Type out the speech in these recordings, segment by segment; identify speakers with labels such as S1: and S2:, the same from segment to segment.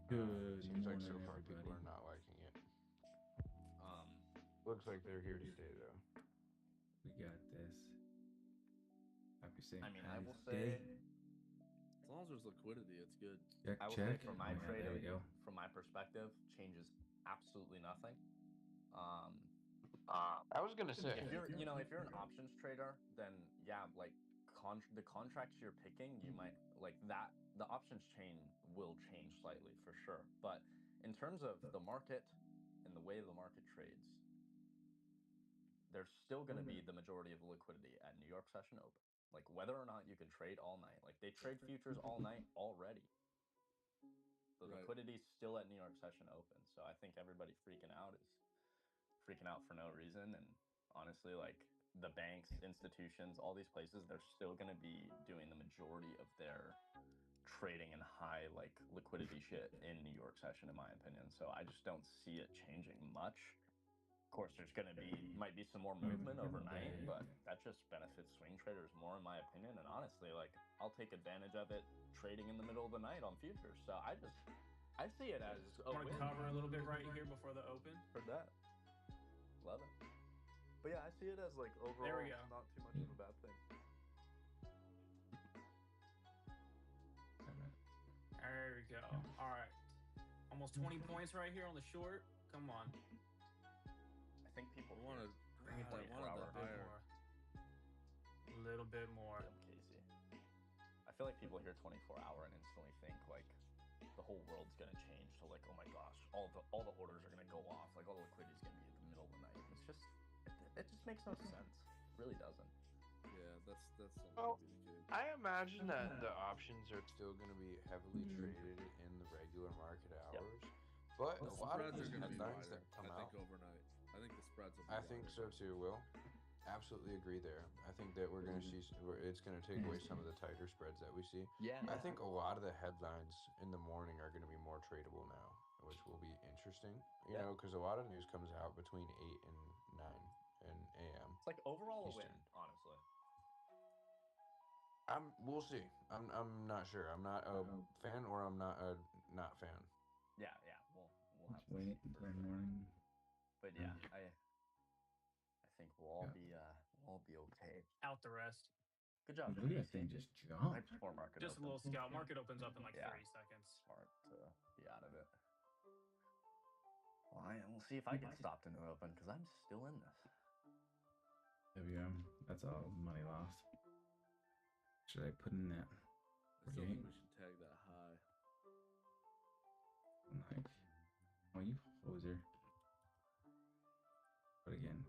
S1: Good
S2: Seems like so
S1: morning,
S2: far people
S1: everybody.
S2: are not liking it.
S3: Um,
S2: Looks like they're here to stay though.
S1: We got this. Happy St.
S3: I mean, I will
S1: Patty's
S3: say,
S1: Day.
S4: As long as there's liquidity, it's good.
S1: Check,
S3: I will
S1: check.
S3: say from my
S1: Oh, yeah, there we
S3: trading,
S1: go.
S3: from my perspective, changes absolutely nothing.
S2: I was gonna say,
S3: If you're an options trader, then yeah, like the contracts you're picking, you might like that. The options chain will change slightly for sure, but in terms of the market and the way the market trades, there's still going to be the majority of the liquidity at New York Session Open. Like whether or not you can trade all night, like they trade futures all night already. The
S4: Right.
S3: liquidity's still at New York Session Open, so I think everybody freaking out is freaking out for no reason. And honestly, like the banks, institutions, all these places, they're still going to be doing the majority of their trading in high like liquidity shit in New York Session, in my opinion. So I just don't see it changing much. Of course, there's going to might be some more movement overnight, but that just benefits swing traders more, in my opinion. And honestly, like I'll take advantage of it trading in the middle of the night on futures. So I see it as
S5: I want to cover a little bit right here before the open.
S3: For that. Love it. But yeah, I see it as like overall
S5: There we go.
S3: not too much of a bad thing.
S5: There we go. All right. Almost 20 points right here on the short. Come on.
S3: I think people
S4: I wanted
S5: Bring it
S4: that higher.
S5: more. A little bit more.
S3: Casey. I feel like people hear 24-hour and instantly think like the whole world's gonna change to like, oh my gosh, all the orders are gonna go off, like all the liquidity's gonna be in the middle of the night. It's just it just makes no sense. It really doesn't.
S4: Yeah, that's something
S2: Well,
S4: to be the case.
S2: I imagine that the options are still going to be heavily traded in the regular market hours. But
S4: The
S2: a lot of
S4: spreads
S2: these
S4: are going to be
S2: headlines
S4: wider,
S2: that come
S4: I
S2: out,
S4: think, overnight. I think the spreads will be
S2: I think
S4: wider.
S2: so too. Will absolutely agree there. I think that we're going to see it's going to take away some of the tighter spreads that we see.
S3: Yeah.
S2: I think a lot of the headlines in the morning are going to be more tradable now, which will be interesting. You know, because a lot of news comes out between 8 and 9 and a.m.
S3: It's like overall
S2: Eastern.
S3: a win, honestly.
S2: We'll see. I'm not sure. I'm not a fan, or I'm not a not fan.
S3: Yeah, we'll
S1: Let's
S3: have to
S1: wait
S3: see
S1: until
S3: for sure.
S1: morning.
S3: But yeah, I think we'll all be okay.
S5: Out the rest.
S3: Good job.
S1: Look at that thing just jump.
S3: Right before market
S5: Just a
S3: open.
S5: little scout. Market opens up in like
S3: Yeah.
S5: 30 seconds.
S3: Smart to be out of it. Well, we'll see if I get stopped in the open because I'm still in this.
S1: WM. That's all money lost. Should I put in that?
S4: I still think we should tag that high.
S1: Like, oh, you hoser. But again.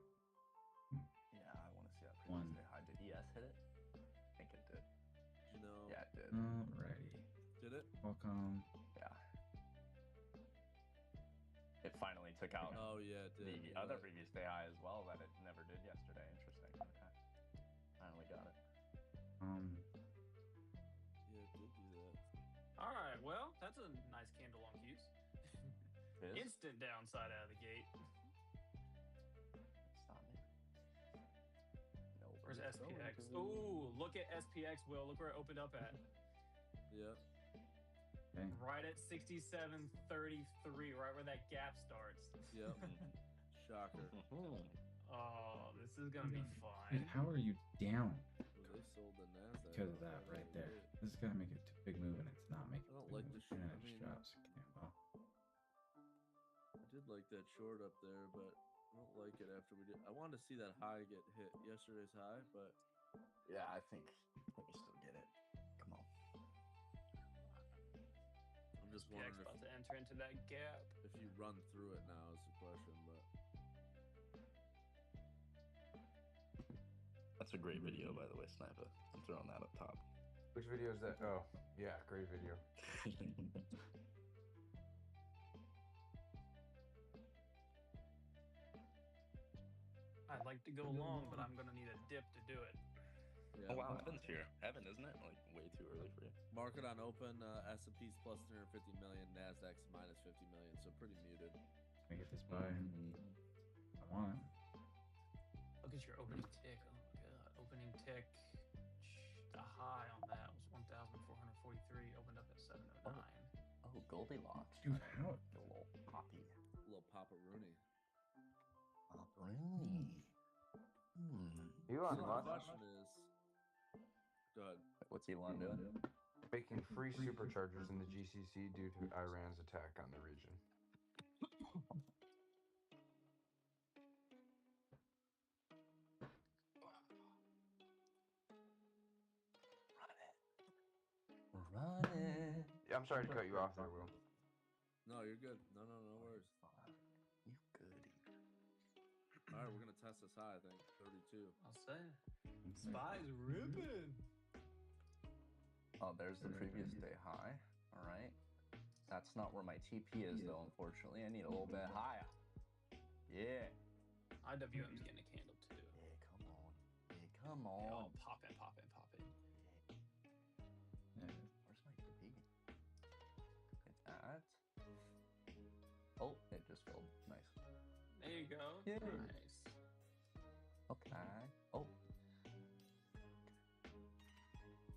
S3: Yeah, I want to see that
S1: One.
S3: previous day high. Did ES hit it? I think it did.
S4: No.
S3: Yeah, it did.
S1: Alrighty.
S4: Did it?
S1: Welcome.
S3: Yeah. It finally took out
S4: Oh, yeah, it did.
S3: the other previous day high as well that it never did yesterday. Interesting. Okay. Finally got it.
S4: Yeah, it did do that.
S5: All right. Well, that's a nice candle on fuse.
S3: It is?
S5: Instant downside out of the gate.
S3: Stop me. No.
S5: Where's SPX? Ooh, look at SPX, Will. Look where it opened up at.
S4: Yep.
S1: Okay.
S5: Right at 67.33, right where that gap starts.
S4: Yep. Shocker.
S5: Oh, this is going to be
S1: And
S5: fun.
S1: how are you down?
S4: Well, they sold the NASDAQ.
S1: Because of that right there. This is gonna make a big move, and it's not making.
S4: I don't
S1: a big
S4: like
S1: move.
S4: the short.
S1: And
S4: I
S1: it just
S4: mean,
S1: drops. Okay, well,
S4: I did like that short up there, but I don't like it after we did. I wanted to see that high get hit, yesterday's high, but
S3: Yeah, I think we still get it. Come on.
S4: I'm just
S5: SPX
S4: wondering
S5: about to enter into that gap.
S4: if you run through it now is the question. But
S3: That's a great video, by the way, Sniper. I'm throwing that up top.
S2: Which video is that? Oh, yeah, great video.
S5: I'd like to go long, but I'm going to need a dip to do it.
S4: yeah,
S3: Oh wow, Evan's here. Evan, isn't it? Like way too early for you.
S4: market on open. S&P's plus 350 million, Nasdaq's minus 50 million, so pretty muted.
S1: can I get this buy? I want it.
S5: Look at your opening tick. Oh my god. Opening tick. The high on that was 1,443. Opened up at 709.
S3: Oh, gold Goldilocks.
S1: Dude, how?
S3: A little poppy.
S4: Little Papa Rooney.
S3: Rooney.
S2: Elon
S4: So the
S2: Musk
S4: question is, go ahead.
S3: What's Elon doing?
S2: making free superchargers in the GCC due to Iran's attack on the region.
S3: Run it.
S2: Yeah, I'm sorry to cut you off there, Will.
S4: No, you're good. No worries.
S3: You goody.
S4: All right, we're gonna test this high. I think 32.
S5: I'll say. Spy's ripping.
S3: Oh, there's the previous day high. All right. That's not where my TP is, though, unfortunately. I need a little bit higher. Yeah.
S5: IWM's getting a candle, too.
S3: Yeah, come on. Yeah, come
S5: Yeah,
S3: on.
S5: oh, pop in, pop in, pop in.
S1: Yeah.
S3: Where's my TP? Look at that. Oh, it just filled. Nice.
S5: There you go.
S3: Yeah.
S5: Nice.
S3: Okay. Oh.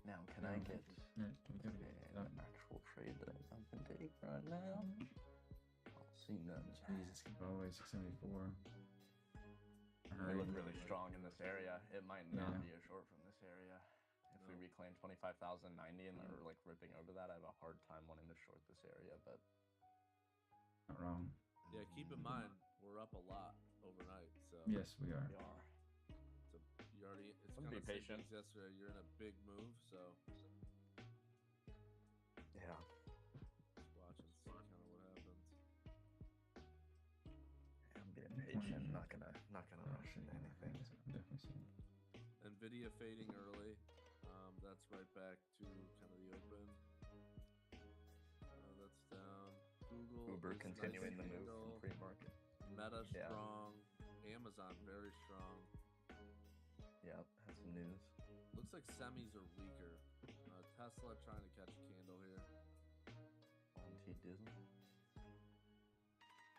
S3: Now, can I get
S1: Yeah, we can do
S3: an
S1: that.
S3: actual trade that I can take right now? I'll see none.
S1: Jesus, Zimbabwe 674.
S3: They look really strong in this area. It might not
S1: Yeah.
S3: be a short from this area. If we
S4: No.
S3: reclaim 25,090 and they're like ripping over that, I have a hard time wanting to short this area. But
S1: Not wrong.
S4: Yeah, keep in mind we're up a lot overnight, so
S1: Yes, we are.
S3: we are.
S4: so you already. It's
S3: I'm
S4: kind
S3: gonna
S4: of
S3: be patient.
S4: yesterday. You're in a big move, so
S3: Yeah.
S4: just watch and see kind of what happens.
S3: I'm being patient. Not gonna rush into anything.
S1: I'm definitely seeing.
S4: Nvidia fading early. That's right back to kind of the open. That's down. Google.
S3: Uber
S4: is
S3: continuing
S4: nice
S3: the move
S4: handle.
S3: from pre-market.
S4: Meta
S3: Yeah.
S4: strong. Amazon very strong.
S3: Yep. Has some news.
S4: Looks like semis are weaker. Tesla trying to catch a candle here.
S3: On T Disney.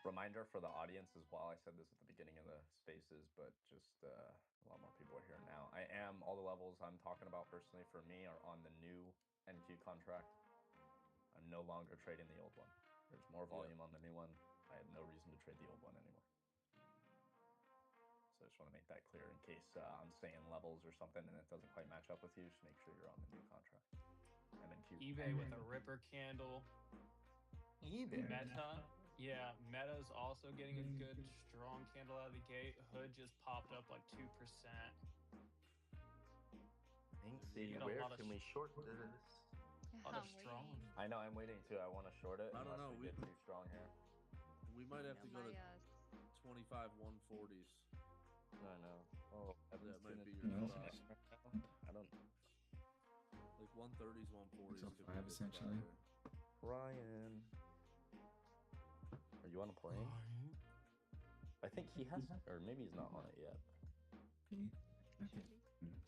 S3: Reminder for the audience as well. I said this at the beginning of the spaces, but just a lot more people are here now. I am all the levels I'm talking about personally for me are on the new NQ contract. I'm no longer trading the old one. There's more volume on the new one. I have no reason to trade the old one anymore. So I just want to make that clear in case I'm saying levels or something and it doesn't quite match up with you. Just make sure you're on the new contract. MNQ.
S5: eBay with a ripper candle.
S3: eBay.
S5: Meta. Yeah, Meta's also getting a good, strong candle out of the gate. Hood just popped up like 2%.
S3: See,
S5: You got a
S3: where
S5: lot of
S3: can we short this?
S5: A lot of strong.
S3: I know, I'm waiting too. I want to short it.
S4: I don't
S3: unless
S4: know,
S3: We
S4: we-
S3: get too strong here.
S4: We might have to go to
S6: My
S4: 25 140s.
S3: I know. Oh,
S4: That might be
S1: No.
S4: your spot.
S3: I don't.
S4: Like 130s, 140s.
S1: Till
S4: could be
S1: 5
S4: a good
S1: essentially.
S4: spot here.
S3: Ryan. Are you on a plane? I think he has, or maybe he's not on it yet.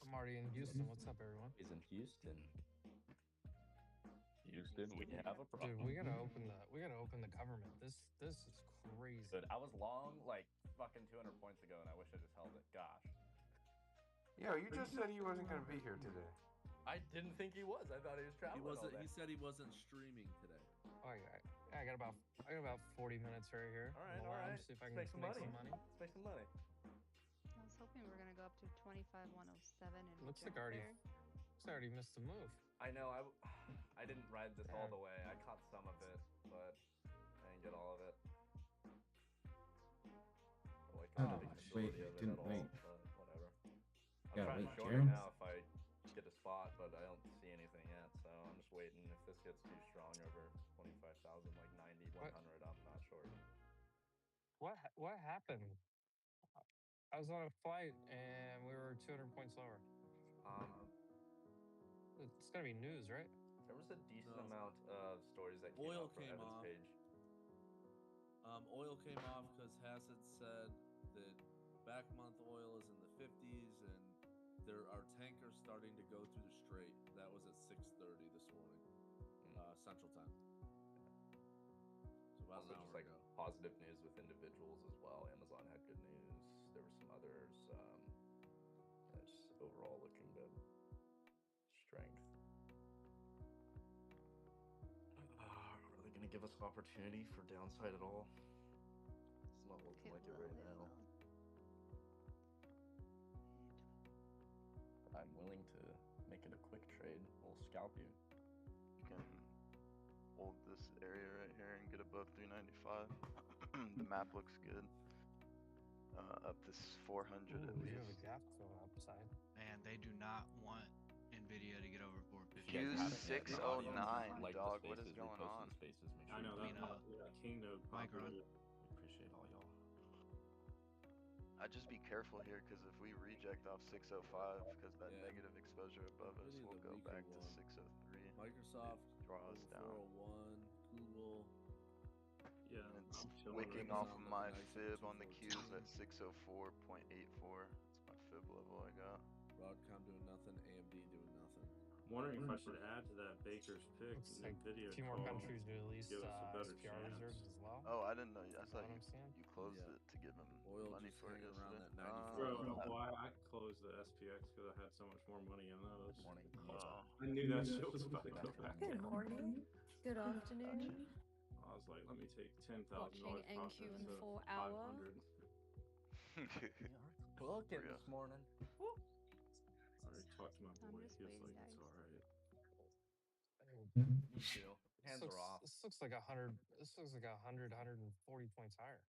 S7: I'm already in Houston. What's up, everyone?
S3: He's in Houston. Houston, we have a problem.
S7: Dude, we gotta open the government. This is crazy.
S3: Dude, I was long like fucking 200 points ago, and I wish I just held it. Gosh,
S2: Yo, you just said he wasn't going to be here today.
S3: I didn't think he was. I thought he was
S4: He
S3: traveling.
S4: wasn't.
S3: all day.
S4: He said he wasn't streaming today.
S7: Oh, I got about 40 minutes right here.
S3: All right,
S7: More.
S3: all right.
S7: See if I
S3: Let's
S7: can
S3: make
S7: make
S3: some
S7: some money.
S3: Let's make some money.
S6: I was hoping we were gonna go up to 25,107 and
S7: Looks like I already missed the move.
S3: I know. I didn't ride this all
S7: Yeah.
S3: the way. I caught some of it, but I didn't get all of it. Like,
S1: Oh,
S3: I didn't get the
S1: wait,
S3: majority of it
S1: didn't
S3: at all,
S1: wait.
S3: but whatever. I'm
S1: Yeah,
S3: trying
S1: wait,
S3: to short
S1: Karen?
S3: it now if I get a spot, but I don't see anything yet, so I'm just waiting. If this gets too strong over 25,000, like 90, 100, I'm not short.
S7: What happened? I was on a flight and we were 200 points lower. It's gonna be news, right?
S3: There was a decent
S4: No.
S3: amount of stories that came
S4: Oil
S3: out from
S4: came
S3: Evan's
S4: off.
S3: page.
S4: Oil came off because Hassett said that back month oil is in the 50s and there are tankers starting to go through the strait. That was at 6:30 this morning, Central Time. So about
S3: Also,
S4: an
S3: just
S4: hour
S3: like
S4: ago.
S3: positive news with individuals as well. Amazon had good news. There were some others. It's overall looking good. Strength. Are we gonna give us opportunity for downside at all. It's not looking like it right now. I'm willing to make it a quick trade. We'll scalp you.
S8: You can hold this area right here and get above 395. The map looks good. Up this 400 at
S7: Ooh, you have a
S8: least.
S7: gap fill upside.
S9: Man, they do not want Nvidia to get over 450.
S3: If you guys haven't yet, in the
S8: Q609,
S3: audience, like
S8: dog,
S3: the
S8: what is
S3: spaces,
S8: going
S3: repost
S8: on?
S3: the spaces, make
S10: I
S3: sure
S10: know
S3: you
S10: that.
S3: do
S10: King node
S9: Micron.
S10: popular.
S3: We appreciate all y'all.
S8: I'd just be careful here because if we reject off 605, because that
S4: Yeah.
S8: negative exposure above us
S4: Really
S8: will
S4: the
S8: go
S4: weaker
S8: back to
S4: one.
S8: 603.
S4: Microsoft,
S8: Draw us down.
S4: 401, Google.
S10: Yeah,
S8: And it's
S10: I'm chilling
S8: wicking
S10: right
S8: off
S4: now.
S8: of my
S4: Nice at
S8: fib on the
S4: 214.
S8: Qs at 604.84. That's my fib level I got.
S4: Broadcom doing nothing. AMD doing nothing.
S10: I'm wondering if I should add to that Baker's pick
S7: Looks like
S10: Nvidia
S7: a few more
S10: call.
S7: countries released
S10: give us a better
S7: SPR
S10: chance.
S7: reserves as well.
S8: Oh, I didn't know. I
S7: Is that
S8: thought
S7: what
S8: you,
S7: I'm seeing?
S8: you closed
S4: Yeah.
S8: it to give him
S4: Oil
S8: money
S4: just
S8: for it
S4: hanging around
S8: yesterday.
S4: that 94.
S10: Bro,
S4: Uh,
S10: no, I closed the SPX because I had so much more money in those.
S3: Morning.
S10: I knew that shit was about to go back
S11: Good
S10: down.
S11: morning. Good afternoon.
S10: I was like, let me take $10,000
S11: Watching NQ
S10: profit
S11: in
S10: instead of
S11: 4 hour.
S10: 500.
S3: Booking
S8: Yeah.
S3: this morning.
S10: I already talked to my
S6: I'm
S10: boy.
S6: just
S10: He was
S6: waiting,
S10: like, it's
S6: guys.
S10: alright.
S3: Me too. Hands are off.
S7: This looks like 100. This looks like 140 points higher.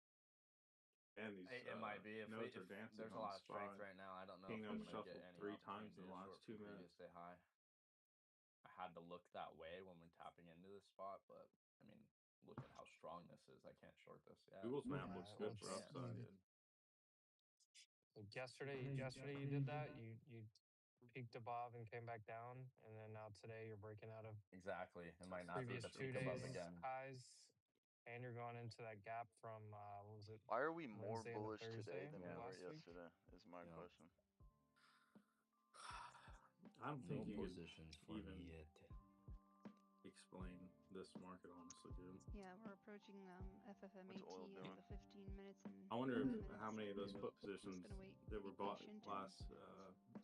S10: And these
S3: It might be. If,
S10: notes
S3: if
S10: are dancing
S3: there's a
S10: on
S3: lot
S10: the
S3: of strength
S10: spot.
S3: right now, I don't know
S10: King
S3: if I'm
S10: node
S3: going to get
S10: shuffled
S3: any
S10: 3 times in the
S3: opportunity to
S10: last
S3: short
S10: 2
S3: previous
S10: minutes.
S3: day high. I had to look that way when we're tapping into this spot, but I mean, look at how strong this is. I can't short this. Yeah.
S10: Google's map
S7: Yeah,
S10: looks
S7: it
S10: good
S7: looks
S10: for upside.
S3: good.
S7: Like yesterday you did that. You peaked above and came back down, and then now today you're breaking out of
S3: Exactly. It might not be
S7: previous
S3: the
S7: 2
S3: peak above
S7: days
S3: again.
S7: highs, and you're going into that gap from what was it?
S8: Why are we more
S7: Wednesday into
S8: bullish today
S7: Thursday
S8: than we
S3: Yeah.
S8: were
S7: last week?
S8: yesterday? Is my
S3: Yeah.
S8: question.
S10: I'm
S3: No
S10: thinking you
S3: positions for
S10: even
S3: me yet.
S10: explain this market honestly, dude.
S6: Yeah, we're approaching FFMAT
S8: What's oil
S6: in
S8: doing?
S6: the 15 minutes and
S10: I wonder
S6: 5
S10: if,
S6: minutes.
S10: how many of those
S6: So
S10: put
S6: I'm just
S10: positions
S6: gonna wait,
S10: that
S6: be
S10: were bought
S6: patient, and
S10: last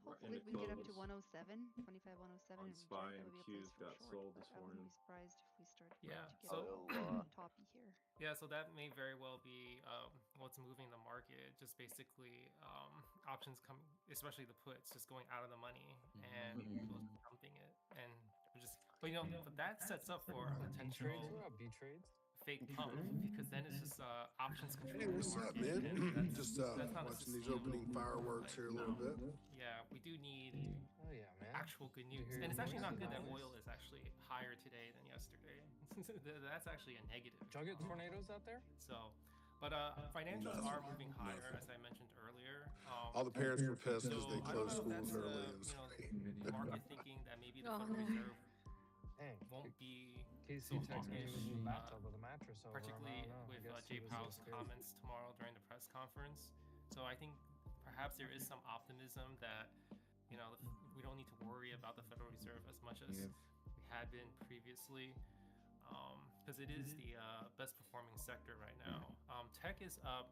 S6: hopefully
S10: in
S6: we
S10: the
S6: can get up to
S10: close
S6: 107, 25, 107
S10: on
S6: and
S10: SPY
S6: reject. That
S10: and
S6: would be a
S10: Qs
S6: place for
S10: got
S6: short,
S10: sold
S6: but
S10: this
S6: I wouldn't
S10: morning.
S6: be surprised if we start
S5: Yeah,
S6: to get
S8: so-
S6: toppy here.
S5: Yeah, so that may very well be what's moving the market. Just basically options coming, especially the puts, just going out of the money and people just dumping it, and we're just. But but that sets up for a
S7: B
S5: potential
S7: trades. What about B trades?
S5: fake pump because then it's just options
S12: Hey,
S5: controlling the
S12: what's up,
S5: market.
S12: man?
S5: and that's,
S12: Just
S5: that's not a
S12: watching these
S5: sustainable
S12: opening fireworks here a little bit.
S5: Yeah, we do need
S7: Oh yeah, man.
S5: actual good
S7: Did you
S5: news,
S7: hear
S5: and it's
S7: your
S5: actually
S7: voice?
S5: not good that
S7: Nice.
S5: oil is actually higher today than yesterday. That's actually a negative.
S7: Junket tornadoes out there?
S5: So, but financials
S12: Nothing.
S5: are moving higher,
S12: Nothing.
S5: as I mentioned earlier.
S12: All the parents were pissed because
S5: so
S12: they
S5: I don't
S12: closed
S5: know if
S12: schools
S5: that's
S12: early. It was
S5: the market thinking that maybe the
S11: Oh,
S5: Federal
S11: no.
S5: Reserve
S7: Dang.
S5: won't be
S7: Casey
S5: so
S7: texted me he was in the
S5: hawkish,
S7: bathtub with a mattress over him. I
S5: particularly
S7: don't know. I
S5: with
S7: guess
S5: Jay
S7: he was
S5: Powell's
S7: scared.
S5: comments tomorrow during the press conference. So I think perhaps there is some optimism that we don't need to worry about the Federal Reserve as much as we had been previously, because it is the best performing sector right now. Tech is up.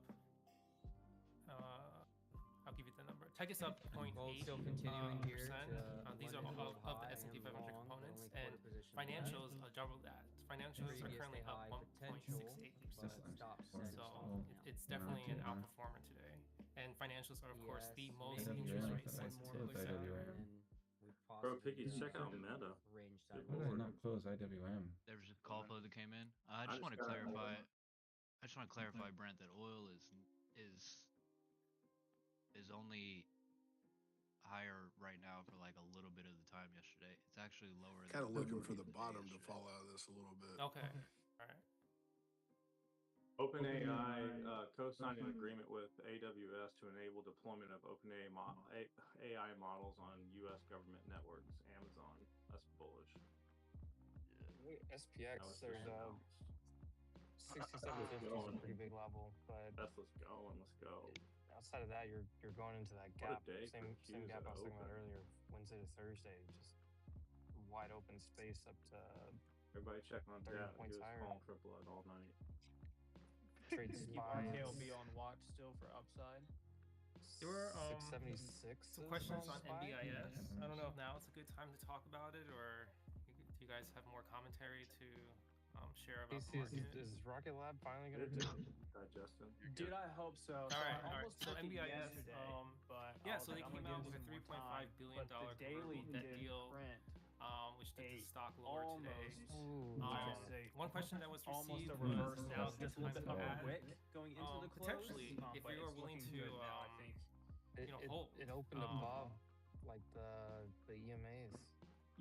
S5: I'll give you the number. Tech is up 0.8%.
S13: Gold still continuing here to
S5: These are
S13: London
S5: of the
S13: high
S5: S&P
S13: and
S5: 500
S13: long, but
S5: components,
S13: only
S5: and
S13: quarter position
S5: financials
S13: left.
S5: are double that. Financials are
S13: Previous
S5: currently
S13: day
S5: up
S13: high potential,
S5: 1.68%.
S13: but stop set
S5: So
S13: now.
S5: it's definitely an outperformer today. And financials are, of course, the
S13: Yes,
S5: most
S13: maybe
S5: interest
S13: one
S5: rate
S13: more
S5: sensitive
S13: push
S5: sector.
S13: out and we
S10: Bro,
S13: possibly
S10: Piggy,
S13: go
S10: check out
S13: some
S10: Meta.
S13: range
S10: Big
S13: side.
S1: Why did I
S10: board.
S1: not close IWM?
S9: There was a call flow that came in. I
S10: I
S9: just
S10: just
S9: want to
S10: got it.
S9: clarify. I just want to clarify, Brent, that oil is only higher right now for like a little bit of the time yesterday. It's actually lower.
S12: Kind of
S9: than
S12: looking for
S9: the
S12: the
S9: day
S12: bottom to
S9: yesterday.
S12: fall out of this a little bit.
S5: Okay. All right.
S10: OpenAI co-signed an agreement with AWS to enable deployment of OpenAI AI models on U.S. government networks. Amazon. That's bullish.
S7: Wait,
S10: That
S7: SPX,
S10: was
S7: there's
S10: just
S7: a
S10: announced.
S7: 6750 is a
S10: going.
S7: pretty big level, but
S10: Let's go and let's go.
S7: outside of that, you're going into that
S10: What a
S7: gap.
S10: day for
S7: Same
S10: Qs
S7: gap I
S10: at
S7: was talking about
S10: open.
S7: earlier, Wednesday to Thursday, just wide open space up to
S10: Everybody check on
S7: 30
S10: that. He
S7: points
S10: was
S7: higher.
S10: calling for blood all night.
S7: trade
S5: Keep
S7: SPY.
S5: RKLB on watch still for upside. There were
S7: 676.
S5: some questions on
S7: SPY?
S5: NBIS. I don't know if now it's a good time to talk about it, or do you guys have more commentary to share about the
S7: Casey,
S5: market.
S7: is Rocket Lab finally gonna do it?
S10: Digestion.
S14: Dude, I hope so.
S5: All right,
S14: I
S5: all right.
S14: almost
S5: So
S14: took it
S5: NBIS,
S14: yesterday, but
S5: yeah,
S14: I was
S5: so they
S14: like, I'm
S5: came
S14: gonna
S5: out
S14: give
S5: with
S14: it
S5: a
S14: some more
S5: $3.5
S14: time.
S5: billion
S14: But the daily
S5: convertible debt
S14: did
S5: deal,
S14: print
S5: which took the
S14: a
S5: stock lower today.
S14: almost
S5: One question that was
S14: almost
S5: received
S14: a reverse
S5: was
S14: down,
S5: the
S14: just a little
S5: time
S14: bit
S5: to
S14: of a
S5: add,
S14: wick going into the close.
S5: potentially, if
S14: but
S5: we were
S14: it's
S5: willing
S14: looking
S5: to,
S14: good now, I think.
S5: hold.
S7: It opened above like the EMAs.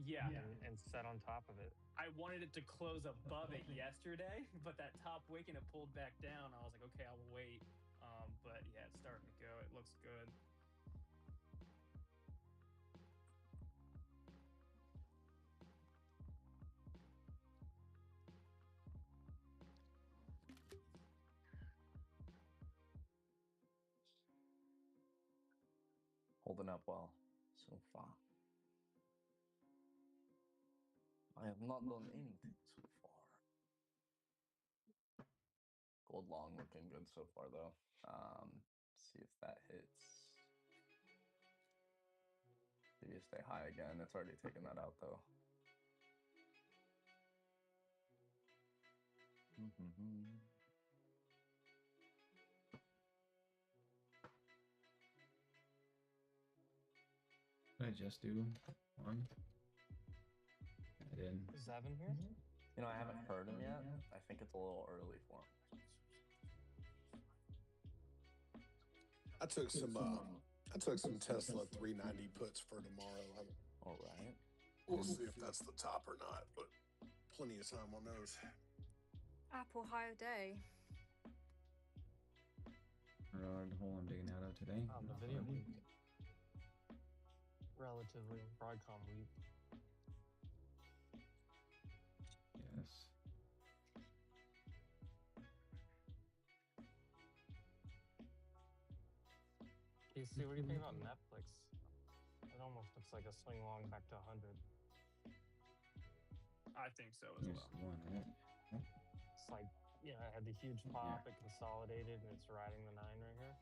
S14: Yeah.
S7: And set on top of it.
S14: I wanted it to close above it yesterday, but that top wick and it pulled back down. I was like, okay, I'll wait. But yeah, it's starting to go. It looks good.
S3: Holding up well so far. I have not done anything so far. Gold long looking good so far though. See if that hits. Maybe stay high again. It's already taken that out though.
S1: Did I just do one? I did.
S7: Is Evan here?
S3: You know, I haven't heard him yet. I think it's a little early for him.
S12: I took some Tesla 390 puts for tomorrow.
S3: All right.
S12: We'll see if that's the top or not, but plenty of time on those.
S11: Apple higher day.
S1: The hole I'm digging out of today.
S7: The video week. Relatively Broadcom week.
S1: Yes.
S7: Casey, what do you think about Netflix? It almost looks like a swing long back to 100.
S14: I think so as
S1: Here's
S14: well.
S1: one, right?
S7: It's like, you know, it had the huge pop, it consolidated, and it's riding the 9 right here.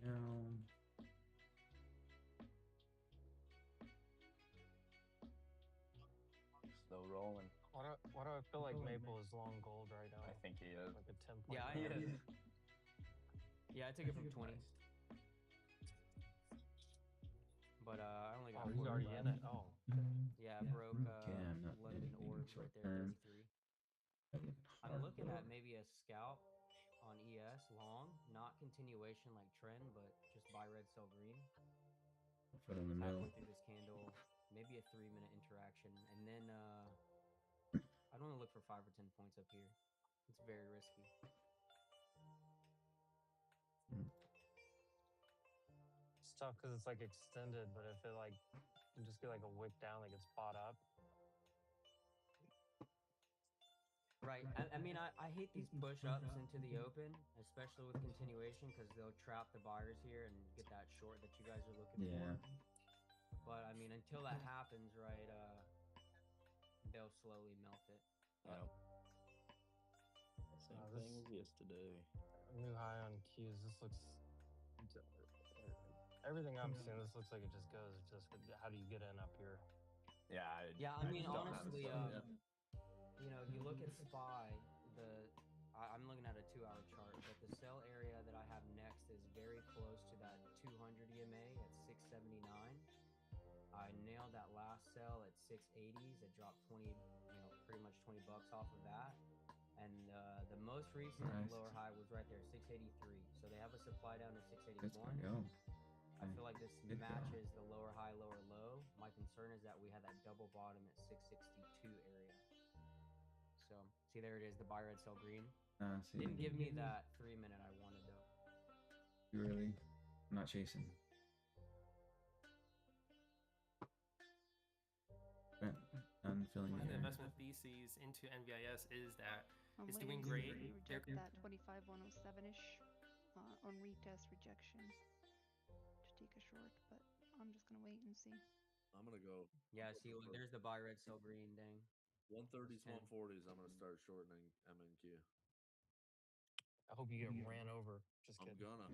S1: Now,
S3: Still rolling.
S7: Why do I feel like Maple is long gold right now?
S3: I think he is.
S7: Like a 10 point.
S13: Yeah, I am. Yeah, I took it from 20. But I only got.
S7: Oh, he's already in it. Oh.
S13: Yeah, I broke
S1: okay, I'm not
S13: London
S1: doing
S13: Orbs
S1: short
S13: right there,
S1: term.
S13: 33. I'm looking at maybe a scalp on ES long, not continuation like trend, but just buy red, sell green.
S1: Foot in the middle.
S13: Halfway through this candle, maybe a 3-minute interaction, and then I'd want to look for 5 or 10 points up here. It's very risky.
S7: It's tough because it's like extended, but if it like you just get like a wick down that gets bought up.
S13: Right. I mean, I hate these push-ups into the open, especially with continuation, because they'll trap the buyers here and get that short that you guys are looking for. But I mean, until that happens, right, they'll slowly melt it.
S3: Yep. Same thing as yesterday.
S7: New high on Qs. This looks. Everything I'm seeing, this looks like it just goes. How do you get in up here?
S3: Yeah.
S13: I mean,
S3: just don't
S13: honestly,
S3: understand,
S13: you know, if you look at SPY, I'm looking at a 2-hour chart, but the sell area that I have next is very close to that 200 EMA at 679. I nailed that last sell at 680s. It dropped 20, pretty much $20 off of that. And the most recent lower high was right there, 683. So they have a supply down to 681. I feel like this matches the lower high, lower low. My concern is that we had that double bottom at 662 area. So see, there it is, the buy red, sell green. Didn't give me that 3-minute I wanted though.
S1: You really? I'm not chasing. I'm feeling
S5: One of the
S1: it.
S5: investment theses into NVIS is that
S6: I'm
S5: it's
S6: waiting
S5: doing
S6: to
S5: great.
S6: reject that 25,107-ish on retest rejection to take a short, but I'm just gonna wait and see.
S4: I'm gonna go.
S13: Yeah, see, look, there's the buy red, sell green dang.
S4: 130s,
S13: 10.
S4: 140s. I'm gonna start shortening MNQ.
S7: I hope you get ran over. Just
S4: I'm
S7: kidding.
S4: gonna.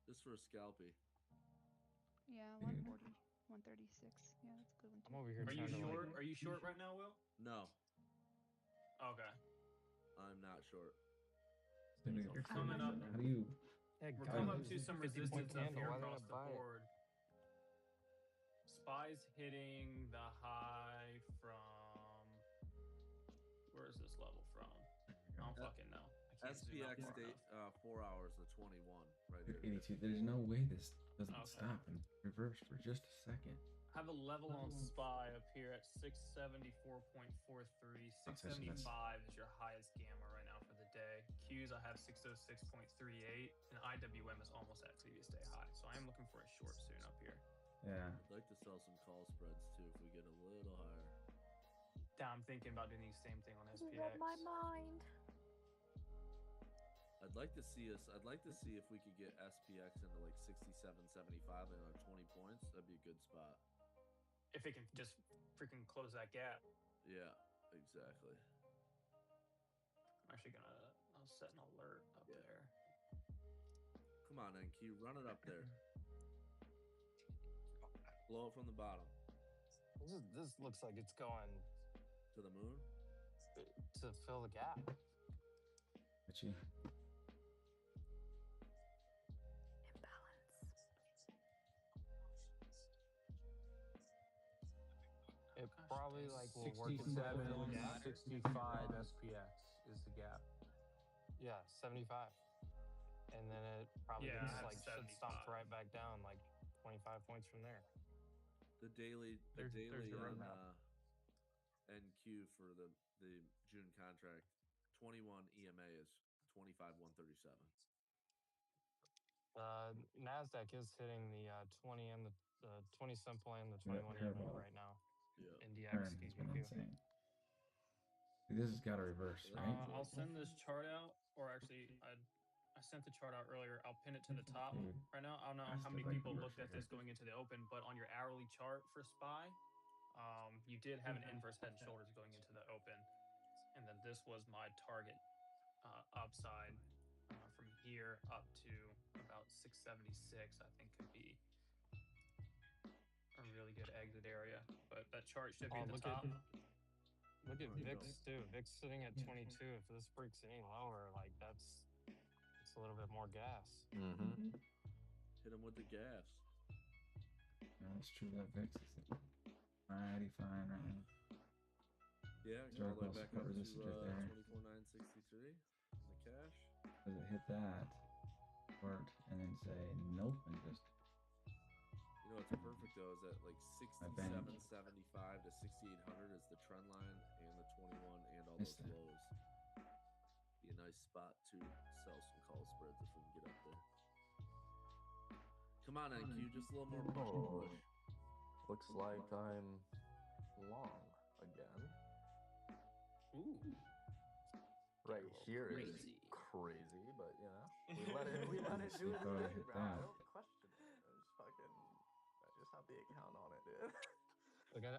S4: Just for a scalpy.
S6: Yeah, 140, 136. Yeah, that's a good one
S7: I'm
S6: too.
S7: over here
S14: Are you
S7: trying to
S14: short?
S7: like.
S14: Are you short right now, Will?
S4: No,
S14: Okay.
S4: I'm not short.
S1: Dude,
S14: We're coming up.
S1: How do you?
S7: Yeah,
S14: We're
S7: guys,
S14: coming up
S7: it's
S14: to
S7: a
S14: some
S7: 50-point
S14: resistance up
S7: candle.
S14: here
S7: Why did I
S14: across the
S7: buy it?
S14: board. Spy's hitting the high from. Where is this level from? I don't fucking know. I can't zoom out
S4: SPX
S14: far
S4: date
S14: enough.
S4: 4 hours to 21 right
S1: Dude,
S4: here.
S1: 82. There's no way this doesn't
S14: Okay.
S1: stop and reverse for just a second.
S14: Have a level on Spy up here at 674.43.
S1: That's actually-
S14: 675 is your highest gamma right now for the day. Qs I have 606.38, and IWM is almost at previous day high. So I am looking for a short soon up here.
S1: Yeah.
S4: I'd like to sell some call spreads too if we get a little higher.
S14: Now I'm thinking about doing the same thing on
S11: You read
S14: SPX.
S11: my mind.
S4: I'd like to see if we could get SPX into like 67.75 and on 20 points. That'd be a good spot.
S14: If it can just freaking close that gap.
S4: Yeah, exactly.
S14: I'm actually gonna set an alert up there.
S4: Come on, NQ, run it up there. Blow it from the bottom.
S7: This looks like it's going
S4: to the moon
S7: to fill the gap.
S1: Itchy.
S7: It probably like will work
S15: 67,
S7: itself into the gap.
S15: 65 SPX is the gap.
S7: Yeah, 75. And then it probably
S14: Yeah, I
S7: gets
S14: have
S7: like should stomp
S14: 75.
S7: right back down like 25 points from there.
S4: The daily
S7: There's your
S4: on
S7: roadmap.
S4: NQ for the June contract, 21 EMA is 25,137.
S7: Nasdaq is hitting the 20 and the 20 simple and the
S1: Yeah,
S7: 21
S1: fair
S7: EMA
S1: ball.
S7: right now.
S4: Yeah.
S7: NDX,
S1: Burn has been
S7: DBQ.
S1: insane. Dude, this has got to reverse, right?
S14: I'll send this chart out, or actually, I sent the chart out earlier. I'll pin it to the top
S1: Dude,
S14: right now. I don't know
S1: I
S14: how
S1: still
S14: many
S1: like
S14: people
S1: reverse
S14: looked at this
S1: here.
S14: going into the open, but on your hourly chart for SPY, you did have an inverse head and shoulders going into the open, and then this was my target upside from here up to about 676. I think could be a really good exit area, but that chart should be
S7: Oh,
S14: at the
S7: look
S14: top.
S7: Look at VIX too. VIX sitting at 22. If this breaks any lower, like it's a little bit more gas.
S2: Mm-hmm.
S4: Hit him with the gas.
S1: No, it's true that VIX is mighty fine right now.
S4: Yeah,
S1: Sure,
S4: all the way
S1: close
S4: back
S1: support
S4: up to
S1: resistance right there.
S4: 24,963 in the cash.
S1: Does it hit that? Work and then say nope and just
S4: You know what's perfect though is that like
S1: bang.
S4: 67.75 to 6,800 is the trend line and the 21 and all
S1: Missed
S4: those
S1: that.
S4: lows. Be a nice spot to sell some call spreads if we can get up there. Come on, NQ, just a little more push and push.
S3: Looks like I'm long again.
S14: Ooh.
S3: Right here is crazy, but you know, we let it do its
S1: See if I
S3: thing,
S1: hit
S3: bro.
S1: that.
S3: I don't question it. I just have the account on it, dude.
S7: Look, I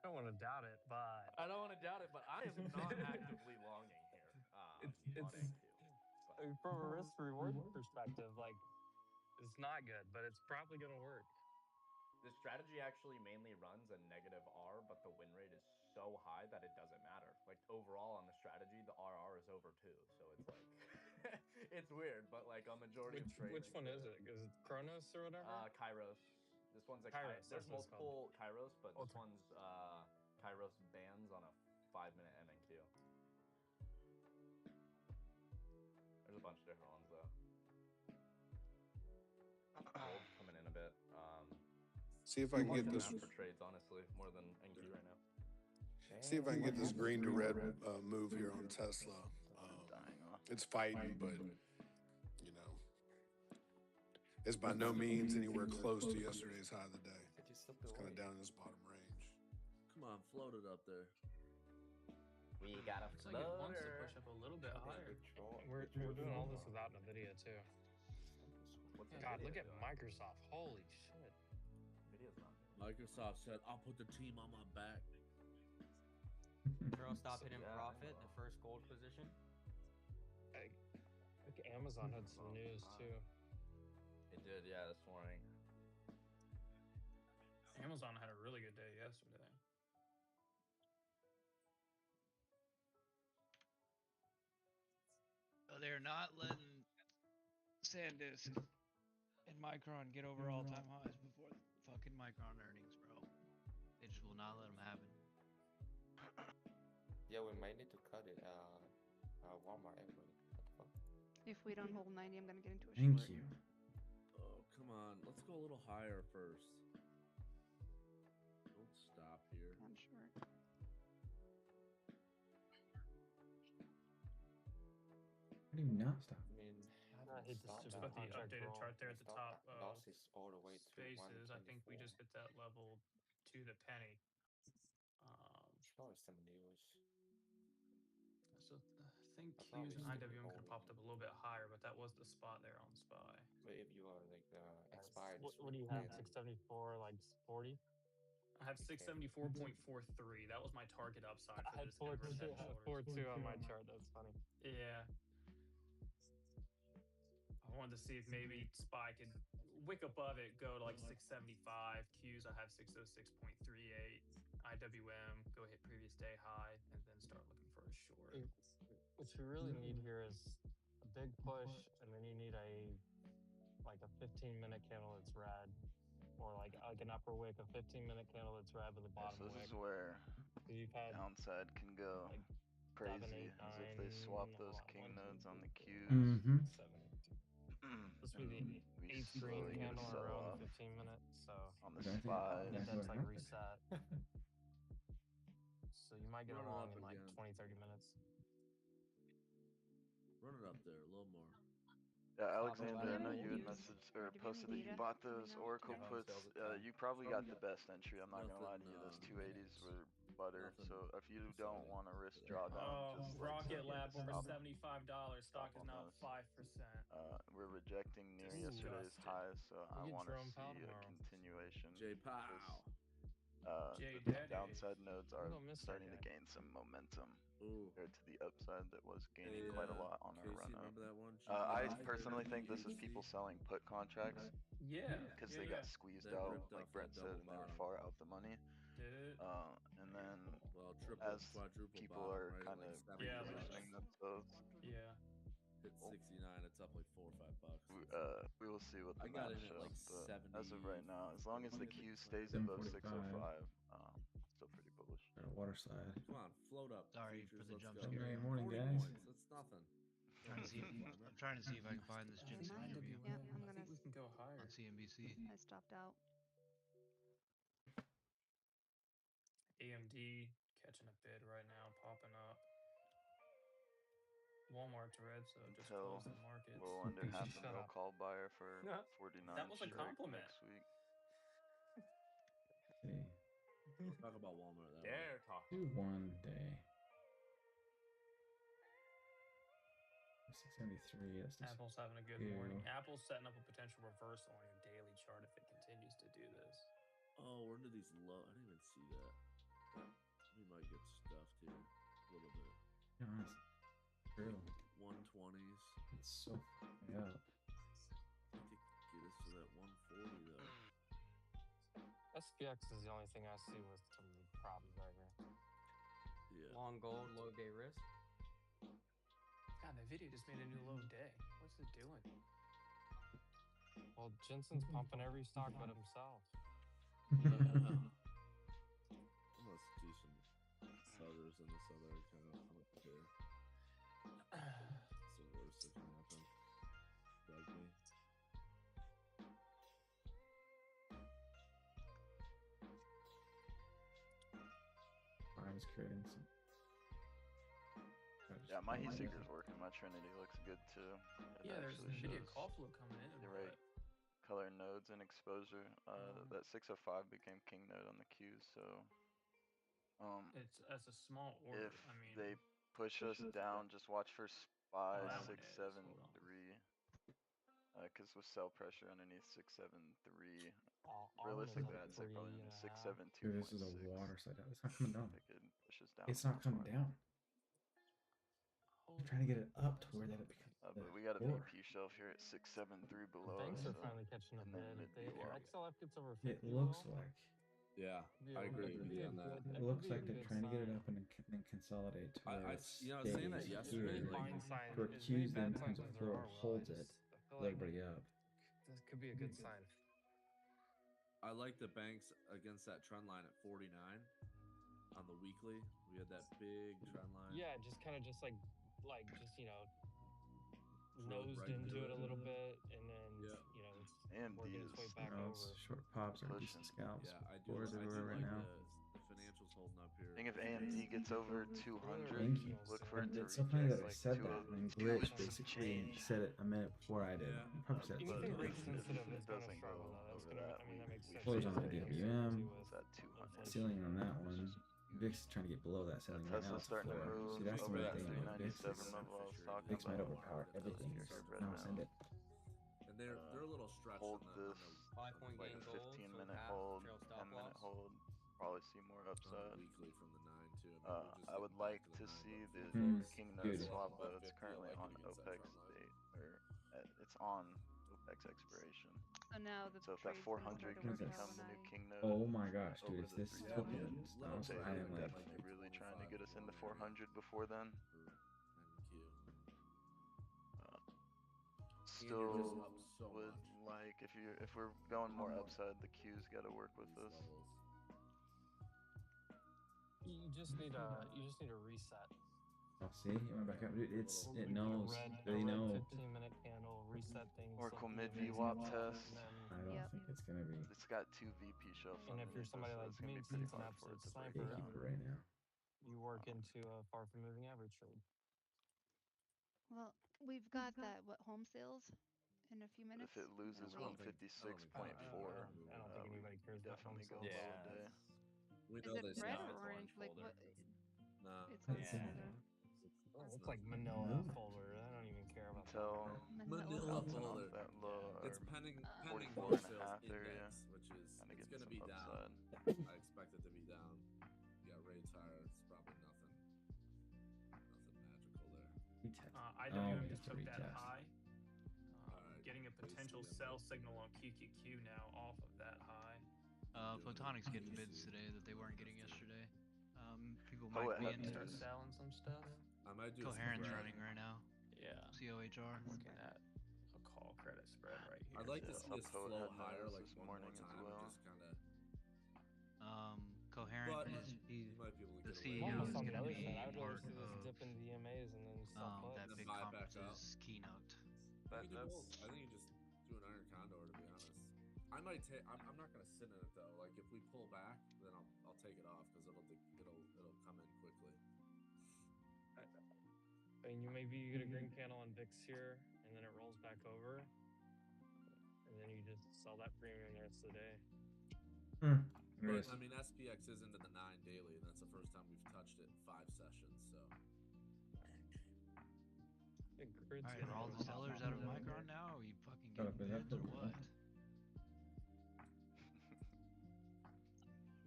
S7: don't want to doubt it, but
S3: I don't want to doubt it, but I am not actively longing here.
S7: it's from a risk reward perspective, like it's not good, but it's probably gonna work.
S3: The strategy actually mainly runs a negative R, but the win rate is so high that it doesn't matter. Like overall on the strategy, the RR is over 2, so it's like it's weird, but like a majority of trades.
S7: Which one is it? Is it Kronos or whatever?
S3: Kairos. This one's a
S7: Kairos,
S3: There's
S7: that's what it's called.
S3: multiple Kairos, but this
S7: Okay.
S3: one's Kairos bands on a 5-minute MNQ. There's a bunch of different ones though. Gold coming in a bit.
S12: See if I can get
S3: Market
S12: this.
S3: map for trades, honestly, more than NQ right now.
S12: See if I can get this green to red move here on Tesla. It's fighting, but you know, it's by no means anywhere close to yesterday's high of the day. It's kind of down in this bottom range.
S4: Come on, float it up there.
S3: We got a
S14: Looks like it wants to push up a little bit higher.
S7: We're doing all this without NVIDIA too.
S3: What's
S7: God,
S3: NVIDIA
S7: look at
S3: doing?
S7: Microsoft. Holy shit.
S3: NVIDIA's not doing
S4: Microsoft said, "I'll put the team on my back."
S13: Girl, stop hitting
S8: Yeah,
S13: profit. The first gold position.
S7: I think Amazon had some news too.
S3: It did, yeah, this morning.
S14: Amazon had a really good day yesterday.
S9: They're not letting SanDisk and Micron get over all-time highs before fucking Micron earnings, bro. They just will not let them happen.
S2: Yeah, we might need to cut it. Walmart, everybody. What the fuck?
S6: If we don't hold 90, I'm gonna get into a
S1: Thank
S6: short.
S1: you.
S4: Oh, come on. Let's go a little higher first. Don't stop here.
S6: I'm short.
S1: How do you not stop?
S2: I mean,
S7: I hate the
S14: Just
S7: stupid
S14: put the
S7: contract
S14: updated
S7: roll.
S14: chart there at the top of
S2: loss is all the way to
S14: spaces. I think we
S2: 124.
S14: just hit that level to the penny.
S2: Probably some news.
S14: So I think
S2: I thought
S14: Q's
S2: we
S14: and
S2: skipped
S14: IWM could have
S2: over
S14: popped up a little bit higher, but that was the spot there on SPY.
S2: But if you are like expired,
S7: What do you have? 674, like 40?
S14: I have 674.43. That was my target upside
S7: I
S14: for
S7: had
S14: this inverse head and shoulders.
S7: 4.2 on my chart. That's funny.
S14: Yeah. I wanted to see if maybe SPY could wick above it, go to like 675. Qs, I have 606.38. IWM, go hit previous day high, and then start looking for a short.
S7: What you really need here is a big push, and then you need a 15-minute candle that's red, or like an upper wick, a 15-minute candle that's red with a bottom
S8: So
S7: wick.
S8: this is where
S7: You've had
S8: downside can go crazy, as if they swap those king nodes on the Qs.
S1: Mm-hmm.
S7: This would be the
S8: We
S7: 8th green
S8: slowly get a
S7: candle in a row in
S8: sell-off
S7: the 15 minutes, so
S8: on the
S1: Okay.
S8: SPY.
S7: that's like reset. So you might get
S4: Run it
S7: along
S4: up
S7: in like
S4: again.
S7: 20, 30 minutes.
S4: Run it up there a little more.
S8: Yeah, Alexander, I know
S6: Vitamin
S8: you had
S6: D's.
S8: messaged or
S6: Vitamin
S8: posted that you
S6: Data
S8: bought
S6: coming
S8: those
S6: out.
S8: Oracle
S4: Yeah.
S8: puts.
S4: Sales at 10.
S8: You probably got the best entry. I'm not gonna lie to you. Those
S4: Nothing,
S8: 280s were butter.
S4: nothing
S8: So if you don't want to risk
S4: Yeah.
S8: drawdown,
S14: Oh,
S8: just
S14: Rocket Lab over
S8: stop.
S14: $75. Stock
S8: Stop
S14: is
S8: on
S14: now
S8: those.
S14: 5%.
S8: We're rejecting near yesterday's
S14: Disgusting.
S8: highs, so I
S7: get
S8: want to
S7: Jerome Powell
S8: see a
S7: tomorrow.
S8: continuation.
S4: J
S8: because,
S4: Pow.
S14: J
S8: the
S14: Daddy.
S8: downside nodes are
S7: gonna miss that
S8: starting to
S7: guy.
S8: gain some momentum
S4: Ooh.
S8: compared to the upside that was gaining
S4: Hey,
S8: quite a lot on our
S4: Casey,
S8: run up.
S4: remember that one?
S8: I personally think this is people selling put contracts
S14: Yeah.
S8: because
S14: yeah,
S8: they
S14: yeah.
S8: got squeezed
S4: That
S8: out,
S4: ripped
S8: like
S4: off
S8: Brent
S4: that
S8: said,
S4: double
S8: and they were
S4: bottom.
S8: far out the money.
S14: Did it?
S8: And then
S4: Well, triple,
S8: as
S4: quadruple
S8: people
S4: bottom,
S8: are
S4: right?
S8: kind of
S4: Like
S14: Yeah, like
S8: repositioning themselves,
S14: Yeah.
S4: hit 69. It's up like $4 or $5.
S8: we will see what the
S4: I got
S8: math
S4: in at
S8: shows.
S4: like
S8: But
S4: 70.
S8: as of right now, as long as the Q stays above 605, still pretty bullish.
S1: Got a water slide.
S4: Come on, float up.
S9: Sorry
S4: futures,
S9: for the
S4: let's
S9: jump
S4: go.
S9: scare.
S1: Hey, morning,
S4: 40
S1: guys.
S4: points. That's nothing.
S9: I'm trying to see if I can find this Jensen
S6: Am I?
S9: interview
S6: Yeah, I'm
S14: I
S6: gonna.
S14: think we can go higher.
S9: on CNBC.
S6: I stopped out.
S14: AMD catching a bid right now, popping up. Walmart's red, so just
S8: Until
S14: close the markets.
S8: we'll under half a
S7: Shut
S8: mil
S7: up.
S8: call buyer for
S14: No,
S8: 49
S14: that was a
S8: strike
S14: compliment.
S8: next week.
S1: Hey,
S4: We'll talk about Walmart that way.
S3: Dare talk.
S1: do one day. 673. That's just
S14: Apple's having a good
S1: Ew.
S14: morning. Apple's setting up a potential reversal on your daily chart if it continues to do this.
S4: Oh, we're into these low. I didn't even see that. We might get stuffed here a little bit.
S1: honest. True.
S4: 120s.
S1: It's so fucking up.
S4: I think it could get us to that 140 though.
S7: SPX is the only thing I see with some problems right here.
S4: Yeah.
S13: Long gold, low day risk.
S14: God, Nvidia just made a new low day. What's it doing?
S7: Well, Jensen's pumping every stock but himself.
S4: I must do some others in this other account. I don't care. It's the worst that can happen. Bug me.
S1: I'm just creating some.
S8: Yeah, my heat seeker's working. My Trinity looks good too. It
S14: Yeah, there's
S8: actually
S14: Nvidia
S8: shows
S14: call flow coming in.
S8: the right color nodes and exposure. That 605 became king node on the Qs, so
S14: It's as a small order.
S8: if
S14: I mean,
S8: they push us down, just watch for SPY
S14: that one is.
S8: 673. Because with sell pressure underneath 673,
S7: All in
S8: realistically,
S7: like
S8: I'd say probably
S7: 3.5.
S8: 672.
S1: Dude, this is a water slide down. It's not coming down.
S8: It could push us down.
S1: It's not coming down. I'm trying to get it up to where that it becomes.
S8: But we got a
S1: floor.
S8: VP shelf here at 673 below
S7: Banks
S8: us.
S7: are finally catching a
S8: and then
S7: bid.
S8: mid
S7: If
S8: VWAP.
S7: XLF gets over 50,
S1: It looks
S7: though,
S1: like.
S4: Yeah,
S7: Yeah,
S4: I agree
S7: it
S4: with
S7: could be
S4: you
S7: a
S4: on that.
S7: good-
S1: It looks
S7: could be
S1: like
S7: a
S1: they're
S7: good
S1: trying to get it
S7: sign.
S1: up and then consolidate to where
S4: I
S1: it
S4: you know, I was saying that
S1: stays
S4: yesterday.
S1: here.
S4: Like,
S5: Fine sign.
S1: For
S5: As many
S1: Q's
S5: bad
S1: then
S5: signs
S1: becomes a
S5: as there
S1: floor,
S5: are, Will,
S1: holds
S5: I
S1: it,
S5: just feel
S1: with
S5: like
S1: everybody up.
S5: this could be a good sign.
S4: I like the banks against that trend line at 49 on the weekly. We had that big trend line.
S5: Yeah, just kind of just like just
S4: Drove
S5: nosed
S4: right
S5: into
S4: through
S5: it a
S4: it.
S5: little bit, and then it's
S8: AMD
S5: working its way
S8: is
S5: back
S1: No,
S5: over.
S1: it's short pops are decent
S8: pushing.
S1: scalps.
S4: Yeah, I do.
S1: Floors
S4: I do
S1: everywhere right
S4: like
S1: now.
S4: the financials holding up here.
S8: I think if AMD gets over 200,
S1: Thank you.
S8: look for it
S1: And
S8: to
S1: it's so funny that I
S8: reject
S1: said
S8: like
S1: that, and
S8: 202
S1: Glitch
S8: and some
S1: basically
S8: change.
S1: said it a minute before I did.
S4: Yeah.
S1: He probably said it
S8: But
S5: Anything
S1: something
S5: rate
S8: if
S5: sensitive
S8: it
S5: is gonna
S8: doesn't
S5: struggle
S8: go
S5: though. That's
S8: over
S5: gonna.
S8: that,
S5: I mean, that makes sense.
S1: Floors on the
S5: It's
S1: DWM.
S5: with
S8: It's at 200.
S5: inflation.
S1: Ceiling on that one. VIX is trying to get below that ceiling right now.
S8: Tesla's
S1: It's a
S8: starting to
S1: floor.
S8: move
S1: See, that's the
S8: over
S1: main
S8: that
S1: thing. Like, VIX
S8: 397 level I was talking
S1: VIX might
S8: about.
S1: overpower everything.
S8: Here's
S1: So
S8: red
S1: now
S8: now.
S1: send it.
S4: And they're a little stretched
S8: Hold
S4: on
S8: this
S4: the
S13: 5-point
S8: like
S13: gain gold,
S8: 15
S13: so
S8: minute
S13: half
S8: hold,
S13: trail stop
S8: 10 minute
S13: loss.
S8: hold. Probably see more
S4: on the
S8: upside.
S4: weekly from the 9 too. I mean, we're just
S8: I would
S4: getting back
S8: like
S4: the
S8: to
S4: 9,
S8: see
S4: but
S8: the
S4: full
S8: King
S1: dude.
S8: Nut
S4: So
S8: swap,
S4: above
S8: but it's
S4: 50, I
S8: currently
S4: like
S8: on
S4: it against that
S8: OPEX
S4: trend line.
S8: date, or it's on OPEX expiration.
S6: So now the
S8: So if that
S6: trade's gonna
S8: 400
S6: start
S8: can
S6: to work
S8: become
S6: out
S8: the
S6: when
S8: new
S6: I-
S8: King Nut,
S1: Oh my gosh,
S8: over
S1: dude, it's
S8: the
S1: this
S8: 300,
S1: token
S4: Little
S1: stuff.
S8: they
S1: I am
S8: are
S1: like,
S8: definitely really trying to get us into 400 before then.
S4: for NQ.
S8: Still
S4: just up so
S8: would
S4: much.
S8: like if we're going more upside, the Q's got to work with
S4: These
S8: us.
S4: levels.
S5: You just need a reset.
S1: oh, see, it went back up. Dude, it
S5: A
S1: knows.
S5: red
S1: They know.
S5: 15-minute candle reset things.
S8: Oracle
S5: like
S8: mid
S5: the
S8: VWAP
S5: amazing
S8: test.
S5: and then-
S1: I don't
S6: Yep.
S1: think it's gonna be.
S8: It's got 2 VP shelves
S5: And if you're
S8: underneath us,
S5: somebody
S8: so
S5: like
S8: it's gonna
S5: me,
S8: be pretty
S5: who's an
S8: hard for it
S5: absolute
S8: to break
S5: sniper,
S8: down.
S1: Gatekeeper right now.
S5: you work into a far from moving average trade.
S6: Well, we've got that home sales in a few minutes.
S8: If it
S6: I'm
S8: loses
S6: gonna wait.
S8: 156.4,
S5: I don't think anybody cares about
S8: definitely
S5: home
S8: go
S5: sales.
S8: low
S3: Yeah,
S8: day.
S4: We
S6: Is
S4: know
S6: it
S4: they
S6: red
S4: stop.
S6: or orange? Like
S3: folder.
S6: what?
S4: Nah.
S6: It's not
S3: Yeah.
S6: folder.
S5: It's like Manila folder. I don't even care about
S8: Until
S5: that.
S4: Manila
S8: bouncing
S4: folder.
S8: off that low,
S4: It's
S8: or
S4: pending
S8: 44
S4: gold
S8: and a
S4: sales
S8: half area,
S4: index, which is
S8: kinda
S4: it's
S8: getting
S4: gonna
S8: some
S4: be down.
S8: upside.
S4: I expect it to be down. You got rates higher. It's probably nothing magical there.
S1: Retest.
S14: IWM
S1: it's
S14: just
S1: a
S14: took that
S1: retest.
S14: high.
S4: Alright,
S14: Getting a potential
S4: ACM.
S14: sell signal on QQQ now off of that high.
S9: Photonic's getting bids today that they weren't getting yesterday. People
S8: Oh,
S9: might be
S8: it
S9: into
S14: Start
S8: happens.
S14: selling some stuff.
S4: I might do a
S9: Coherent's
S4: spread.
S9: running right now.
S14: Yeah.
S9: COHR.
S14: Looking at a call credit spread right here.
S4: I'd like to
S8: Yeah,
S4: see us
S8: Upvote
S4: flow
S8: had
S4: higher,
S8: those
S4: like
S8: this
S4: one
S8: morning
S4: more
S8: as
S4: time,
S8: well.
S4: and just kind of.
S9: Coherent
S4: But
S9: is
S4: you might be able to
S9: the
S4: get
S9: CEO
S4: away
S5: I'm
S4: with
S9: is
S5: almost on
S9: going
S5: the
S9: to
S5: other
S9: be
S5: side. I would rather
S9: part
S5: see this
S9: of
S5: dip in the EMAs and then stop up.
S9: that
S4: And
S9: big
S4: buy it back up.
S9: conference's keynote.
S4: I think you just do an iron condor, to be honest. I might take. I'm not gonna sit in it though. Like if we pull back, then I'll take it off because it'll come in quickly.
S5: I mean, maybe you get a green candle on VIX here, and then it rolls back over, and then you just sell that premium the rest of the day.
S4: But
S1: Risk.
S4: I mean, SPX is into the 9 daily, and that's the first time we've touched it in 5 sessions. So
S9: Alright, are all the sellers out of Micron now? Or are you fucking
S1: Shut up,
S9: getting
S1: is that
S9: bids or
S1: the-
S9: what?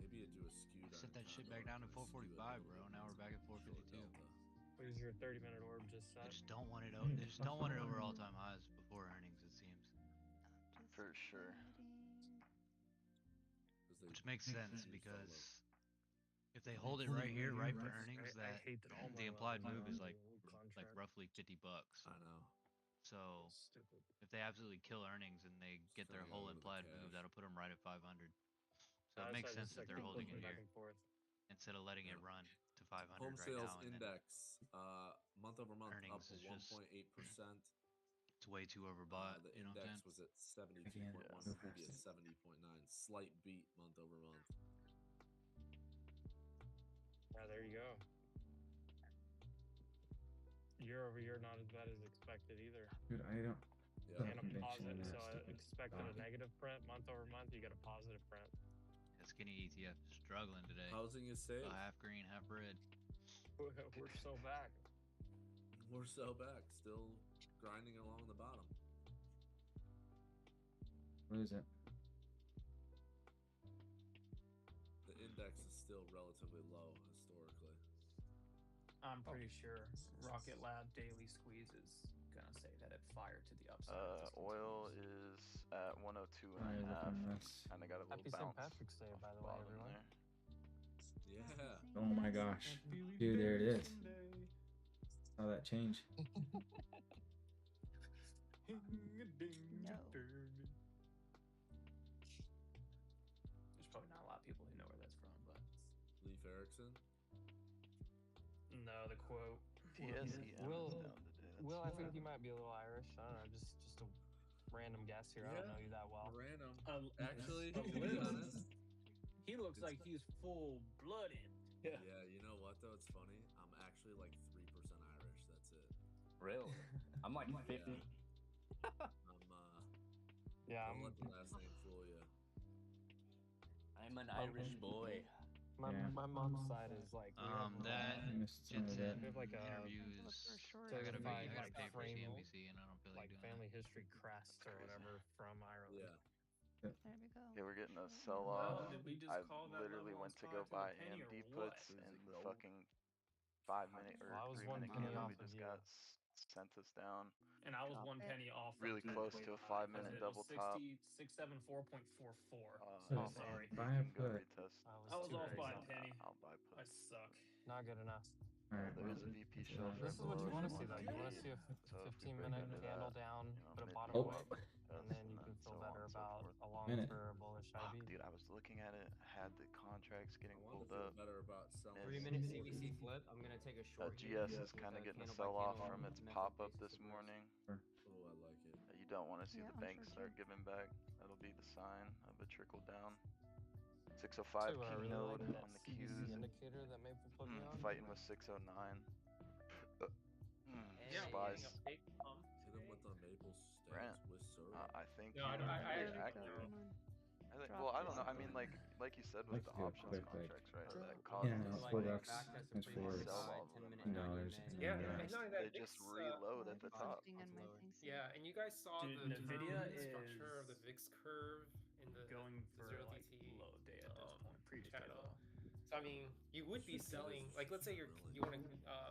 S4: maybe you do a skewed.
S9: Set
S4: iron
S9: that shit
S4: condor
S9: back down to
S4: and skew it
S9: 445,
S4: a
S9: bro.
S4: little
S9: Now we're back at
S4: short
S9: 452.
S4: delta.
S5: Where's your 30-minute orb just
S9: I
S5: set?
S9: just don't want it. They just don't want it over all-time highs before earnings. It seems,
S8: For sure.
S9: which makes sense because if they hold it right here, right for earnings,
S5: I
S9: that
S5: hate that all my
S9: the implied
S5: levels
S9: move
S5: are
S9: is
S5: on
S9: like
S5: the contract.
S9: roughly $50.
S4: I know.
S9: So
S5: Stupid.
S9: if they absolutely kill earnings and they get their
S4: kinda
S9: whole
S4: go into the
S9: implied
S4: cash.
S9: move, that'll put them right at 500. So
S5: That's
S9: it makes
S5: why I
S9: sense
S5: just,
S9: that
S5: like,
S9: they're
S5: keep
S9: holding it
S5: flipping back
S9: here
S5: and forth.
S9: instead of letting it run to 500
S4: Home
S9: right
S4: sales
S9: now. And then
S4: index, month over month, up
S9: earnings is just-
S4: 1.8%.
S9: it's way too overbought.
S4: The
S9: you know what I'm
S4: index
S9: saying?
S4: was at 72.1,
S1: Yeah.
S4: could be at 70.9. Slight beat month over month.
S5: Yeah, there you go. Year over year, not as bad as expected either.
S1: Dude, I don't.
S4: Yeah.
S5: And a
S1: Conviction
S5: positive,
S1: in
S5: so
S1: that
S5: I
S1: stupid
S5: expected
S1: stock.
S5: a negative print month over month. You got a positive print.
S9: The skinny ETF is struggling today.
S4: Housing is safe.
S9: Half green, half red.
S5: We're so back.
S4: We're so back, still grinding along the bottom.
S1: What is it?
S4: The index is still relatively low historically.
S14: I'm pretty sure Rocket Lab Daily Squeeze is gonna say that it fired to the upside.
S8: Oil is at 102
S1: Why
S8: and
S1: are you
S8: a half.
S1: looking at this?
S8: Kind of got a little
S7: Happy St.
S8: bounce.
S7: Patrick's Day, by the way,
S8: bottom
S7: everyone.
S8: there.
S4: Yeah.
S1: Oh my gosh. Dude, there it is. Saw that change.
S6: No.
S14: There's probably not a lot of people who know where that's from, but
S4: Leif Erikson.
S14: no, the quote.
S8: TSEM
S7: Will,
S8: is down today. That's
S7: Will, I think
S8: bad.
S7: you might be a little Irish. I don't know, just a random guess here. I don't know you that well.
S4: Random.
S14: Actually,
S4: to be honest,
S14: he looks like he's full blooded.
S4: yeah, you know what though? It's funny. I'm actually like 3% Irish. That's it.
S3: Really? I'm like 50.
S7: Yeah,
S4: Don't let the last name fool you.
S3: I'm an Irish boy.
S7: My mom's side is like we have,
S9: That
S1: I missed some of
S9: gets
S1: that.
S9: in
S7: we have like a
S9: interviews.
S6: short
S9: I gotta
S7: certified
S9: pay
S7: like
S9: for
S7: frame,
S9: CNBC, and I don't feel
S7: like
S9: like doing
S7: family history crest or whatever from Ireland.
S4: Yeah.
S6: There we go.
S8: Okay, we're getting a sell off.
S14: Well, did we just
S8: I
S14: call that
S8: literally
S14: level
S8: went
S14: of
S8: to
S14: spy
S8: go
S14: to a
S8: buy
S14: penny
S8: AMD
S14: or what?
S8: puts in the fucking 5 minute or
S7: Well, I was
S8: 3
S7: one
S8: minute
S7: penny
S8: candle
S7: off
S8: we
S7: of
S8: just
S7: you.
S8: got sent us down.
S14: And I was 1 penny off.
S8: Really close to a 5 minute double top.
S14: 674.44.
S7: Oh,
S14: sorry.
S8: You
S1: Buy a
S8: can go
S1: put.
S8: retest.
S14: I was
S7: too
S14: off by a
S7: crazy.
S14: penny.
S8: I'll buy
S14: I
S8: puts.
S14: suck.
S7: Not good enough.
S1: Alright,
S8: There
S1: well,
S8: is a VP
S1: that's
S8: shelf
S1: enough.
S8: right
S7: This is what
S8: below
S7: you want to
S8: if
S7: see, though. You want to see a
S8: So if we
S7: 15
S8: break
S7: minute
S8: into
S7: candle
S8: that,
S7: down, put a
S8: mid
S7: bottom
S1: Oh.
S7: away, and then you can feel better about a long
S1: Minute.
S7: for a bullish
S8: Fuck,
S7: IB.
S8: dude, I was looking at it. Had the contracts getting
S4: I want
S8: pulled
S4: to feel
S8: up.
S4: better about selling.
S13: 3-minute CBC flip. I'm gonna take a short.
S8: GS is kind of getting a sell off from its pop up this morning.
S4: Oh, I like it.
S8: You don't want to see
S6: Yeah,
S8: the
S6: I'm
S8: bank
S6: sure
S8: start giving back. That'll be the sign of a trickle down.
S7: Too,
S8: 605
S7: I
S8: key
S7: really
S8: node
S7: like that
S8: on the
S7: CBC
S8: Qs.
S7: indicator that Maple put me on.
S8: Fighting with 609.
S14: Yeah,
S8: Spies.
S4: Hit him with the maple
S8: Brent,
S4: steaks with syrup.
S8: I think
S14: No, I don't- I
S8: you're
S14: actually
S8: accurate.
S6: Come on.
S8: I think,
S6: Drop
S8: well, I
S6: this.
S8: don't know. I mean, like you said with
S1: Like
S8: the
S1: to do it
S8: options
S1: quick, like,
S8: contracts, right? That
S1: yeah,
S8: caused
S1: no,
S8: the
S1: it's $4.
S8: spikes.
S1: It's for
S8: Sell all of them.
S1: $10.
S14: Yeah,
S1: Yeah.
S14: and not only that,
S8: They just
S14: VIX,
S8: reload at the top.
S6: Something on my thing.
S5: Yeah, and you guys saw
S14: Dude,
S5: the
S14: Nvidia
S5: term structure of the
S14: is
S5: VIX curve in the
S14: going
S5: the
S14: for
S5: zero
S14: like
S5: DT
S14: low day at this point. Previous day
S5: channel.
S14: low.
S5: So I mean, you would be selling like let's say you want to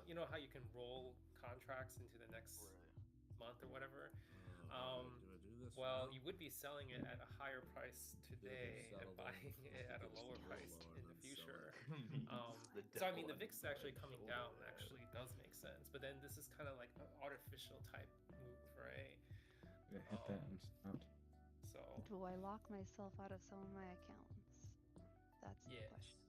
S5: you know how you can roll contracts into the next month or whatever.
S4: Do I do this?
S5: Well,
S4: now?
S5: you would be selling it at a higher price today and
S4: settle
S5: buying
S4: them.
S5: it at a
S4: Just
S5: lower
S4: a little
S5: price
S4: lower
S5: in
S4: and
S5: the
S4: then sell
S5: future.
S4: it.
S5: So I mean, the VIX actually coming down actually does make sense, but then this is kind of like an artificial type move, right?
S1: Yeah, hit that and stopped.
S5: So
S6: Do I lock myself out of some of my accounts? That's the
S5: Yes.
S6: question.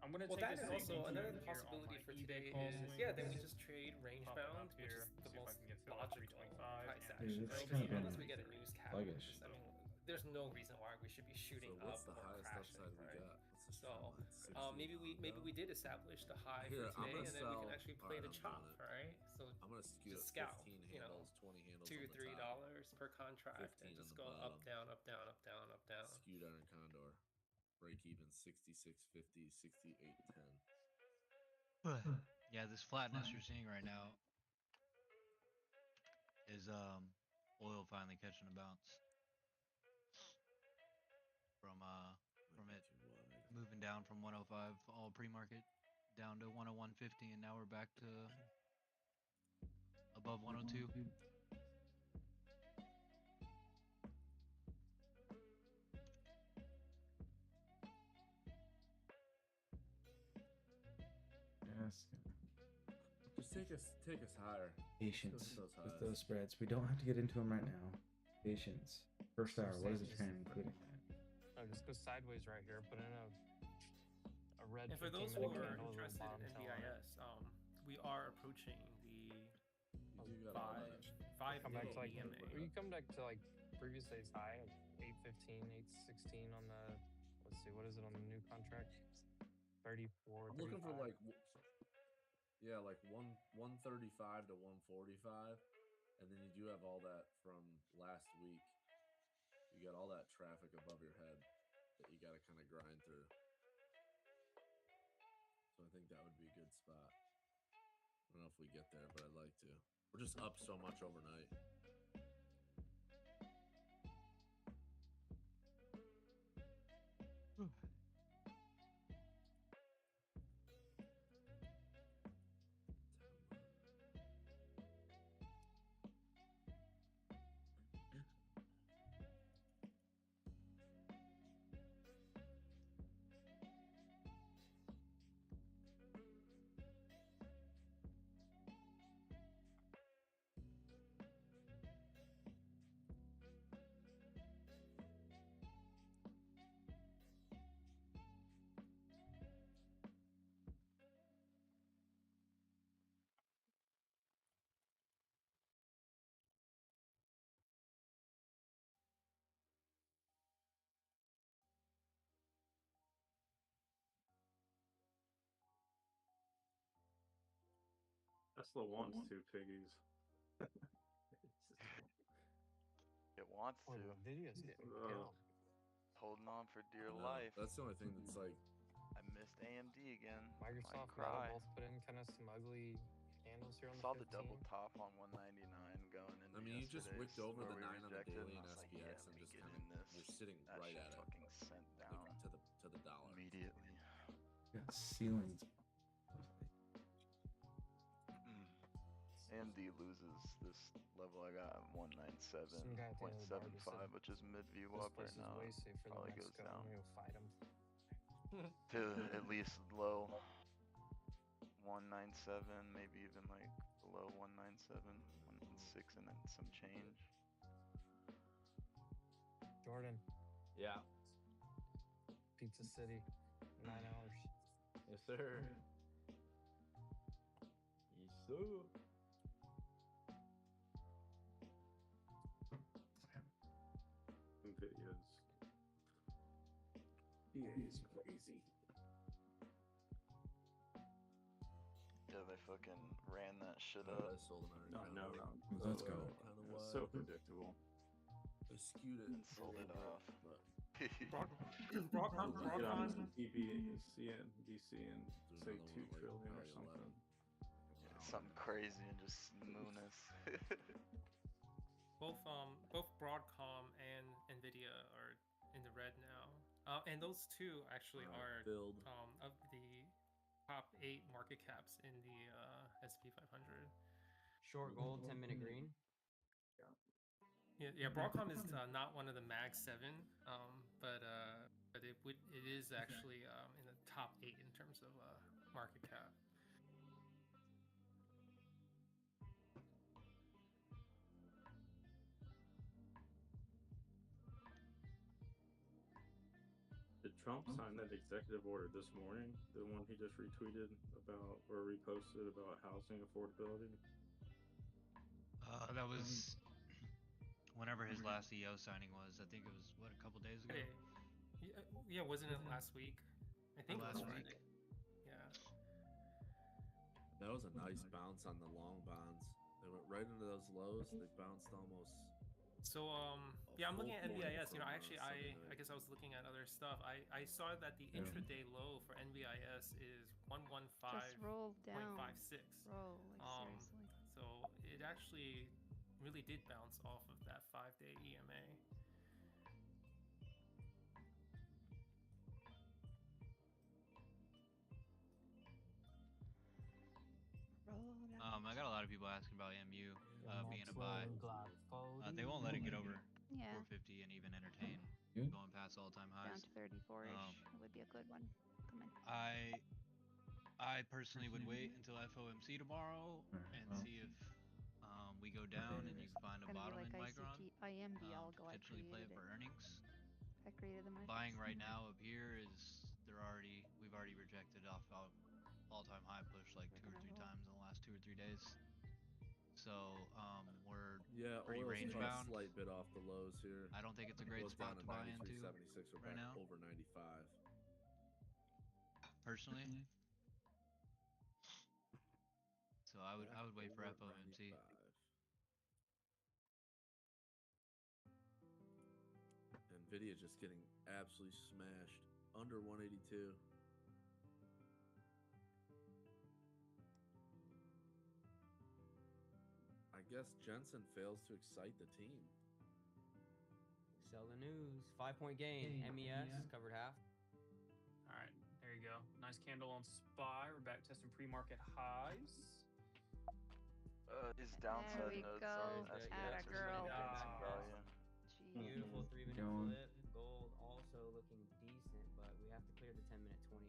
S14: I'm gonna
S5: well,
S14: take
S5: that
S14: a
S5: is
S14: sneak
S5: also
S14: peek
S5: another
S14: here on
S5: possibility
S14: my
S5: for
S14: eBay
S5: today
S14: call
S5: is
S14: swing.
S5: then we just trade range
S14: Pop it
S5: bound,
S14: up
S5: which
S14: here,
S5: is the
S14: see if I
S5: most
S14: can get to about
S5: logical
S14: 325
S5: price
S14: and
S5: action,
S1: it's
S5: right?
S1: kind of
S5: Because
S1: been
S5: unless we get a news
S1: sluggish.
S5: catalyst, I mean, there's no reason why we should be shooting
S4: So what's
S5: up
S4: the
S5: or
S4: highest
S5: crashing,
S4: upside we
S5: right?
S4: got? What's this
S5: So
S4: trend line?
S5: maybe we did establish the high
S4: Here,
S5: for
S4: I'm
S5: today,
S4: gonna
S5: and then we
S4: sell-
S5: can actually play
S4: alright,
S5: the
S4: I'm
S5: chop,
S4: doing it.
S5: right? So
S4: I'm gonna skew
S5: just
S4: it
S5: scout,
S4: 15
S5: you know,
S4: handles, 20 handles.
S5: $2
S4: on
S5: or
S4: the
S5: $3
S4: top,
S5: per contract,
S4: 15
S5: and
S4: on
S5: just
S4: the
S5: go up,
S4: bottom.
S5: down, up, down, up, down, up, down.
S4: Skewed iron condor. Break even 66.50, 68.10.
S9: Yeah, this flatness you're seeing right now is oil finally catching a bounce from it moving down from 105 all pre-market down to 101.50, and now we're back to above 102.
S1: Yes.
S4: Just take us higher.
S1: Patience
S4: Those
S1: with
S4: highs.
S1: those spreads. We don't have to get into them right now. Patience. First hour. What is the trend including that?
S7: No, just go sideways right here. Put in a red.
S5: And for those who
S7: 15-minute
S5: are
S7: candle with a
S5: interested
S7: bottom
S5: in
S7: tail on it.
S5: NDIS, we are approaching the
S4: You got all that.
S7: Come back to like
S5: EMA.
S7: you come back to like previous day's high of 815, 816 on the let's see, what is it on the new contract? 34.
S4: I'm looking for
S7: 35.
S4: like, like 135 to 145, and then you do have all that from last week. You got all that traffic above your head that you got to kind of grind through. So I think that would be a good spot. I don't know if we get there, but I'd like to. We're just up so much overnight.
S10: Tesla wants two piggies.
S8: It wants to.
S7: Nvidia's getting
S10: Ugh.
S7: killed.
S8: Holding on for dear
S4: No,
S8: life.
S4: that's the only thing that's like.
S8: I missed AMD again.
S7: Microsoft
S8: Might cry.
S7: Meta both put in kind of some ugly candles here on
S8: Saw
S7: the
S8: the double
S7: 15.
S8: top on 199 going in.
S4: I mean, you just
S8: yesterday's
S4: wicked over
S8: where
S4: the
S8: we
S4: 9 on the
S8: rejected,
S4: daily
S8: and
S4: and
S8: I was like,
S4: SPX
S8: yeah,
S4: and
S8: let me
S4: just
S8: get
S4: kind
S8: in
S4: of
S8: this.
S4: you're sitting
S8: That
S4: right
S8: shit
S4: at it,
S8: fucking sent down
S4: like to the dollar.
S8: immediately.
S1: Yeah, ceilings.
S8: AMD loses this level I got at 197.75,
S7: Some guy at the end of the bar just said,
S8: which is mid
S7: This
S8: VWAP
S7: place
S8: right
S7: is
S8: now.
S7: way safer than
S8: Probably goes
S7: Mexico.
S8: down
S7: I'm gonna fight him.
S8: to at least low 197, maybe even like below 197, 196, and then some change.
S7: Jordan,
S3: Yeah.
S7: Pizza City, 9 hours.
S3: Yes, sir. Yes, sir.
S10: Nvidia's.
S1: EA is crazy.
S8: Yeah, they fucking ran that shit
S4: I
S8: up.
S4: sold an
S10: No, no,
S1: Let's go.
S4: Kind of
S10: It's
S4: what?
S10: so predictable.
S4: I skewed it
S8: And sold it off.
S4: But
S14: Broadcom,
S10: Get on
S14: Broadcom,
S10: EBC and DC and say
S4: There's
S10: 2
S4: another one, like,
S10: trillion or
S4: probably
S10: something.
S4: 11.
S8: Something crazy and just moon us.
S5: Both Broadcom and Nvidia are in the red now, and those two actually are
S4: Build.
S5: of the top 8 market caps in the SP 500.
S13: Short gold, 10-minute green.
S5: Yeah, Broadcom is not one of the Mag 7, but it is actually in the top 8 in terms of market cap.
S10: Did Trump sign that executive order this morning? The one he just retweeted about or reposted about housing affordability?
S9: That was whenever his last EO signing was. I think it was what, a couple days ago.
S5: Yeah, wasn't it last week? I think
S9: Last
S5: it was
S9: week.
S5: Friday. Yeah.
S4: That was a nice bounce on the long bonds. They went right into those lows. They bounced almost.
S5: So yeah, I'm looking at
S4: full morning
S5: NVIS. You know,
S4: from,
S5: actually,
S4: Sunday
S5: I
S4: night.
S5: guess I was looking at other stuff. I saw that the intraday low for NVIS is 115.56.
S6: Just roll down. Roll, like seriously.
S5: So it actually really did bounce off of that 5-day EMA.
S6: Roll down.
S9: I got a lot of people asking about MU being a buy.
S7: Maxwell,
S9: They won't let it get over
S6: Yeah.
S9: 450 and even entertain
S1: Good.
S9: going past all-time
S6: Down
S9: highs.
S6: to 34-ish. It would be a good one. Come in.
S9: I personally would wait until FOMC tomorrow and see if we go down and you can find a
S6: Gonna
S9: bottom
S6: be
S9: in
S6: like
S9: Micron.
S6: ICT, IMB algo. I
S9: Potentially play
S6: created
S9: it for
S6: it.
S9: earnings.
S6: I created the market.
S9: Buying right now up here is we've already rejected off all-time high push like
S6: We're
S9: 2 or
S6: gonna
S9: 3
S6: roll.
S9: times in the last 2 or 3 days. So we're
S4: Yeah,
S9: pretty
S4: oil's
S9: range
S4: cut a
S9: bound.
S4: slight bit off the lows here.
S9: I don't think it's a great
S4: Goes
S9: spot
S4: down
S9: to buy into
S4: 93.76. We're
S9: right
S4: back
S9: now.
S4: over 95.
S9: personally. So I would wait for
S4: Over
S9: FOMC.
S4: 95. Nvidia just getting absolutely smashed under 182. I guess Jensen fails to excite the team.
S13: Sell the news. 5-point gain. MES covered half.
S14: All right, there you go. Nice candle on SPY. We're back testing pre-market highs.
S8: His downside
S6: we
S8: notes
S6: go.
S8: on
S6: Atta
S8: SPX are
S6: girl.
S8: starting to gain some value.
S13: Beautiful 3-minute
S1: Going.
S13: flip. Gold also looking decent, but we have to clear the 10-minute 20.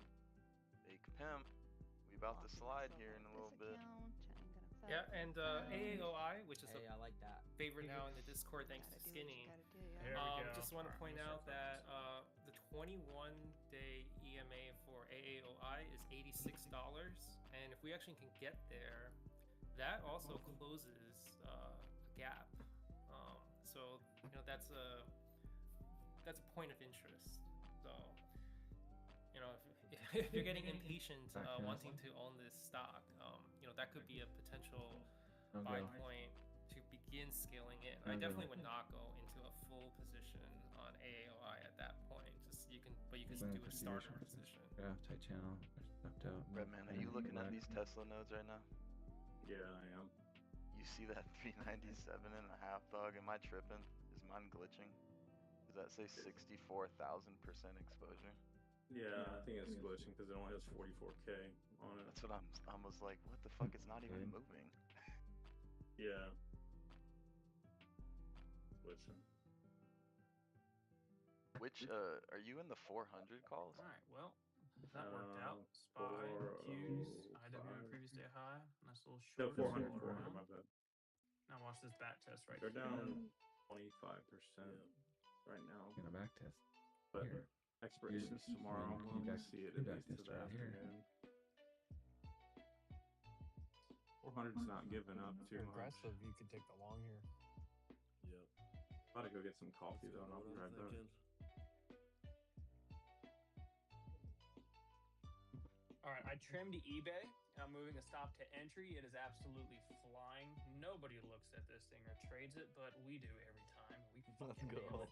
S8: Big pimp. We about to slide here in a little bit.
S5: Yeah, and AAOI, which is
S13: Hey, I like that.
S5: favorite now in the Discord thanks to
S6: Gotta do what you
S5: Skinny.
S6: gotta do, yeah.
S14: There we go.
S5: Just want to
S14: Alright,
S5: point
S14: I'm
S5: out
S14: gonna
S5: that
S14: start
S5: the 21-day EMA for AAOI is $86, and if we actually can get there, that also closes a gap. So you know that's a point of interest. So you know if you're getting impatient,
S1: Back
S5: wanting to own this stock, that could be a potential
S1: I'll
S5: buy
S1: go.
S5: point to begin scaling in.
S1: I'll
S5: I
S1: go.
S5: definitely would not go into a full position on AAOI at that point. But you can
S1: Then
S5: do a
S1: 50
S5: starter
S1: years.
S5: position.
S1: Yeah, tight channel. Left out.
S8: Redman, are you looking at these Tesla nodes right now?
S10: Yeah, I am.
S8: You see that 397 and a half, dog? Am I tripping? Is mine glitching? Does that say 64,000% exposure?
S10: Yeah, I think it's glitching because it only has 44K on it.
S8: That's what I was like, what the fuck? It's not even
S1: Okay.
S8: moving.
S10: Yeah. Glitching.
S8: Which, are you in the 400 calls?
S14: All right, well, that worked out. Spy, Qs, IWM previous day high. Nice little
S10: No,
S14: short.
S10: 400,
S14: roll
S10: 400,
S14: around.
S10: my bad.
S14: Now watch this back test right
S10: They're
S14: here.
S10: down 25% right now.
S1: Gonna back test.
S10: But
S1: Here.
S10: expirations tomorrow.
S1: You
S10: We'll
S1: back-
S10: see it
S1: you
S10: at
S1: back
S10: least to
S1: test
S10: the
S1: right here.
S10: afternoon. 400's not giving up too much.
S7: Aggressive, you could take the long here.
S4: Yep.
S10: About to go get some coffee though, and I'll be right back.
S14: All right, I trimmed eBay. I'm moving a stop to entry. It is absolutely flying. Nobody looks at this thing or trades it, but we do every time. We can fucking nail it.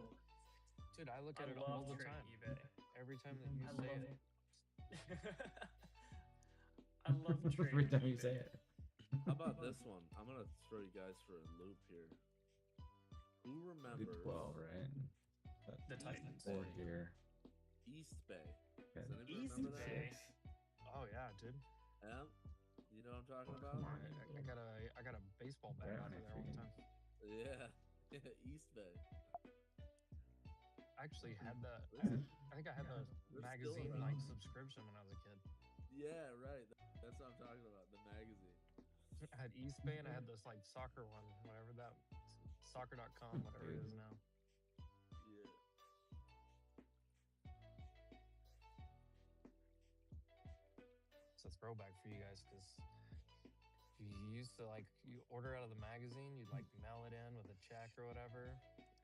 S7: Dude, I look
S14: I
S7: at it
S14: love
S7: all the
S14: trading
S7: time.
S14: eBay.
S7: Every time that you
S14: I
S7: say
S14: love
S7: it.
S14: I love trading.
S1: Every time you
S14: eBay.
S1: say it.
S4: How about this one? I'm gonna throw you guys for a loop here. Who
S1: Do
S4: remembers
S1: 12, right?
S14: The Titans.
S1: 4 here.
S4: East Bay?
S1: Okay.
S4: Does anybody
S14: East
S4: remember that?
S14: Bay.
S7: Oh yeah, dude.
S4: You know what I'm talking
S1: Oh,
S4: about?
S1: come on.
S7: I got a baseball bat
S1: Right
S7: out
S1: on
S7: there
S1: it,
S7: all the
S1: freaking-
S7: time.
S4: Yeah. East Bay.
S7: I actually had the.
S4: Listen,
S7: I think I had the
S4: they're still
S7: magazine
S4: around.
S7: like subscription when I was a kid.
S4: Yeah, right. That's what I'm talking about. The magazine.
S7: I had East Bay and I had this like soccer one, whatever that soccer.com, whatever it is now.
S4: Yeah.
S7: It's a throwback for you guys because you used to like you order out of the magazine, you'd like mail it in with a check or whatever,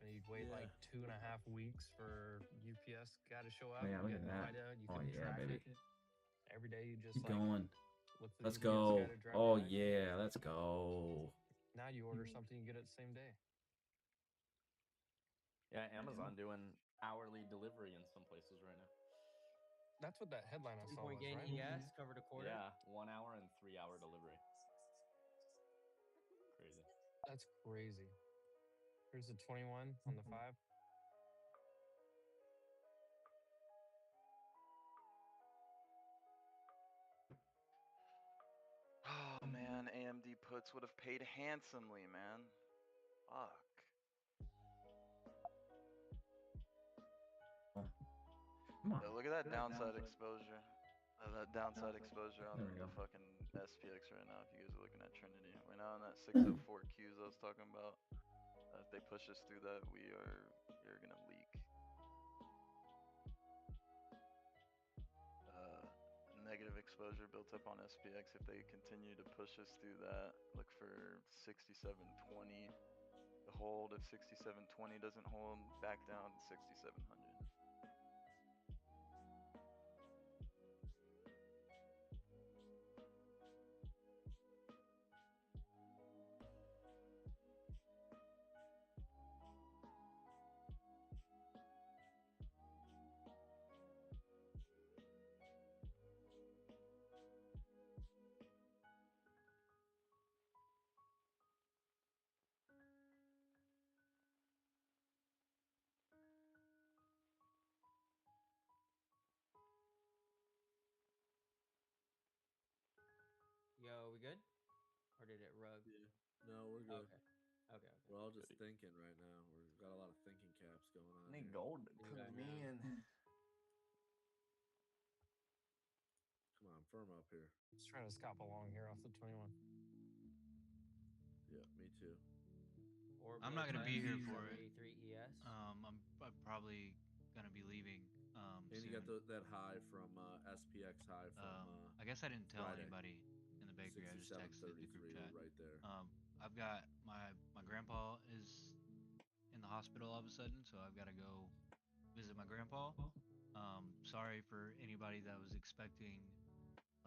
S7: and you'd wait
S4: Yeah.
S7: like 2.5 weeks for UPS guy to show up.
S1: Man,
S7: and
S1: look
S7: get
S1: at that.
S7: notified. You
S1: Oh,
S7: could
S1: yeah,
S7: track
S1: baby.
S7: it. Every day you just
S1: Keep
S7: like
S1: going.
S7: look for the
S1: Let's
S7: UPS
S1: go.
S7: guy to drive
S1: Oh,
S7: by.
S1: yeah. Let's go.
S7: Now you order something, you get it the same day.
S3: Yeah, Amazon doing hourly delivery in some places right now.
S7: That's what that headline I saw
S13: Point
S7: was,
S13: gain
S7: right?
S13: in gas covered a quarter.
S3: Yeah, 1 hour and 3 hour delivery. Crazy.
S7: That's crazy. Here's the 21 on the 5.
S8: Oh man, AMD puts would have paid handsomely, man. Fuck.
S1: Come on.
S8: Yo, look at that downside exposure. That downside exposure on
S1: There we
S8: the
S1: go.
S8: fucking SPX right now. If you guys are looking at Trinity, we're now on that 604 Qs I was talking about. If they push us through that, we're gonna leak. Negative exposure built up on SPX. If they continue to push us through that, look for 6720 to hold. If 6720 doesn't hold, back down to 6700.
S13: Yo, we good? Or did it rug?
S4: Yeah. No, we're good.
S13: Okay. Okay. Okay.
S4: We're all just thinking right now. We've got a lot of thinking caps going on.
S3: I need
S4: here.
S3: gold to
S13: Yeah,
S3: cook
S13: I
S3: me
S13: know.
S3: in.
S4: Come on, firm up here.
S7: Just trying to scalp along here off the 21.
S4: Yeah, me too.
S9: I'm not gonna be here for it.
S13: 83 ES.
S9: I'm probably gonna be leaving.
S4: And you got
S9: soon.
S4: that high from SPX high from.
S9: I guess I didn't tell
S4: Friday.
S9: anybody in the bakery. I just texted the group
S4: 6733
S9: chat.
S4: right there.
S9: I've got my grandpa is in the hospital all of a sudden, so I've got to go visit my grandpa.
S16: Sorry for anybody that was expecting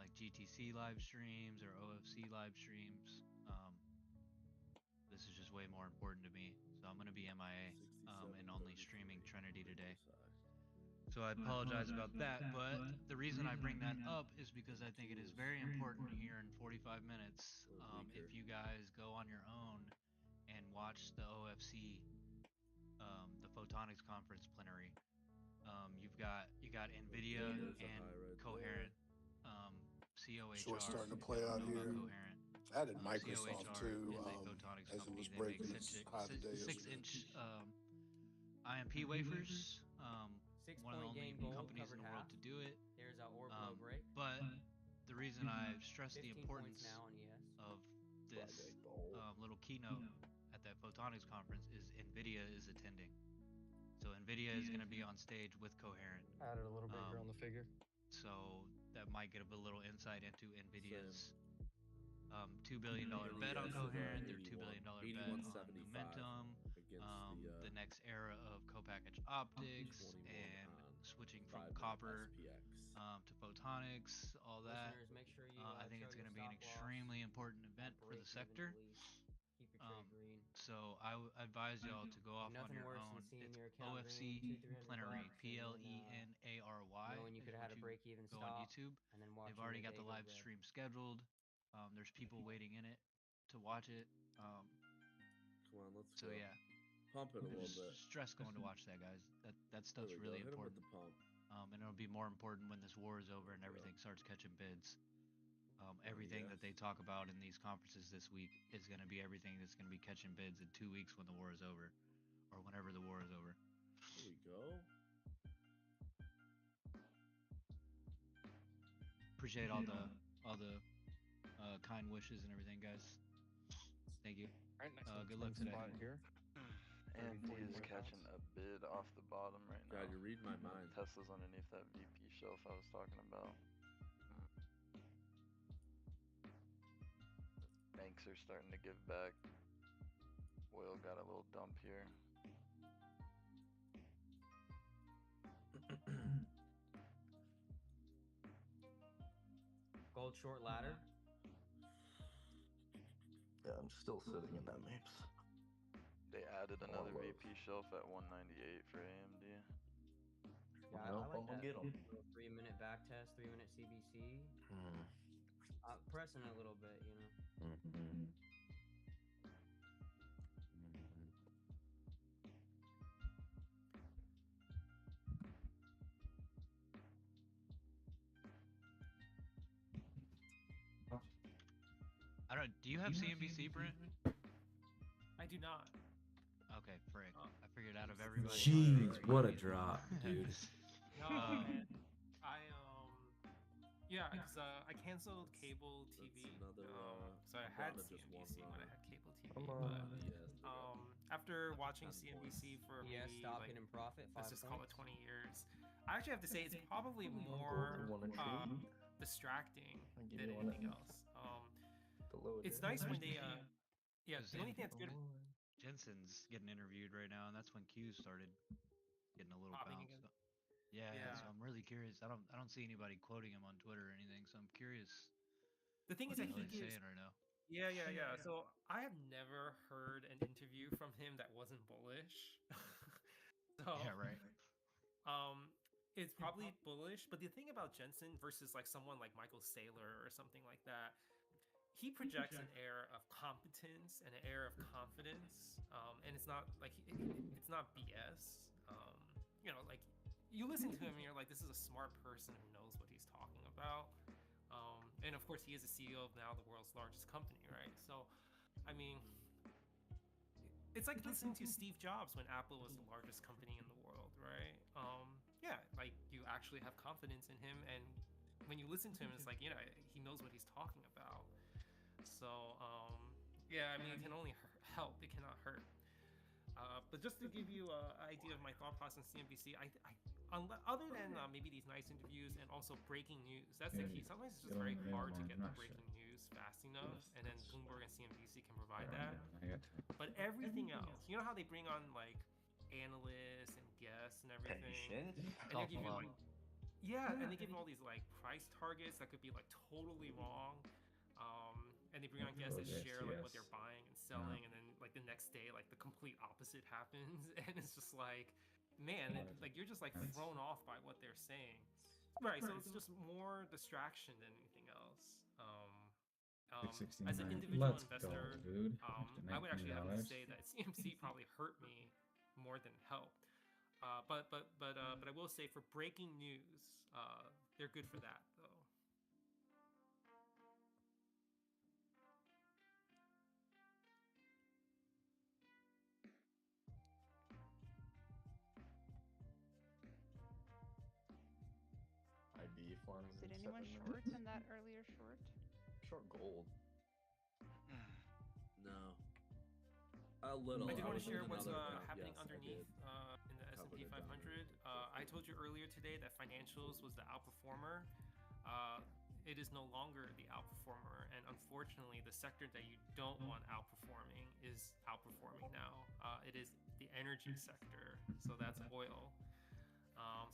S16: like GTC live streams or OFC live streams. This is just way more important to me. So I'm going to be MIA and only streaming Trinity today. So I apologize about that, but the reason I bring that up is because I think it is very important here in 45 minutes. If you guys go on your own and watch the OFC, the Photonics Conference plenary, you got NVIDIA and Coherent, COHR.
S12: So what's starting to play out here?
S16: Coherent.
S12: I added Microsoft
S16: COHR
S12: too,
S16: is a photonics
S12: as it
S16: company.
S12: was
S16: They
S12: breaking
S16: make
S12: its high today.
S16: 6-inch IMP wafers. One of the
S13: 6-point
S16: only
S13: gain gold
S16: companies in
S13: covered
S16: the world
S13: half.
S16: to do it.
S13: There's our orbital break.
S16: But the reason I stressed the
S13: 15
S16: importance
S13: points now on ES.
S16: of this little keynote at that photonics conference is NVIDIA is attending. So NVIDIA is going to be on stage with Coherent.
S7: Added a little bit here on the figure.
S16: So that might get a little insight into NVIDIA's $2 billion bet on Coherent, their $2 billion bet on Momentum, the next era of co-packaged optics, and switching from copper to photonics, all that.
S13: Listeners, make sure you,
S16: I think
S13: show
S16: it's going to
S13: your
S16: be an
S13: stop loss,
S16: extremely important event for the
S13: break even
S16: sector.
S13: at least. Keep your trade green.
S16: So I advise y'all to go off on
S13: Nothing
S16: your
S13: worse
S16: own.
S13: than seeing
S16: It's
S13: your account
S16: OFC
S13: green, 200-300
S16: Plenary,
S13: bucks, and then,
S16: PLENARY.
S13: knowing you could have had a break even
S16: Go
S13: stop
S16: on YouTube.
S13: and then
S16: They've
S13: watching
S16: already
S13: the
S16: got the
S13: day go
S16: live
S13: red.
S16: stream scheduled. There's people waiting in it to watch it.
S4: Come on, let's
S16: So
S4: go.
S16: yeah,
S4: Pump it a little
S16: Just
S4: bit.
S16: stress going to watch that, guys. That stuff's
S4: There we
S16: really
S4: go. Hit 'em with
S16: important.
S4: the pump.
S16: And it'll be more important when this war is over and everything starts catching bids. Everything that they talk about in these conferences this week is going to be everything that's going to be catching bids in 2 weeks when the war is over, or whenever the war is over.
S4: There we go.
S16: Appreciate all the kind wishes and everything, guys. Thank you. Good luck today.
S7: Here.
S8: AMD is catching a bid off the bottom right now.
S4: God, you read my mind.
S8: Tesla's underneath that VP shelf I was talking about. Banks are starting to give back. Oil got a little dump here.
S13: Gold short ladder.
S3: Yeah, I'm still sitting in that MAPES.
S8: They added
S3: More
S8: another
S3: lows.
S8: VP shelf at 198 for AMD.
S13: Yeah, I
S3: Nope,
S13: like
S3: I'm gonna
S13: that.
S3: get 'em.
S13: 3-minute back test, 3-minute CBC. Pressing a little bit, you know.
S16: I don't. Do you have CNBC, Brent?
S5: I do not.
S16: Okay, frick. I figured out of everybody.
S1: Jeez, what a drop, dude.
S5: No, man. Yeah, because I canceled cable TV. So I had
S4: Ghana just won
S5: CNBC when I
S4: Ghana.
S5: had cable TV.
S3: Come
S5: But
S3: on.
S5: after watching CNBC for
S13: Yeah,
S5: maybe
S13: stop
S5: like,
S13: getting profit.
S5: let's
S13: 5
S5: just call it
S13: points.
S5: 20 years, I actually have to say it's probably more
S3: One and two.
S5: distracting
S3: I'll give
S5: than
S3: you one
S5: anything
S3: and-
S5: else.
S3: The lower
S5: It's
S3: down.
S5: nice when they yeah.
S16: Because
S5: The only thing that's good
S16: Jensen's getting interviewed right now, and that's when Q started getting a little
S5: Popping
S16: bounce.
S5: again.
S16: So- Yeah,
S5: Yeah.
S16: so I'm really curious. I don't see anybody quoting him on Twitter or anything, so I'm curious.
S5: The thing
S16: what
S5: is that
S16: he's
S5: he
S16: really
S5: gives
S16: saying right now.
S5: Yeah. So I have never heard an interview from him that wasn't bullish. So
S16: Yeah, right.
S5: It's probably bullish, but the thing about Jensen versus like someone like Michael Saylor or something like that, he projects an air of competence and an air of confidence, and it's not like it's not BS. You know, like you listen to him and you're like, this is a smart person who knows what he's talking about. And of course, he is the CEO of now the world's largest company, right? So, I mean, it's like listening to Steve Jobs when Apple was the largest company in the world, right? Yeah, like you actually have confidence in him, and when you listen to him, it's like, you know, he knows what he's talking about. So, yeah, I mean, it can only help; it cannot hurt. But just to give you an idea of my thought process on CNBC, other than maybe these nice interviews and also breaking news, that's the key. Sometimes it's just very hard to get the breaking news fast enough, and then Bloomberg and CNBC can provide that. But everything else, you know how they bring on like analysts and guess and everything.
S3: Patience?
S5: And they give you like, yeah, and they give you all these like price targets that could be like totally wrong. And they bring on guests that share like what they're buying and selling, and then like the next day, like the complete opposite happens, and it's just like, man, like you're just like thrown off by what they're saying. Right, so it's just more distraction than anything else. As an individual investor, I would actually have to say that CMC probably hurt me more than helped. But I will say for breaking news, they're good for that though.
S3: IB forms.
S6: Did anyone short in that earlier short?
S3: Short gold.
S4: No. A little.
S5: I did want to share
S4: was in
S5: what's
S4: another account.
S5: happening
S4: Yes, I
S5: underneath
S4: did.
S5: in the
S4: Covered
S5: S&P
S4: it
S5: 500.
S4: down.
S5: I told you earlier today that financials was the outperformer. It is no longer the outperformer, and unfortunately, the sector that you don't want outperforming is outperforming now. It is the energy sector, so that's oil.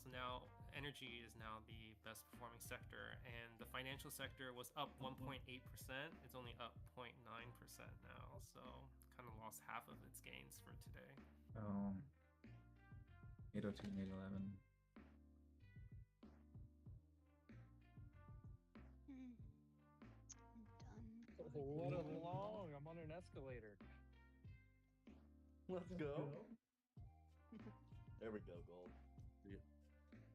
S5: So now energy is now the best performing sector, and the financial sector was up 1.8%. It's only up 0.9% now, so kind of lost half of its gains for today.
S1: Oh, 802 and 811.
S6: I'm done.
S7: What a long! I'm on an escalator.
S3: Let's go. There we go, gold.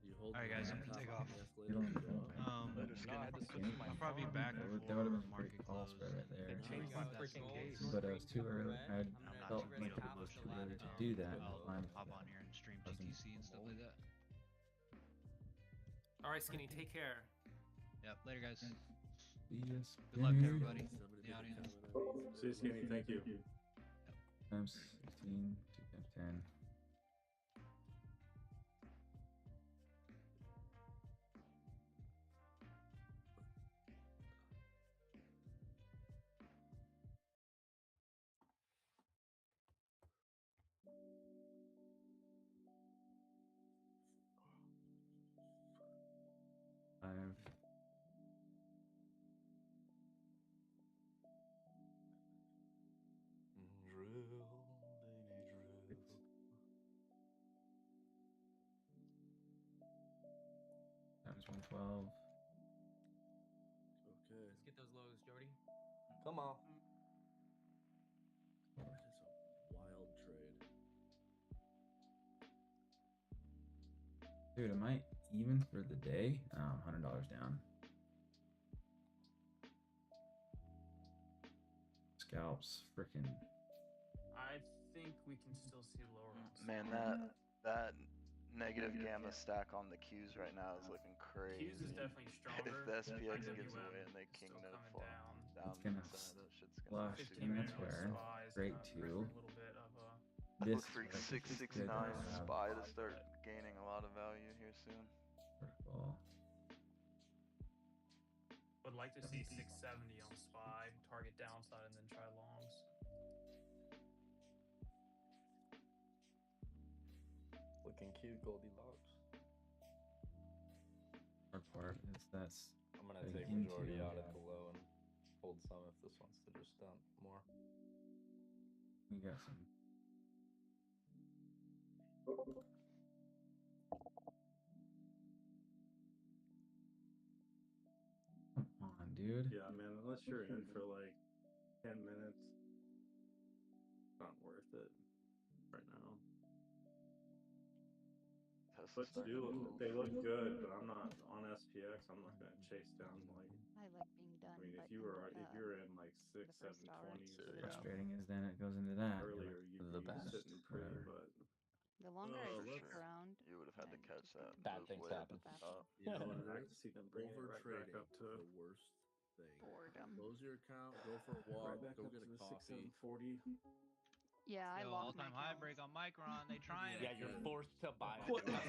S4: You hold
S16: All right, guys, I'm gonna take off.
S1: You don't go.
S16: I'll probably be back
S1: That
S16: before
S1: would have been a
S16: market
S1: great call
S16: close.
S1: spread right there.
S16: They changed my freaking case.
S1: But it was too early. I felt
S16: too
S1: like it was too early to do that.
S16: I'll hop on here and stream GTC and stuff like that.
S5: All right, Skinny, take care.
S16: Yep, later, guys.
S1: Yes.
S16: Good luck to everybody in the audience.
S10: See you, Skinny. Thank you.
S1: Times 16, 2 times 10. Five. Times 112.
S4: Okay.
S13: Let's get those lows, Jody.
S3: Come on.
S4: That is a wild trade.
S1: Dude, am I even for the day? $100 down. Scalps, freaking.
S14: I think we can still see lower on
S8: Man, that negative gamma stack on the Qs right now is looking crazy.
S14: Qs is definitely stronger.
S8: If the SPX gives
S14: IWM
S8: away and they
S14: is
S8: king
S14: still
S8: the
S14: coming
S8: fall down
S1: It's gonna
S8: inside, that shit's gonna
S1: flush
S8: be
S14: 15 minute
S1: Demon Square.
S14: SPY is
S1: Great
S14: gonna
S1: too.
S14: bring a little bit of a
S8: I
S1: This
S8: look for
S1: is
S8: 669
S1: good to
S8: SPY to
S1: have.
S8: start gaining a lot of value here soon.
S1: Vertical.
S14: would like to see 670 on SPY, target downside, and then try longs.
S3: Looking cute, Goldilocks.
S1: Our part is that's.
S3: I'm gonna
S1: big
S3: take majority
S1: into-
S3: out at the low and hold some if this wants to just dump more.
S1: We got some. Come on, dude.
S10: Yeah, man, unless you're in for like 10 minutes, it's not worth it right now. But still, they look good, but I'm not on SPX. I'm not gonna chase down like.
S6: I like being done.
S10: I mean,
S6: but
S10: if you were in like
S6: the
S10: 6,
S6: first
S10: 7,
S6: hour.
S10: 20s,
S1: Frustrating as then it goes into that.
S10: earlier, you'd
S3: The
S10: be
S3: best.
S10: sitting pretty,
S1: Forever.
S10: but
S6: The longer I
S4: Oh,
S6: stick
S4: let's-
S6: around,
S8: You would have had to catch that.
S3: Bad
S8: move
S3: things
S8: way up
S3: happen.
S8: at the top.
S4: You know what
S10: I
S4: it
S10: can
S4: is?
S10: see them bringing it right back
S4: Overtrading
S10: up to
S4: the worst thing.
S6: boredom.
S4: Close your account, go for a
S10: right
S4: walk,
S10: back
S4: go
S10: up
S4: get
S10: to
S4: a
S10: the 6,
S4: coffee.
S10: 740.
S6: Yeah, I
S16: Yo,
S6: locked my
S16: all-time high
S6: account.
S16: break on Micron. They trying
S3: Yeah,
S16: it.
S3: you're forced to buy it.
S8: Yeah.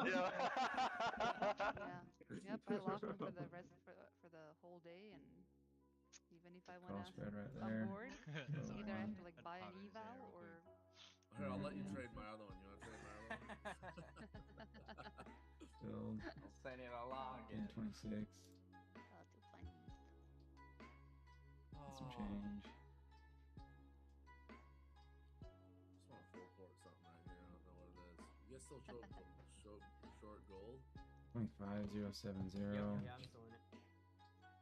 S6: Yeah. Yep, I locked them for the rest for the whole day, and even if I
S1: Call
S6: wanna
S1: spread right
S6: I'm
S1: there.
S6: bored,
S16: So
S6: either I have to
S16: fun.
S6: like
S16: I'd
S6: buy
S16: pop
S6: an
S16: it in his
S6: eval
S16: air real
S6: or
S16: quick.
S4: Here, I'll let you trade my other one. You want to trade my other one?
S1: Still
S3: I'll send it along.
S1: 1026.
S6: Oh, too funny.
S1: Some change.
S4: Just want to full port something right here. I don't know what it is. You guys still short gold?
S1: 25070.
S13: Yeah, I'm still in it.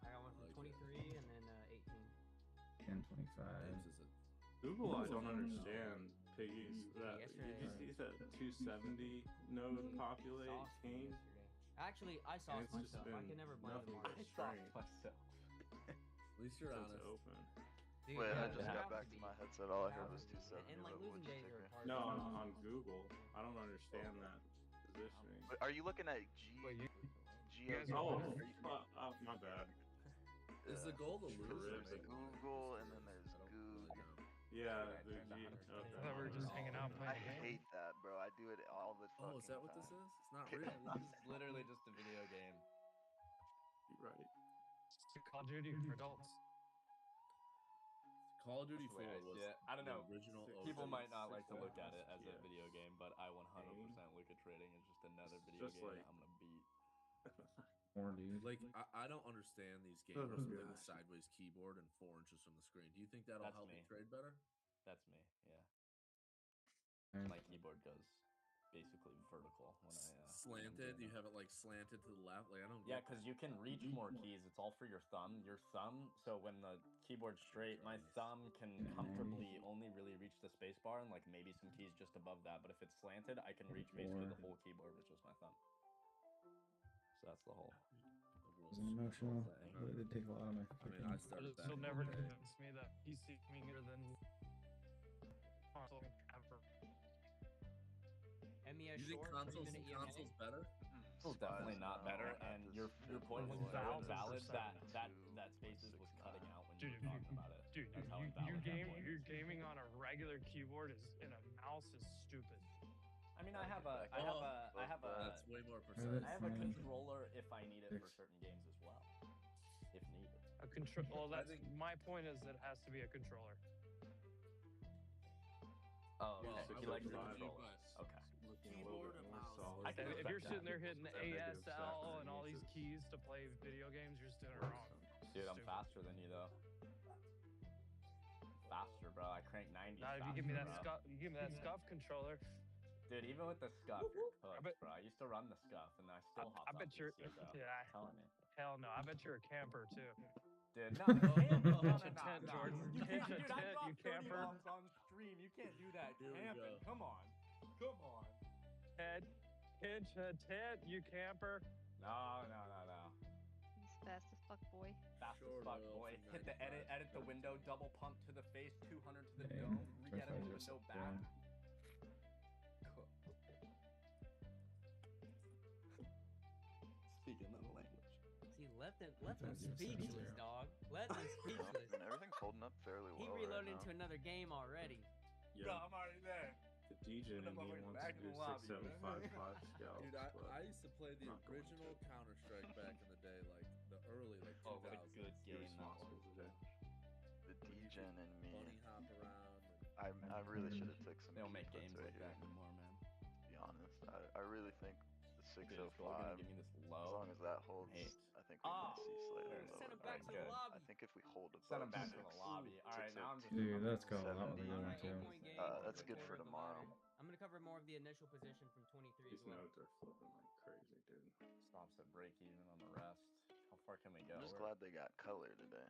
S13: I got one from 23 and then 18.
S1: 1025.
S10: Google, I don't understand. Piggies, that did you see that 270 node populate change?
S13: Actually, I saw
S10: And it's just
S13: myself. I
S10: been
S13: can never blame the
S10: nothing
S13: market.
S10: but strength
S3: myself.
S4: At least you're
S10: since
S4: honest.
S10: open.
S13: Dude,
S8: Wait,
S13: yeah,
S8: I just
S13: there
S8: got
S13: have
S8: back
S13: to
S8: to
S13: be.
S8: my headset. All I
S13: There
S8: heard
S13: have
S8: was
S13: to be.
S8: 270.
S13: And like
S8: What
S13: losing
S8: would you
S13: days
S8: take
S13: are
S8: here?
S13: part
S10: No,
S13: of it.
S10: on Google. I don't understand that positioning.
S8: But are you looking at
S14: Wait, you guys are
S10: Oh,
S14: both-
S10: my bad.
S4: Is the gold a
S10: For
S4: loser?
S10: real.
S8: There's Google and then there's Goog.
S10: Yeah,
S3: I
S10: the
S3: turned
S10: G.
S3: 100%.
S14: I thought we were just hanging out
S8: I
S14: playing a game.
S8: hate that, bro. I do it all the fucking
S4: Oh, is that what this
S8: time.
S4: is? It's not
S3: Yeah,
S4: real.
S3: this is literally just a video game.
S10: You're right.
S14: It's Call of Duty for adults.
S4: Call of Duty
S3: That's the way
S4: 4
S3: I
S4: was
S3: see it. I don't
S4: the
S3: know.
S4: original
S3: People
S4: OG.
S3: might not like to look at it as a
S10: Yeah.
S3: video game, but I 100% look at trading as just another
S10: It's
S3: video
S10: just
S3: game
S10: like-
S3: that I'm gonna beat.
S1: More, dude.
S4: Like, I don't understand these
S10: Oh,
S4: gamers with like a
S10: gosh.
S4: sideways keyboard and 4 inches from the screen. Do you think that'll
S3: That's
S4: help
S3: me.
S4: you trade better?
S3: That's me. Yeah,
S1: Alright.
S3: my keyboard goes basically vertical when I
S4: Slanted? You have it like slanted to the left? Like, I don't
S3: Yeah,
S4: get
S3: because you can reach more keys. It's all for your thumb. Your thumb. So when the keyboard's straight, my thumb can comfortably only really reach the space bar and like maybe some keys just above that. But if it's slanted, I can reach basically the whole keyboard with just my thumb. So that's the whole.
S1: It was an emotional, but it did take a lot of my.
S4: I mean, I started back
S14: Still
S4: in the
S14: never
S4: day.
S14: convinced me that PC meaner than console ever.
S13: MES
S4: You think
S13: short,
S4: consoles
S13: 3-minute EMA?
S4: consoles better?
S3: It's definitely not better, and your point was so invalid that Spaces was cutting out when you
S14: Dude,
S3: were talking about it.
S14: Dude,
S3: That's how
S14: you
S3: invalid that
S14: game
S3: point is.
S14: you're gaming on a regular keyboard is and a mouse is stupid.
S3: I mean, I have a
S4: That's way more
S1: That's
S4: precise.
S3: I have a
S1: fine.
S3: controller if I need it for
S1: Fix.
S3: certain games as well, if needed.
S14: A control. Well,
S4: I
S14: that's
S4: think-
S14: my point. Is that it has to be a controller.
S3: Oh,
S4: Well,
S3: okay.
S4: I
S3: He
S4: would
S3: likes the
S4: agree with you,
S3: controller.
S4: but
S3: Okay.
S10: Looking a little bit more solid.
S3: I can
S14: If
S3: respect
S14: you're
S3: that.
S14: sitting there hitting the
S10: That negative
S14: ASL and all these
S10: sacrifices.
S14: keys to play video games, you're just doing it wrong.
S3: Dude, I'm
S14: Stupid.
S3: faster than you though. Faster, bro. I crank 90.
S14: Now, if you give me that
S3: bro.
S14: scuff, you give me that scuff controller.
S3: Dude, even with the scuff, you're cooked,
S14: bet-
S3: bro. I used to run the scuff, and I still hop
S14: I
S3: up
S14: bet you're.
S3: PC, bro.
S14: Yeah.
S3: I'm telling you.
S14: Hell no. I bet you're a camper too.
S3: Dude, no,
S14: Pitch a tent, Jordan.
S3: You
S14: Pitch
S3: can't,
S14: a
S3: dude, I
S14: tent,
S3: dropped
S14: you
S3: 30
S14: camper.
S3: bombs on stream. You can't do that
S4: Here we
S3: camping.
S4: go.
S3: Come on. Come on.
S14: Pitch a tent, you camper.
S3: No.
S6: He's fast as fuck, boy.
S3: Fast as
S4: Short
S3: fuck,
S4: oil
S3: boy.
S4: from
S3: Hit the
S4: 95.
S3: edit the window, double pump to the face, 200 to the
S1: Hey,
S3: dome, re-edit the
S1: 25
S3: window
S1: years,
S3: back.
S1: yeah.
S3: Speaking of language.
S13: See, let them speechless,
S1: 070.
S13: dog. Let them speechless.
S8: And everything's holding up fairly
S13: He
S8: well
S13: reloaded
S8: right
S13: into
S8: now.
S13: another game already.
S3: Bro, I'm already there.
S10: The DJ
S3: Put
S10: and
S3: them
S10: he
S3: over
S10: wants
S3: back
S10: to
S3: in
S10: do
S3: the lobby,
S10: 675 5 scouts.
S4: Dude,
S10: but
S4: I used to play the
S10: not going
S4: original
S10: to.
S4: Counter Strike back in the day, like the early, like 2000s.
S3: Oh, what a good
S10: You're
S3: game that
S10: responsible
S3: was.
S10: today.
S8: The DJ and me.
S4: Bunny hop around. And
S8: I really should have took some.
S3: They don't make
S8: key
S3: games
S8: puts
S3: like
S8: right
S3: that
S8: here,
S3: anymore, man.
S8: to be honest, I really think the
S3: Dude, is Gold
S8: 605.
S3: gonna give me this
S8: As
S3: low?
S8: long as that holds,
S3: Eight.
S8: I think we can see slightly
S3: Send
S8: lower.
S13: him back to the
S3: good.
S13: lobby.
S8: I think if we hold above
S3: Send him back to
S8: 6,
S3: the lobby. All right, now I'm just.
S1: Dude, let's go. That was a
S8: 70.
S1: good one
S13: Alright,
S1: too.
S13: 8-point game.
S8: That's good for
S13: Forward the
S8: tomorrow.
S13: ladder. I'm gonna cover more of the initial position from 23
S10: These
S13: as well.
S10: nodes are flipping like crazy, dude.
S3: Stops at break even on the rest. How far can we go?
S8: I'm just
S3: We're-
S8: glad they got color today.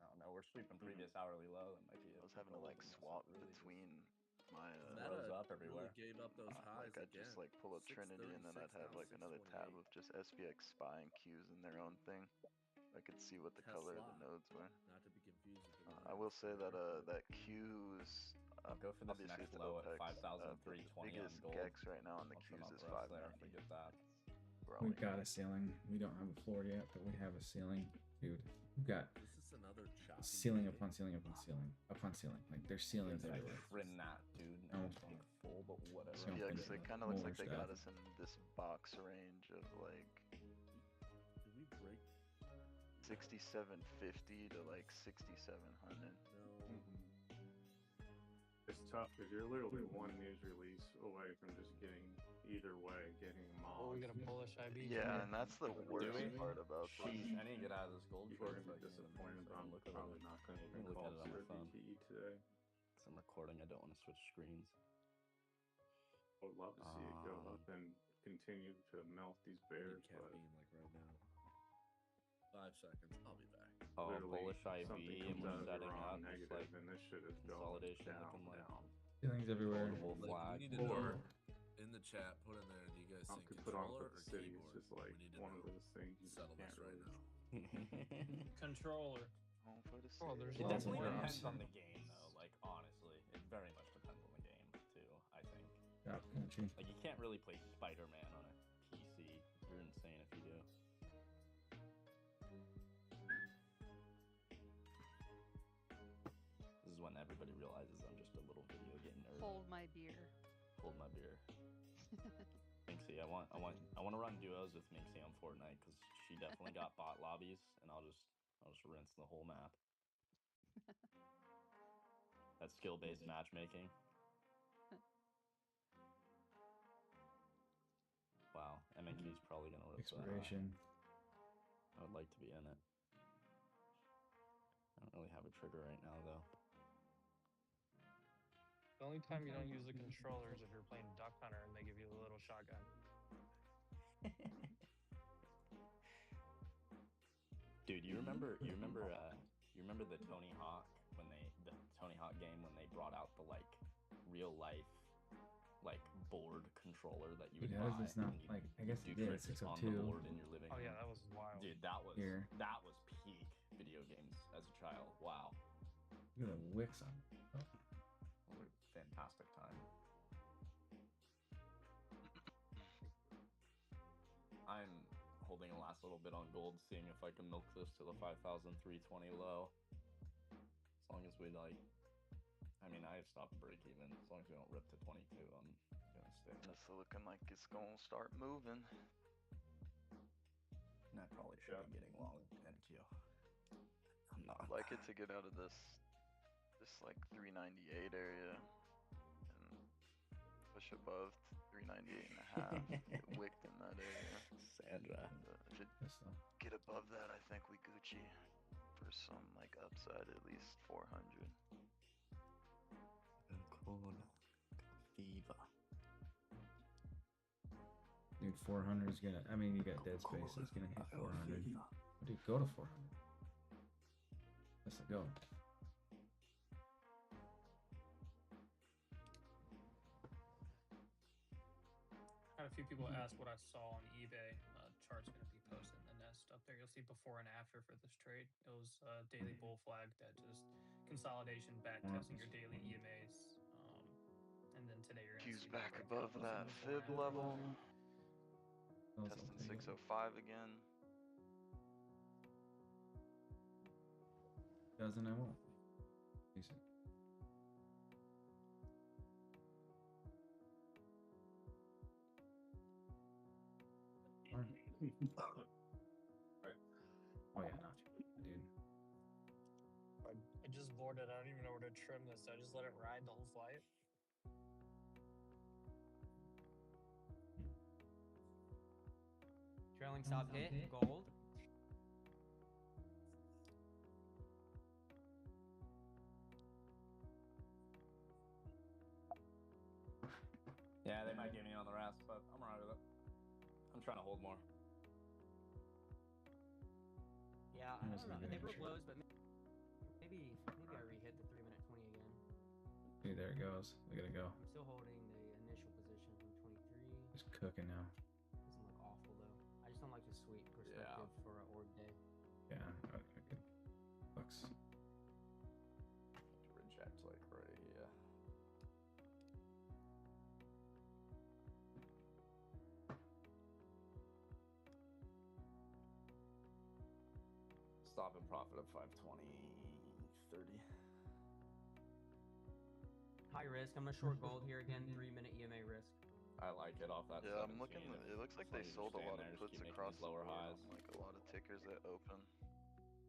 S3: I don't know. We're sweeping previous hourly low. That might be.
S8: I was having to like swap between my
S3: Meta rose up everywhere.
S4: Really gave up those highs
S8: like I'd
S4: again.
S8: just like pull up Trinity and then I'd have
S4: 636,
S8: like another tab
S4: 628.
S8: of just SPX SPY and Qs in their own thing. I could see what the color of the
S4: Tesla.
S8: nodes were.
S4: Not to be confused with the
S8: I will say that that Qs.
S3: I'll go for this
S8: obviously
S3: next
S8: it's
S3: low at
S8: OPEX, but
S3: 5,320
S8: the
S3: on
S8: biggest
S3: gold.
S8: gex right now on the
S3: I'll trim
S8: Qs
S3: up
S8: is
S3: rest there if
S8: 590.
S3: we get that.
S1: We've got a ceiling. We don't have a floor yet, but we have a ceiling, dude. We've got
S4: This is another choppy
S1: ceiling
S4: day.
S1: upon ceiling upon ceiling upon ceiling. Like there's ceilings
S3: I
S1: everywhere.
S3: could rin that, dude.
S1: Oh.
S3: It's going full, but whatever.
S1: So-
S8: Yeah,
S1: think
S8: because it
S1: about
S8: kind of looks
S1: more
S8: like they got
S1: stuff.
S8: us in this box range of like
S4: Did we break?
S8: 6750 to like 6700.
S4: No.
S10: There's tough because you're literally one news release away from just getting either way, getting them all.
S7: Oh, we got a Polish IB.
S8: Yeah, and that's the worst
S3: we?
S8: part about this.
S3: Sheesh, I need to get out of this gold
S10: People are
S3: rush.
S10: gonna be disappointed, but I'm probably not gonna even
S3: look
S10: call
S3: at it on my phone.
S10: CRBTE today.
S3: Because I'm recording, I don't want to switch screens.
S10: I would love to see it go up and continue to melt these bears, but
S4: like right now. 5 seconds. I'll be back.
S3: Oh,
S10: literally
S3: Polish IB
S10: something
S3: and
S10: comes
S3: we're
S10: out of
S3: setting
S10: Iran
S3: up just
S10: negative,
S3: like
S10: and this shit is going
S3: consolidation
S10: down,
S3: looking like
S10: down.
S1: Feelings everywhere.
S3: foldable
S4: Like,
S3: flag.
S4: we need to
S10: Or-
S4: know in the chat. Put in there. Do you guys
S10: I
S4: think
S10: could put on
S4: controller
S10: for
S4: or
S10: the city.
S4: keyboard?
S10: It's just like
S4: we need to
S10: one of
S4: know.
S10: those things you
S4: Settle
S10: can't
S4: this right
S10: really.
S4: now.
S14: Controller.
S8: Home for the
S7: Oh, there's
S3: It
S7: lots
S3: definitely
S7: of
S3: depends
S7: ways.
S3: on the game, though. Like, honestly, it very much depends on the game, too, I think.
S1: Drop country.
S3: Like, you can't really play Spider-Man on a PC. You're insane if you do. This is when everybody realizes I'm just a little video game nerd.
S6: Hold my beer.
S3: Hold my beer. Minxie, I want to run duos with Minxie on Fortnite because she definitely got bot lobbies, and I'll just rinse the whole map. That's skill-based matchmaking. Wow, MNQ's probably gonna rip that.
S1: Expiration.
S3: I would like to be in it. I don't really have a trigger right now, though.
S7: The only time you don't use the controller is if you're playing Duck Hunter and they give you a little shotgun.
S3: Dude, you remember the Tony Hawk the Tony Hawk game when they brought out the like real life like board controller that you would
S1: Dude, how
S3: buy
S1: is this not
S3: and you'd
S1: like? I guess
S3: do
S1: it did.
S3: tricks on the
S1: 602.
S3: board in your living
S7: Oh
S3: room.
S7: yeah, that was wild.
S3: Dude,
S1: Here.
S3: that was peak video games as a child. Wow.
S1: Look at the wicks on it. Oh.
S3: What a fantastic time. I'm holding a last little bit on gold, seeing if I can milk this to the 5,320 low. As long as we like, I mean, I have stopped break even. As long as we don't rip to 22, I'm gonna stay.
S8: It's looking like it's gonna start moving.
S3: And I probably should be getting long NQ. I'm not.
S8: I'd like it to get out of this like 398 area and push above 398 and a half. Get wicked in that area.
S3: Sandra.
S8: And, if it
S1: Yes, though.
S8: get above that, I think we Gucci for some like upside, at least 400.
S3: Cool. Fever.
S1: Dude, 400 is gonna. I mean, you got Dead Space. It's gonna hit 400. Dude, go to 400. Let's go.
S14: Had a few people ask what I saw on eBay. Chart's going to be posted in the nest up there. You'll see before and after for this trade. It was a daily bull flag that just consolidation back testing your daily EMAs. And then today you're going to
S8: Q's
S14: see
S8: back
S14: the
S8: above
S14: breakout
S8: that
S14: posted
S8: fib
S14: before and
S8: level.
S1: Also
S8: Testing
S1: take it.
S8: 605 again.
S1: Doesn't, I won't. Decent. Oh yeah, not you, dude.
S7: I just boarded. I don't even know where to trim this. I just let it ride the whole flight.
S13: Trailing stop hit, gold.
S3: Yeah, they might get me on the rest, but I'm alright with it. I'm trying to hold more.
S13: Yeah, I
S1: Almost
S13: don't know.
S1: like
S13: They
S1: a
S13: were
S1: short.
S13: close, but maybe I re-hit the 3-minute 20 again.
S1: Dude, there it goes. Look at it go.
S13: I'm still holding the initial position from 23.
S1: It's cooking now.
S13: Doesn't look awful though. I just don't like the sweep perspective
S3: Yeah.
S13: for an org day.
S1: Yeah, I could. Bucks.
S3: Reject like right here. Stop and profit of 520, 30.
S13: High risk. I'm gonna short gold here again. 3-minute EMA risk.
S3: I like it off that.
S8: Yeah, I'm
S3: 17.
S8: looking. It looks like
S3: As long
S8: they
S3: as you
S8: sold a
S3: stand
S8: lot
S3: there,
S8: of
S3: just
S8: puts
S3: keep making
S8: across
S3: these
S8: the
S3: lower
S8: board
S3: highs.
S8: on like a lot of tickers that open.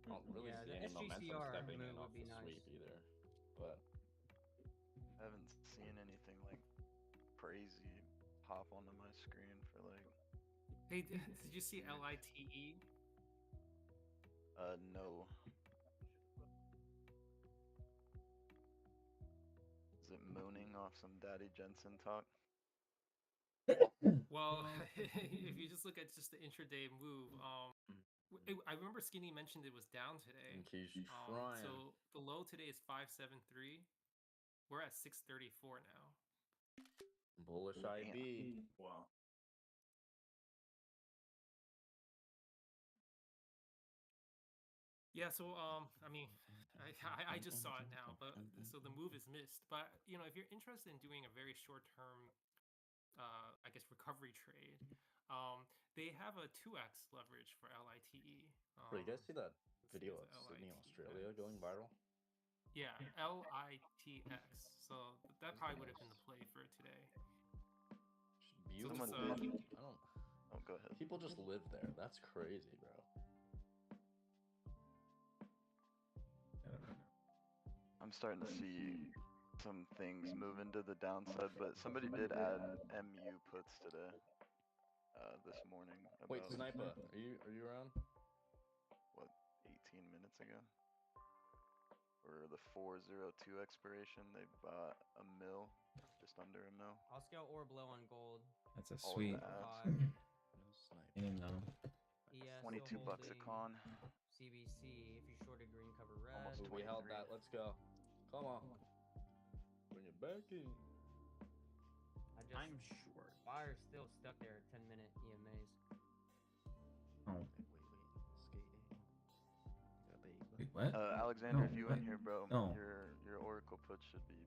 S3: I don't really
S13: Yeah,
S3: see
S13: the
S3: any momentum
S13: SGCR
S3: stepping in
S13: move
S3: off
S13: would be
S3: the
S13: nice.
S3: sweep either. But
S8: haven't seen anything like crazy pop onto my screen for like.
S5: Hey, did you see LITE?
S8: No. Is it mooning off some Daddy Jensen talk?
S5: Well, if you just look at just the intraday move, I remember Skinny mentioned it was down today.
S3: In case you
S5: So the low today is 573. We're at 634 now.
S3: Bullish IB.
S10: Wow.
S5: Yeah, so I mean, I just saw it now, but so the move is missed. But you know, if you're interested in doing a very short term, I guess recovery trade, they have a 2x leverage for LITE.
S3: Bro, you guys see that video of
S5: it's
S3: Sydney,
S5: LITX.
S3: Australia going viral?
S5: Yeah, LITX. So that probably would have been the play for today.
S3: Beautiful.
S8: Someone
S3: I
S8: did.
S3: don't.
S8: Oh, go ahead.
S3: People just live there. That's crazy, bro.
S8: I'm starting to see some things move into the downside, but somebody did add MU puts today. This morning.
S3: Wait,
S8: About,
S3: Sniper, are you around?
S8: what, 18 minutes ago? For the 402 expiration, they bought a mil, just under a mil.
S13: I'll scout orb low on gold.
S1: That's a
S8: All
S1: sweet.
S8: the ads.
S3: No sniper.
S1: Game though.
S13: Yeah,
S8: 22
S13: still
S8: bucks a
S13: holding
S8: con.
S13: CBC. If you shorted green, cover red.
S8: Almost
S3: We held
S8: 23.
S3: that. Let's go. Come on. Bring it back in.
S14: I'm short.
S13: Buyer's still stuck there at 10-minute EMAs.
S1: Oh,
S3: Wait.
S1: wait, what?
S8: Alexander,
S1: No,
S8: if you
S1: what?
S8: in here, bro,
S1: No.
S8: your Oracle put should be.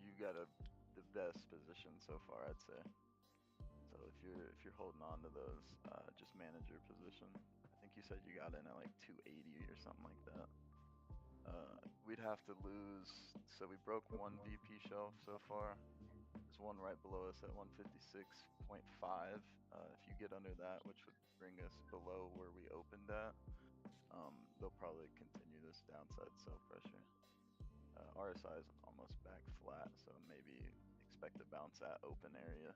S8: You got the best position so far, I'd say. So if you're holding on to those, just manage your position. I think you said you got in at like 280 or something like that. We'd have to lose. So we broke one VP shelf so far. There's one right below us at 156.5. If you get under that, which would bring us below where we opened at, they'll probably continue this downside sell pressure. RSI is almost back flat, so maybe expect to bounce at open area.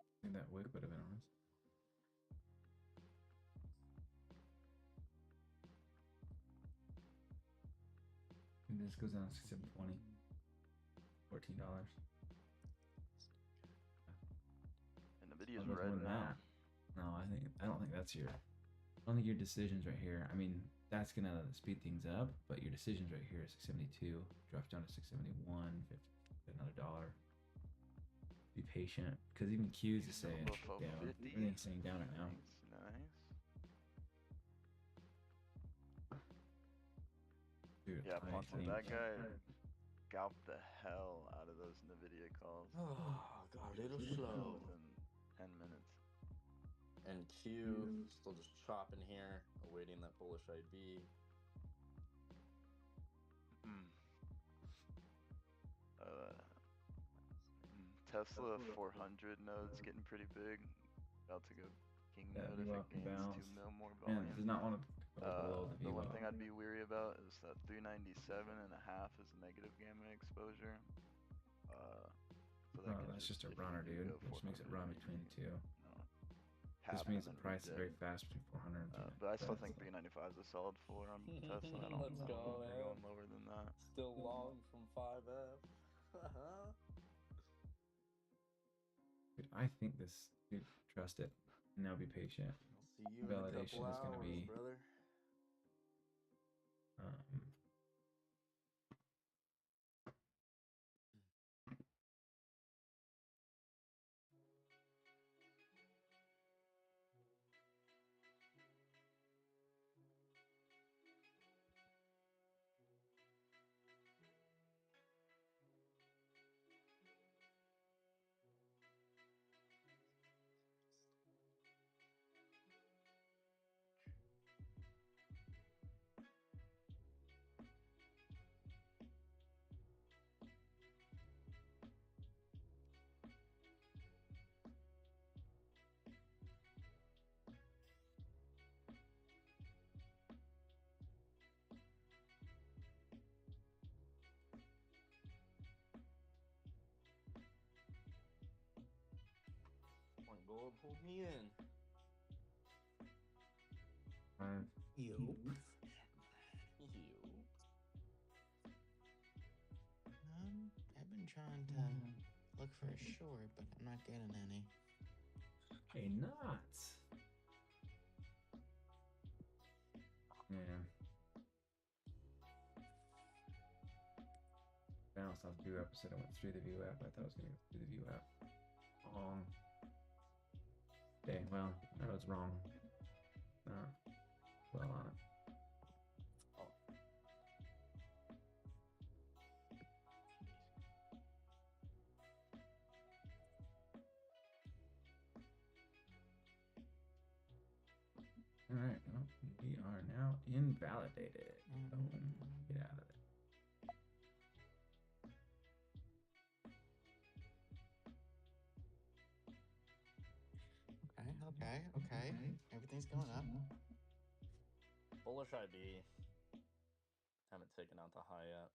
S1: I think that wig would have been honest. And this goes down to 720. $14.
S8: And Nvidia's
S1: I'll go
S8: red
S1: more than
S8: now.
S1: that. No, I don't think that's your. I don't think your decisions right here. I mean, that's gonna speed things up, but your decisions right here is 672. Drops down to 671. Another dollar. Be patient, because even Q's is saying down. Everything's saying down right now.
S8: Nice.
S1: Dude,
S8: Yeah,
S1: I
S8: Ponce,
S1: think-
S8: that guy scalped the hell out of those Nvidia calls.
S3: Oh, God, a little slow.
S8: Within 10 minutes.
S3: And Q still just chopping here, awaiting that bullish IB.
S8: Tesla 400 nodes getting pretty big. About to go king
S1: Yeah,
S8: node if
S1: VWAP
S8: it gains
S1: bounce.
S8: 2 mil more
S1: Man,
S8: volume.
S1: does not want to go below the
S8: The one
S1: VWAP.
S8: thing I'd be weary about is that 397.5 is negative gamma exposure. So that
S1: Oh,
S8: could
S1: that's just a
S8: if you
S1: runner,
S8: do
S1: dude.
S8: go
S1: It just makes it
S8: 400,
S1: run
S8: maybe,
S1: between the two.
S8: cap
S1: This means
S8: and
S1: the
S8: then
S1: price is
S8: reject.
S1: very fast between 400 and 300.
S8: But I still think 395 is a solid floor on Tesla. I don't
S3: Let's
S8: know
S3: go,
S8: if we're
S3: man.
S8: going lower than that.
S3: Still long from 5F.
S1: Dude, I think this. Dude, trust it. Now be patient.
S3: See you in a
S1: Validation
S3: couple
S1: is going to
S3: hours,
S1: be.
S3: brother. Lord pulled me in.
S1: Yo.
S17: I've been trying to look for a short, but I'm not getting any.
S1: Hey, nuts. Yeah. Bounced off the view app instead I went through the view app. I thought I was gonna go through the view app. Okay, well, I was wrong. Well on it. Alright, well, we are now invalidated. Boom. Get out of it.
S17: Okay. Everything's going up.
S3: Bullish IB. Haven't taken out the high yet.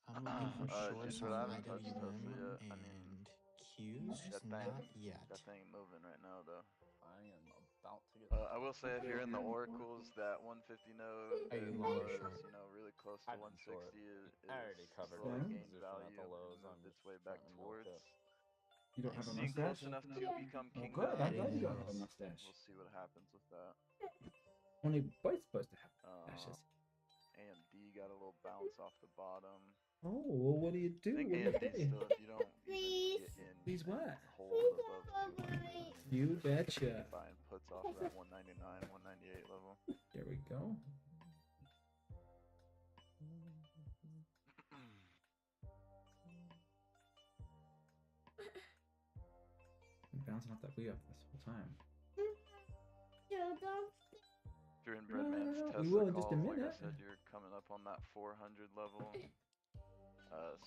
S17: I'm looking for shorts
S8: but I
S17: on
S8: haven't touched Tesla yet.
S17: IWM
S8: I mean,
S17: and Q's,
S8: that
S17: not
S8: thing,
S17: yet.
S8: that thing ain't moving right now, though.
S3: I am about to get.
S8: I will say, if you're in the oracles, that 150 node
S17: Are you
S8: that
S17: long or
S8: was,
S17: short?
S8: really close to
S3: I've been
S8: 160
S3: short.
S8: is
S3: I already covered
S8: slowly
S3: my
S8: gained
S3: position at
S8: value
S3: the lows.
S8: and
S3: I'm
S8: moved its
S3: just
S8: way back
S3: trying to milk
S8: towards.
S3: it.
S1: You don't have a
S8: Seeing
S1: mustache?
S8: close enough to become
S1: Well,
S8: king
S1: good.
S8: node.
S1: I'm glad you don't have a mustache.
S8: We'll see what happens with that.
S1: Only boys supposed to have mustaches.
S8: AMD got a little bounce off the bottom.
S1: Oh, well, what do you do?
S8: I think
S1: What do you
S8: AMD
S1: say?
S8: still, if you don't even get in
S1: Please what?
S8: hold above 200,
S1: You betcha.
S8: buying puts off of that 199, 198 level.
S1: There we go. I'm bouncing off that wheel this whole time.
S8: If you're in Breadman's
S1: no,
S8: Tesla
S1: we will in just a
S8: calls, like I
S1: minute.
S8: said, you're coming up on that 400 level.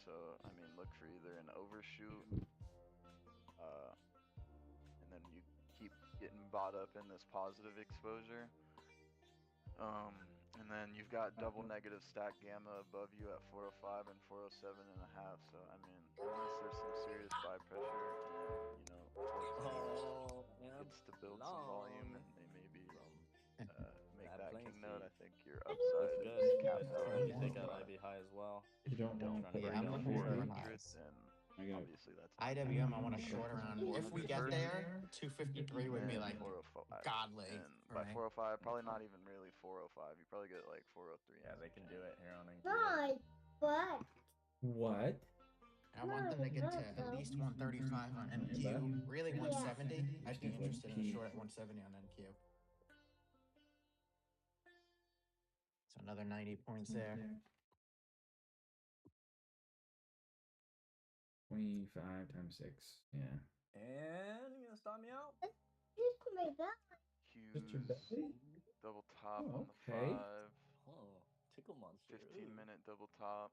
S8: So, I mean, look for either an overshoot, and then you keep getting bought up in this positive exposure. And then you've got double negative stack gamma above you at 405 and 407 and a half. So, I mean, unless there's some serious buy pressure and, gets to build some volume and they maybe make that king node, I think your upside is
S3: Good.
S8: capped out
S3: You
S8: at
S3: take out
S8: 405.
S3: IB high as well.
S1: You don't want
S3: Trying to
S17: Yeah,
S3: break
S17: I'm
S3: out
S17: looking for
S8: 400, then obviously that's
S17: IWM, I want to short around. If we get
S8: 400
S17: there, 253 would be
S8: and
S17: like
S8: 405.
S17: godly.
S8: And
S17: for
S8: by
S17: me.
S8: 405, probably not even really 405. You probably get like 403.
S3: Yeah, they can do it here on NQ.
S1: What?
S17: I want them to get to at least 135 on NQ. Really 170. I'd be interested in a short at 170 on NQ. So another 90 points there.
S1: 25 times 6. Yeah.
S3: And you gonna stop me out?
S1: Just your belly?
S8: Double top
S1: Oh,
S8: on the
S1: okay.
S8: 5.
S3: Oh, tickle monster.
S8: 15-minute double top.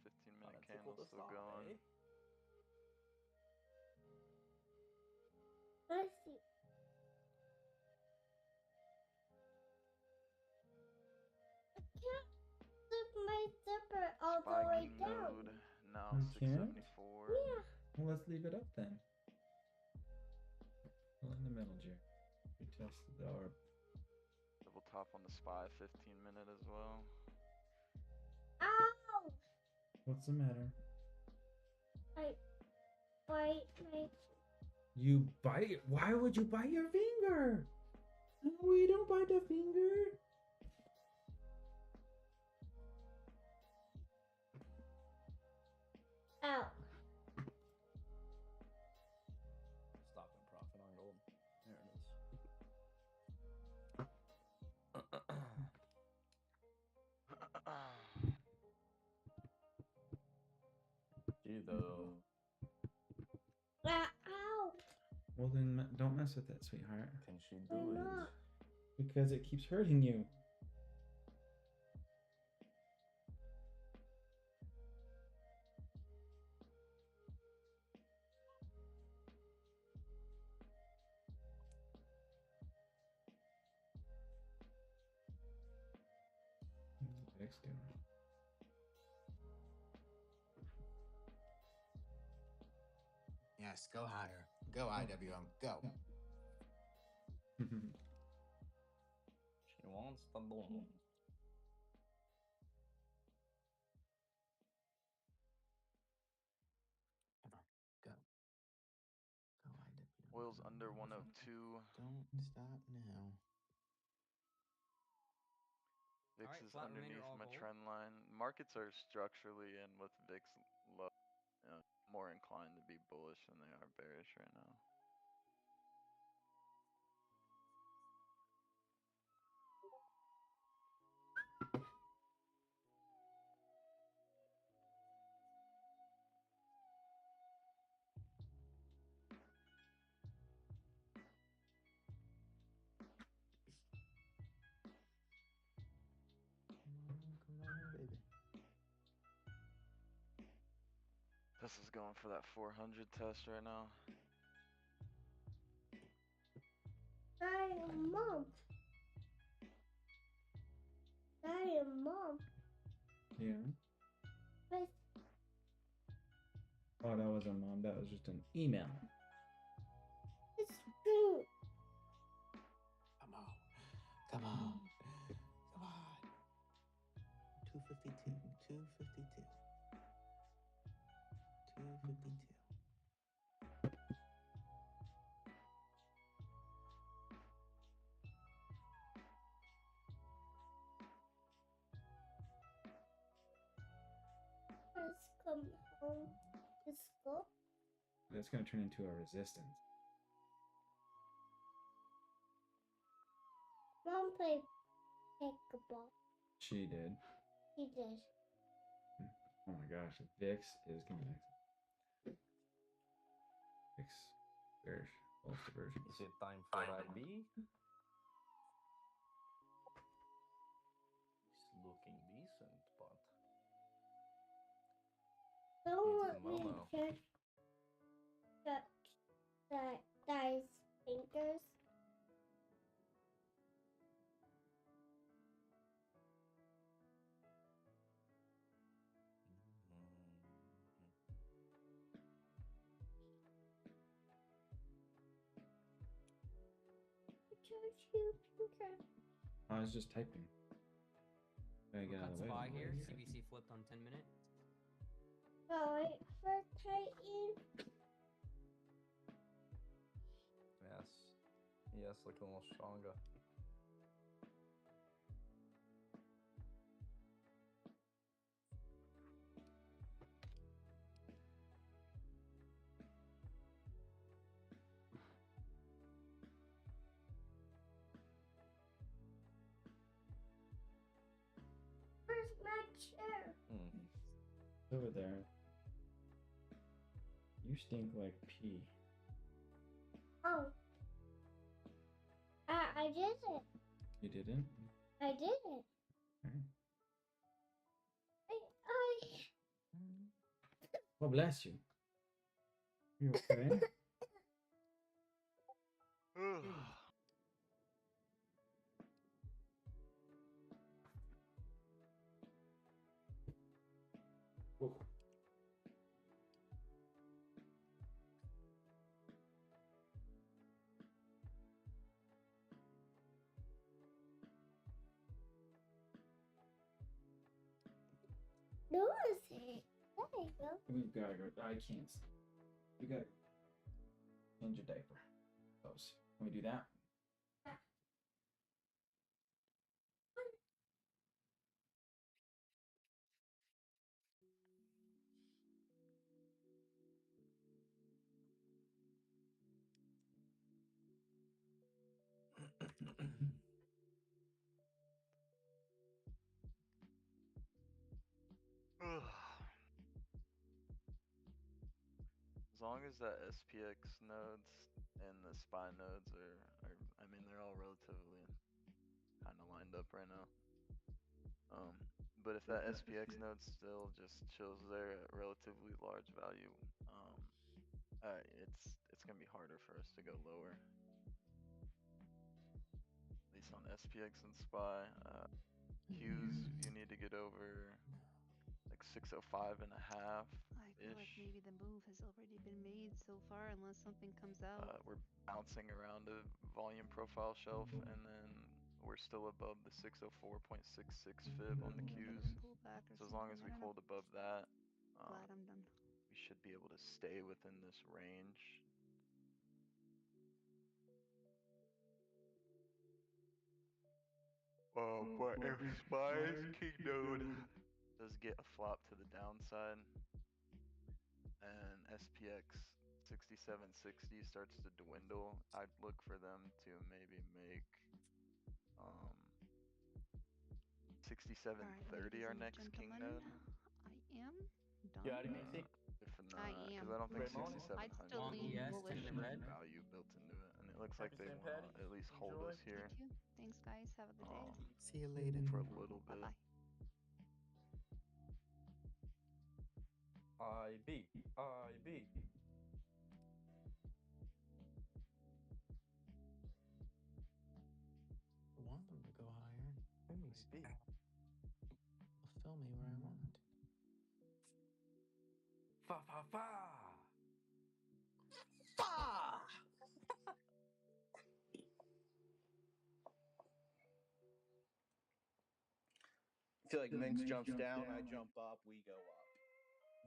S8: 15-minute candle
S3: the
S8: still
S3: stop,
S8: going.
S3: eh?
S8: Spiking node now
S1: You can't?
S8: 674.
S1: Well, let's leave it up then. Well, in the middle, Jerry. We tested the orb.
S8: Double top on the SPY 15-minute as well.
S1: What's the matter?
S18: My
S1: You bite? Why would you bite your finger? We don't bite the finger.
S18: Ow.
S3: Stop and profit on gold. There it is. Gee, though.
S18: Ow.
S1: Well, then don't mess with it, sweetheart.
S3: Can she do it?
S1: Because it keeps hurting you. X doing?
S17: Yeah, Yes, go higher. Go IWM. Go.
S3: She wants the boom.
S17: Go. Go IWM.
S8: Oil's under 102.
S17: Don't stop now.
S8: VIX
S13: Alright,
S8: is
S13: flat remainder
S8: underneath
S13: all
S8: my
S13: gold.
S8: trend line. Markets are structurally and with VIX low, more inclined to be bullish than they are bearish right now.
S17: Come on, baby.
S8: Tesla's going for that 400 test right now.
S18: Mom. Mom.
S1: Yeah.
S18: But
S1: Oh, that wasn't mom. That was just an email.
S18: it's true.
S17: Come on. Come on. Come on. 252. 252. 252.
S18: Let's come home. Let's go.
S1: That's gonna turn into a resistance.
S18: Mom played pickleball.
S1: She did.
S18: He did.
S1: Oh my gosh, VIX is gonna VIX bearish, false divergence.
S3: Is it time for IB? It's looking decent, but
S18: Don't
S3: It's
S18: let me
S3: Momo.
S18: touch that guy's fingers. Touch you finger.
S1: I was just typing. Gotta get out
S13: Cut
S1: of the way.
S13: SPY here. CBC flipped on 10 minute.
S18: Going for Titan.
S3: yes. Yes, looking a little stronger.
S18: Where's my chair?
S1: It's over there. You stink like pee.
S18: Oh. I did it.
S1: You didn't?
S18: I did it.
S1: Alright.
S18: I
S1: Well, bless you. You okay? Whoa.
S18: notice it. There you go.
S1: We've gotta go. I can't. We gotta change your diaper. Close. Can we do that?
S8: As long as that SPX nodes and the SPY nodes are I mean, they're all relatively kind of lined up right now. But if that SPX node still just chills there at relatively large value, it's gonna be harder for us to go lower. At least on SPX and SPY. Qs, you need to get over like 605 and a half
S6: feel like maybe the move has already been made so far, unless something comes out.
S8: We're bouncing around a volume profile shelf, and then we're still above the 604.66 fib on the Qs.
S6: Pull back or
S8: So as long as
S6: something,
S8: we
S6: I don't know.
S8: hold above that,
S6: Glad I'm done.
S8: we should be able to stay within this range. But if SPY's king node does get a flop to the downside, and SPX 6760 starts to dwindle, I'd look for them to maybe make 6730 our next king node.
S6: I am done.
S3: You already made
S8: If not,
S6: I am.
S8: because I don't think
S3: Ramon?
S8: 6700
S6: I'd still
S8: has
S6: lean
S8: any
S6: bullish.
S8: value built into it, and it looks like
S3: Happy
S8: they
S3: St.
S8: want
S3: Patty's.
S8: to at least hold
S3: Enjoy.
S8: us here
S6: You too. Thanks, guys. Have a good day.
S17: See you later.
S8: for a little bit.
S6: Bye-bye.
S3: IB. IB.
S17: I want them to go higher. Please. Fill me where I want.
S3: Fa fa fa.
S19: I feel like Minx jumps down, I jump up, we go up.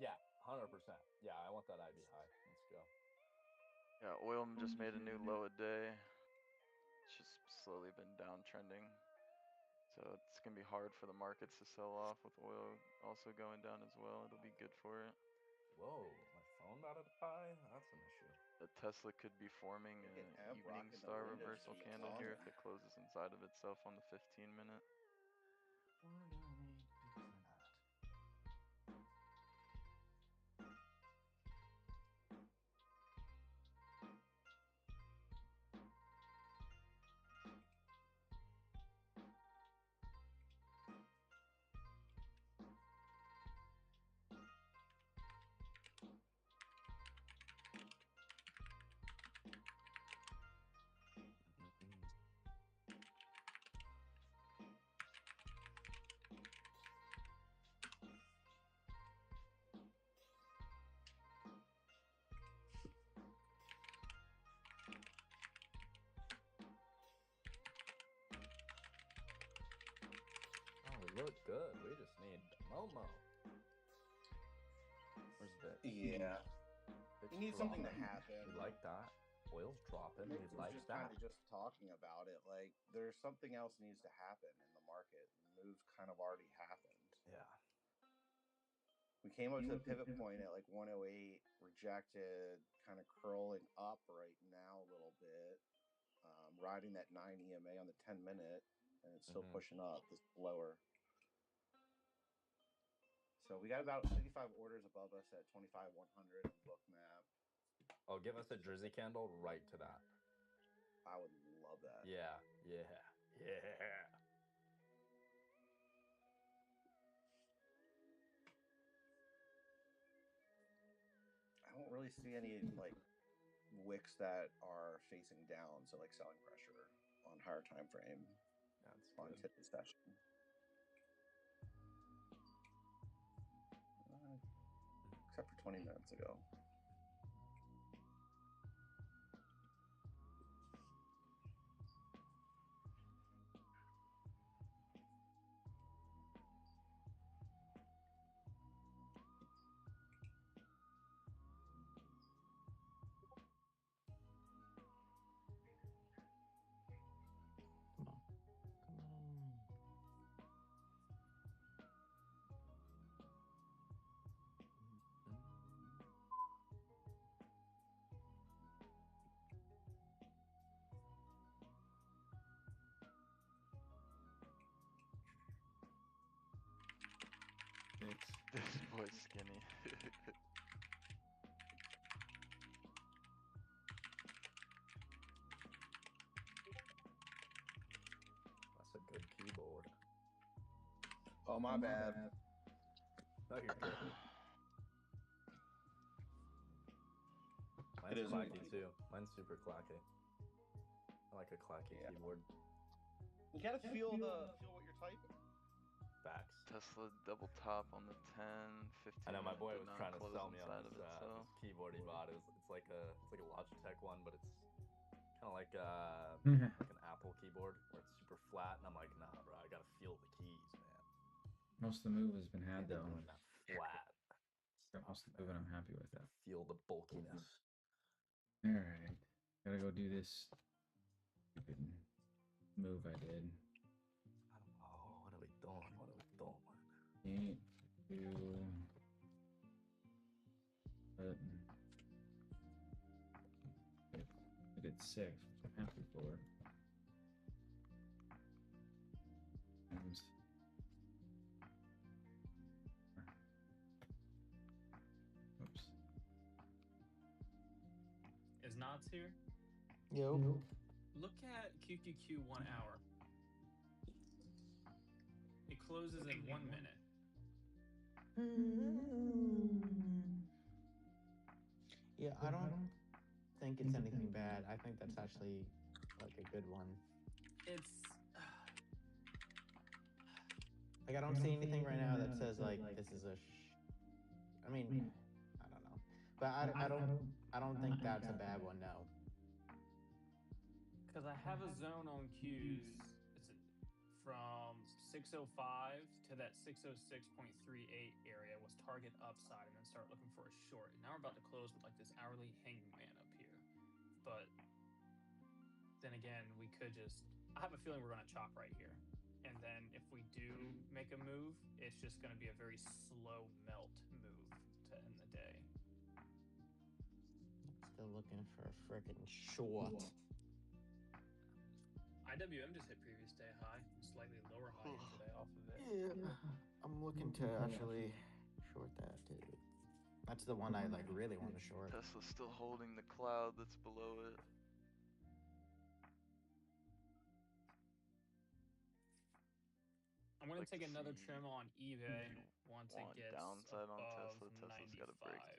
S3: Yeah, 100%. Yeah, I want that IB high. Let's go.
S8: Yeah, oil just made a new low a day. It's just slowly been downtrending. So it's gonna be hard for the markets to sell off with oil also going down as well. It'll be good for it.
S3: Whoa, my phone about to die? That's an issue.
S8: The Tesla could be forming
S19: Look
S8: an
S19: at Hemp
S8: evening
S19: rocking the
S8: star
S19: window
S8: reversal
S19: seats
S8: candle
S19: on
S8: here
S19: it.
S8: if it closes inside of itself on the 15-minute.
S3: Oh, we look good. We just need Momo. Where's Vic?
S19: Yeah.
S3: Vic's
S19: You need something to
S3: dropping.
S19: happen.
S3: We like that. Oil's dropping.
S19: Minx
S3: We
S19: was
S3: like
S19: just
S3: that.
S19: kind of just talking about it. Like, there's something else needs to happen in the market. The move's kind of already happened.
S3: Yeah.
S19: We came up to the pivot point at like 108, rejected, kind of curling up right now a little bit, riding that 9 EMA on the 10-minute, and it's still pushing up. This lower. So we got about 55 orders above us at 25 100 on Bookmap.
S3: Oh, give us a Drizzy candle right to that.
S19: I would love that.
S3: Yeah, yeah, yeah.
S19: I don't really see any like wicks that are facing down, so like selling pressure on higher time frame.
S3: That's
S19: on
S3: good.
S19: today's session. Except for 20 minutes ago.
S8: This boy's skinny.
S3: That's a good keyboard.
S19: Oh, my bad.
S3: No, you're good.
S19: It
S3: Mine's
S19: is
S3: clacky too. Mine's super clacky. I like a clacky keyboard.
S19: You gotta feel what you're typing.
S3: Facts.
S8: Tesla double top on the 10, 15.
S3: I know my boy
S8: did
S3: was
S8: not
S3: trying to
S8: close
S3: sell me on
S8: inside
S3: this,
S8: of itself.
S3: this keyboard he bought. It's like a Logitech one, but it's kind of like like an Apple keyboard where it's super flat. And I'm like, nah, bro, I gotta feel the keys, man.
S1: Most of the move has been had though.
S3: Doing that flat.
S1: Most of the move, and I'm happy with that.
S3: Feel the bulkiness.
S1: All right, gotta go do this stupid move I did.
S3: Oh, what are we doing? What are we doing?
S1: 8, 2. But I did 6. I'm happy for. Times. Oops.
S14: Is Knots here?
S17: Yo.
S14: Look at QQQ 1 hour. It closes in 1 minute.
S17: Yeah, I don't think it's anything bad. I think that's actually like a good one.
S14: It's
S17: Like I don't see anything right now that says like this is a. I mean, I don't know, but I don't think that's a bad one. No.
S14: because I have a zone on Q's. It's from 605 to that 606.38 area was target upside, and then start looking for a short. And now we're about to close with like this hourly hanging man up here. But then again, we could just. I have a feeling we're going to chop right here. And then if we do make a move, it's just going to be a very slow melt move to end the day.
S17: Still looking for a freaking short.
S14: IWM just hit previous day high, slightly lower high today off of it.
S17: Yeah, I'm looking to actually short that too. That's the one I like really want to short.
S8: Tesla's still holding the cloud that's below it.
S14: I'm gonna
S8: Like
S14: take
S8: to
S14: another
S8: see
S14: trim on eBay once it
S8: want
S14: gets
S8: downside on
S14: above
S8: Tesla. Tesla's got to break
S14: 95.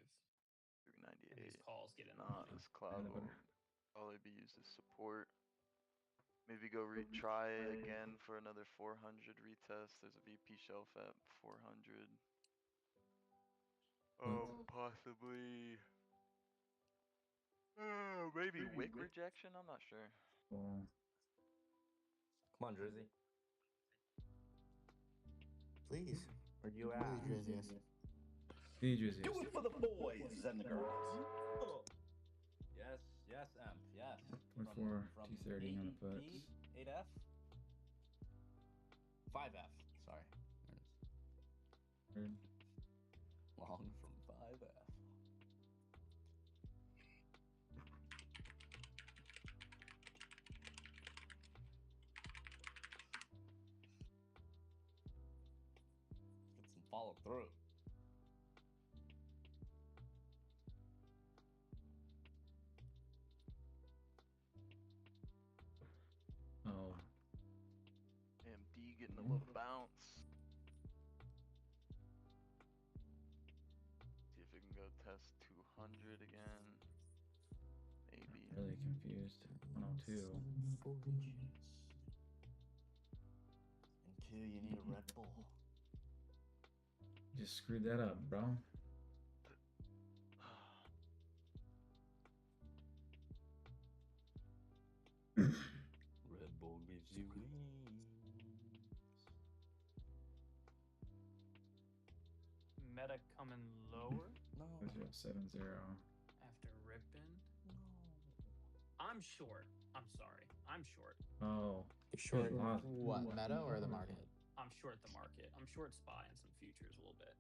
S8: through
S14: And
S8: 98.
S14: these calls get in the
S8: Nah,
S14: money.
S8: this cloud will probably be used as support. Maybe go retry again for another 400 retest. There's a VP shelf at 400. Possibly. Maybe wick rejection. I'm not sure.
S1: Cool.
S3: Come on, Drizzy.
S17: Please.
S3: Where you at?
S17: Please, Drizzy.
S1: Drizzy.
S20: Do it for the boys and the girls.
S3: Yes, yes, Emp, yes.
S1: 24, 230 on the puts.
S3: 8F? 5F, sorry.
S1: Third.
S3: Long from 5F. Get some follow through.
S1: Oh.
S8: AMD getting a little bounce. See if we can go test 200 again. Maybe.
S1: Really confused. 102.
S20: And two, you need a Red Bull.
S1: Just screwed that up, bro.
S3: Red Bull gives you wings.
S14: Meta coming lower.
S3: No.
S1: 070.
S14: After ripping. No. I'm short. I'm sorry. I'm short.
S1: Oh.
S17: Short
S1: Wow.
S17: what? Meta or the market?
S14: I'm short the market. I'm short SPY and some futures a little bit.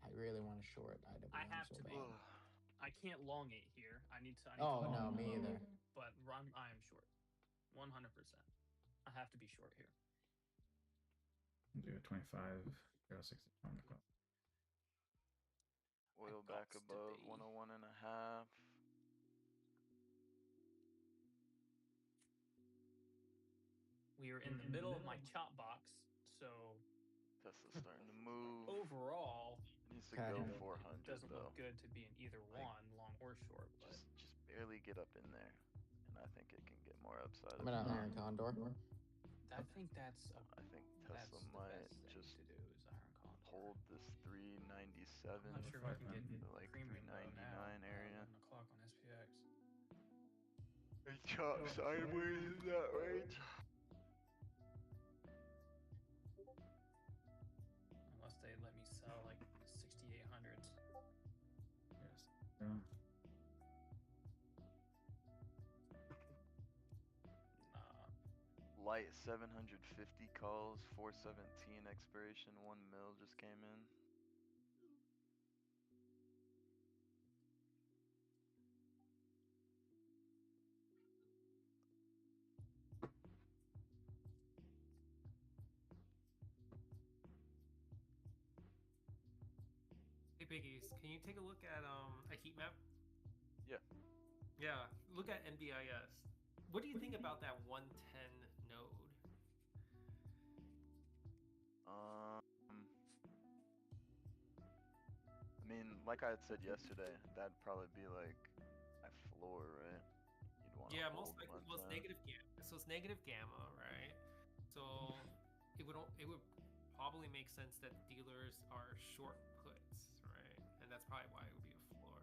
S17: I really want to short IWM.
S14: I have
S17: so
S14: to be.
S17: bad.
S14: I can't long it here. I need to.
S17: Oh no, me either.
S14: But I am short. 100%. I have to be short here.
S1: Do a 25, 060 on the clock.
S8: Oil back above 101 and a half.
S14: We are in the middle of my chop box, so
S8: Tesla's starting to move.
S14: overall,
S8: Needs to go 400
S14: doesn't
S8: though.
S14: look good to be in either one, long or short. But
S8: Just barely get up in there, and I think it can get more upside.
S17: I'm gonna Iron Condor.
S14: I think that's a,
S8: I think
S14: that's
S8: Tesla
S14: the
S8: might
S14: best thing
S8: just
S14: to do is the iron condor.
S8: hold this 397
S14: I'm not sure if I can get
S8: to like
S14: premium though
S8: 399
S14: now.
S8: area.
S14: 11 o'clock on SPX.
S8: Hey, chop sideways in that range.
S14: Unless they let me sell like 6800s.
S1: Yes. Yeah.
S8: Light 750 calls, 417 expiration, 1 mil just came in.
S5: Hey Piggies, can you take a look at a heat map?
S8: Yeah.
S5: Yeah, look at NBIS. What do you think about that 110 node?
S8: I mean, like I had said yesterday, that'd probably be like my floor, right? You'd want
S5: Yeah, most likely. Well, it's negative gamma. So it's negative gamma, right? So it would probably make sense that dealers are short puts, right? And that's probably why it would be a floor.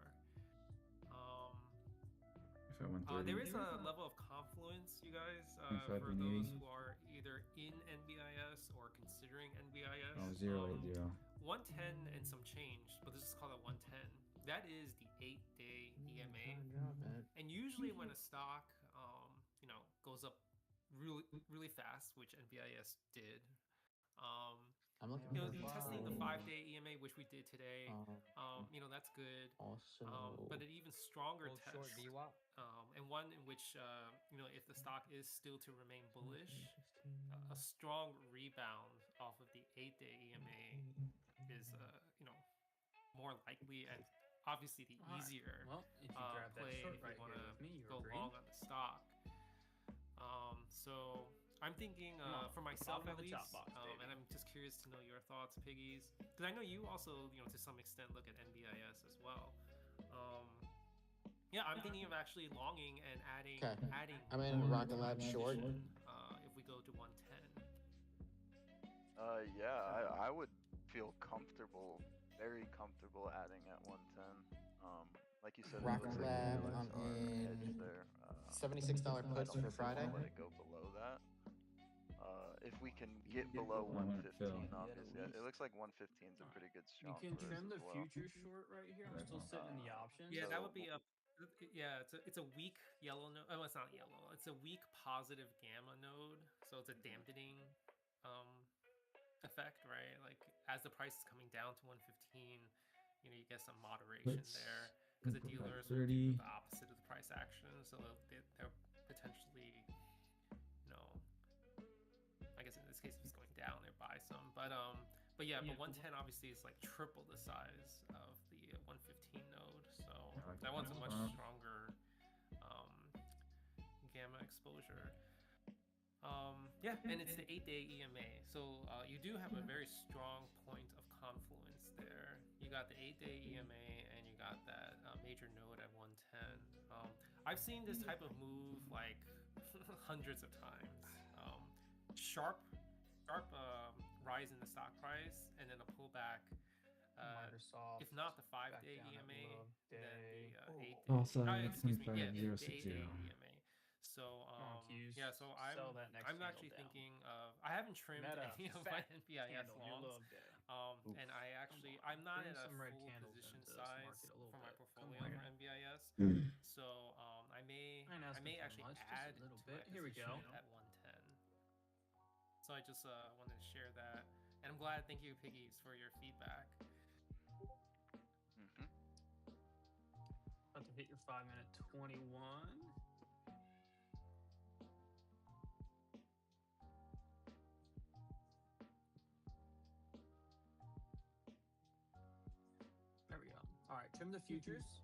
S1: If at 130.
S5: There is a level of confluence, you guys,
S1: 25
S5: for
S1: and
S5: those
S1: 80.
S5: who are either in NBIS or considering NBIS.
S1: Oh, 080.
S5: 110 and some change, but this is called a 110. That is the 8-day EMA. And usually when a stock, goes up really fast, which NBIS did,
S17: I'm looking for
S5: testing the 5-day EMA, which we did today, that's good.
S17: Also,
S5: but an even stronger
S13: Hold
S5: test,
S13: short VWAP.
S5: and one in which, if the stock is still to remain bullish, a strong rebound off of the 8-day EMA is, more likely and obviously the
S14: Alright,
S5: easier
S14: well, if you grab that
S5: play
S14: short
S5: if
S14: right
S5: you want
S14: here
S5: to
S14: with me, you
S5: go
S14: agree?
S5: long on the stock. So I'm thinking
S14: Come on,
S5: for myself
S14: bottom
S5: at
S14: of the
S5: least,
S14: chop box,
S5: and I'm just curious to know your thoughts, Piggies, because I know you also, to some extent, look at NBIS as well. I'm thinking of actually longing and adding.
S17: Okay. I'm in
S5: more
S17: Rocket Lab short.
S5: position, if we go to 110.
S8: Yeah, I would feel comfortable, very comfortable adding at 110. Like you said, it
S17: Rocket
S8: looks like
S17: Lab,
S8: the
S17: I'm
S8: dealers are hedged
S17: in
S8: there.
S17: $76
S8: I
S17: puts
S8: don't
S17: for
S8: think they'll
S17: Friday.
S8: let it go below that. If we can get below 115, obviously, it looks like 115 is a pretty good
S14: You
S8: strong
S14: can
S8: for us
S14: trim
S8: as
S14: the
S8: well.
S14: future short right here. I'm still sitting in the options.
S5: Yeah, that
S8: So-
S5: would be a. Yeah, it's a weak yellow node. Oh, it's not yellow. It's a weak positive gamma node. So it's a dampening effect, right? Like as the price is coming down to 115, you get some moderation
S1: Let's
S5: there because the
S1: go back
S5: dealers will do
S1: 30.
S5: the opposite of the price action. So they're potentially, I guess in this case, if it's going down, they buy some. But 110 obviously is like triple the size of the 115 node. So
S1: I like
S5: that one's a
S1: that.
S5: much stronger gamma exposure. And it's the 8-day EMA. So you do have a very strong point of confluence there. You got the 8-day EMA and you got that major node at 110. I've seen this type of move like hundreds of times. Sharp rise in the stock price and then a pullback.
S14: Microsoft.
S5: If not the
S14: back
S5: 5-day
S14: down at
S5: EMA,
S14: below
S5: then
S14: day.
S5: the 8-day.
S1: Also,
S5: Excuse me,
S1: 25,
S5: the
S1: 060.
S5: 8-day EMA. So
S14: Q's,
S5: so
S14: sell that next
S5: I'm
S14: candle
S5: actually
S14: down.
S5: thinking of I haven't trimmed
S14: Meta,
S5: any of my
S14: fat
S5: NBIS
S14: candle, you
S5: longs.
S14: love day.
S5: And I actually I'm not
S14: Bring
S5: at a
S14: some red
S5: full
S14: candles
S5: position
S14: into this
S5: size
S14: market a little
S5: for my
S14: bit.
S5: portfolio
S14: Come on.
S5: for NBIS. So I may
S14: I ain't asking for
S5: actually
S14: much, just a
S5: add
S14: little
S5: to
S14: bit.
S5: my
S14: Here we go.
S5: position at 110. So I just wanted to share that, and I'm glad. Thank you, Piggies, for your feedback.
S14: About to hit your 5-minute 21. There we go. All right, trim the futures.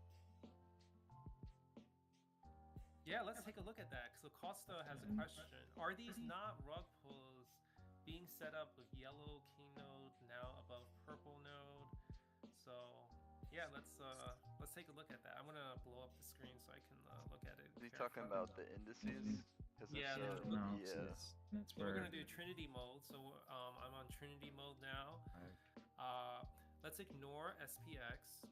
S5: Yeah, let's take a look at that. So Costa has a question. Are these not rug pulls being set up with yellow keynode now above purple node? So yeah, let's take a look at that. I'm gonna blow up the screen so I can look at it.
S8: Is he talking about the indices? Because
S14: Yeah,
S8: it's
S1: No,
S8: yeah.
S1: that's
S14: So we're
S1: where
S14: gonna do Trinity mode. So I'm on Trinity mode now. Let's ignore SPX.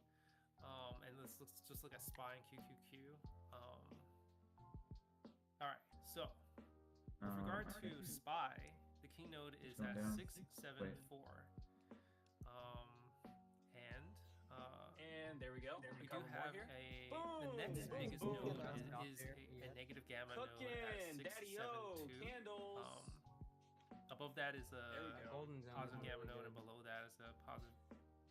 S14: And let's just look at Spy and QQQ. All right. So with regard to Spy, the key node is
S1: go
S14: at
S1: down.
S14: 674.
S5: And there we go.
S14: We do
S5: Recover more
S14: have
S5: here.
S14: the next biggest
S5: Boom.
S14: node
S5: Stop
S14: is
S5: there.
S14: a negative gamma node at
S5: Cooking, Daddy-o,
S14: 672.
S5: candles.
S14: Above that is a
S5: There we go.
S13: Golden zone
S14: positive
S13: is
S14: gamma
S13: really
S14: node, and
S13: good.
S14: below that is a positive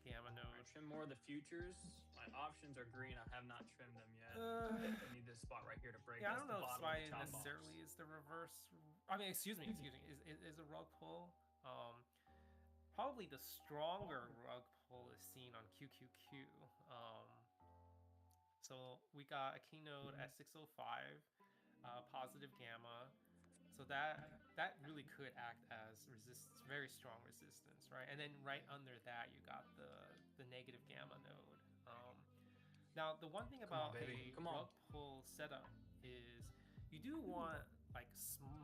S14: gamma node.
S5: Alright, trim more of the futures. My options are green. I have not trimmed them yet. I need this spot right here to break.
S14: Yeah, I
S5: That's
S14: don't
S5: the
S14: know if
S5: bottom of
S14: Spy
S5: the top
S14: necessarily
S5: box.
S14: is the reverse. I mean, excuse me, is a rug pull. Probably the stronger rug pull is seen on QQQ. So we got a key node at 605, positive gamma. So that really could act as very strong resistance, right? And then right under that, you got the negative gamma node. Now, the one thing about
S13: baby.
S14: a rug pull setup is you do want like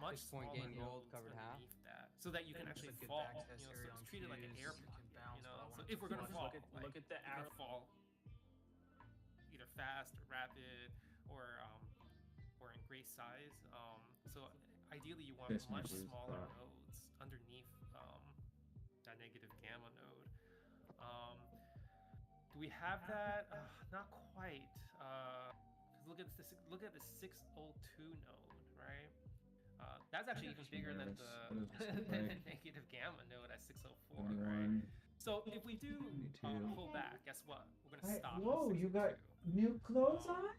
S14: much
S13: 6-point
S14: smaller
S13: gain gold
S14: nodes
S13: covered half.
S14: underneath that, so that you can
S5: That's
S14: actually
S5: a good
S14: fall.
S5: back
S14: So
S5: test area
S14: it's
S5: on
S14: treated like an
S5: cues.
S14: air
S5: You
S14: pocket.
S5: can bounce, but I
S14: So
S5: want
S14: if we're gonna
S5: flush.
S14: fall,
S5: Look at the
S14: we're gonna
S5: arrow.
S14: fall either fast or rapid or in great size. So ideally, you want
S1: This
S14: much
S1: might lose
S14: smaller
S1: spot.
S14: nodes underneath that negative gamma node. Do we have that? Not quite. 'Cause look at the 602 node, right? That's actually even bigger than the than the negative gamma node at 604, right?
S1: 71.
S14: So if we do pull back, guess what? We're gonna stop. at
S21: Whoa, you got
S14: 602.
S21: new clothes on?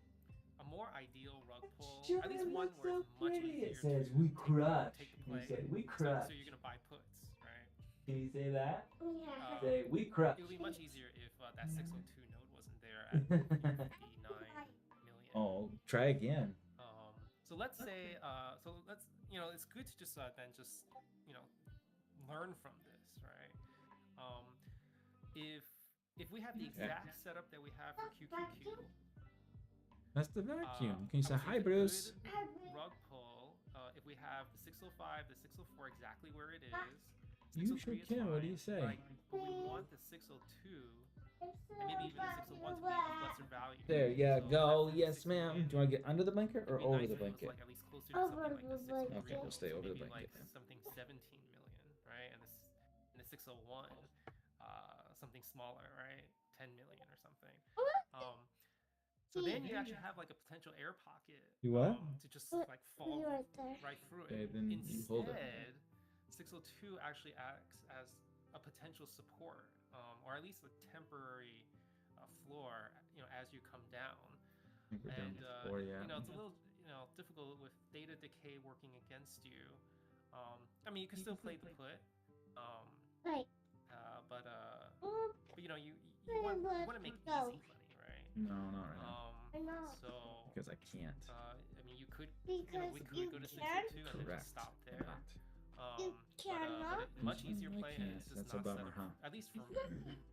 S14: A more ideal rug pull,
S21: Sure,
S14: at least one
S21: looks
S14: where
S21: so
S14: it's much
S21: pretty.
S14: easier
S21: It says
S14: to
S21: we
S14: take
S21: crush.
S14: the
S21: You
S14: play.
S21: say we
S14: So
S21: crush.
S14: you're gonna buy puts, right?
S21: Can you say that?
S18: Yeah.
S21: Say we crush.
S14: It would be much easier if that 602 node wasn't there at 59 million.
S1: Oh, try again.
S14: So let's say, it's good to just then just learn from this, right? If we have the exact setup that we have for QQQ,
S1: That's the vacuum. Can you say
S14: I would
S1: hi,
S14: take a
S1: Bruce?
S14: good rug pull. If we have the 605, the 604 exactly where it is.
S1: You
S14: 603
S1: sure
S14: is
S1: can. What do
S14: fine,
S1: you say?
S14: But we want the 602 and maybe even the 601 to be of lesser value.
S1: There you
S14: So
S1: go.
S14: that's
S1: Yes,
S14: 603.
S1: ma'am. Do you want to get under the blanket or
S14: It'd be
S1: over
S14: nice
S1: the
S14: if it was,
S1: blanket?
S14: like, at least closer to something like the 603
S1: Okay, we'll
S14: node,
S1: stay
S14: so
S1: over the
S14: maybe
S1: blanket
S14: like
S1: then.
S14: something 17 million, right? And the 601, something smaller, right? 10 million or something. So then you actually have like a potential air pocket.
S1: You what?
S14: To just like fall
S18: right there.
S14: right through
S1: Okay,
S14: it.
S1: then you hold it.
S14: Instead, 602 actually acts as a potential support, or at least a temporary floor, as you come down.
S1: I think we're down
S14: And
S1: to 4, yeah.
S14: it's a little difficult with data decay working against you. I mean, you can still play the put.
S18: Right.
S14: But
S18: Oh,
S14: you want to make easy money, right?
S1: No, not right now.
S18: I know.
S14: So
S1: Because I can't.
S14: I mean, you could
S18: Because
S14: we could
S18: you
S14: go to
S18: can.
S14: 602 and then
S1: Correct.
S14: just stop
S1: I'm
S14: there.
S1: not.
S18: You
S14: But
S18: cannot.
S14: much easier
S1: I
S14: play, and
S1: can't.
S14: it's just
S1: That's a
S14: not
S1: bummer,
S14: set up,
S1: huh?
S14: at least for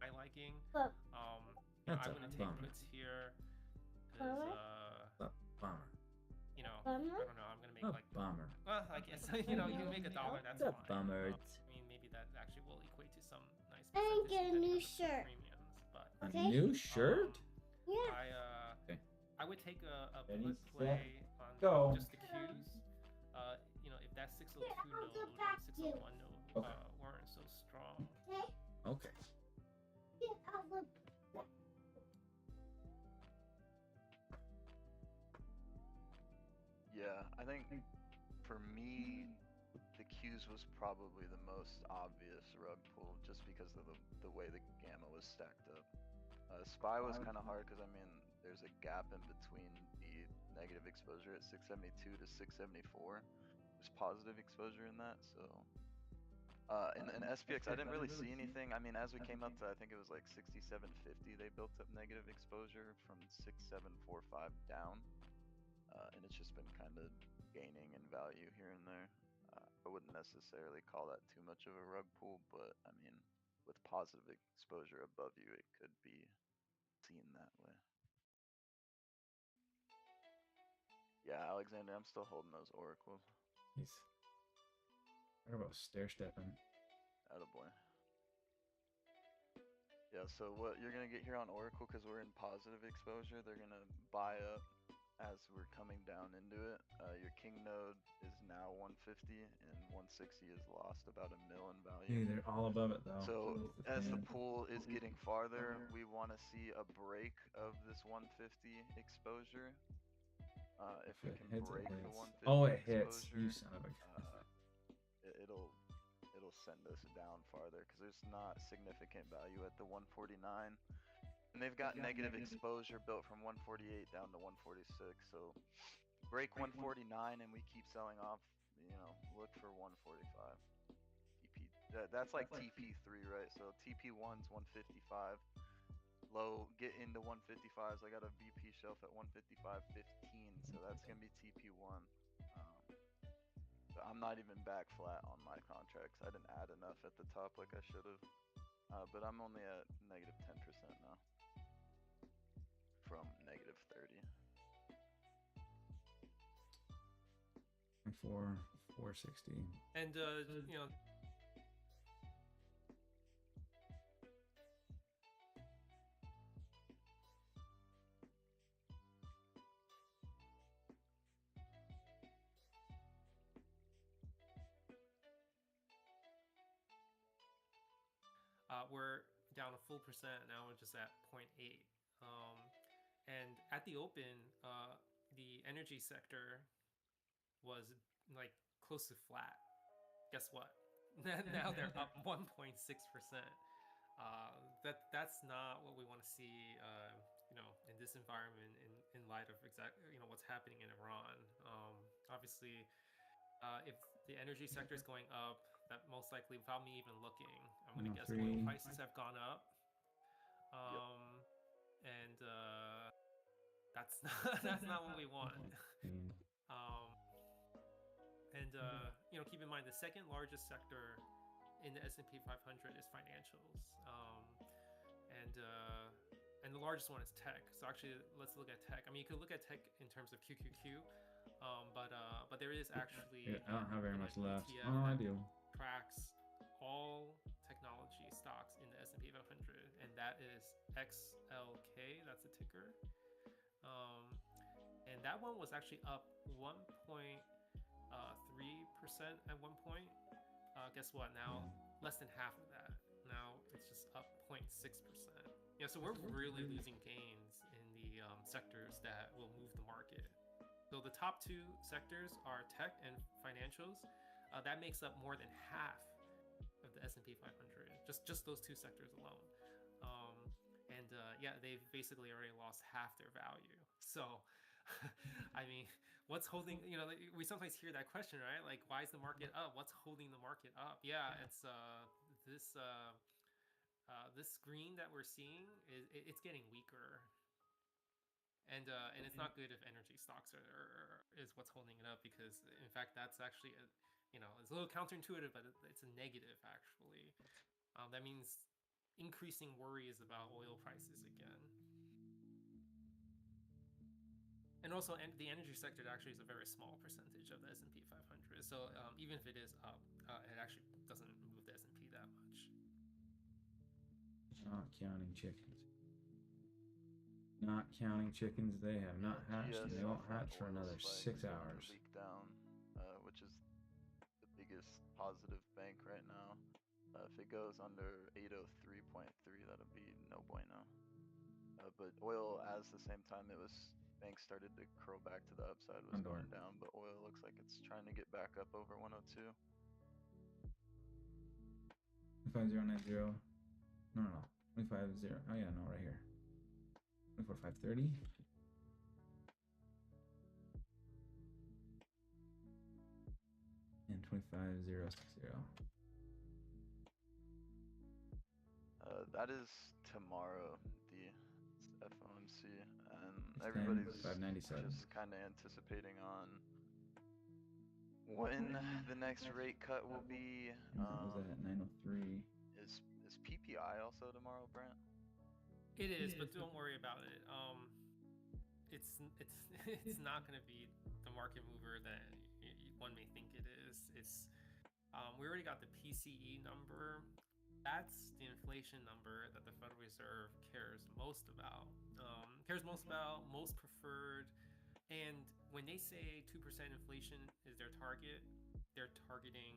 S14: my liking.
S18: But
S1: That's
S14: I
S1: a
S14: wouldn't take
S1: bummer.
S14: puts here
S18: Bummer?
S14: because
S1: A bummer.
S14: I
S18: Bummer?
S14: don't know. I'm gonna make
S1: A
S14: like
S1: bummer.
S14: I guess you can make $1. That's
S1: It's a
S14: fine.
S1: bummer.
S14: I mean, maybe that actually will equate to some nice
S18: I didn't
S14: percentage
S18: get a
S14: depending
S18: new
S14: on the
S18: shirt.
S14: premiums, but
S1: A
S18: Okay.
S1: new shirt?
S18: Yeah.
S1: Okay.
S14: I would take a
S1: Ready,
S14: put
S1: set,
S14: play on
S1: go.
S14: just the Qs. If that 602
S18: I'll
S14: node
S18: go
S14: and
S18: back
S14: 601 node
S1: Okay.
S14: weren't so strong.
S18: Okay.
S1: Okay.
S18: Get out of
S8: Yeah, I think for me, the Qs was probably the most obvious rug pull, just because of the way the gamma was stacked up. Spy was kind of hard because I mean, there's a gap in between the negative exposure at 672 to 674. There's positive exposure in that, so. In SPX, I didn't really see anything. I mean, as we came up to, I think it was like 6750, they built up negative exposure from 6745 down. And it's just been kind of gaining in value here and there. I wouldn't necessarily call that too much of a rug pull, but I mean, with positive exposure above you, it could be seen that way. Yeah, Alexander, I'm still holding those oracles.
S1: He's talk about stair stepping.
S8: Attaboy. Yeah, so what you're gonna get here on Oracle, because we're in positive exposure, they're gonna buy up as we're coming down into it. Your king node is now 150 and 160 is lost about $1 million in value.
S1: Hey, they're all above it though.
S8: So
S1: That's
S8: as the
S1: thing.
S8: pool is getting farther, we want to see a break of this 150 exposure. If we
S1: it
S8: can
S1: hits, it
S8: break the
S1: hits.
S8: 150
S1: Oh, it hits.
S8: exposure,
S1: You son of a.
S8: it'll send us down farther because there's not significant value at the 149. And they've got negative exposure built from 148 down to 146. So break 149 and we keep selling off, you know, look for 145. TP, that's like TP3, right? So TP1's 155. Low, get into 155s. I got a VP shelf at 155.15, so that's going to be TP1. But I'm not even back flat on my contracts. I didn't add enough at the top like I should have. But I'm only at negative 10% now. From negative 30.
S1: 460.
S5: And you know, we're down a full percent now. We're just at 0.8. And at the open, the energy sector was like close to flat. Guess what? Now they're up 1.6%. That's not what we want to see. You know, in this environment, in light of what's happening in Iran. Obviously, if the energy sector is going up, that most likely, without me even looking, I'm gonna guess oil prices have gone up. And that's not what we want. And you know, keep in mind the second largest sector in the S&P 500 is financials, and the largest one is tech. So actually, let's look at tech. I mean, you could look at tech in terms of QQQ, but there is actually
S1: I don't have very much left.
S5: ETF
S1: Oh, I
S5: that
S1: do.
S5: tracks all technology stocks in the S&P 500, and that is XLK. That's the ticker. And that one was actually up 1.3% at one point. Guess what? Now less than half of that. Now it's just up 0.6%. Yeah, so we're really losing gains in the sectors that will move the market. So the top two sectors are tech and financials. That makes up more than half of the S&P 500. Just those two sectors alone. Yeah, they've basically already lost half their value. So, I mean, what's holding? You know, we sometimes hear that question, right? Like, why is the market up? What's holding the market up? Yeah, it's this green that we're seeing it's getting weaker. And it's not good if energy stocks is what's holding it up, because in fact that's actually it's a little counterintuitive, but it's a negative actually. That means increasing worries about oil prices again. And also, the energy sector actually is a very small percentage of the S&P 500. So even if it is up, it actually doesn't move the S&P that much.
S1: Not counting chickens. Not counting chickens. They have not hatched, and they won't hatch for another 6 hours.
S8: Leak down, which is the biggest positive bank right now. If it goes under 803.3, that'll be no bueno. But oil, as the same time banks started to curl back to the upside, was going down. But oil looks like it's trying to get back up over 102.
S1: 25090. No. 250. Oh yeah, no, right here. 24530. And 25060.
S8: That is tomorrow, the FOMC, and everybody's
S1: 597.
S8: just kind of anticipating on when the next rate cut will be.
S1: What was that? 903.
S8: Is PPI also tomorrow, Brent?
S5: It is, but don't worry about it. It's not going to be the market mover that one may think it is. It's we already got the PCE number. That's the inflation number that the Federal Reserve cares most about. Most preferred. And when they say 2% inflation is their target, they're targeting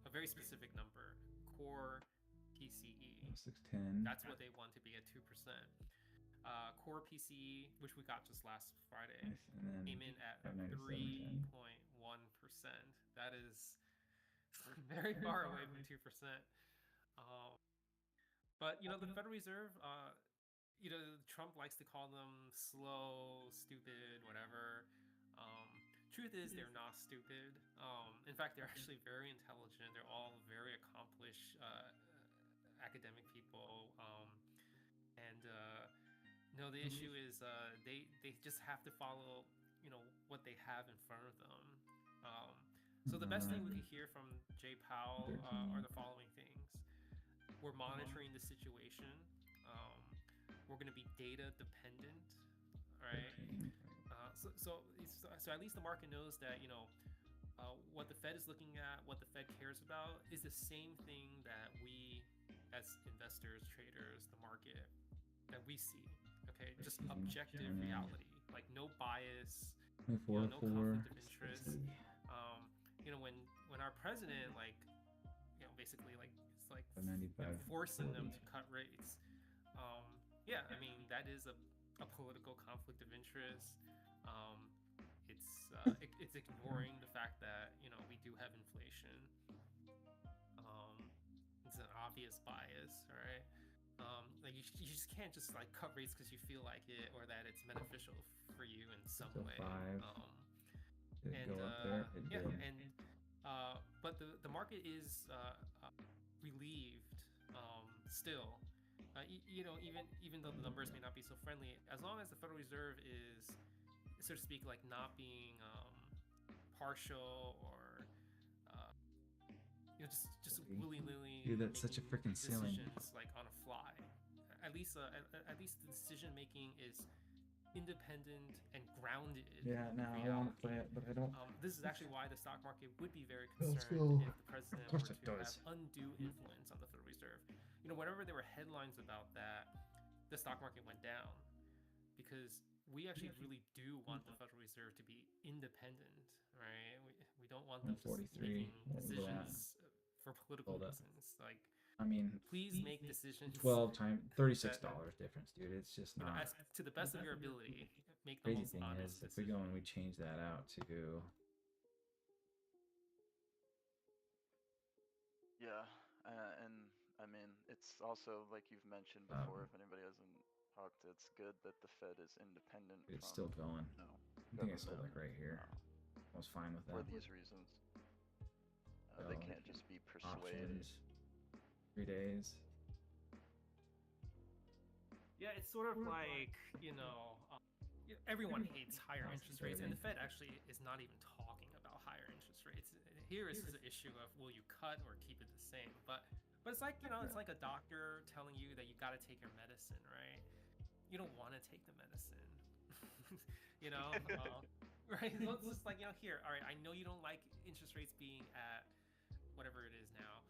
S5: a very specific number, core PCE.
S1: 610.
S5: That's what they want to be at 2%. Core PCE, which we got just last Friday,
S1: And then
S5: came in at
S1: 597.10.
S5: 3.1%. That is very far away from 2%. But you know, the Federal Reserve, you know, Trump likes to call them slow, stupid, whatever. Truth is, they're not stupid. In fact, they're actually very intelligent. They're all very accomplished academic people. No, the issue is they just have to follow, you know, what they have in front of them. So the best thing we could hear from Jay Powell are the following things. We're monitoring the situation. We're going to be data dependent, right? So at least the market knows that, you know, what the Fed is looking at, what the Fed cares about is the same thing that we as investors, traders, the market, that we see. Okay, just objective reality, like no bias, no conflict of interest. You know, when our president, like, you know, basically like it's like forcing them to cut rates. Yeah, I mean that is a political conflict of interest. It's ignoring the fact that, you know, we do have inflation. It's an obvious bias, right? Like you just can't just like cut rates because you feel like it or that it's beneficial for you in some way. But the market is relieved still. You know, even though the numbers may not be so friendly, as long as the Federal Reserve is, so to speak, like not being partial or you know, just willy-nilly.
S1: Dude, that's such a freaking ceiling.
S5: Decisions like on a fly. At least the decision making is independent and grounded.
S1: Yeah,
S5: in
S1: now I want to
S5: reality.
S1: play it, but I don't.
S5: This is actually why the stock market would be very
S1: Let's
S5: concerned
S1: go.
S5: if the president
S1: Of course
S5: were
S1: it
S5: to
S1: does.
S5: have undue influence on the Federal Reserve. You know, whenever there were headlines about that, the stock market went down because we actually really do want the Federal Reserve to be independent, right? We don't want them just
S1: 143.
S5: making
S1: What was that?
S5: decisions for political
S1: Hold up.
S5: reasons. Like,
S1: I mean,
S5: please make decisions.
S1: 12 times $36
S5: that,
S1: difference, dude. It's just
S5: you know,
S1: not.
S5: as to the best of your ability, make the
S1: Crazy
S5: most
S1: thing
S5: honest
S1: is, if we go and we change that out to
S8: Yeah, and I mean, it's also like you've mentioned before. If anybody hasn't talked, it's good that the Fed is independent.
S1: it's
S8: from,
S1: still going.
S8: You know,
S1: I think I sold
S8: government,
S1: like right here. I was fine with
S8: for
S1: that.
S8: these reasons. They
S1: So,
S8: can't just be persuaded.
S1: Options, 3 days.
S5: Yeah, it's sort of like, you know, everyone hates higher interest rates, and the Fed actually is not even talking about higher interest rates. Here is the issue of will you cut or keep it the same? But it's like, you know, it's like a doctor telling you that you got to take your medicine, right? You don't want to take the medicine, you know, right? So it's just like, you know, here, all right, I know you don't like interest rates being at whatever it is now,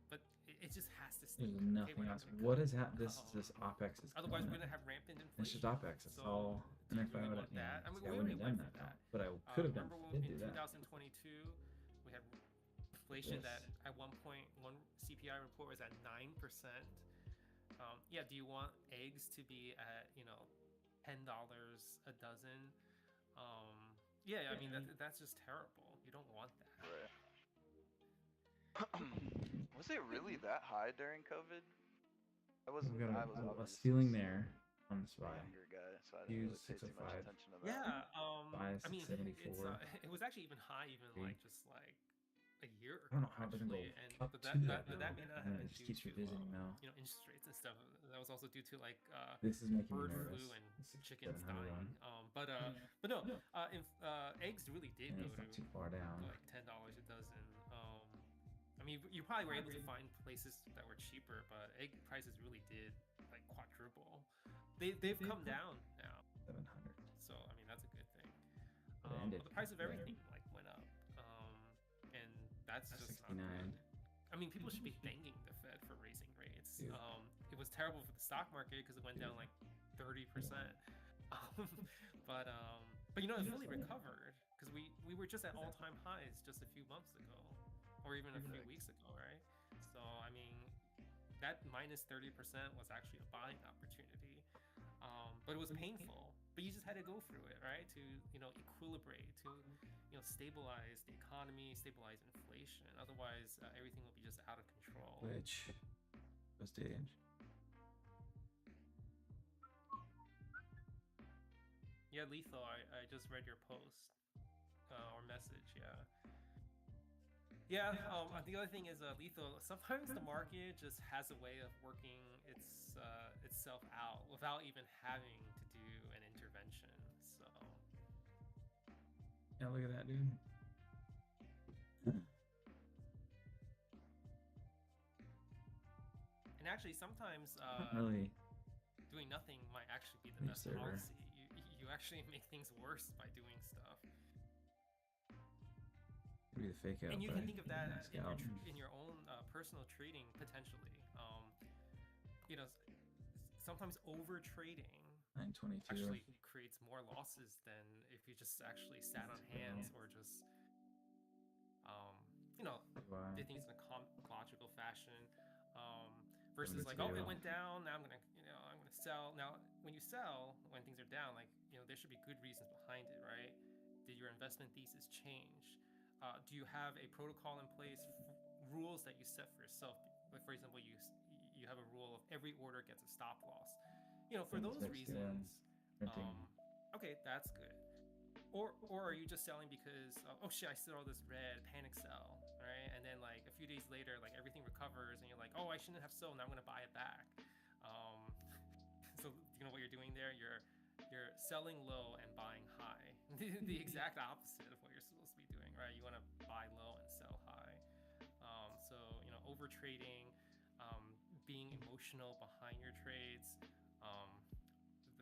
S5: but it just has to stay.
S1: There's nothing else. What is that? This OPEX is.
S5: Otherwise,
S1: going
S5: we're gonna
S1: up.
S5: have rampant inflation.
S1: It's just OPEX. That's all. And if I would have,
S5: that, I mean,
S1: I
S5: we
S1: wouldn't
S5: already
S1: have
S5: went
S1: done
S5: through
S1: that, but I could have done.
S5: Remember
S1: Did
S5: in
S1: do that.
S5: 2022, we had inflation
S1: Yes.
S5: that at one point, one CPI report was at 9%. Yeah, do you want eggs to be at, you know, $10 a dozen? Yeah, I mean that's just terrible. You don't want that.
S8: Right. Was it really that high during COVID? I wasn't.
S1: We've got
S8: I was
S1: a
S8: obviously
S1: ceiling there on the spy.
S8: younger guy, so I didn't
S1: Use
S8: really pay too much
S1: 605.
S8: attention to that.
S5: Yeah,
S1: Buy
S5: I mean,
S1: 674.
S5: it was actually even high, even like just like a year
S1: I don't know
S5: ago,
S1: how they're gonna
S5: actually,
S1: go
S5: and
S1: up
S5: but
S1: to
S5: that may not
S1: and
S5: have
S1: it
S5: been
S1: just
S5: due
S1: keeps
S5: to
S1: revisiting now.
S5: you know, interest rates and stuff. That was also due to like
S1: This is making me
S5: bird
S1: nervous.
S5: flu and
S1: This
S5: chickens
S1: 700
S5: dying.
S1: one.
S5: But no, eggs really did
S1: Yeah,
S5: go
S1: it's
S5: to
S1: not too far down.
S5: like $10 a dozen. I mean, you probably were able to find places that were cheaper, but egg prices really did like quadruple. They've come down now.
S1: 700.
S5: So I mean that's a good thing.
S1: ended.
S5: the price of
S1: Yeah.
S5: everything like went up, and that's just not
S1: 69.
S5: good. I mean, people should be thanking the Fed for raising rates.
S1: Dude.
S5: It was terrible for the stock market because it went down like 30%. But you know, it fully recovered because we were just at all-time highs just a few months ago, or even a few weeks ago, right? So I mean, that minus 30% was actually a buying opportunity, but it was painful. But you just had to go through it, right? To equilibrate, to stabilize the economy, stabilize inflation. Otherwise, everything will be just out of control.
S1: Which was stage.
S5: Yeah, Lethal, I just read your post or message. Yeah. Yeah. The other thing is, Lethal. Sometimes the market just has a way of working itself out without even having to do an intervention. So.
S1: Yeah, look at that, dude.
S5: And actually, sometimes
S1: Really.
S5: doing nothing might actually be the
S1: New
S5: best
S1: server.
S5: policy. You actually make things worse by doing stuff.
S1: Could be the fake out.
S5: And you
S1: by
S5: can think of that
S1: Scout.
S5: in your own personal trading potentially. Sometimes over trading
S1: 922.
S5: actually creates more losses than if you just actually sat on hands or just
S1: Wow.
S5: did things in a logical fashion. Versus like, oh, it went down. Now I'm gonna sell. Now, when you sell, when things are down, like there should be good reasons behind it, right? Did your investment thesis change? Do you have a protocol in place, rules that you set for yourself? Like, for example, you have a rule of every order gets a stop loss. For those reasons, okay, that's good. Or are you just selling because oh shit, I saw this red, panic sell, right? And then like a few days later, like everything recovers, and you're like, oh, I shouldn't have sold. Now I'm gonna buy it back. So you know what you're doing there? You're selling low and buying high. The exact opposite of what you're supposed to be doing, right? You want to buy low and sell high. So over trading, being emotional behind your trades.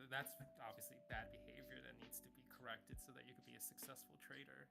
S5: That's obviously bad behavior that needs to be corrected so that you could be a successful trader.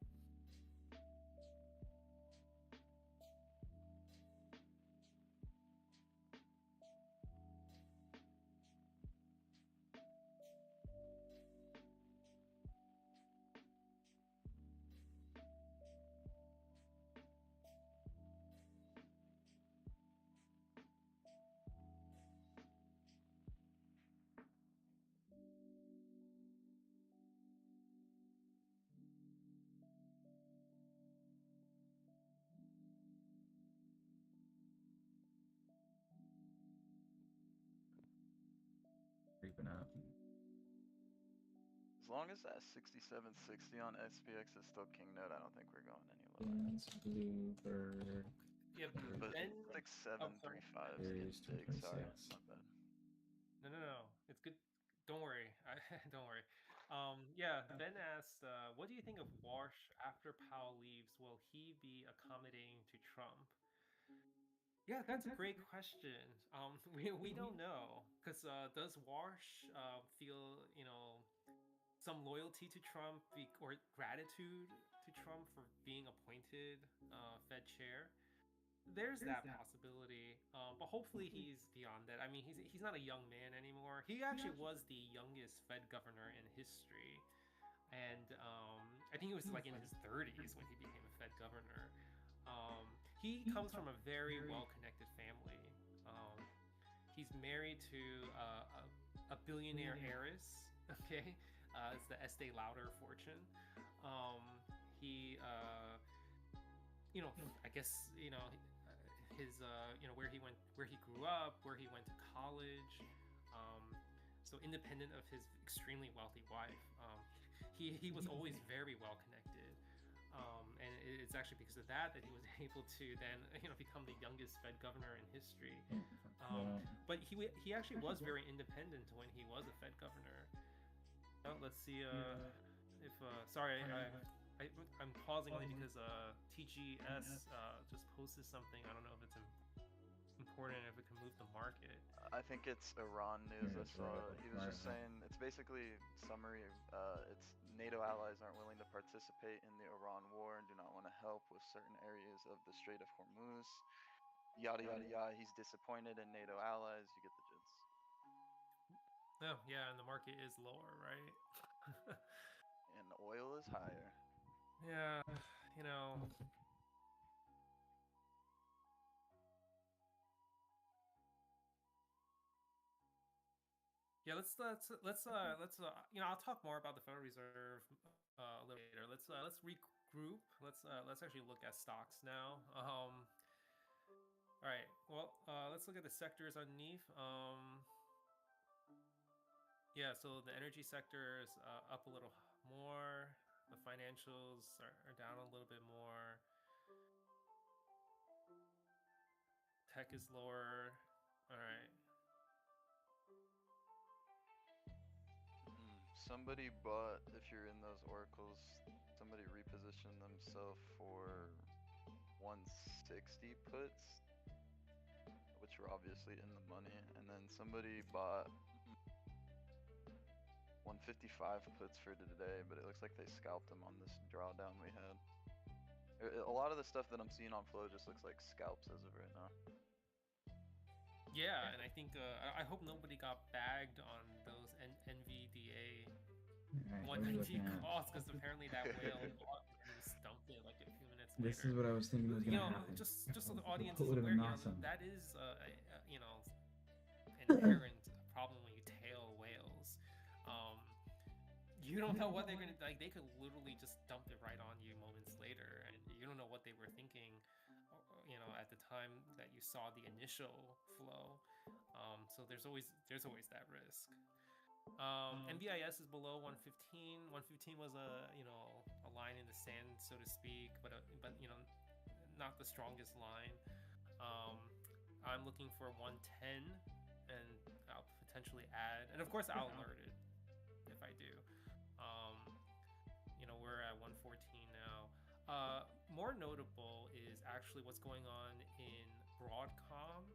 S1: Creeping up.
S8: As long as that 6760 on SPX is still king node, I don't think we're going any lower.
S1: Bluebird.
S5: Yeah,
S8: But
S5: Ben.
S8: 6735 is getting big. Sorry, my bad.
S5: No. It's good. Don't worry. Don't worry. Yeah, Ben asked, what do you think of Warsh after Powell leaves? Will he be accommodating to Trump? Yeah, that's a great question. We don't know because does Warsh feel some loyalty to Trump or gratitude to Trump for being appointed Fed chair? There's that possibility, but hopefully he's beyond that. I mean, he's not a young man anymore. He actually was the youngest Fed governor in history, and I think he was like in his 30s when he became a Fed governor. He comes from a very well-connected family. He's married to a billionaire heiress. Okay, it's the Estee Lauder fortune. He, I guess his where he went, where he grew up, where he went to college. So independent of his extremely wealthy wife, he was always very well connected. And it's actually because of that he was able to then become the youngest Fed governor in history. But he actually was very independent when he was a Fed governor. Let's see if sorry, I'm pausing only because TGS just posted something. I don't know if it's important, if it can move the market.
S8: I think it's Iran news. I saw he was just saying it's basically summary. It's NATO allies aren't willing to participate in the Iran war and do not want to help with certain areas of the Strait of Hormuz. Yada yada yada. He's disappointed in NATO allies. You get the gist.
S5: Oh yeah, and the market is lower, right?
S8: And oil is higher.
S5: Yeah, you know. Yeah, let's you know, I'll talk more about the Federal Reserve a little later. Let's regroup. Let's actually look at stocks now. All right. Well, let's look at the sectors underneath. Yeah, so the energy sector is up a little more. The financials are down a little bit more. Tech is lower. All right.
S8: Somebody bought, if you're in those oracles, somebody repositioned themselves for 160 puts, which were obviously in the money, and then somebody bought 155 puts for today, but it looks like they scalped them on this drawdown we had. A lot of the stuff that I'm seeing on Flow just looks like scalps as of right now.
S5: Yeah, and I think I hope nobody got bagged on those NVDA 190 calls, because apparently that whale just dumped it like a few minutes later.
S1: This is what I was thinking was gonna happen.
S5: Just so the audience
S1: It
S5: is
S1: would have
S5: aware,
S1: been awesome.
S5: that is you know, inherent problem when you tail whales. You don't know what they're gonna like. They could literally just dump it right on you moments later, and you don't know what they were thinking. You know, at the time that you saw the initial flow. So there's always that risk. NVIS is below 115. 115 was a line in the sand, so to speak, but you know, not the strongest line. I'm looking for 110, and I'll potentially add, and of course I'll alert it if I do. You know, we're at 114 now. More notable is actually what's going on in Broadcom.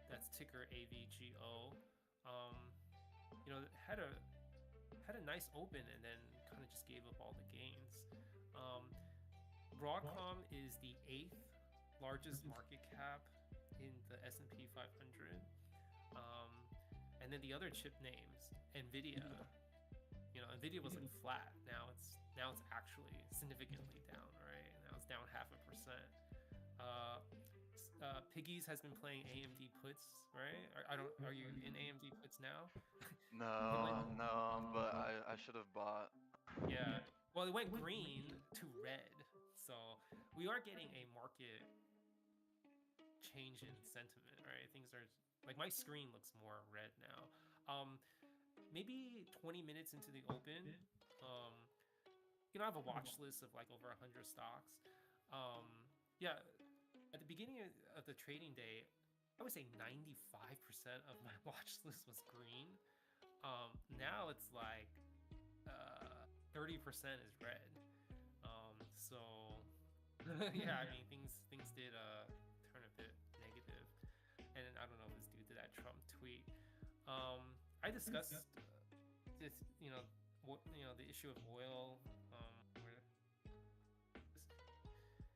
S5: That's ticker AVGO. You know, had a nice open and then kind of just gave up all the gains. Broadcom is the 8th largest market cap in the S&P 500. And then the other chip names, Nvidia. You know, Nvidia was like flat. Now it's actually significantly down, right? Now it's down 0.5%. Piggies has been playing AMD puts, right? Are you in AMD puts now?
S8: No, but I should have bought.
S5: Yeah. Well, it went green to red, so we are getting a market change in sentiment, right? Things are like, my screen looks more red now. Maybe 20 minutes into the open, you know, I have a watch list of like over 100 stocks. Yeah, at the beginning of the trading day, I would say 95% of my watch list was green. Now it's like 30% is red. So yeah, I mean, things did turn a bit negative, and I don't know if it's due to that Trump tweet. I discussed this, you know, the issue of oil.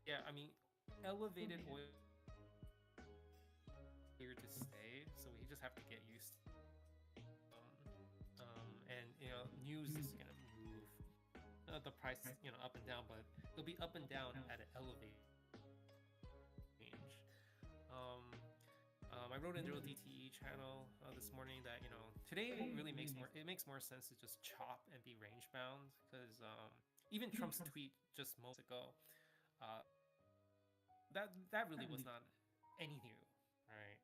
S5: Yeah, I mean, elevated oil here to stay, so we just have to get used to and you know, news is gonna move the price, you know, up and down, but it'll be up and down at an elevated range. I wrote in the DTE channel this morning that, you know, today it really makes more sense to just chop and be range bound, because even Trump's tweet just moments ago, that really was not any new, right?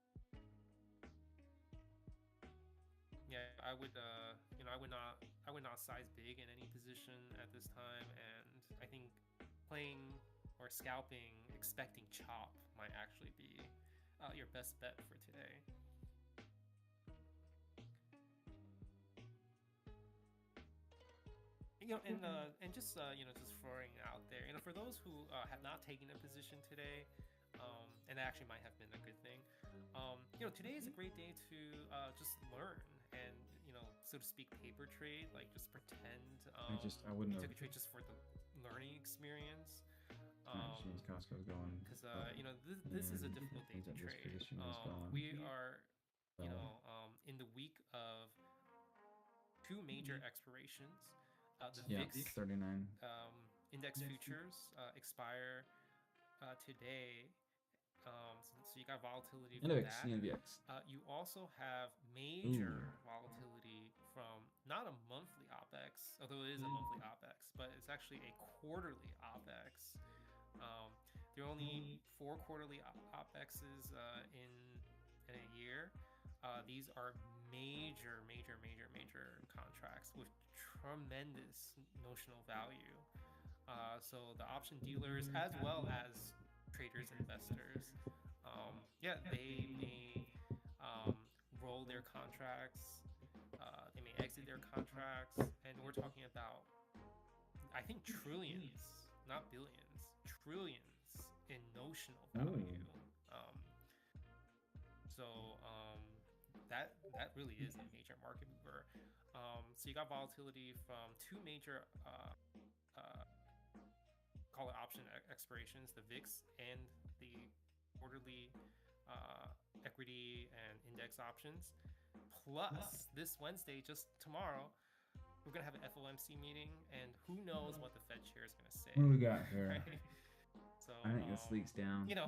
S5: Yeah, I would you know, I would not size big in any position at this time, and I think playing or scalping expecting chop might actually be your best bet for today. You know, and just you know, just throwing out there, you know, for those who have not taken a position today, and that actually might have been a good thing. You know, today is a great day to just learn and, you know, so to speak, paper trade, like just pretend
S1: I wouldn't
S5: you
S1: have.
S5: took a trade just for the learning experience.
S1: Which means Costco's going.
S5: Because you know, this is a
S1: and
S5: difficult day
S1: means
S5: to
S1: that this
S5: trade.
S1: position is gone.
S5: We are, you
S1: Well.
S5: know, in the week of two major expirations. The
S1: Yeah,
S5: VIX
S1: 39.
S5: index futures expire today. So you got volatility from
S1: Index,
S5: that.
S1: NVX.
S5: You also have major volatility from not a monthly OPEX, although it is a monthly OPEX, but it's actually a quarterly OPEX. There are only 4 quarterly OPEXs in a year. These are major contracts with tremendous notional value. So the option dealers, as well as traders, investors, they may roll their contracts. They may exit their contracts, and we're talking about, I think, trillions, not billions, trillions in notional value. That really is a major market mover. So you got volatility from 2 major call it option expirations, the VIX and the quarterly equity and index options. Plus, this Wednesday, just tomorrow, we're gonna have an FOMC meeting, and who knows what the Fed chair is gonna say.
S1: What do we got here?
S5: Right? So
S1: I think this leaks down.
S5: You know,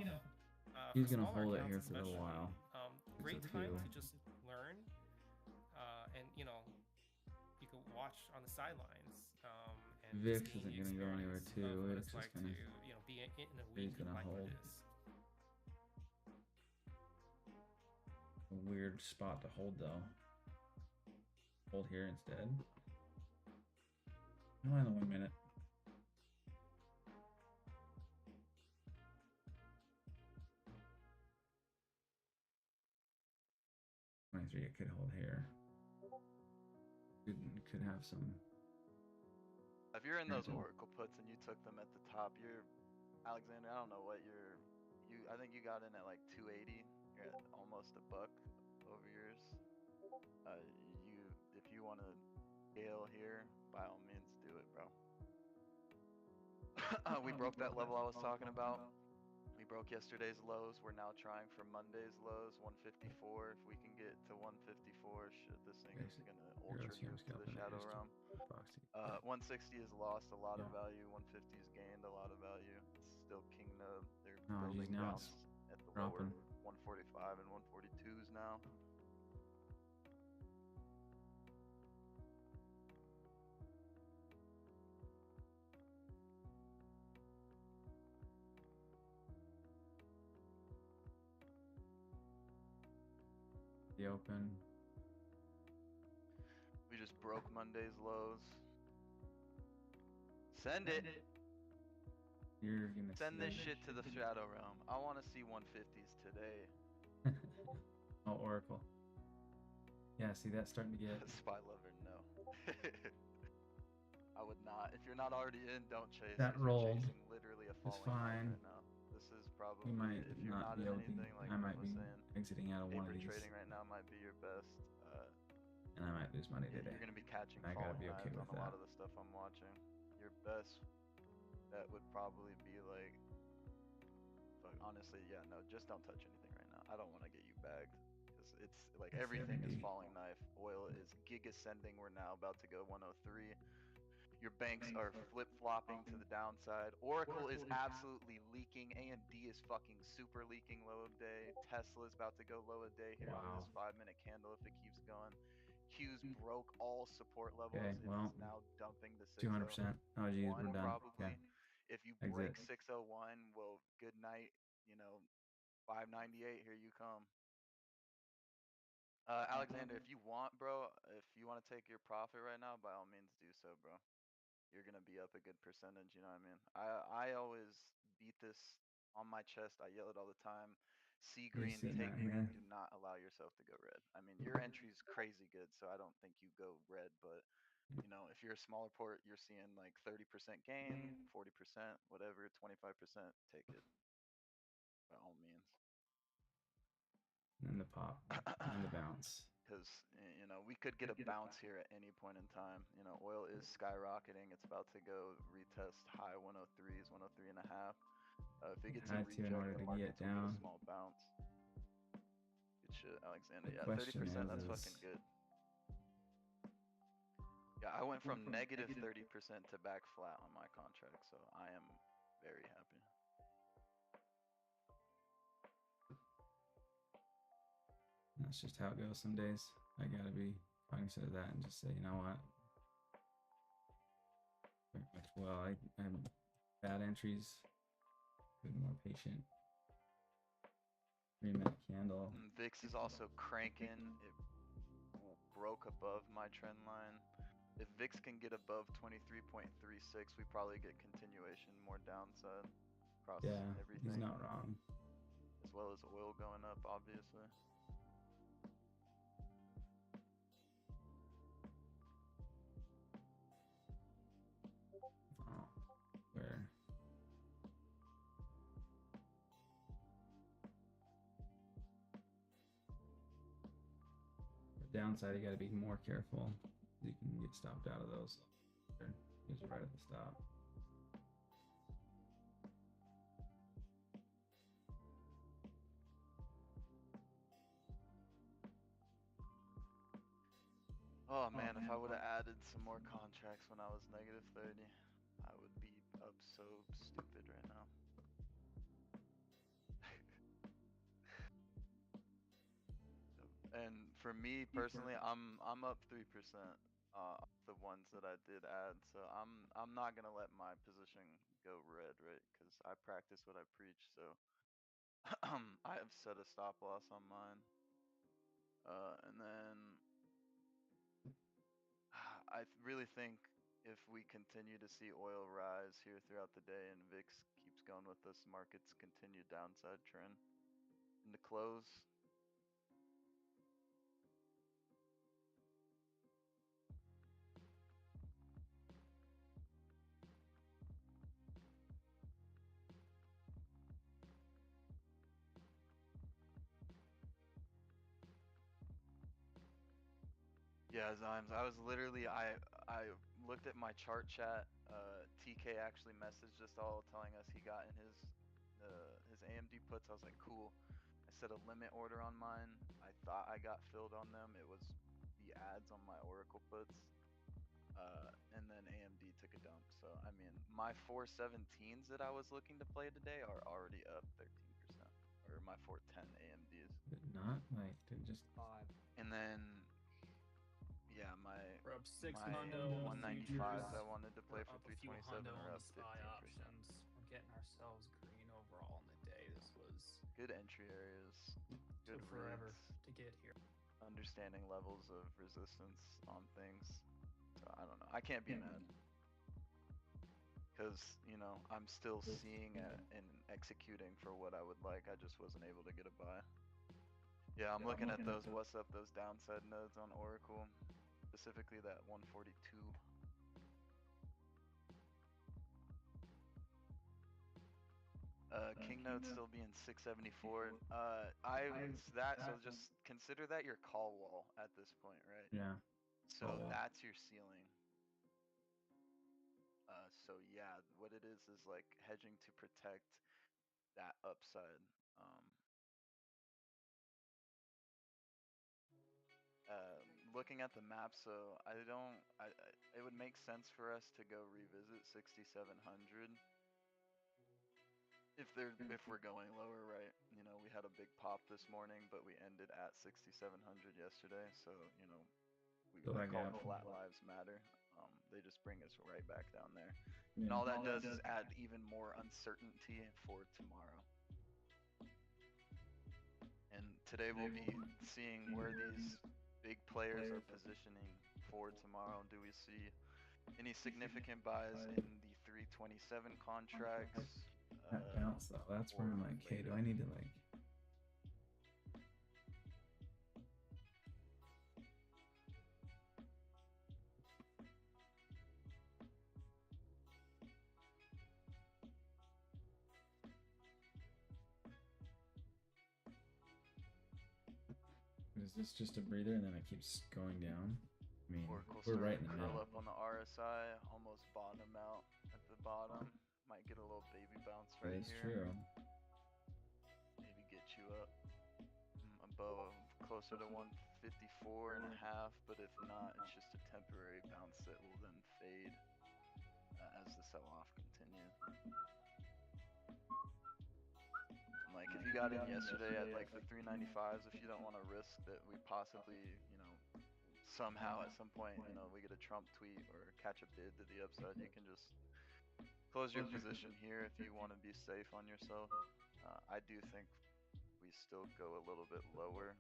S1: He's
S5: for
S1: gonna
S5: smaller
S1: hold it here
S5: accounts
S1: for a little
S5: especially,
S1: while.
S5: Great
S1: It's a
S5: time
S1: two.
S5: to just learn, and you know, you can watch on the sidelines. And
S1: VIX
S5: just gain
S1: isn't
S5: the
S1: gonna go anywhere
S5: experience
S1: too.
S5: of what
S1: It's
S5: it's
S1: just
S5: like
S1: gonna.
S5: to, you know, be in a
S1: He's
S5: week
S1: gonna
S5: like
S1: hold.
S5: this.
S1: A weird spot to hold though. Hold here instead. No, in the 1 minute. It could hold here. Could have some.
S8: If you're in those
S1: Gotcha.
S8: Oracle puts and you took them at the top, you're Alexander. I don't know what I think you got in at like 280. You're at almost a buck over yours. If you want to scale here, by all means do it, bro. We broke that level I was talking about. We broke yesterday's lows. We're now trying for Monday's lows, 154. If we can get to 154, shit, this thing is gonna ultra move to the shadow realm. 160 has lost a lot of value. 150 has gained a lot of value. It's still king node. They're building
S1: now
S8: bounce
S1: it's
S8: at the
S1: dropping.
S8: lower 145 and 142s now.
S1: The open.
S8: We just broke Monday's lows. Send it.
S1: You're gonna
S8: Send this
S1: see-
S8: shit to the shadow realm. I want to see 150s today.
S1: Oh, Oracle. Yeah, see that's starting to get.
S8: Spy lover, no. I would not. If you're not already in, don't chase.
S1: That
S8: 'cause you're
S1: rolled.
S8: chasing literally a
S1: It's
S8: falling knife
S1: fine.
S8: right now. This is probably,
S1: We might
S8: if you're
S1: not
S8: not
S1: be
S8: in
S1: able to.
S8: anything, like
S1: I might
S8: was
S1: be
S8: saying,
S1: exiting out of one of
S8: paper
S1: these,
S8: trading right now might be your best.
S1: and I might lose money today.
S8: You're going to be catching
S1: I gotta
S8: falling
S1: be okay
S8: knives
S1: with
S8: on a lot
S1: that.
S8: of the stuff I'm watching. Your best bet would probably be like, but honestly, yeah, no, just don't touch anything right now. I don't want to get you bagged because it's like everything is
S1: 70.
S8: falling knife. Oil is gig ascending. We're now about to go 103. Your banks are flip-flopping to the downside. Oracle is absolutely leaking. AMD is fucking super leaking low of day. Tesla is about to go low of day here on this 5-minute candle if it keeps going. Q's broke all support levels.
S1: Okay,
S8: It
S1: well,
S8: is now dumping the
S1: 200%. Oh geez, we're done.
S8: probably.
S1: Yeah.
S8: If you
S1: Exit.
S8: break 601, well, good night. 598, here you come. Alexander, if you want, bro, if you want to take your profit right now, by all means do so, bro. You're gonna be up a good percentage, you know what I mean? I always beat this on my chest. I yell it all the time. See green,
S1: sitting
S8: take
S1: out
S8: green.
S1: here.
S8: Do not allow yourself to go red. I mean, your entry's crazy good, so I don't think you go red. But if you're a smaller port, you're seeing like 30% gain, 40%, whatever, 25%. Take it by all means.
S1: And the pop and the bounce.
S8: because you know we could get a bounce here at any point in time. You know, oil is skyrocketing. It's about to go retest high 103s, 103 and a half. If it gets a
S1: Had to in
S8: reject,
S1: order
S8: the
S1: to
S8: markets
S1: get
S8: will get
S1: down.
S8: a small bounce. Good shit, Alexander.
S1: The
S8: Yeah,
S1: question
S8: 30%. That's
S1: is-
S8: fucking good. Yeah, I went from negative 30% to back flat on my contract, so I am very happy.
S1: That's just how it goes some days. I gotta be cognizant of that and just say, you know what? Very much well, I'm bad entries. Been more patient. 3-minute candle.
S8: VIX is also cranking. It broke above my trend line. If VIX can get above 23.36, we probably get continuation, more downside across
S1: Yeah,
S8: everything.
S1: he's not wrong.
S8: As well as oil going up, obviously.
S1: Oh, where? The downside, you gotta be more careful. You can get stopped out of those. Just right at the stop.
S8: Oh man, if I would have added some more contracts when I was negative 30, I would be up so stupid right now. And for me personally, I'm up 3%. The ones that I did add, so I'm not gonna let my position go red, right? Because I practice what I preach. So I have set a stop loss on mine, and then I really think if we continue to see oil rise here throughout the day and VIX keeps going with this market's continued downside trend into close. Yeah, Zymes, I was literally, I looked at my chart chat. TK actually messaged us all telling us he got in his AMD puts. I was like, cool. I set a limit order on mine. I thought I got filled on them. It was the ads on my Oracle puts. And then AMD took a dump. So, I mean, my 417s that I was looking to play today are already up 13%. Or my 410 AMDs.
S1: But not like to just.
S8: And then, yeah, my
S14: We're up 6
S8: my
S14: hundo on the
S8: 195s
S14: futures.
S8: I wanted to play
S14: We're
S8: for
S14: up a few
S8: 327
S14: hundo
S8: are
S14: on
S8: up
S14: the SPY
S8: 15%.
S14: options. We're getting ourselves green overall in the day. This was
S8: Good entry areas. Good
S14: took forever
S8: rigs.
S14: to get here.
S8: Understanding levels of resistance on things. So I don't know. I can't be mad. Because, you know, I'm still seeing it and executing for what I would like. I just wasn't able to get a buy. Yeah, I'm looking at those what's up, those downside nodes on Oracle. Specifically that 142. King node still being 674. So just consider that your call wall at this point, right?
S1: Yeah.
S8: So
S1: Call wall.
S8: that's your ceiling. So yeah, what it is like hedging to protect that upside. Looking at the map, so it would make sense for us to go revisit 6700 if we're going lower, right? You know, we had a big pop this morning, but we ended at 6700 yesterday, so you know, we
S1: Fill that
S8: call
S1: gap.
S8: it flat lives matter. They just bring us right back down there,
S1: Yeah.
S8: and all that does is add even more uncertainty for tomorrow. And today we'll be seeing where these big players are positioning for tomorrow. Do we see any significant buys in the 327 contracts?
S1: That bounce though. That's where I'm like, hey, do I need to like? Is this just a breather and then it keeps going down? I mean,
S8: Or we'll
S1: we're
S8: start
S1: right in
S8: to
S1: the
S8: curl
S1: middle.
S8: up on the RSI, almost bottom out at the bottom. Might get a little baby bounce right
S1: That's
S8: here.
S1: true.
S8: Maybe get you up above, closer to 154 and a half, but if not, it's just a temporary bounce that will then fade as the sell-off continues. Like if you got in yesterday at like the 395s, if you don't want to risk that we possibly, somehow at some point, we get a Trump tweet or catch a bid to the upside, you can just close your position here if you want to be safe on yourself. I do think we still go a little bit lower,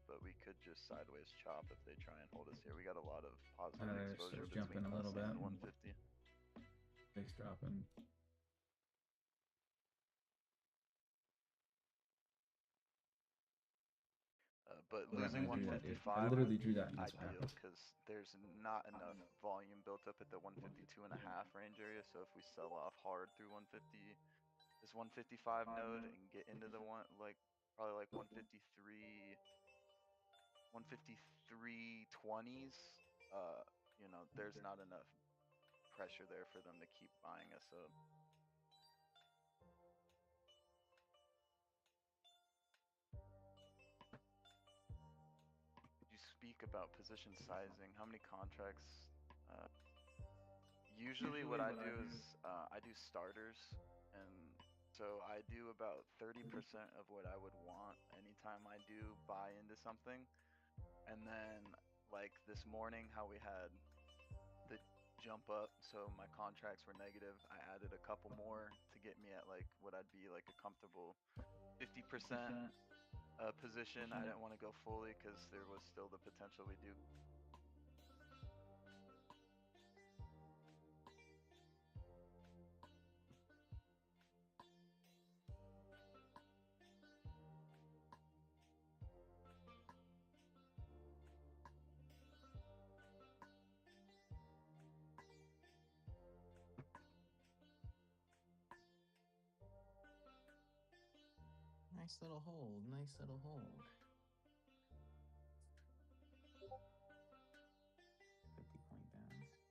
S8: but we could just sideways chop if they try and hold us here. We got a lot of positive
S1: It
S8: exposure
S1: starts jumping
S8: between
S1: a little
S8: us and
S1: bit.
S8: the 150.
S1: Big's dropping.
S8: But
S1: Yeah,
S8: losing
S1: I drew that, dude.
S8: 155
S1: I literally drew that in
S8: would
S1: this
S8: be ideal
S1: map.
S8: because there's not enough volume built up at the 152.5 range area. So if we sell off hard through 150, this 155 node and get into the probably like 153, 153.20s, there's not enough pressure there for them to keep buying us up. Speak about position sizing. How many contracts? Usually what I do is I do starters, and so I do about 30% of what I would want anytime I do buy into something. And then like this morning, how we had the jump up, so my contracts were negative, I added a couple more to get me at like what I'd be like a comfortable 50% position. I didn't want to go fully because there was still the potential we do.
S17: Nice little hold. Nice little hold. 50-point bounce.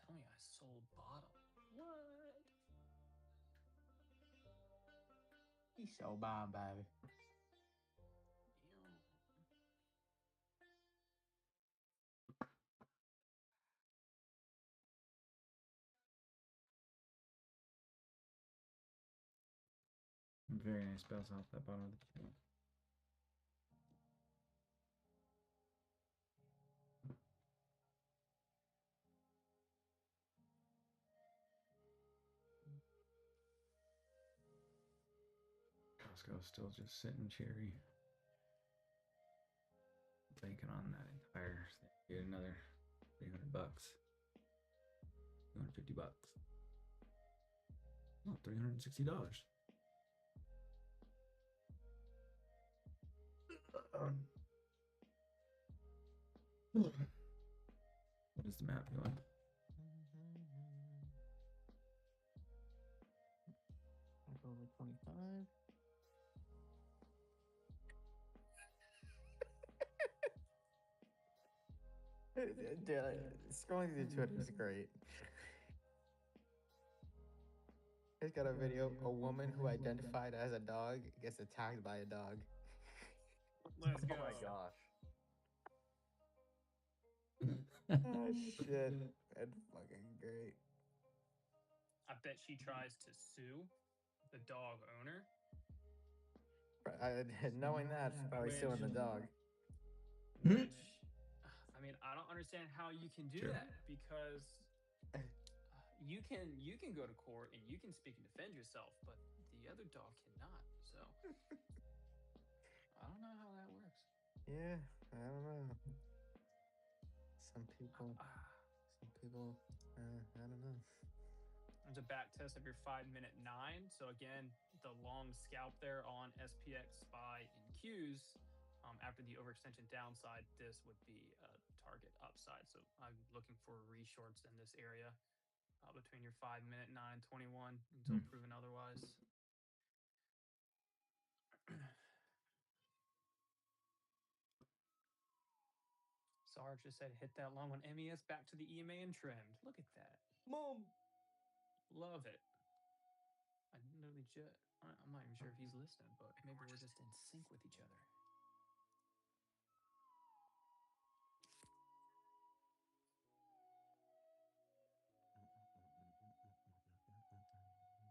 S14: Tell me I sold bottom. What?
S17: He's so bad, baby.
S1: Very nice bounce off that bottom of the queue. Costco's still just sitting cherry. Banking on that entire thing. Get another $300. $250. Oh, $360. What is the map doing?
S17: I'll go over 25. Dude, scrolling through Twitter is great. He's got a video of a woman who identified as a dog gets attacked by a dog.
S14: Let's go.
S3: Oh my gosh.
S17: Oh shit. That's fucking great.
S14: I bet she tries to sue the dog owner.
S17: Knowing that, she's probably suing the dog.
S14: Which, I mean, I don't understand how you can do
S1: Sure.
S14: that because you can go to court and you can speak and defend yourself, but the other dog cannot. So I don't know how that works.
S17: Yeah, I don't know. Some people, I don't know.
S14: There's a back test of your 5-minute 9. So again, the long scalp there on SPX, SPY, and Qs. After the overextension downside, this would be a target upside. So I'm looking for reshorts in this area. between your 5-minute 9:21 until proven otherwise. Sarge just said hit that long one MES back to the EMA and trimmed. Look at that.
S3: Mom.
S14: Love it. I literally just, I'm not even sure if he's listening, but maybe we're just in sync with each other.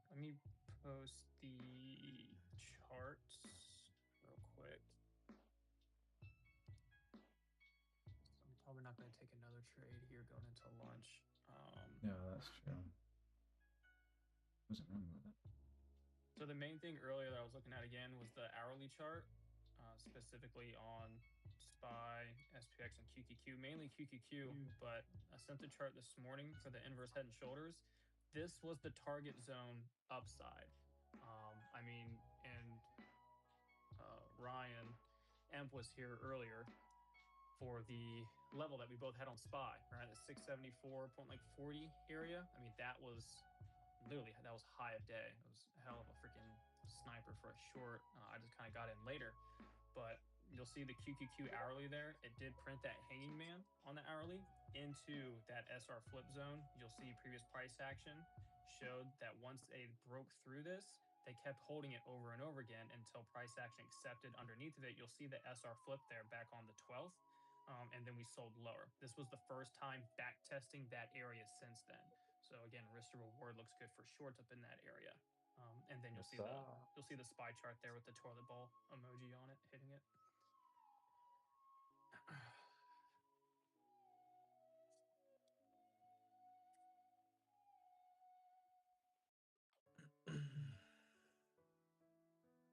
S14: Let me post the charts real quick. So I'm probably not going to take another trade here going into lunch.
S1: No, that's true. Wasn't wrong with that.
S14: So the main thing earlier that I was looking at again was the hourly chart, specifically on SPY, SPX, and QQQ, mainly QQQ, but I sent the chart this morning for the inverse head and shoulders. This was the target zone upside. I mean, and Ryan Emp was here earlier for the level that we both had on SPY, right? The 674.40 area. I mean, that was literally, that was high of day. It was a hell of a freaking sniper for a short. I just kind of got in later, but you'll see the QQQ hourly there. It did print that hanging man on the hourly into that SR flip zone. You'll see previous price action showed that once they broke through this, they kept holding it over and over again until price action accepted underneath of it. You'll see the SR flip there back on the 12th, and then we sold lower. This was the first time back testing that area since then. So again, risk to reward looks good for shorts up in that area. And then you'll see the SPY chart there with the toilet bowl emoji on it, hitting it.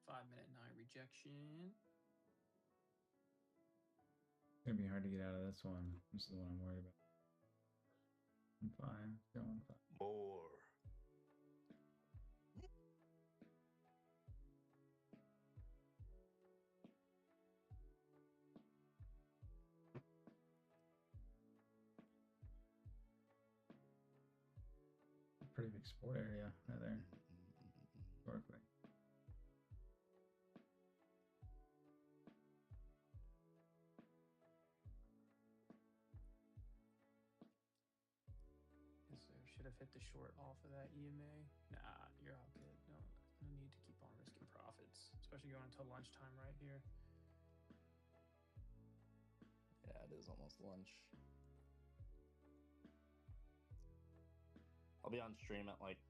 S14: Five-minute 9 rejection.
S1: It's gonna be hard to get out of this one. This is the one I'm worried about. I'm fine. Going fine.
S20: More.
S1: Pretty big sport area right there. Historically.
S14: Should have hit the short off of that EMA. Nah, you're all good. No need to keep on risking profits, especially going until lunchtime right here.
S3: Yeah, it is almost lunch. I'll be on stream at like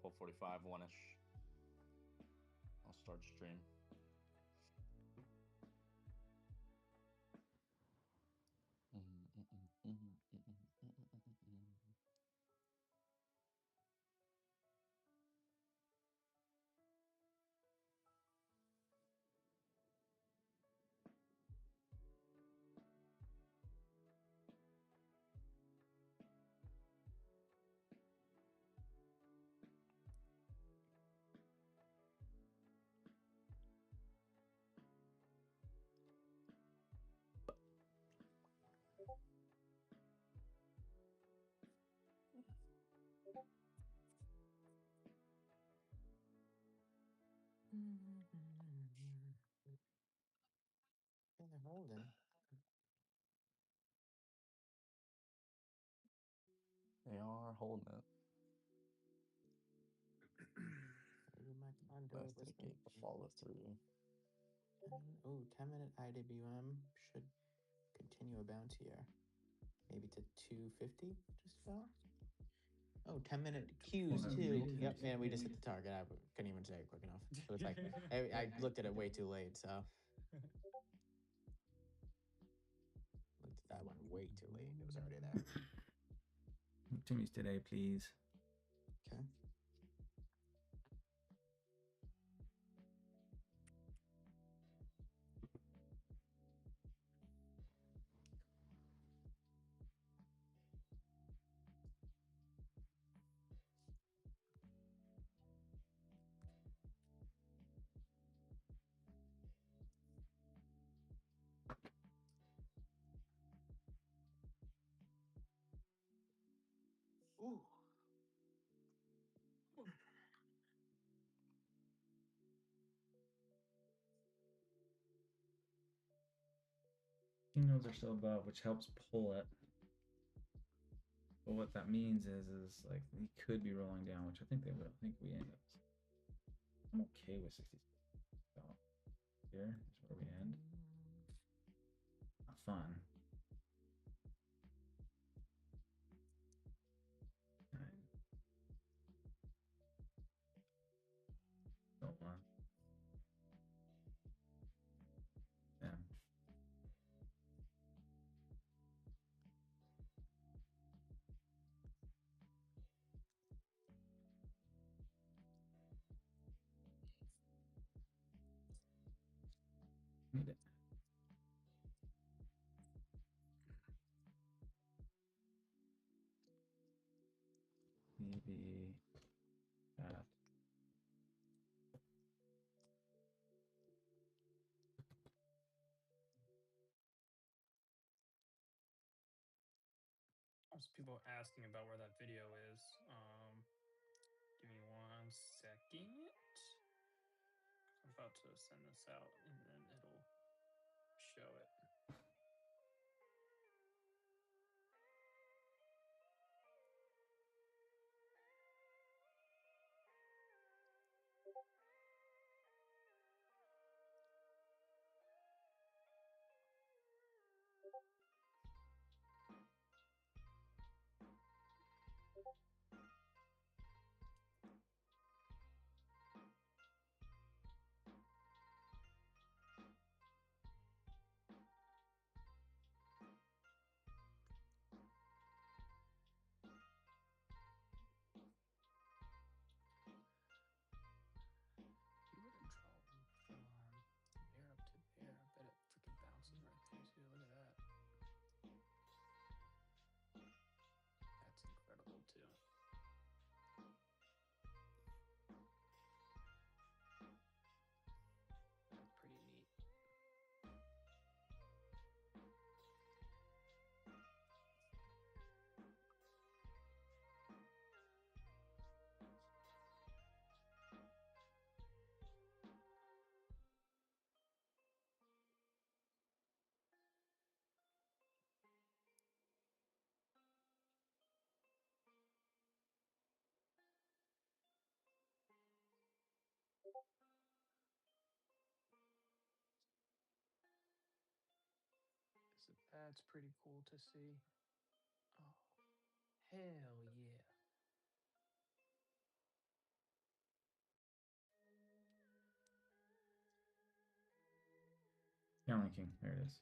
S3: 12:45, 1ish. I'll start stream.
S17: Yeah, they're holding.
S3: They are holding it.
S17: Maybe my condo
S3: Best
S17: just
S3: escape follow through.
S17: Oh, 10-minute IWM should continue a bounce here. Maybe to 250 just fell. Oh, 10-minute Qs too. Yep, man, we just hit the target. I couldn't even say it quick enough. So it's like I looked at it way too late, so looked at that one way too late. It was already there.
S1: Timmy's today, please.
S17: Okay.
S1: King nodes are still above, which helps pull it. But what that means is like we could be rolling down, which I think they will. I think we end up. I'm okay with 60. So here is where we end. Not fun. Don't want. Yeah. Need it. Maybe that.
S14: There's people asking about where that video is. Give me 1 second. I'm about to send this out and then it'll show it. You wouldn't draw one from there up to there. I bet it freaking bounces right there too. Look at that. That's incredible too. That's pretty neat. So that's pretty cool to see. Oh, hell yeah.
S1: Only King. There it is.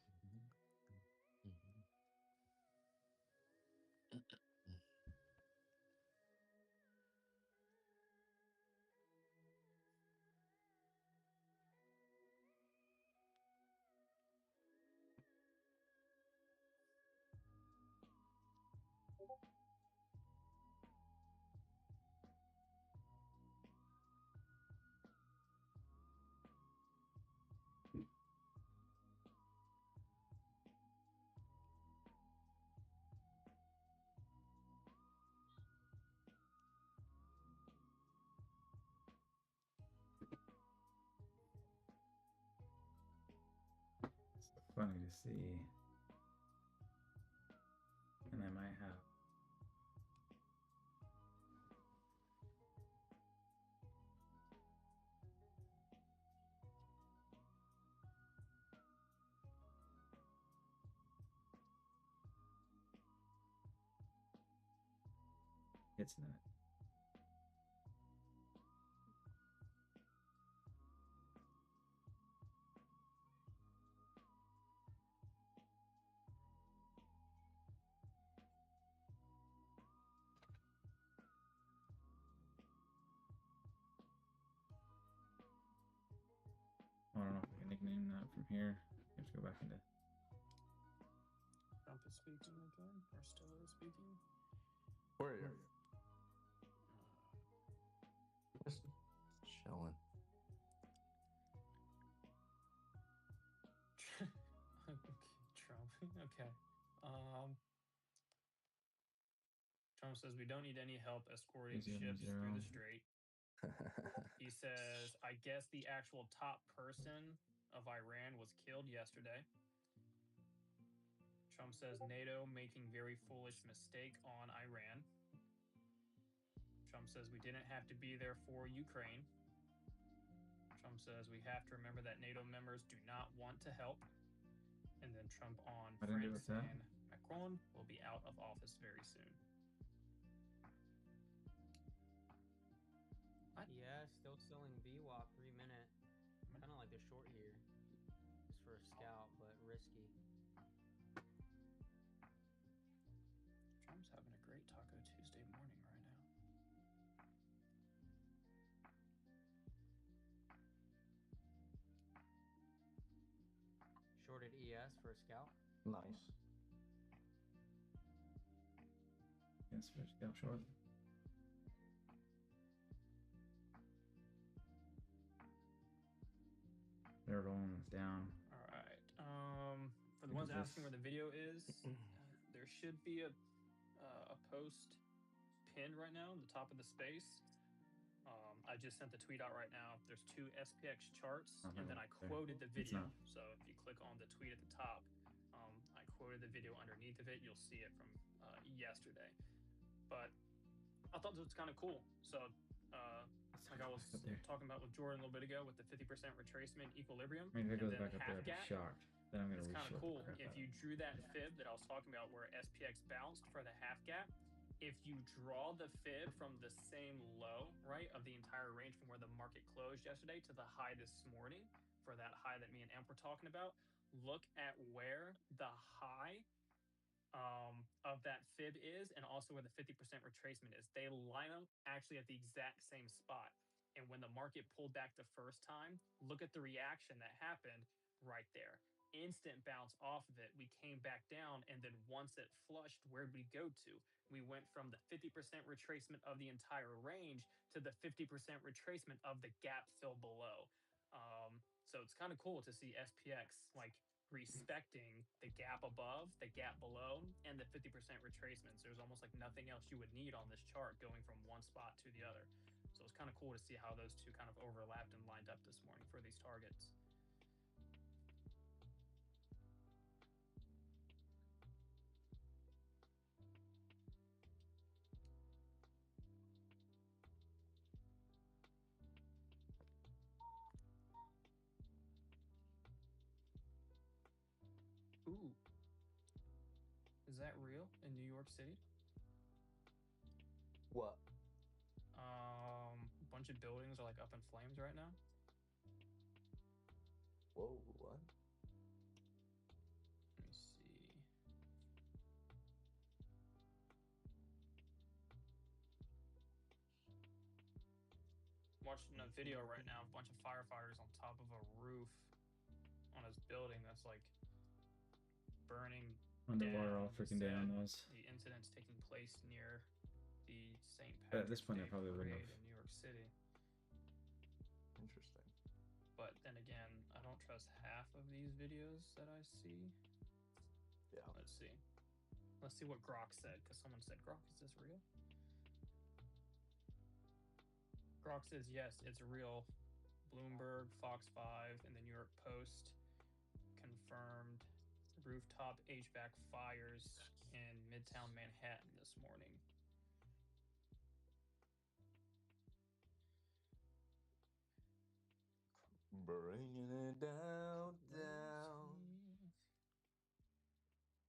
S1: It's funny to see. And I might have. It's not. I don't know if we can nickname that from here. Let's go back into.
S14: Trump is speaking again, or still is speaking.
S2: Where are you?
S20: Just chilling.
S14: Trump. Okay. Trump says we don't need any help escorting ships through the strait. He says, I guess the actual top person of Iran was killed yesterday. Trump says NATO making very foolish mistake on Iran. Trump says we didn't have to be there for Ukraine. Trump says we have to remember that NATO members do not want to help. And then Trump on
S1: I didn't do
S14: France
S1: with that.
S14: and Macron will be out of office very soon.
S13: Yeah, still selling VWAP 3 minute. Kind of like a short here. Just for a scout, but risky.
S14: Trump's having a great Taco Tuesday morning right now.
S13: Shorted ES for a scout.
S21: Nice.
S1: Yes, first go short. They're rolling this down.
S14: All right. For the
S1: Look
S14: ones
S1: at
S14: asking
S1: this.
S14: where the video is, there should be a post pinned right now in the top of the space. I just sent the tweet out right now. There's 2 SPX charts, and then I
S1: there.
S14: quoted the
S1: It's
S14: video.
S1: not.
S14: So if you click on the tweet at the top, I quoted the video underneath of it. You'll see it from yesterday. But I thought this was kind of cool. So like I was
S1: Up there.
S14: talking about with Jordan a little bit ago with the 50% retracement equilibrium,
S1: I mean, if it
S14: and
S1: goes
S14: then
S1: back up there,
S14: half
S1: I'd be
S14: gap.
S1: shocked. Then I'm gonna
S14: It's kind of
S1: reshort
S14: cool.
S1: the crap
S14: If
S1: out of
S14: you
S1: it.
S14: drew that fib that I was talking about where SPX bounced for the half gap, if you draw the fib from the same low, right, of the entire range from where the market closed yesterday to the high this morning, for that high that me and Amp were talking about, look at where the high of that fib is and also where the 50% retracement is. They line up actually at the exact same spot. And when the market pulled back the first time, look at the reaction that happened right there. Instant bounce off of it. We came back down, and then once it flushed, where'd we go to? We went from the 50% retracement of the entire range to the 50% retracement of the gap fill below. So it's kind of cool to see SPX like respecting the gap above, the gap below, and the 50% retracements. There's almost like nothing else you would need on this chart going from one spot to the other. So it's kind of cool to see how those two kind of overlapped and lined up this morning for these targets. Ooh. Is that real in New York City?
S21: What?
S14: A bunch of buildings are like up in flames right now.
S21: Whoa, what?
S14: Let me see. Watching a video right now, a bunch of firefighters on top of a roof on this building that's like burning
S1: Underwater, all
S14: down.
S1: freaking
S14: They
S1: down
S14: said
S1: those.
S14: The incident's taking place near the St.
S1: But
S14: Patrick's
S1: at this point, they
S14: Day
S1: probably wouldn't
S14: parade
S1: have.
S14: in New York City.
S21: Interesting.
S14: But then again, I don't trust half of these videos that I see.
S21: Yeah.
S14: Let's see. Let's see what Grok said, because someone said, Grok, is this real? Grok says, yes, it's real. Bloomberg, Fox 5, and the New York Post confirmed rooftop HVAC fires in Midtown Manhattan this morning.
S21: Bringing it down, down.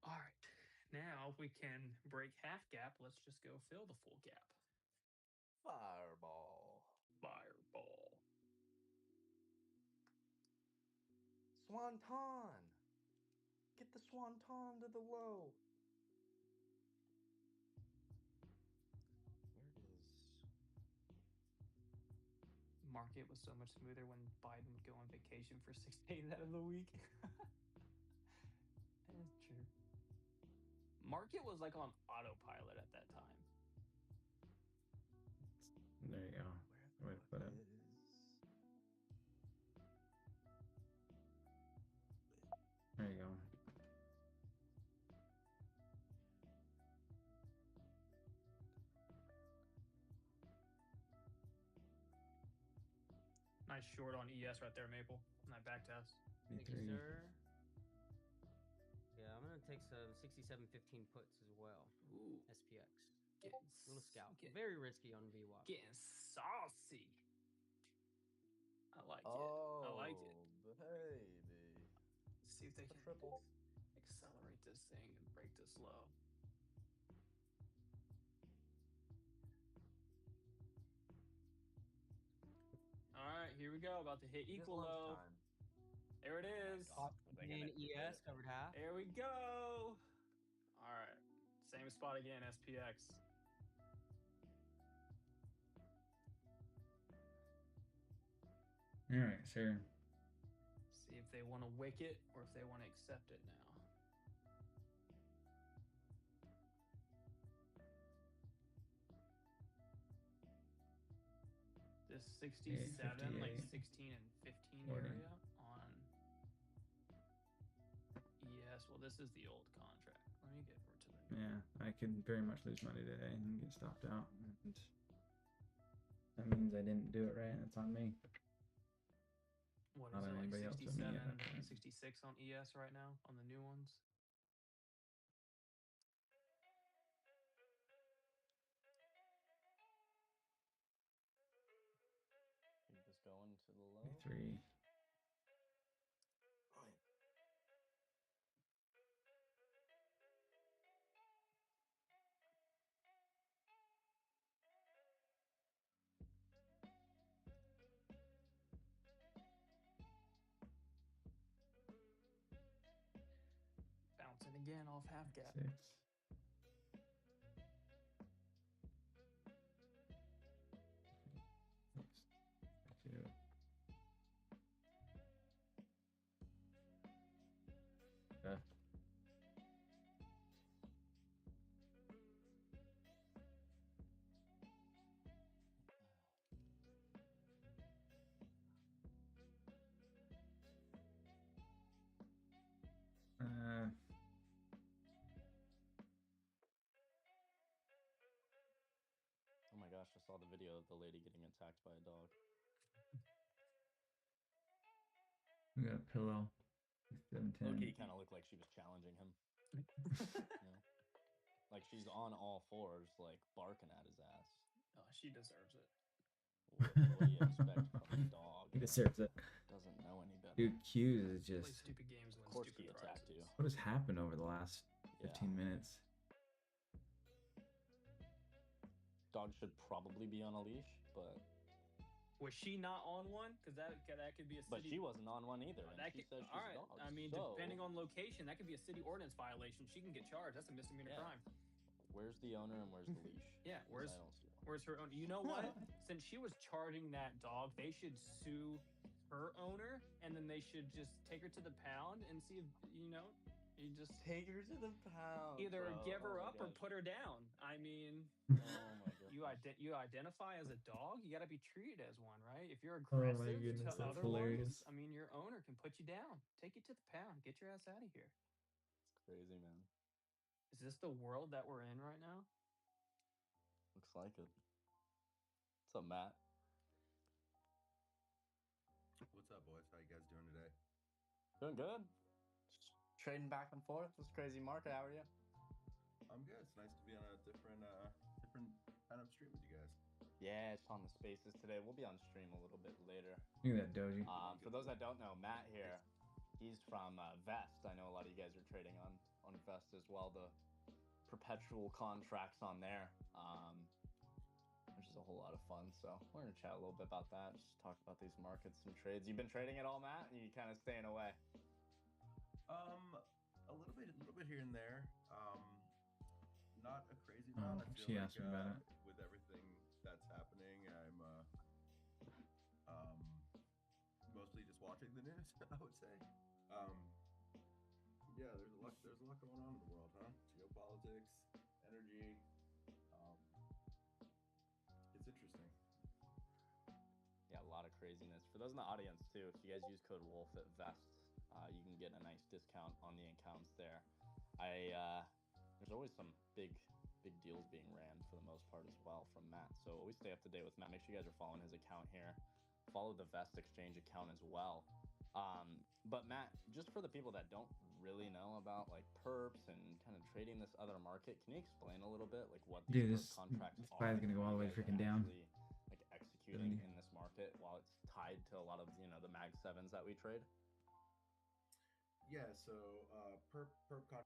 S14: All right. Now we can break half gap. Let's just go fill the full gap.
S21: Fireball.
S14: Fireball.
S21: Swanton. Get the Swanton to the low. Where is...
S14: Market was so much smoother when Biden would go on vacation for 6 days out of the week. That's true. Market was like on autopilot at that time.
S1: There you go. Way to put it. There you go.
S14: Nice short on ES right there, Maple. On that back test.
S13: Thank you,
S1: V3.
S13: sir. Yeah, I'm gonna takes some 6715 puts as well.
S14: Ooh.
S13: SPX.
S14: Getting
S13: Little scout.
S14: get-
S13: Very risky on VWAP.
S14: Getting saucy. I like it. I like it.
S3: baby.
S14: Let's see if they can
S3: triple.
S14: accelerate this thing and break this low. All right, here we go. About to hit
S3: It is
S14: equal low.
S3: lunchtime.
S14: There it is.
S13: In ES covered half.
S14: There we go. All right, same spot again. SPX.
S1: All right, sir.
S14: See if they want to wick it or if they want to accept it now. This 67, like
S1: 58,
S14: 16 and 15
S1: 40.
S14: area on ES. Well, this is the old contract. Let me get over to the new.
S1: Yeah, I could very much lose money today and get stopped out. And that means I didn't do it right, and it's on me.
S14: What
S1: Not
S14: is it, like
S1: anybody else but me
S14: 67,
S1: at that point.
S14: 66 on ES right now on the new ones?
S3: Keep this going to the low.
S1: 3.
S14: Bouncing again off half gap.
S1: 6. Two. Okay.
S3: Oh my gosh, I saw the video of the lady getting attacked by a dog.
S1: We got a pillow. 710.
S3: Loki kind of looked like she was challenging him. You know? Like she's on all fours, like barking at his ass.
S14: Oh, she deserves it.
S3: What do you expect from a dog?
S1: He deserves it.
S3: Doesn't know any better.
S1: Dude, Q's is
S14: Play
S1: just.
S14: stupid games,
S3: Of
S14: win
S3: course
S14: stupid
S3: he attacked
S14: prizes.
S3: you.
S1: What has happened over the last 15 minutes?
S3: Dog should probably be on a leash, but
S14: Was she not on one? Because that could be a city.
S3: she wasn't on one either. And
S14: That
S3: she
S14: could,
S3: says she's
S14: all right.
S3: a dog.
S14: I mean,
S3: so,
S14: depending on location, that could be a city ordinance violation. She can get charged. That's a misdemeanor
S3: Yeah.
S14: crime.
S3: where's the owner and where's the leash?
S14: Yeah,
S3: 'Cause
S14: where's
S3: I don't see one.
S14: where's her owner? You know what? Since she was charging that dog, they should sue her owner, and then they should just take her to the pound and see if you just
S3: take her to the pound.
S14: either
S3: bro.
S14: give her
S3: Oh my
S14: up or
S3: gosh.
S14: put her down. I mean,
S3: Oh my god.
S14: you identify as a dog, you got to be treated as one, right? If you're
S1: Oh my
S14: aggressive
S1: goodness,
S14: to
S1: that's
S14: other
S1: hilarious.
S14: ones, I mean, your owner can put you down, take you to the pound, get your ass out of here.
S3: It's crazy, man.
S14: Is this the world that we're in right now?
S3: Looks like it. What's up, Matt?
S11: What's up, boys? How you guys doing today?
S3: Doing good. Just trading back and forth. This crazy market. How are you?
S11: I'm good. It's nice to be on a different kind of stream with you guys.
S3: Yeah, it's on the spaces today. We'll be on stream a little bit later.
S1: Look at that doji.
S3: For those that don't know, Matt here, he's from Vest. I know a lot of you guys are trading on Vest as well. The perpetual contracts on there, which is a whole lot of fun. So we're gonna chat a little bit about that. Just talk about these markets and trades. You've been trading at all, Matt? And you kind of staying away?
S11: A little bit here and there. Not a crazy amount. I feel
S1: she
S11: like,
S1: asked me about it.
S11: with everything that's happening, I'm mostly just watching the news. I would say. Yeah, there's a lot going on in the world, huh? Geopolitics, energy. It's interesting.
S3: Yeah, a lot of craziness. For those in the audience too, if you guys use code WOLF at Vest, you can get a nice discount on the accounts there. There's always some big deals being ran for the most part as well from Matt. So always stay up to date with Matt. Make sure you guys are following his account here. Follow the Vest Exchange account as well. But Matt, just for the people that don't really know about like perps and kind of trading this other market, can you explain a little bit like what these
S1: Dude,
S3: perp
S1: this
S3: contracts
S1: spy
S3: are?
S1: is gonna go all the way
S3: you guys are
S1: freaking down.
S3: actually, like executing in this market while it's tied to a lot of the Mag 7s that we trade.
S11: Yeah, so perp con.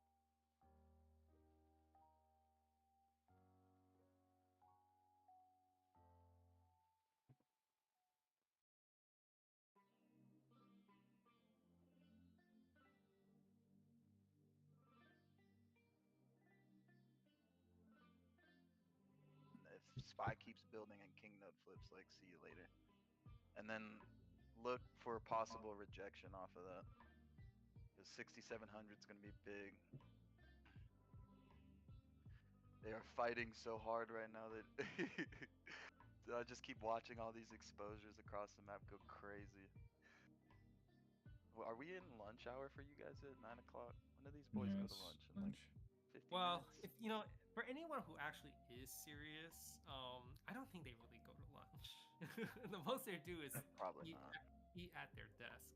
S8: If SPY keeps building and King node flips, like, see you later. And then look for possible rejection off of that. Because 6,700 is going to be big. They are fighting so hard right now that I just keep watching all these exposures across the map go crazy. Well, are we in lunch hour for you guys at 9 o'clock? When do these boys go to lunch? In like 50
S5: Well,
S8: minutes?
S5: if for anyone who actually is serious, I don't think they really go to lunch. The most they do is
S8: Probably
S5: eat,
S8: not.
S5: eat at their desk.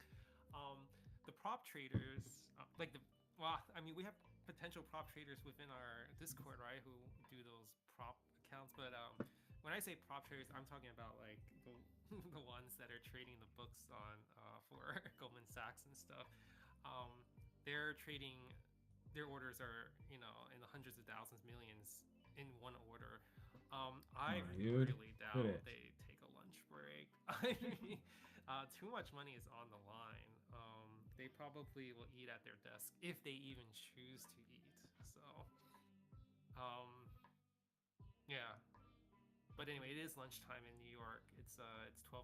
S5: The prop traders, we have potential prop traders within our Discord, right, who do those prop accounts. But when I say prop traders, I'm talking about like the ones that are trading the books on for Goldman Sachs and stuff. They're trading. Their orders are, in the hundreds of thousands, millions in one order. I
S1: dude,
S5: really doubt
S1: quit it.
S5: they take a lunch break. I mean, too much money is on the line. They probably will eat at their desk if they even choose to eat. So, yeah. But anyway, it is lunchtime in New York. It's 12:09.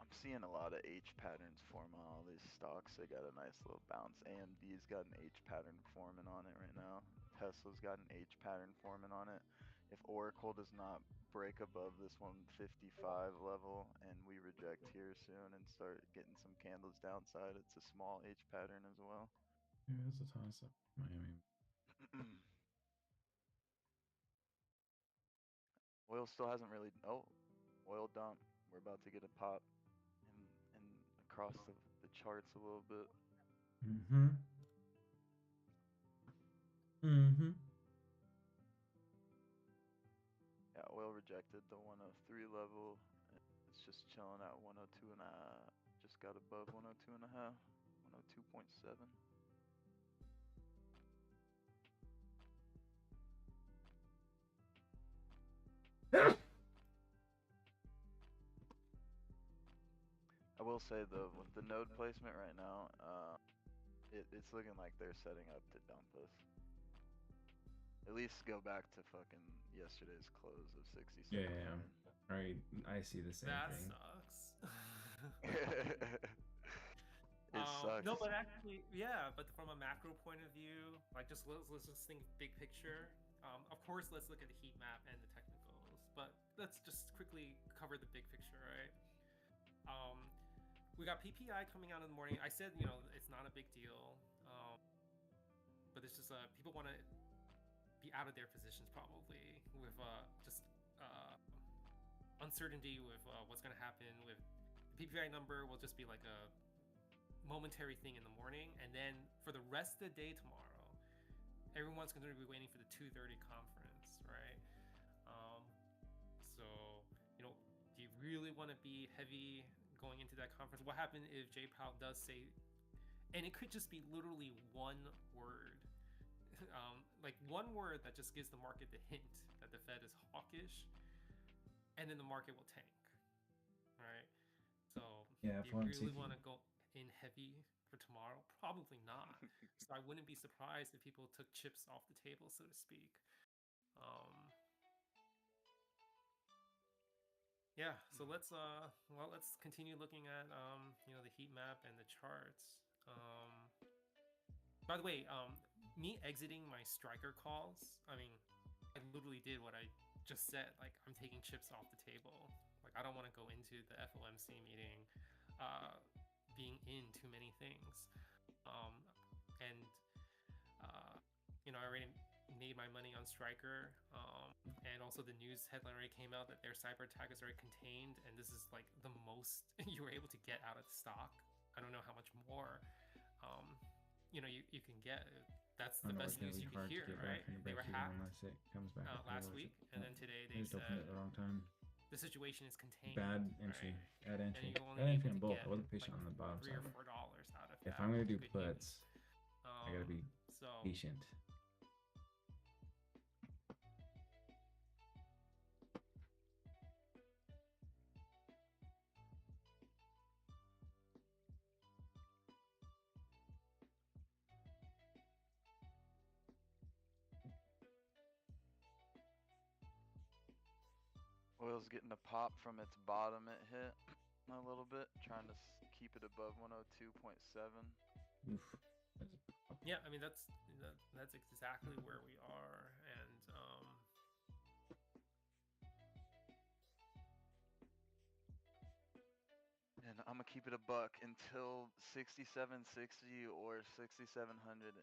S8: I'm seeing a lot of H patterns form on all these stocks. They got a nice little bounce. AMD's got an H pattern forming on it right now. Tesla's got an H pattern forming on it. If Oracle does not break above this 155 level and we reject here soon and start getting some candles downside, it's a small H pattern as well.
S1: Maybe that's a toss up. Miami.
S8: Oil still hasn't really. Oh, oil dump. We're about to get a pop and across the charts a little bit. Yeah, oil rejected the 103 level. It's just chilling at 102 and a half. Just got above 102 and a half. 102.7. I will say though, with the node placement right now, it's looking like they're setting up to dump us. At least go back to fucking yesterday's close of 67.
S1: Yeah. Right. I see the same
S5: That
S1: thing.
S5: sucks.
S8: It sucks.
S5: No, but actually, yeah. But from a macro point of view, like let's just think big picture. Of course, let's look at the heat map and the technicals, but let's just quickly cover the big picture, right? We got PPI coming out in the morning. I said, it's not a big deal, but it's just people want to be out of their positions probably with just uncertainty with what's going to happen with the PPI number. Will just be like a momentary thing in the morning, and then for the rest of the day tomorrow, everyone's going to be waiting for the 2:30 conference, right? So do you really want to be heavy going into that conference? What happened if Jay Powell does say, and it could just be literally one word, like one word that just gives the market the hint that the Fed is hawkish, and then the market will tank, right? So
S1: Yeah,
S5: do you really want to go in heavy for tomorrow? Probably not. So I wouldn't be surprised if people took chips off the table, so to speak. Yeah, so let's continue looking at the heat map and the charts. By the way, me exiting my striker calls, I mean, I literally did what I just said. Like, I'm taking chips off the table. Like, I don't want to go into the FOMC meeting being in too many things. I already made my money on Striker, and also the news headline already came out that their cyber attack is already contained, and this is like the most you were able to get out of the stock. I don't know how much more, you can get. That's the best news you can hear, right? They were hacked
S1: unless it comes back up
S5: last
S1: here,
S5: week,
S1: which
S5: and
S1: it-
S5: then today
S1: I
S5: they
S1: just opened
S5: said
S1: it the wrong time.
S5: the situation is contained.
S1: Bad entry.
S5: right?
S1: Bad
S5: And
S1: entry.
S5: you're only
S1: Bad entry
S5: able
S1: on
S5: to
S1: both.
S5: get,
S1: I wasn't patient
S5: like,
S1: on the bottom
S5: $3 or
S1: side.
S5: $4 out of
S1: If
S5: that,
S1: I'm gonna
S5: which
S1: do
S5: is good
S1: puts,
S5: news.
S1: I gotta be
S5: So
S1: patient.
S8: Oil's getting a pop from its bottom it hit a little bit, trying to keep it above 102.7.
S1: Oof.
S5: yeah, I mean that's exactly where we are, and
S8: And I'm gonna keep it a buck until 6760 or 6700.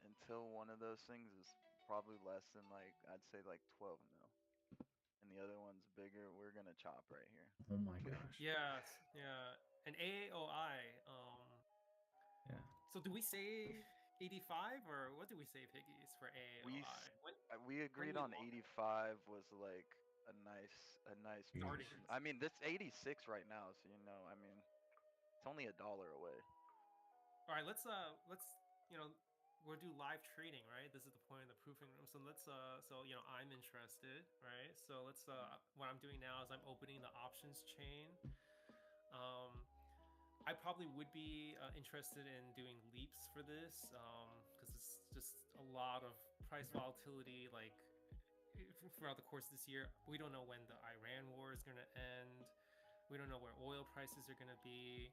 S8: Until one of those things is probably less than like I'd say like 12 mil, and the other one's bigger. We're gonna chop right here.
S1: Oh my gosh.
S5: yeah, and AAOI.
S1: Yeah.
S5: So do we save 85 or what do we save, Higgies, for AAOI?
S8: We agreed
S5: we
S8: on 85 was like a nice
S5: Starting.
S8: position. I mean, this 86 right now, so you know, I mean, it's only $1 away.
S5: All right, let's we'll do live trading, right? This is the point of the proofing room. So let's I'm interested, right? So let's what I'm doing now is I'm opening the options chain. I probably would be interested in doing leaps for this because it's just a lot of price volatility like throughout the course of this year. We don't know when the Iran war is going to end. We don't know where oil prices are going to be.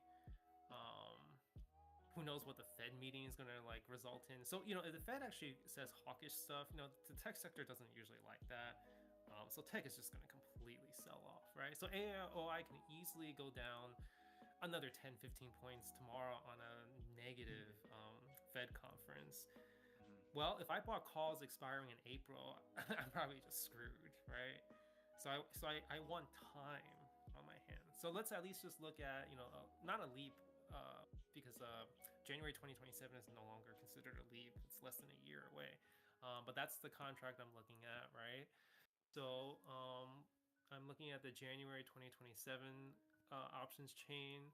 S5: Who knows what the Fed meeting is going to like result in. So, if the Fed actually says hawkish stuff, the tech sector doesn't usually like that. So tech is just going to completely sell off, right? So AOI can easily go down another 10, 15 points tomorrow on a negative Fed conference. Well, if I bought calls expiring in April, I'm probably just screwed, right? So I want time on my hands. So let's at least just look at, not a leap, because January 2027 is no longer considered a leap. It's less than a year away. But that's the contract I'm looking at, right? So I'm looking at the January 2027 options chain.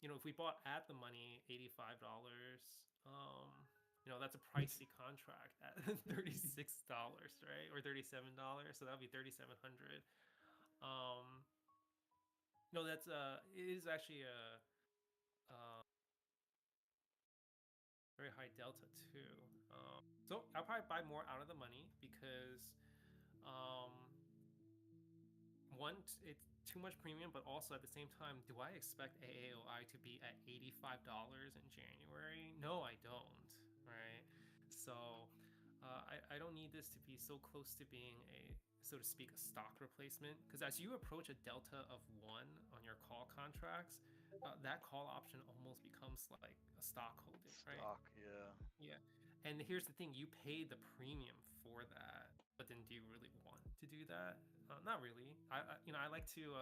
S5: If we bought at the money $85, that's a pricey contract at $36, right? Or $37. So that would be $3,700. No, that's it is actually a very high delta too. So I'll probably buy more out of the money because one, it's too much premium, but also at the same time, do I expect AAOI to be at $85 in January? No, I don't, right? So I don't need this to be so close to being a, so to speak, a stock replacement, because as you approach a delta of 1 on your call contracts, that call option almost becomes like a stock holding, right?
S8: Stock, yeah.
S5: Yeah. And here's the thing, you pay the premium for that, but then do you really want to do that? Not really. I like to,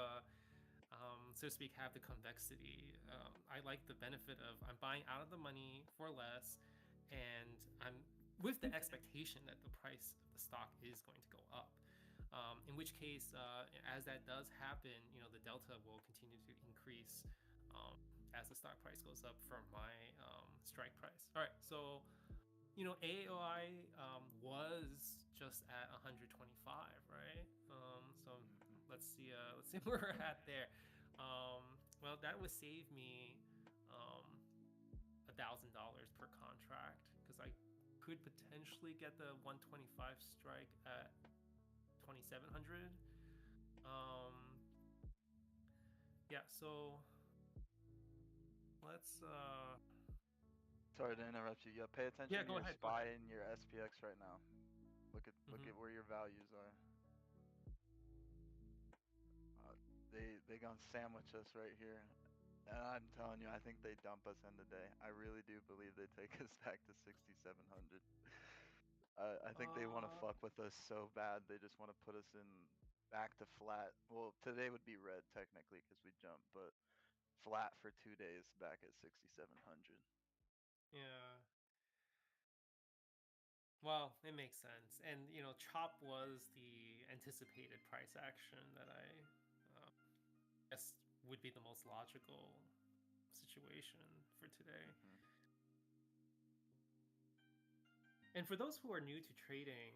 S5: so to speak, have the convexity. I like the benefit of I'm buying out of the money for less, and I'm with the expectation that the price of the stock is going to go up. In which case, as that does happen, the delta will continue to increase as the stock price goes up from my strike price. All right, so AOI was just at 125, right? So let's see where we're at there. Well, that would save me $1,000 per contract because I could potentially get the 125 strike at 2,700. Yeah, so let's
S8: Sorry to interrupt you. Yeah, pay attention
S5: Yeah,
S8: to
S5: go
S8: your
S5: ahead, go
S8: SPY and your SPX right now. Look at where your values are. They gonna sandwich us right here, and I'm telling you, I think they dump us in today. I really do believe they take us back to 6,700. I think they want to fuck with us so bad. They just want to put us in back to flat. Well, today would be red technically because we jumped, but flat for 2 days back at 6,700.
S5: Yeah. Well, it makes sense, and chop was the anticipated price action that I guess would be the most logical situation for today. And for those who are new to trading,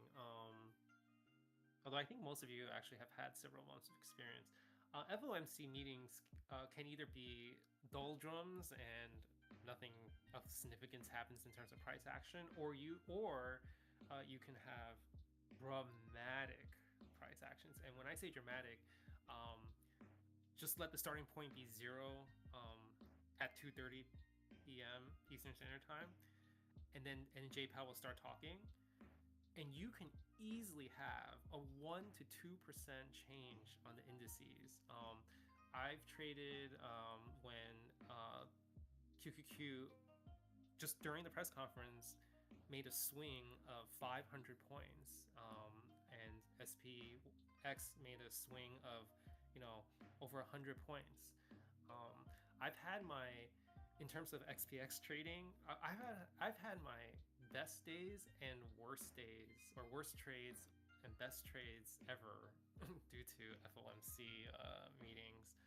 S5: although I think most of you actually have had several months of experience, FOMC meetings can either be doldrums and nothing of significance happens in terms of price action, or you can have dramatic price actions. And when I say dramatic, just let the starting point be 0 at 2:30 p.m. Eastern Standard Time, and Jay Powell will start talking, and you can easily have a 1 to 2% change on the indices. I've traded when QQQ just during the press conference made a swing of 500 points, and SPX made a swing of over 100 points. I've had in terms of XPX trading, I've had my best days and worst days, or worst trades and best trades ever due to FOMC meetings.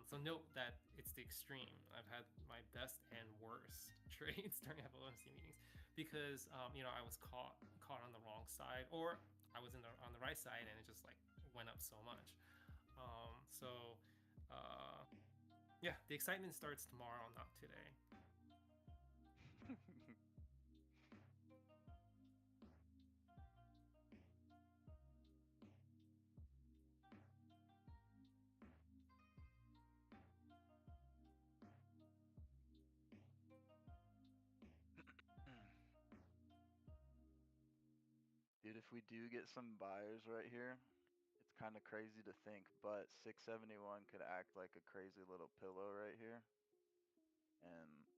S5: So note that it's the extreme. I've had my best and worst trades during FOMC meetings because I was caught on the wrong side, or I was on the right side, and it just like went up so much. Yeah, the excitement starts tomorrow, not today.
S8: Dude, if we do get some buyers right here, it's kind of crazy to think, but 671 could act like a crazy little pillow right here. And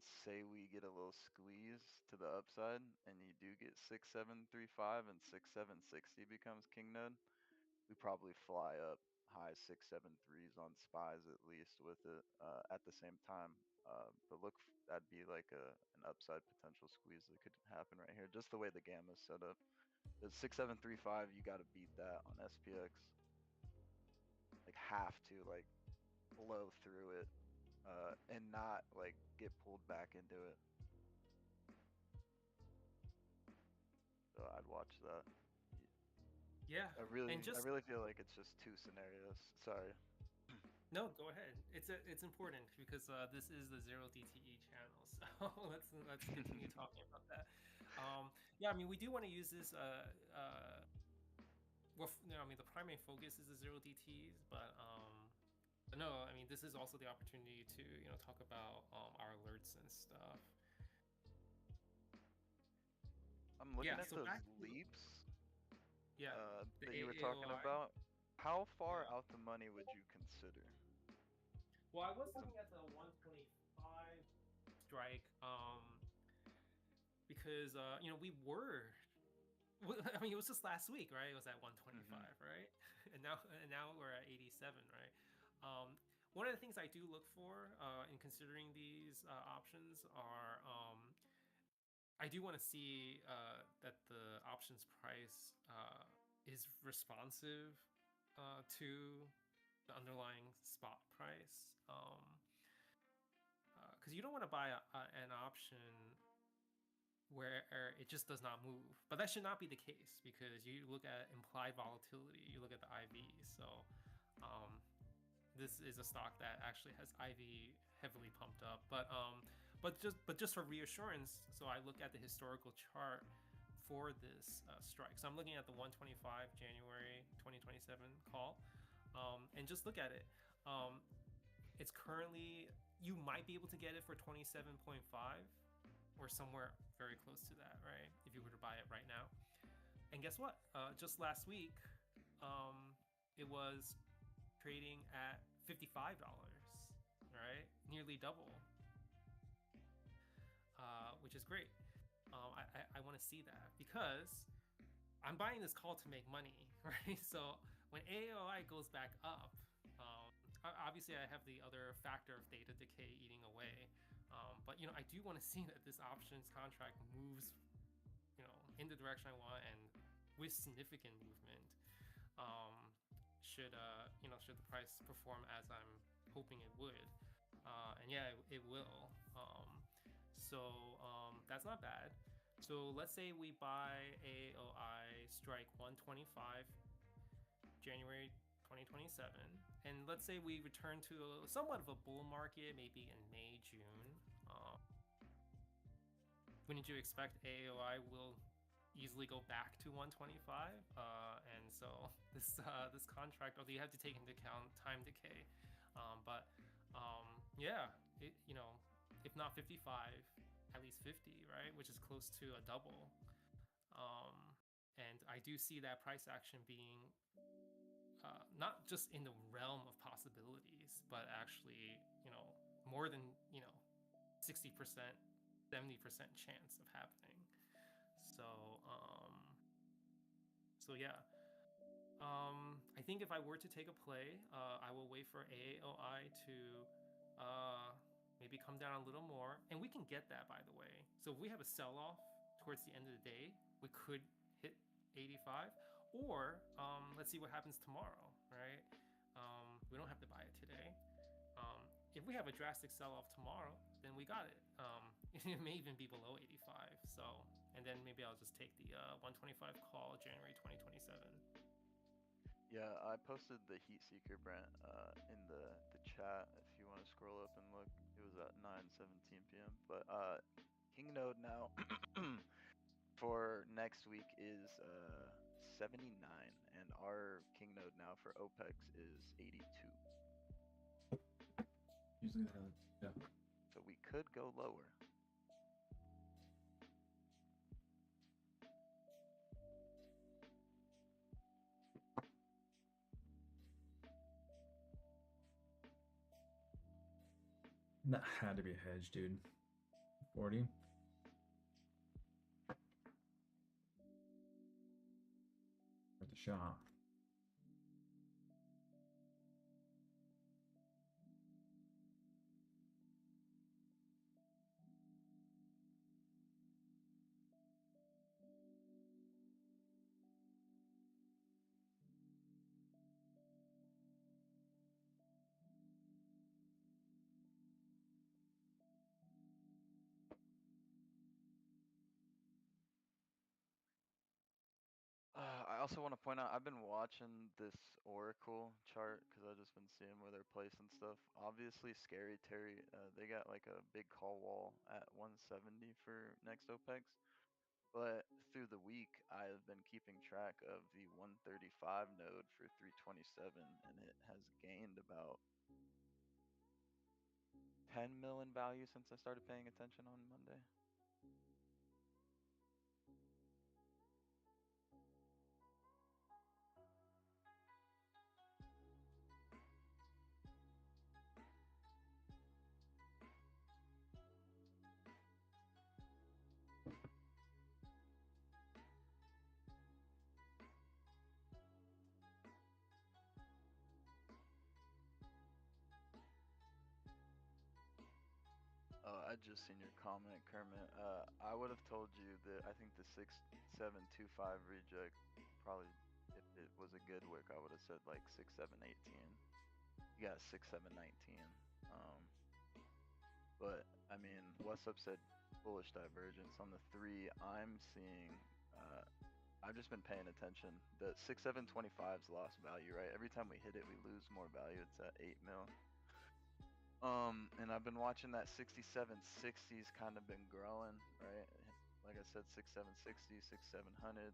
S8: say we get a little squeeze to the upside and you do get 6735 and 6760 becomes king node, we probably fly up high 673s on spies at least with it at the same time. But look, that'd be like an upside potential squeeze that could happen right here, just the way the gamma is set up. The 6735, you got to beat that on SPX. Like have to like blow through it and not like get pulled back into it. So I'd watch that.
S5: Yeah,
S8: I really feel like it's just two scenarios. Sorry.
S5: No, go ahead. It's important because this is the Zero DTE channel, so let's continue talking about that. Yeah, I mean, we do want to use this. Well, I mean, the primary focus is the Zero DTEs, but no, I mean, this is also the opportunity to talk about our alerts and stuff.
S8: I'm looking at those leaps.
S5: Yeah,
S8: that you were talking about. How far out the money would you consider?
S5: Well, I was looking at the 125 strike, because we were. I mean, it was just last week, right? It was at 125, right? And now we're at 87, right? One of the things I do look for in considering these options are I do want to see that the options price is responsive to the underlying spot price, because you don't want to buy an option where it just does not move. But that should not be the case because you look at implied volatility, you look at the IV. So this is a stock that actually has IV heavily pumped up. But just for reassurance, so I look at the historical chart for this strike. So I'm looking at the 125 January 2027 call, and just look at it. It's currently, you might be able to get it for 27.5 or somewhere very close to that, right? If you were to buy it right now. And guess what? Just last week, it was trading at $55, right? Nearly double, which is great. I want to see that because I'm buying this call to make money, right? So when AOI goes back up, obviously I have the other factor of theta decay eating away, but I do want to see that this options contract moves, in the direction I want and with significant movement. Should should the price perform as I'm hoping it would, and yeah, it will. That's not bad. So let's say we buy AOI strike 125 January 2027, and let's say we return to somewhat of a bull market maybe in May, June. Wouldn't you expect AOI will easily go back to 125? And so this contract, although you have to take into account time decay, but yeah, if not 55, at least 50, right? Which is close to a double. And I do see that price action being not just in the realm of possibilities, but actually, more than 60%, 70% chance of happening. So yeah. I think if I were to take a play, I will wait for AOI to maybe come down a little more, and we can get that, by the way. So if we have a sell-off towards the end of the day, we could hit 85, or let's see what happens tomorrow, right? We don't have to buy it today. If we have a drastic sell-off tomorrow, then we got it. It may even be below 85. So, and then maybe I'll just take the 125 call January 2027.
S8: Yeah, I posted the Heat Seeker, Brent, in the chat. If you want to scroll up and look, it was at 9:17 p.m. But King Node now for next week is 79, and our King Node now for OPEX is 82.
S1: Usually, yeah.
S8: So we could go lower.
S1: That had to be a hedge, dude. 40. Worth a shot.
S8: I also want to point out, I've been watching this Oracle chart because I've just been seeing where they're placing stuff. Obviously, Scary Terry, they got like a big call wall at 170 for next OPEX. But through the week, I've been keeping track of the 135 node for 327, and it has gained about 10 mil in value since I started paying attention on Monday. I just seen your comment, Kermit. I would have told you that I think the 6725 reject probably, if it was a good wick, I would have said like 6718. You got 6719. But I mean, what's up said bullish divergence on the 3. I'm seeing. I've just been paying attention. The 6725's lost value, right? Every time we hit it, we lose more value. It's at 8 mil. And I've been watching that 6760's kind of been growing, right? Like I said, 6760, 6700.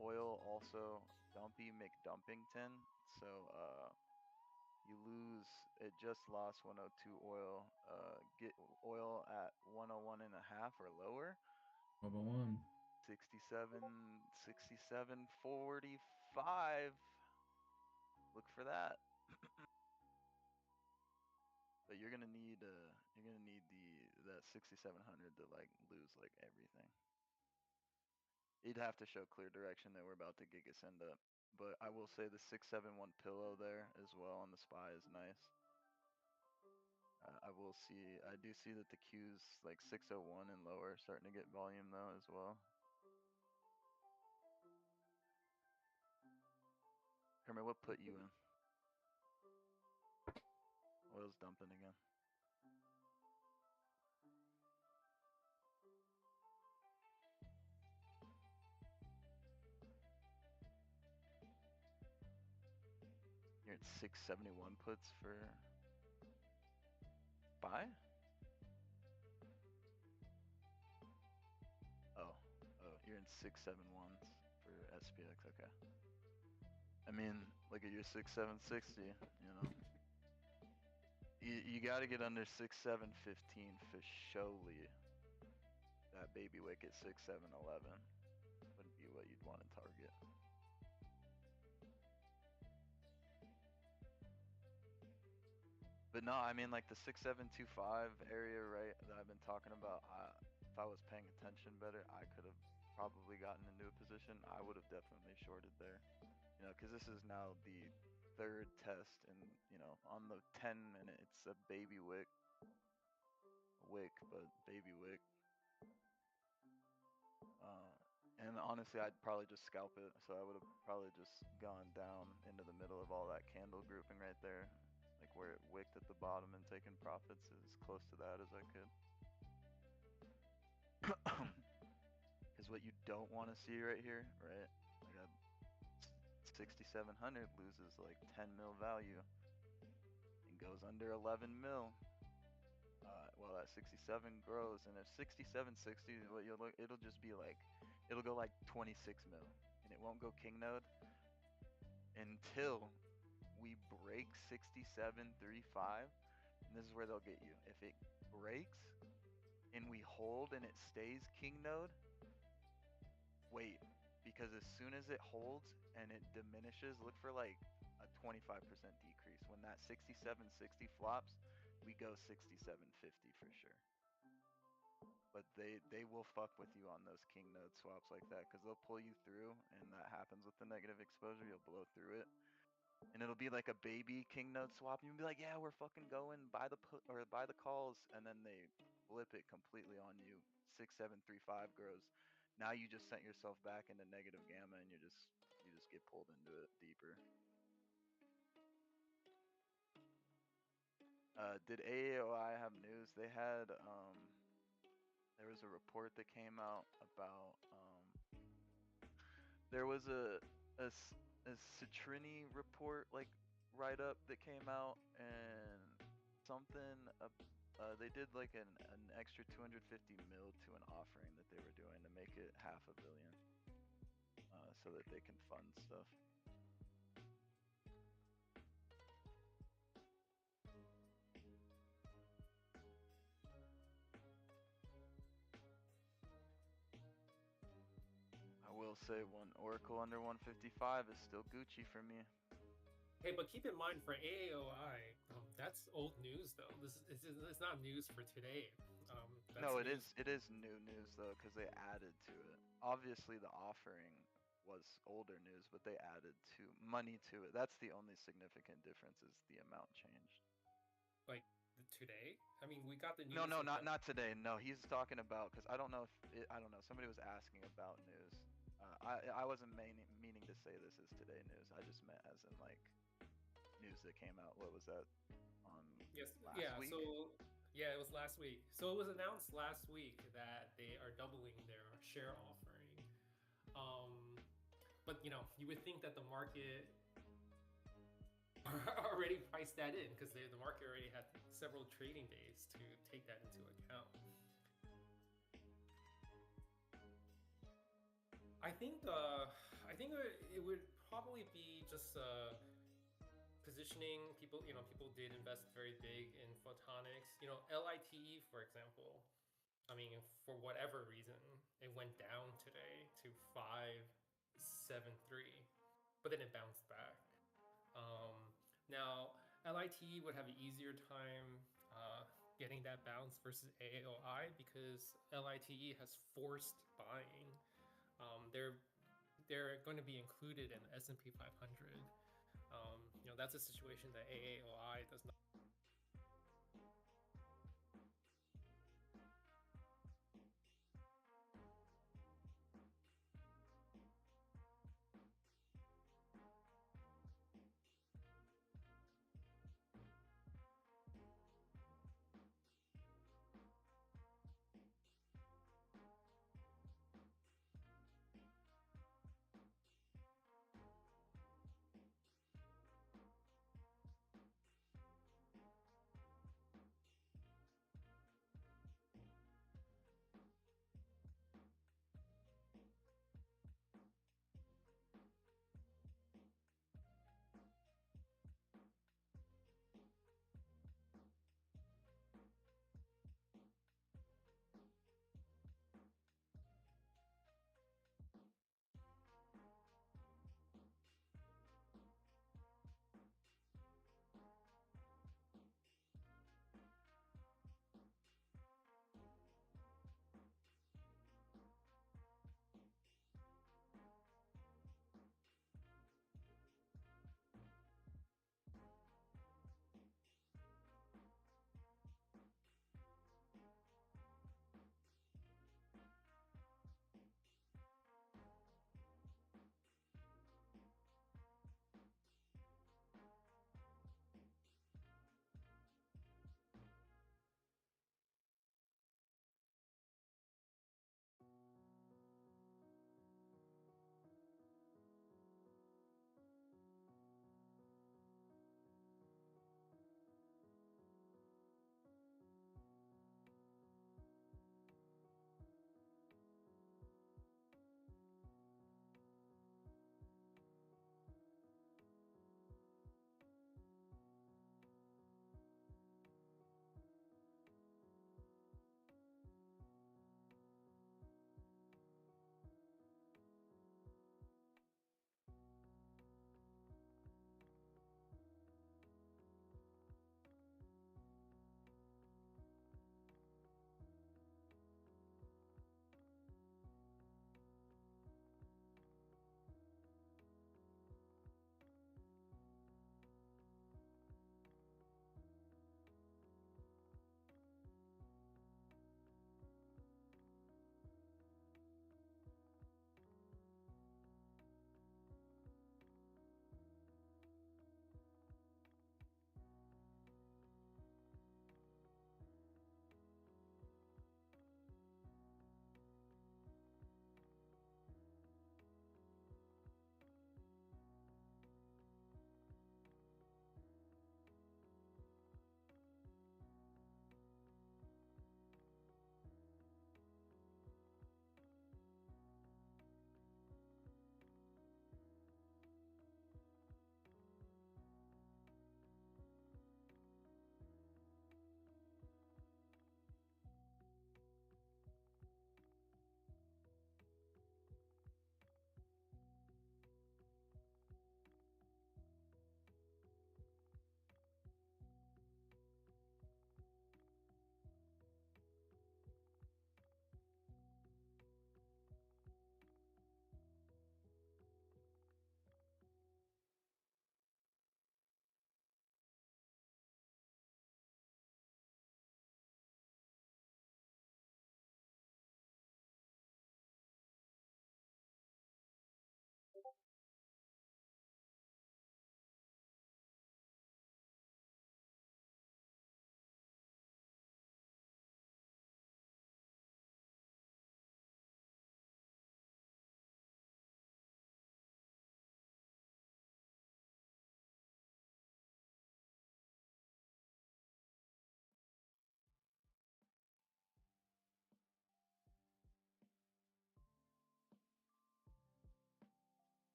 S8: Oil also dumpy McDumpington. So you lose. It just lost 102 oil. Get oil at 101 and a half or lower.
S1: 101.
S8: 67, 67, 45. Look for that. but you're gonna need that 6700 to like lose like everything. You'd have to show clear direction that we're about to Giga Send up. But I will say the 671 pillow there as well on the SPY is nice. I do see that the Q's like 601 and lower starting to get volume though as well. Kermit, what put you in? Oil's dumping again. You're at 671 puts for buy? Oh, you're in 671s for SPX, okay. I mean, look at your 6760, you know. You gotta get under 6715 for surely. That baby wick at 6711 wouldn't be what you'd want to target. But no, I mean like the 6725 area, right, that I've been talking about, if I was paying attention better, I could have probably gotten into a position. I would have definitely shorted there. You know, because this is now the third test, and you know, on the 10 minute, it's a baby wick, but baby wick. And honestly, I'd probably just scalp it. So I would have probably just gone down into the middle of all that candle grouping right there, like where it wicked at the bottom, and taken profits as close to that as I could. Because what you don't want to see right here, right? Like a 6700 loses like 10 mil value and goes under 11 mil. Well, that 67 grows, and if 6760, what you'll look, it'll just be like, it'll go like 26 mil, and it won't go king node until we break 6735, and this is where they'll get you. If it breaks and we hold and it stays king node, wait, because as soon as it holds and it diminishes, look for like a 25% decrease. When that 6760 flops, we go 6750 for sure. But they will fuck with you on those king node swaps like that, because they'll pull you through, and that happens with the negative exposure. You'll blow through it, and it'll be like a baby king node swap. And you'll be like, yeah, we're fucking going, buy the put or buy the calls, and then they flip it completely on you. 6735 grows. Now you just sent yourself back into negative gamma, and you just get pulled into it deeper. Did AAOI have news? They had there was a report that came out about there was a Citrini report, like write up that came out, and something they did like an extra 250 mil to an offering that they were doing to make it $500 million, so that they can fund stuff. I will say one Oracle under 155 is still Gucci for me.
S5: Hey, but keep in mind for AAOI, that's old news though. It's not news for today.
S8: No, it is new news though, because they added to it. Obviously, the offering was older news, but they added money to it. That's the only significant difference, is the amount changed.
S5: Like today? I mean, we got the news.
S8: No, not today. No, he's talking about, because I don't know if I don't know. Somebody was asking about news. I wasn't meaning to say this is today news. I just meant as in like news that came out. What was that? On last week?
S5: So yeah, it was last week. So it was announced last week that they are doubling their share offering. But you know, you would think that the market already priced that in, because the market already had several trading days to take that into account. I think it would probably be just positioning. People did invest very big in photonics. You know, LITE, for example. I mean, for whatever reason, it went down today to 573, but then it bounced back. Now, LITE would have an easier time getting that bounce versus AAOI because LITE has forced buying. They're going to be included in the S&P 500. That's a situation that AAOI does not.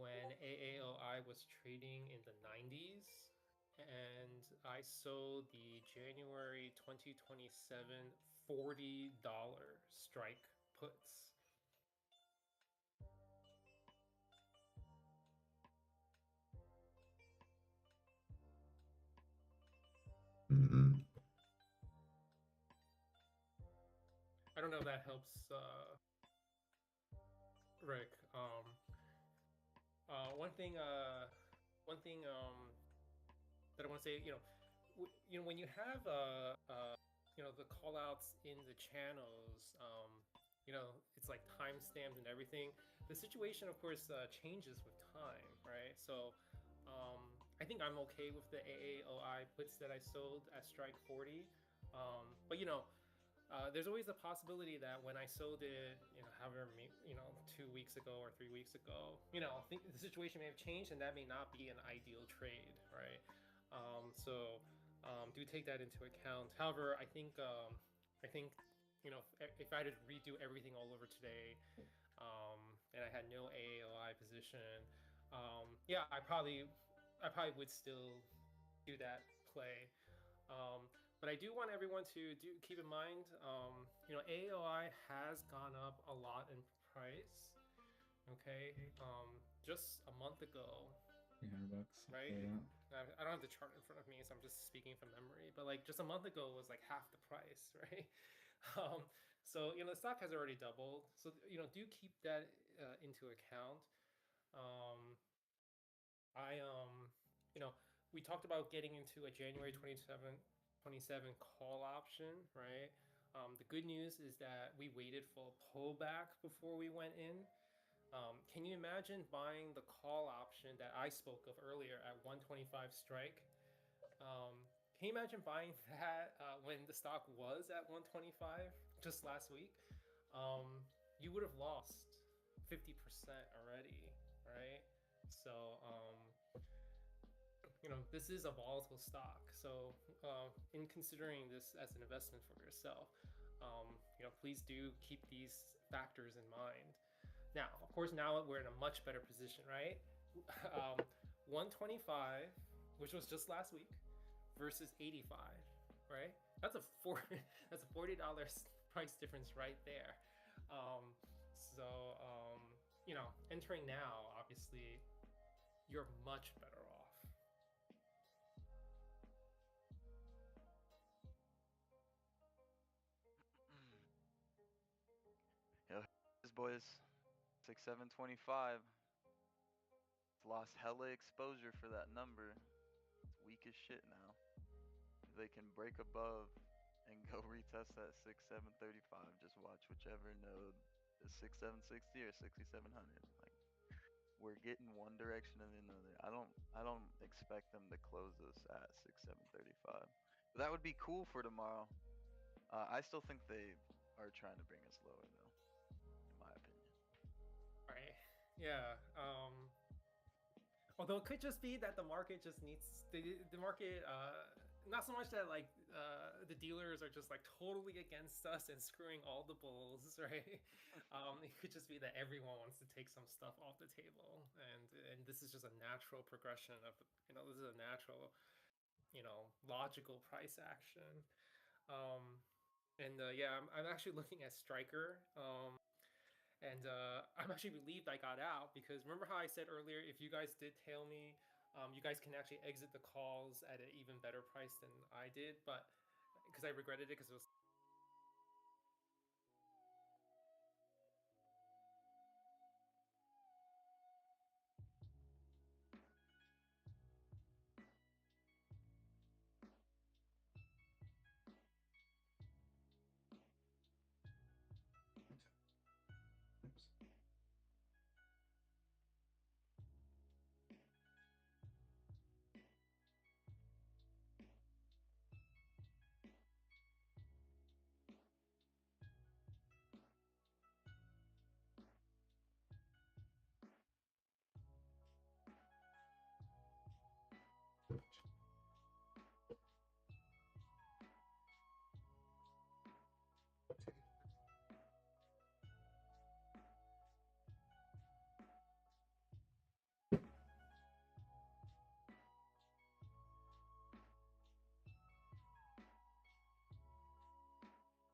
S5: when AAOI was trading in the 90s, and I sold the January 2027 $40 strike puts. I don't know if that helps, Rick. One thing that I want to say, when you have the call outs in the channels, it's like timestamped and everything. The situation, of course, changes with time, right? So I think I'm okay with the AAOI puts that I sold at strike 40. But there's always the possibility that when I sold it, however, 2 weeks ago or 3 weeks ago, I think the situation may have changed and that may not be an ideal trade, right? So do take that into account. However, I think if I had to redo everything all over today, and I had no AAOI position, I probably would still do that play. But I do want everyone to keep in mind, AOI has gone up a lot in price. Okay, just a month ago,
S1: $300,
S5: right? I don't have the chart in front of me, so I'm just speaking from memory. But like just a month ago was like half the price, right? So the stock has already doubled. So do keep that into account. We talked about getting into a January 27 call option, right? The good news is that we waited for a pullback before we went in. Can you imagine buying the call option that I spoke of earlier at 125 strike? Can you imagine buying that when the stock was at 125 just last week? You would have lost 50% already, right? So this is a volatile stock. So in considering this as an investment for yourself, please do keep these factors in mind. Now, of course, now we're in a much better position, right? 125, which was just last week, versus 85, right? That's a $40 price difference right there. Entering now, obviously, you're much better off.
S8: Yo, boys, 6,725. It's lost hella exposure for that number. It's weak as shit now. If they can break above and go retest that 6,735, just watch whichever node is 6,760 or 6,700. Like, we're getting one direction or the another. I don't expect them to close us at 6,735. But that would be cool for tomorrow. I still think they are trying to bring us lower though, in my opinion.
S5: Right. Yeah. Although it could just be that the market just needs the market. Not so much that like the dealers are just like totally against us and screwing all the bulls, right? It could just be that everyone wants to take some stuff off the table, and this is just a natural progression of this is a natural, logical price action. I'm actually looking at Striker. And I'm actually relieved I got out, because remember how I said earlier, if you guys did tail me, you guys can actually exit the calls at an even better price than I did, but because I regretted it because it was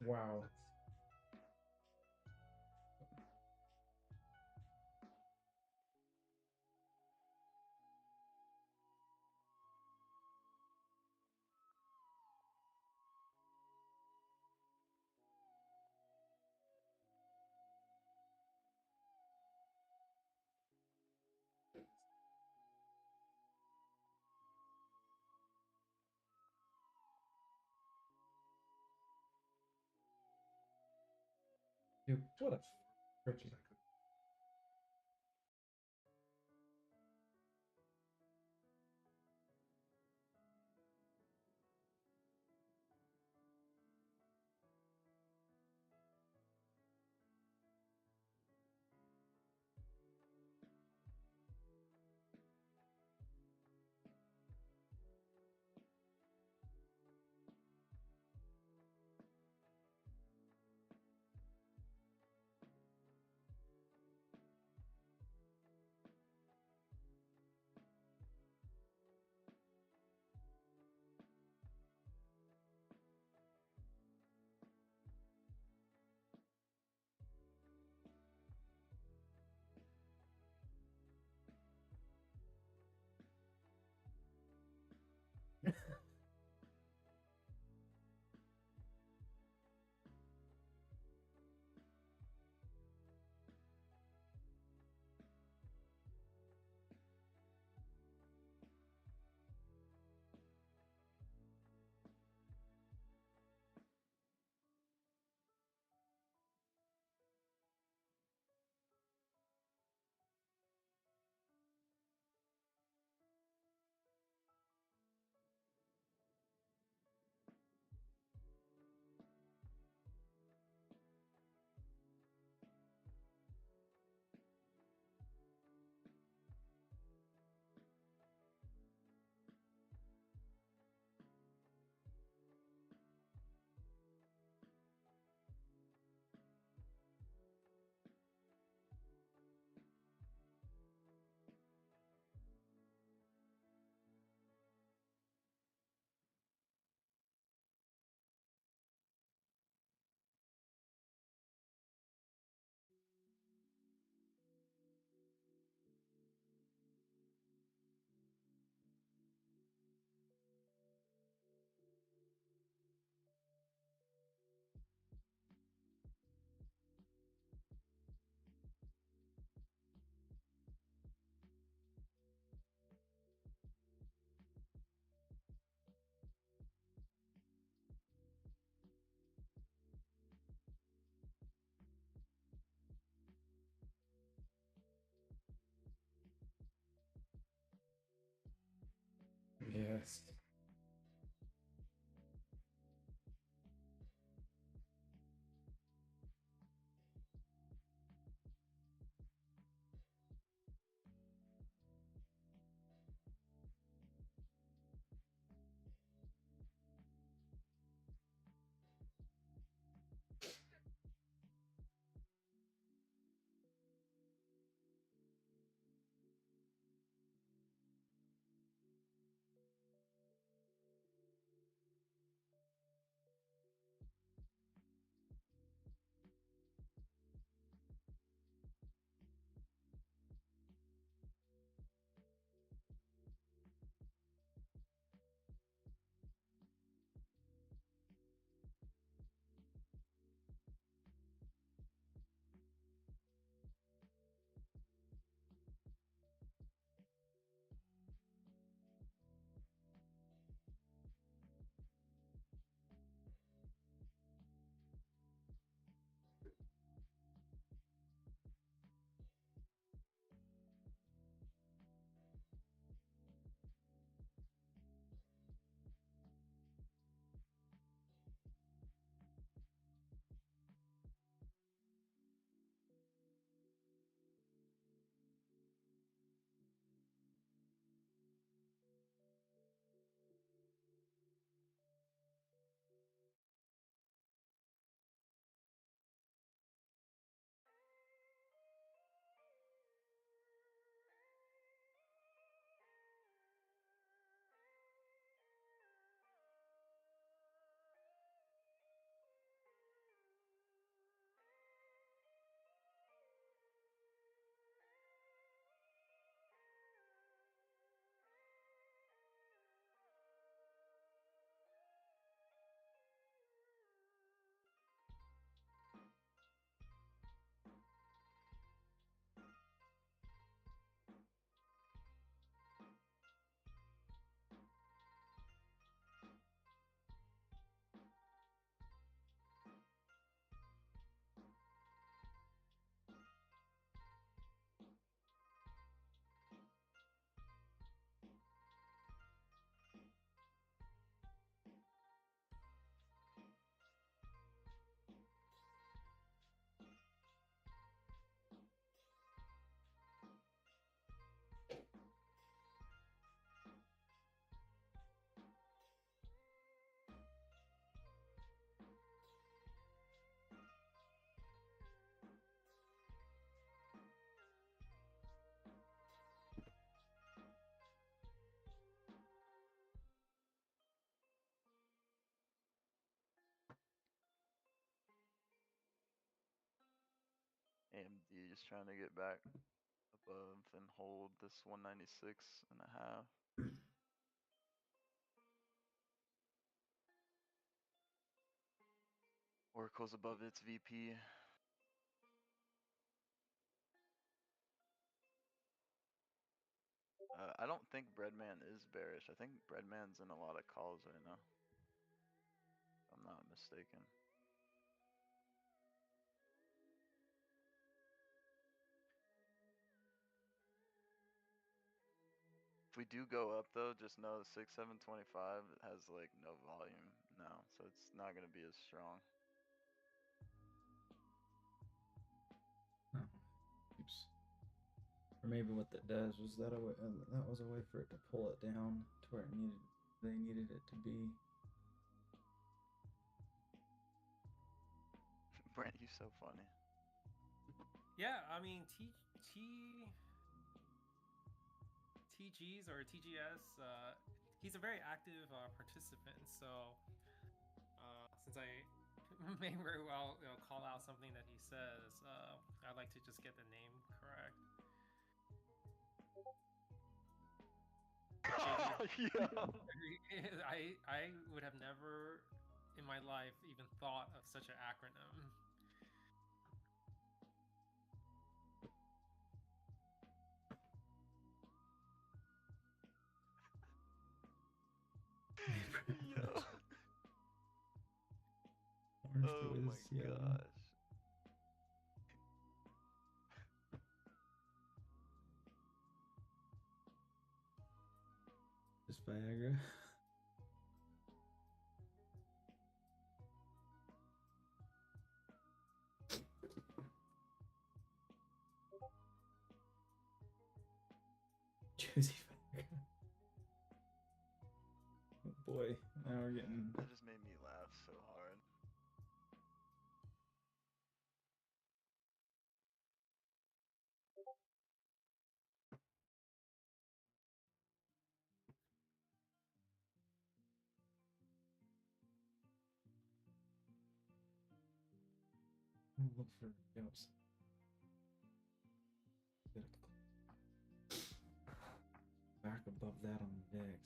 S1: Wow. Dude, what a friction.
S8: AMD is trying to get back above and hold this 196.5. Oracle's above its VP. I don't think Breadman is bearish. I think Breadman's in a lot of calls right now. If I'm not mistaken. If we do go up though, just know 6725 has like no volume now, so it's not gonna be as strong.
S1: Oops. Or maybe what that does was that that was a way for it to pull it down to where they needed it to be.
S8: Brent, you so funny.
S5: Yeah, I mean TGs or TGS. He's a very active participant. So since I may very well call out something that he says, I'd like to just get the name correct.
S8: Yeah.
S5: I would have never in my life even thought of such an acronym.
S8: Yo.
S1: Orange
S8: Oh
S1: to
S8: my
S1: his, yeah.
S8: gosh.
S1: Just Viagra. Juicy Viagra. Oh boy, now we're getting.
S8: That just made me laugh so hard.
S1: Look for jumps. Back above that on the VIX.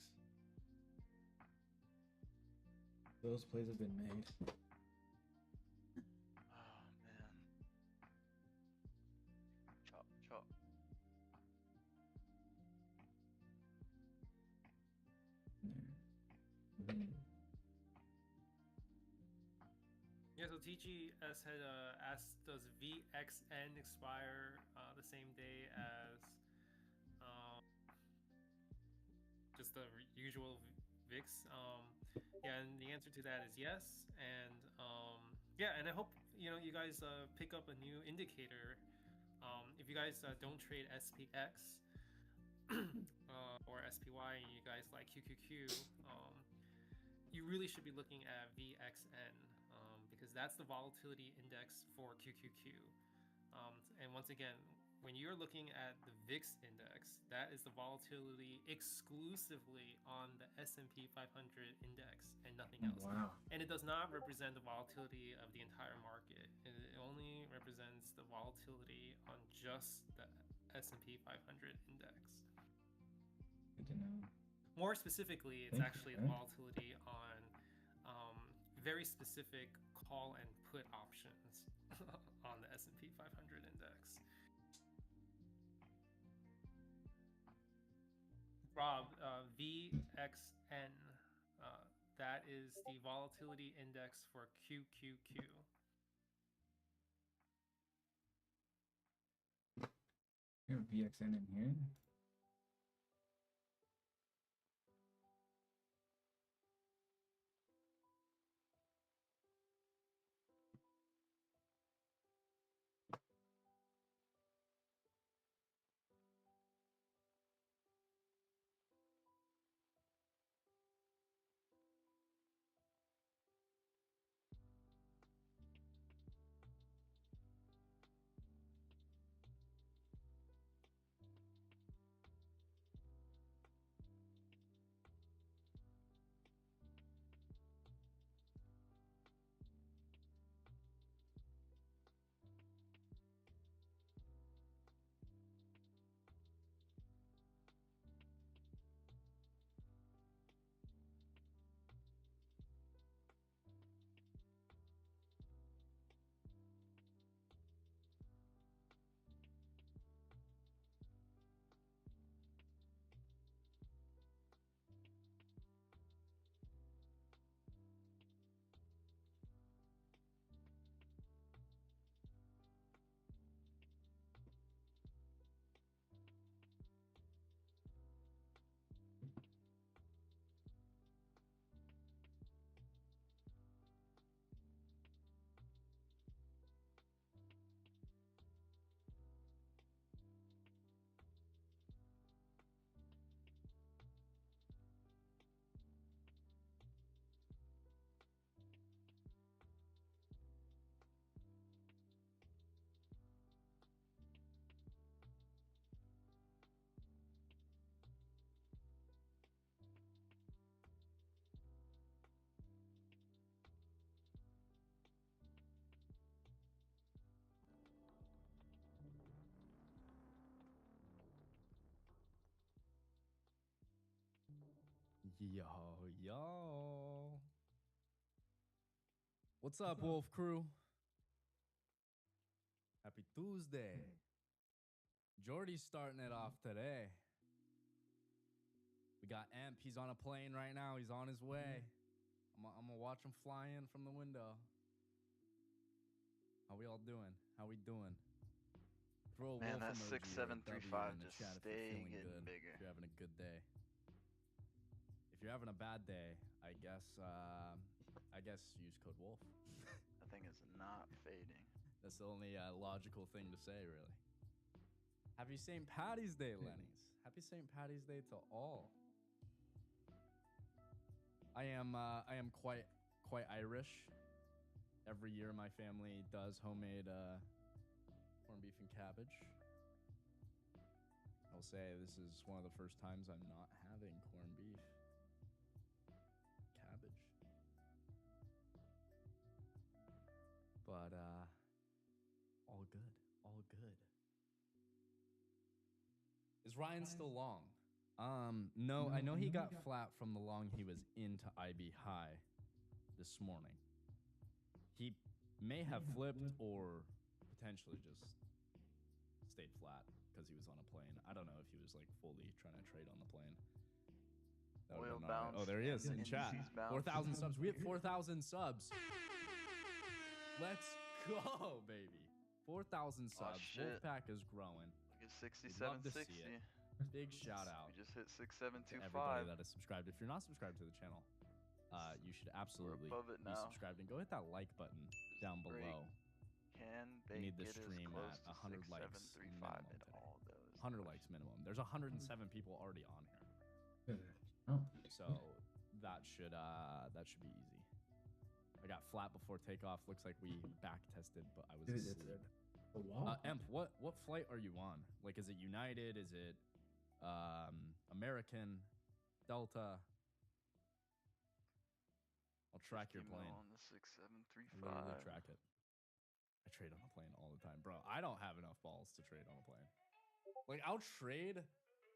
S1: Those plays have been made.
S8: Oh man. Chop, chop.
S5: Yeah, so TGS had asked, does VXN expire the same day as just the usual VIX? Yeah, and the answer to that is yes. And yeah, and I hope you guys pick up a new indicator. If you guys don't trade SPX or SPY, and you guys like QQQ, you really should be looking at VXN. Because that's the volatility index for QQQ. And once again, when you're looking at the VIX index, that is the volatility exclusively on the S&P 500 index and nothing else.
S1: Wow.
S5: And it does not represent the volatility of the entire market. It only represents the volatility on just the S&P 500 index.
S1: Good to know.
S5: More specifically, it's actually the volatility on very specific call and put options on the S&P 500 index. Rob, VXN, that is the volatility index for QQQ.
S1: You have VXN in here?
S15: Yo. What's up, Wolf Crew? Happy Tuesday. Jordy's starting it off today. We got Emp. He's on a plane right now. He's on his way. I'm gonna watch him fly in from the window. How we all doing? How we doing? Throw a
S8: Man,
S15: wolf
S8: that
S15: emoji or a
S8: 6735
S15: W in the
S8: just
S15: chat if
S8: stay
S15: you're feeling
S8: getting
S15: good,
S8: bigger.
S15: if you're having a good day. If you're having a bad day, I guess use code wolf.
S8: That thing is not fading.
S15: That's the only logical thing to say, really. Happy St. Patty's Day, Lenny's. Happy St. Patty's Day to all. I am quite Irish. Every year, my family does homemade corned beef and cabbage. I'll say this is one of the first times I'm not having corned beef. Cabbage. But all good. All good. Is Ryan still long? No, I know he got flat from the long he was into IB High this morning. He may have flipped or potentially just stayed flat because he was on a plane. I don't know if he was like fully trying to trade on the plane. That would've
S8: Oil
S15: been all right.
S8: bounce
S15: Oh, there he is
S8: and
S15: in chat.
S8: indices bounce.
S15: 4,000 subs. We hit 4,000 subs. Let's go, baby. 4,000 subs.
S8: shit.
S15: Wolfpack is growing.
S8: Look at
S15: We'd love to see
S8: 6760.
S15: it. Big shout out.
S8: We just hit
S15: to everybody
S8: 6725.
S15: that is subscribed. If you're not subscribed to the channel, you should absolutely
S8: above it
S15: be
S8: now.
S15: subscribed and go hit that like button down
S8: break.
S15: below.
S8: Can
S15: We
S8: they
S15: need this
S8: get as
S15: stream
S8: close
S15: at
S8: to
S15: 100 likes
S8: 6735
S15: minimum
S8: in
S15: today.
S8: all those?
S15: 100 likes minimum. There's 107 people already on here,
S1: Oh,
S15: so that should be easy. I got flat before takeoff. Looks like we back tested, but I was
S1: dude,
S15: asleep.
S1: it's a wow.
S15: Emp, what flight are you on? Like, is it United? Is it American, Delta? I'll track your
S8: Email
S15: plane.
S8: on the
S15: I literally
S8: 6735.
S15: track it. I trade on a plane all the time, bro. I don't have enough balls to trade on a plane. Like, I'll trade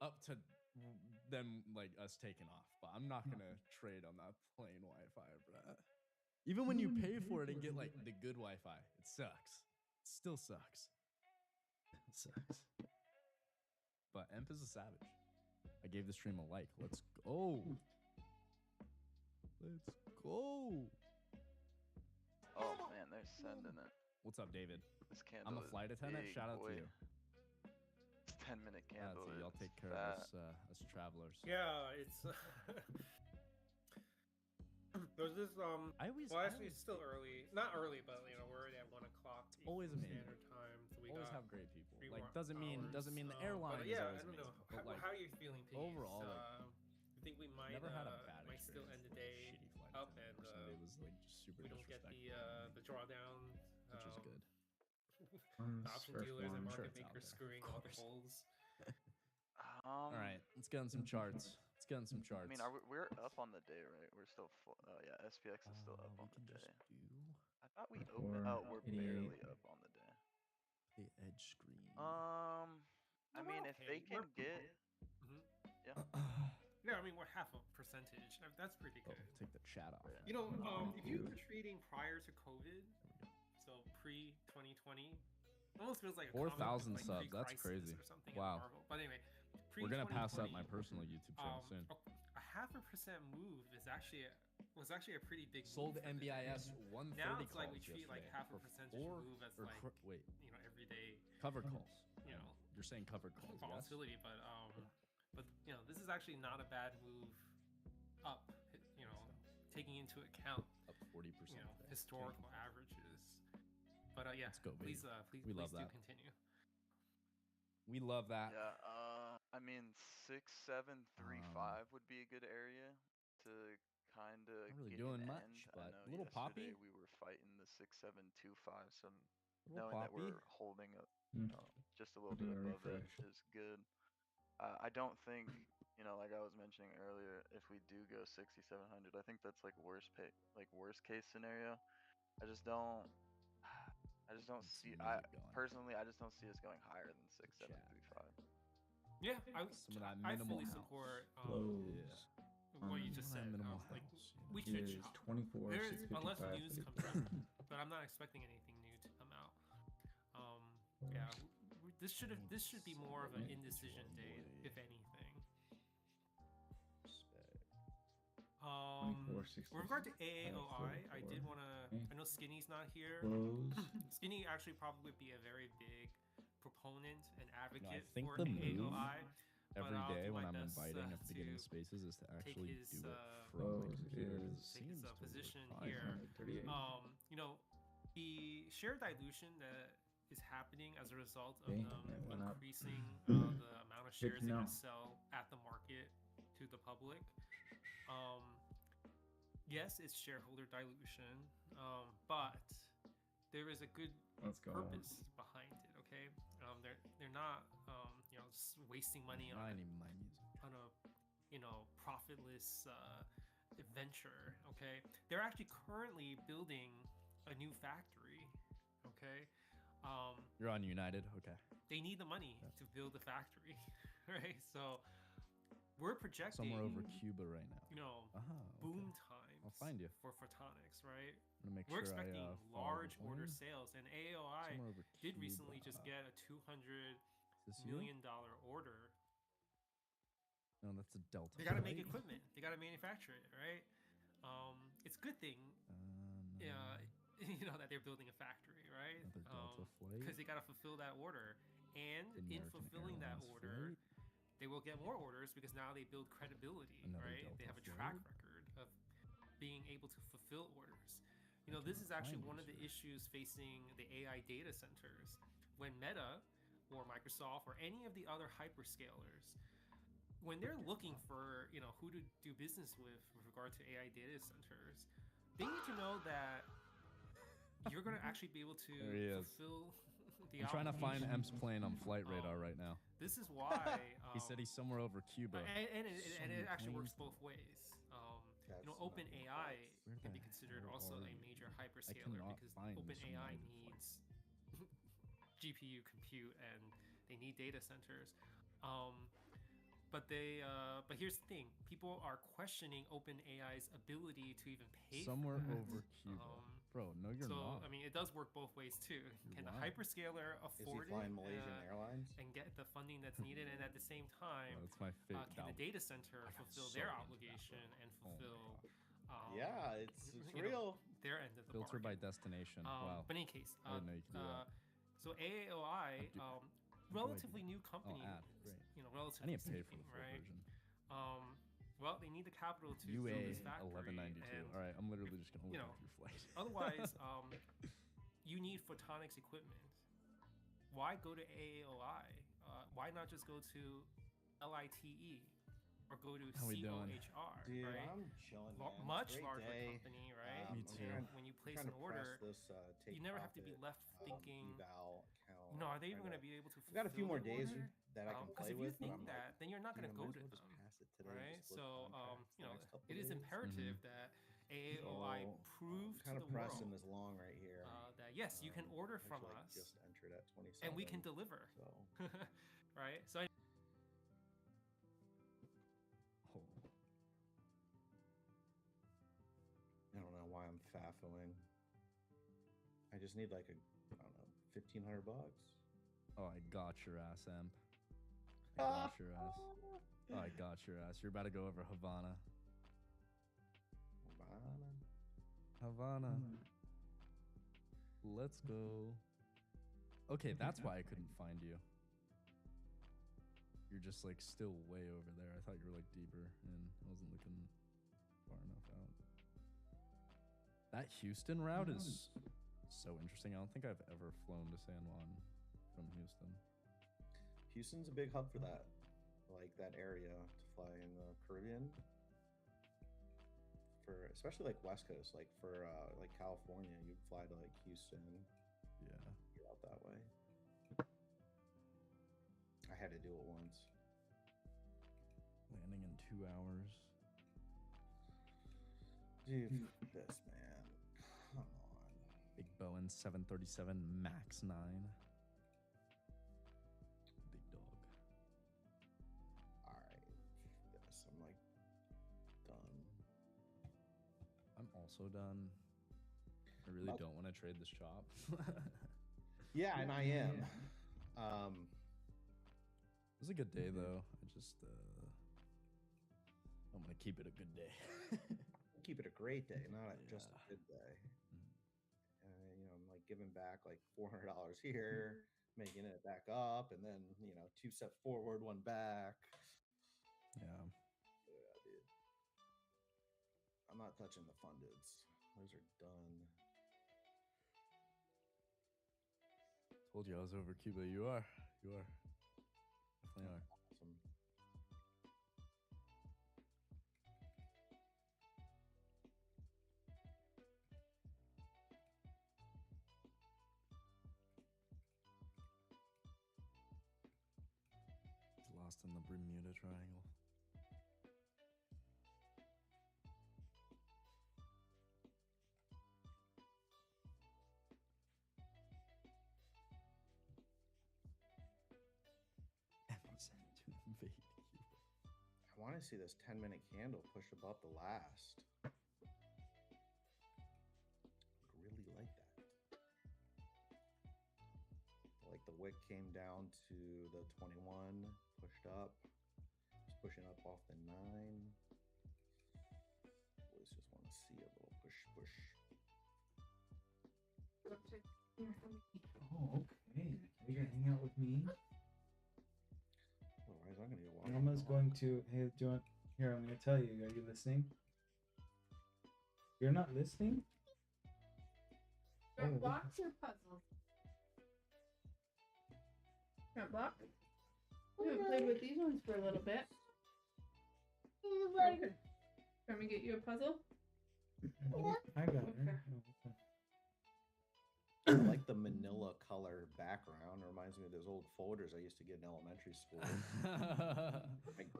S15: up to them, like us taking off, but I'm not gonna trade on that plane Wi-Fi, bro. Even when you pay for it and get like the good Wi-Fi, it sucks. It still sucks.
S1: It sucks.
S15: But Emp is a savage. I gave the stream a like. Let's go. Let's go.
S8: Oh man, they're sending it.
S15: What's up, David?
S8: This candle
S15: I'm a
S8: is
S15: flight attendant.
S8: big,
S15: Shout out
S8: boy.
S15: to you.
S8: It's 10-minute
S15: Shout out
S8: candle.
S15: to you. Y'all
S8: it's
S15: take care
S8: fat.
S15: of us travelers.
S5: Yeah, it's there's this
S15: I always
S5: well actually it's still early. Not early, but you know, we're already at 1 o'clock
S15: always
S5: Eastern
S15: amazing.
S5: Standard Time. So we
S15: always
S5: got
S15: have great people.
S5: 3
S15: Like
S5: more
S15: doesn't mean
S5: hours.
S15: the
S5: But
S15: airline is
S5: yeah,
S15: always
S5: I don't know.
S15: amazing. But like
S5: How are you feeling, Pete?
S15: overall, like,
S5: I think we might
S15: never had a bad
S5: might still end the day
S15: shitty flight
S5: up
S15: attendant.
S5: and
S15: Personally, it was like just super
S5: we don't get
S15: disrespectful,
S5: the drawdown,
S15: which is good.
S5: the option
S1: First
S5: dealers and
S1: one.
S15: Sure
S5: market
S15: it's out
S5: makers
S15: there.
S5: screwing all the holes.
S15: All right, let's get on some charts. Let's get on some charts.
S8: I mean, we're up on the day, right? We're still full. Oh yeah, SPX is still up on the day. I thought we opened. Oh, we're
S1: 88.
S8: barely up on the day.
S15: the edge screen.
S8: I mean, if they can get, yeah.
S5: Yeah, I mean we're half a percentage. That's pretty good.
S15: Take the chat off.
S5: You know, if you were trading prior to COVID, so pre 2020, almost feels like a
S15: 4,000
S5: like
S15: subs. That's
S5: pre-crisis
S15: crazy.
S5: or something at
S15: Wow.
S5: Marvel. But anyway,
S15: We're gonna pass up my
S5: 2020,
S15: personal YouTube channel soon.
S5: A 0.5% move was actually a pretty big
S15: Sold
S5: move for the
S15: MBIS
S5: day.
S15: 130
S5: Now it's like we
S15: calls
S5: treat like
S15: yesterday
S5: half a
S15: for
S5: percentage
S15: 4
S5: move as
S15: or
S5: like
S15: wait,
S5: you know everyday
S15: covered calls.
S5: you know
S15: You're saying covered calls, yes?
S5: volatility, but you know this is actually not a bad move up. You know, taking into account
S15: Up 40%.
S5: you know
S15: today.
S5: historical averages. But yeah,
S15: Let's go, baby.
S5: please
S15: We love
S5: do
S15: that.
S5: continue.
S15: We love that.
S8: Yeah. I mean, 6735 would be a good area to kind of
S15: Not really
S8: get
S15: doing
S8: an
S15: much,
S8: end.
S15: but
S8: I know
S15: little
S8: yesterday
S15: poppy.
S8: we were fighting the 6725, so
S15: Little
S8: knowing that
S15: poppy.
S8: we're holding up
S1: Mm.
S8: just a little
S1: Do
S8: bit
S1: a
S8: above it
S1: refresh.
S8: is good. I don't think, you know, like I was mentioning earlier, if we do go 6700, I think that's like worst case scenario. I just don't see. Personally, I just don't see us going higher than 6735.
S5: Yeah,
S15: Some of that
S5: I
S15: minimal
S5: fully
S15: house.
S5: support.
S15: Flows.
S5: what you just said.
S15: Minimal
S5: Like
S15: house,
S5: we
S1: It
S5: should
S1: is
S5: shop.
S1: 24,
S5: There's, unless
S1: 655,
S5: news comes out, but I'm not expecting anything new to come out. Yeah, this should be more of an indecision day, if anything.
S1: 24,
S5: With regard to AAOI, I did
S1: 44.
S5: want to. I know Skinny's not here.
S1: Close.
S5: Skinny actually probably would be a very big proponent and
S15: No, I
S5: advocate
S15: think
S5: for
S15: the move
S5: AAOI.
S15: every
S5: I'll
S15: day
S5: do
S15: when
S5: my
S15: I'm
S5: best,
S15: inviting at the beginning
S5: to
S15: of spaces is to
S5: take
S15: actually
S5: his,
S15: do it
S5: uh,
S15: from the
S1: Close
S15: computer.
S1: is
S15: It
S5: take his
S15: seems to
S5: position
S15: work
S5: here.
S15: fine.
S1: 538.
S5: You know, the share dilution that is happening as a result of
S1: Okay,
S5: them
S1: that went up.
S5: increasing the amount of
S1: Good
S5: shares
S1: to
S5: they're
S1: know.
S5: going to sell at the market to the public. Yes, it's shareholder dilution, but there is a good
S1: Let's go.
S5: purpose behind it. Okay, they're not you know, just wasting money
S15: I
S5: on
S15: need my music.
S5: a profitless venture. Okay, they're actually currently building a new factory. Okay,
S15: You're on United, okay.
S5: they need the money to build the factory, right? So we're projecting
S15: Somewhere over Cuba right now.
S5: you know,
S15: okay.
S5: boom times
S15: I'll find you.
S5: for photonics, right?
S15: I'm gonna make
S5: We're
S15: sure
S5: expecting
S15: I follow the
S5: large order
S15: plan.
S5: sales, and AOI
S15: Somewhere over
S5: did recently
S15: Cuba.
S5: just get a $200
S15: Is this you?
S5: million order.
S15: No, that's a Delta.
S5: They got to make
S15: flight.
S5: equipment. They got to manufacture it, right? It's a good thing,
S15: No.
S5: you know, that they're building a factory, right?
S15: Another Delta flight.
S5: Because they got to fulfill that order, and in
S15: American
S5: fulfilling that
S15: Airlines
S5: order,
S15: flight.
S5: they will get more orders because now they build credibility,
S15: Another
S5: right? They
S15: Delta
S5: have a track
S15: flight.
S5: record of being able to fulfill orders. You know,
S15: I
S5: this is
S15: cannot
S5: actually
S15: find
S5: one of the issues facing the AI data centers. When Meta or Microsoft or any of the other hyperscalers, when they're looking for, you know, who to do business with regard to AI data centers, they need to know that you're going to actually be able to
S15: There he is.
S5: fulfill the
S15: I'm trying to find
S5: obligation.
S15: Emp's plane on Flight Radar right now.
S5: This is why
S15: He said he's somewhere over Cuba.
S5: and
S15: So
S5: it
S15: many
S5: actually works
S15: planes.
S5: both ways. You know,
S8: That's not
S5: OpenAI
S15: Where
S5: can
S15: the
S5: be considered
S15: hell
S5: also
S15: are
S5: a
S15: you?
S5: major
S15: I
S5: hyperscaler
S15: cannot
S5: because
S15: find this
S5: OpenAI
S15: United flight.
S5: needs GPU compute and they need data centers. But here's the thing: people are questioning OpenAI's ability to even pay
S15: Somewhere
S5: for that.
S15: over Cuba. Bro, no, you're
S5: so
S15: not.
S5: I mean, it does work both ways too. Can the
S15: lying.
S5: hyperscaler
S8: Is he
S5: afford
S8: flying
S5: it
S8: Malaysian Airlines?
S5: and get the funding that's needed, and at the same time,
S15: That's my favorite.
S5: can the data center fulfill their obligation and fulfill?
S8: Yeah, it's
S5: you know,
S8: real.
S5: their end of the
S15: Filter
S5: bargain.
S15: by destination. Wow.
S5: But in any case,
S15: I didn't know you could do that.
S5: so AAOI,
S15: do
S5: relatively
S15: idea.
S5: new company,
S15: ad, great.
S5: you know,
S15: I
S5: relatively
S15: need to pay for
S5: speaking,
S15: the full
S5: right?
S15: version.
S5: Well, they need the capital to build
S15: UA
S5: this factory.
S15: 1192.
S5: and,
S15: All right, I'm literally just gonna
S5: you
S15: look
S5: know,
S15: up your flight.
S5: otherwise, you need photonics equipment. Why go to AAOI? Why not just go to LITE or go to
S15: How we doing?
S5: COHR?
S8: Dude,
S5: right?
S8: I'm chilling, man. It's a
S5: Much
S8: great
S5: larger
S8: day.
S5: company, right?
S15: Me
S8: I'm
S15: too.
S8: trying-
S5: When you place
S8: trying
S5: an
S8: to press
S5: order,
S8: this, take
S5: you never have to be
S8: profit,
S5: left thinking,
S8: eval account.
S5: you know, are they even
S8: trying
S5: going to be able to?
S8: I've got a few
S5: fulfill
S8: more
S5: the
S8: days
S5: order?
S8: that I can
S5: Because
S8: play
S5: if you
S8: with, but
S5: think
S8: I'm
S5: that,
S8: like,
S5: then you're not going to
S8: might
S5: go
S8: as
S5: to
S8: well just
S5: them,
S8: pass it today,
S5: right?
S8: split
S5: So,
S8: contracts
S5: you
S8: the
S5: know,
S8: next couple
S5: it is
S8: days.
S5: imperative that AAOI prove to
S8: kind
S5: the
S8: of pressing
S5: world
S8: this long right here.
S5: that yes, you can order from
S8: actually,
S5: us,
S8: just entered at 27,
S5: and we can deliver,
S8: So
S5: right? So.
S8: I don't know why I'm faffling. I just need like a, I don't know, $1,500.
S15: Oh, I got your ass, Emp. I got your ass. Oh, I got your ass. You're about to go over Havana. Havana. Let's go. Okay, that's why I couldn't find you. You're just like still way over there. I thought you were like deeper and I wasn't looking far enough out. That Houston route is so interesting. I don't think I've ever flown to San Juan from Houston.
S8: Houston's a big hub for that, like that area to fly in the Caribbean. For especially like West Coast, like for like California, you'd fly to like Houston.
S15: Yeah,
S8: get out that way. I had to do it once.
S15: Landing in 2 hours.
S8: Dude, this man, come on.
S15: Big Boeing 737 Max 9. Big dog.
S8: All right, this I'm like done
S15: also done. I really don't want to trade this chop.
S9: Yeah, and I am.
S15: It was a good day though. I'm gonna keep it a good day.
S9: Keep it a great day, not just a good day. I'm like giving back like $400 here, making it back up, and then 2 steps forward, 1 back.
S15: Yeah.
S9: Yeah, dude. I'm not touching the fundeds. Those are done.
S15: Told you I was over Cuba. You are. Definitely are.
S9: Awesome.
S15: He's lost in the Bermuda Triangle.
S9: I want to see this 10-minute candle push above the last. Really like that. I like the wick came down to the 21, pushed up. It's pushing up off the 9. Boys just want to see a little push.
S1: Oh, okay. Are you gonna hang out with me?
S9: Otherwise, I'm gonna go walk.
S1: Mama's going to. Hey, do you want? Here, I'm gonna tell you. Are you listening? You're not listening?
S22: Front blocks or puzzles? Front block? We haven't played with these ones for a little bit. Okay. Want me to get you a puzzle?
S1: I got her.
S9: I like the manila color background. It reminds me of those old folders I used to get in elementary school.
S15: A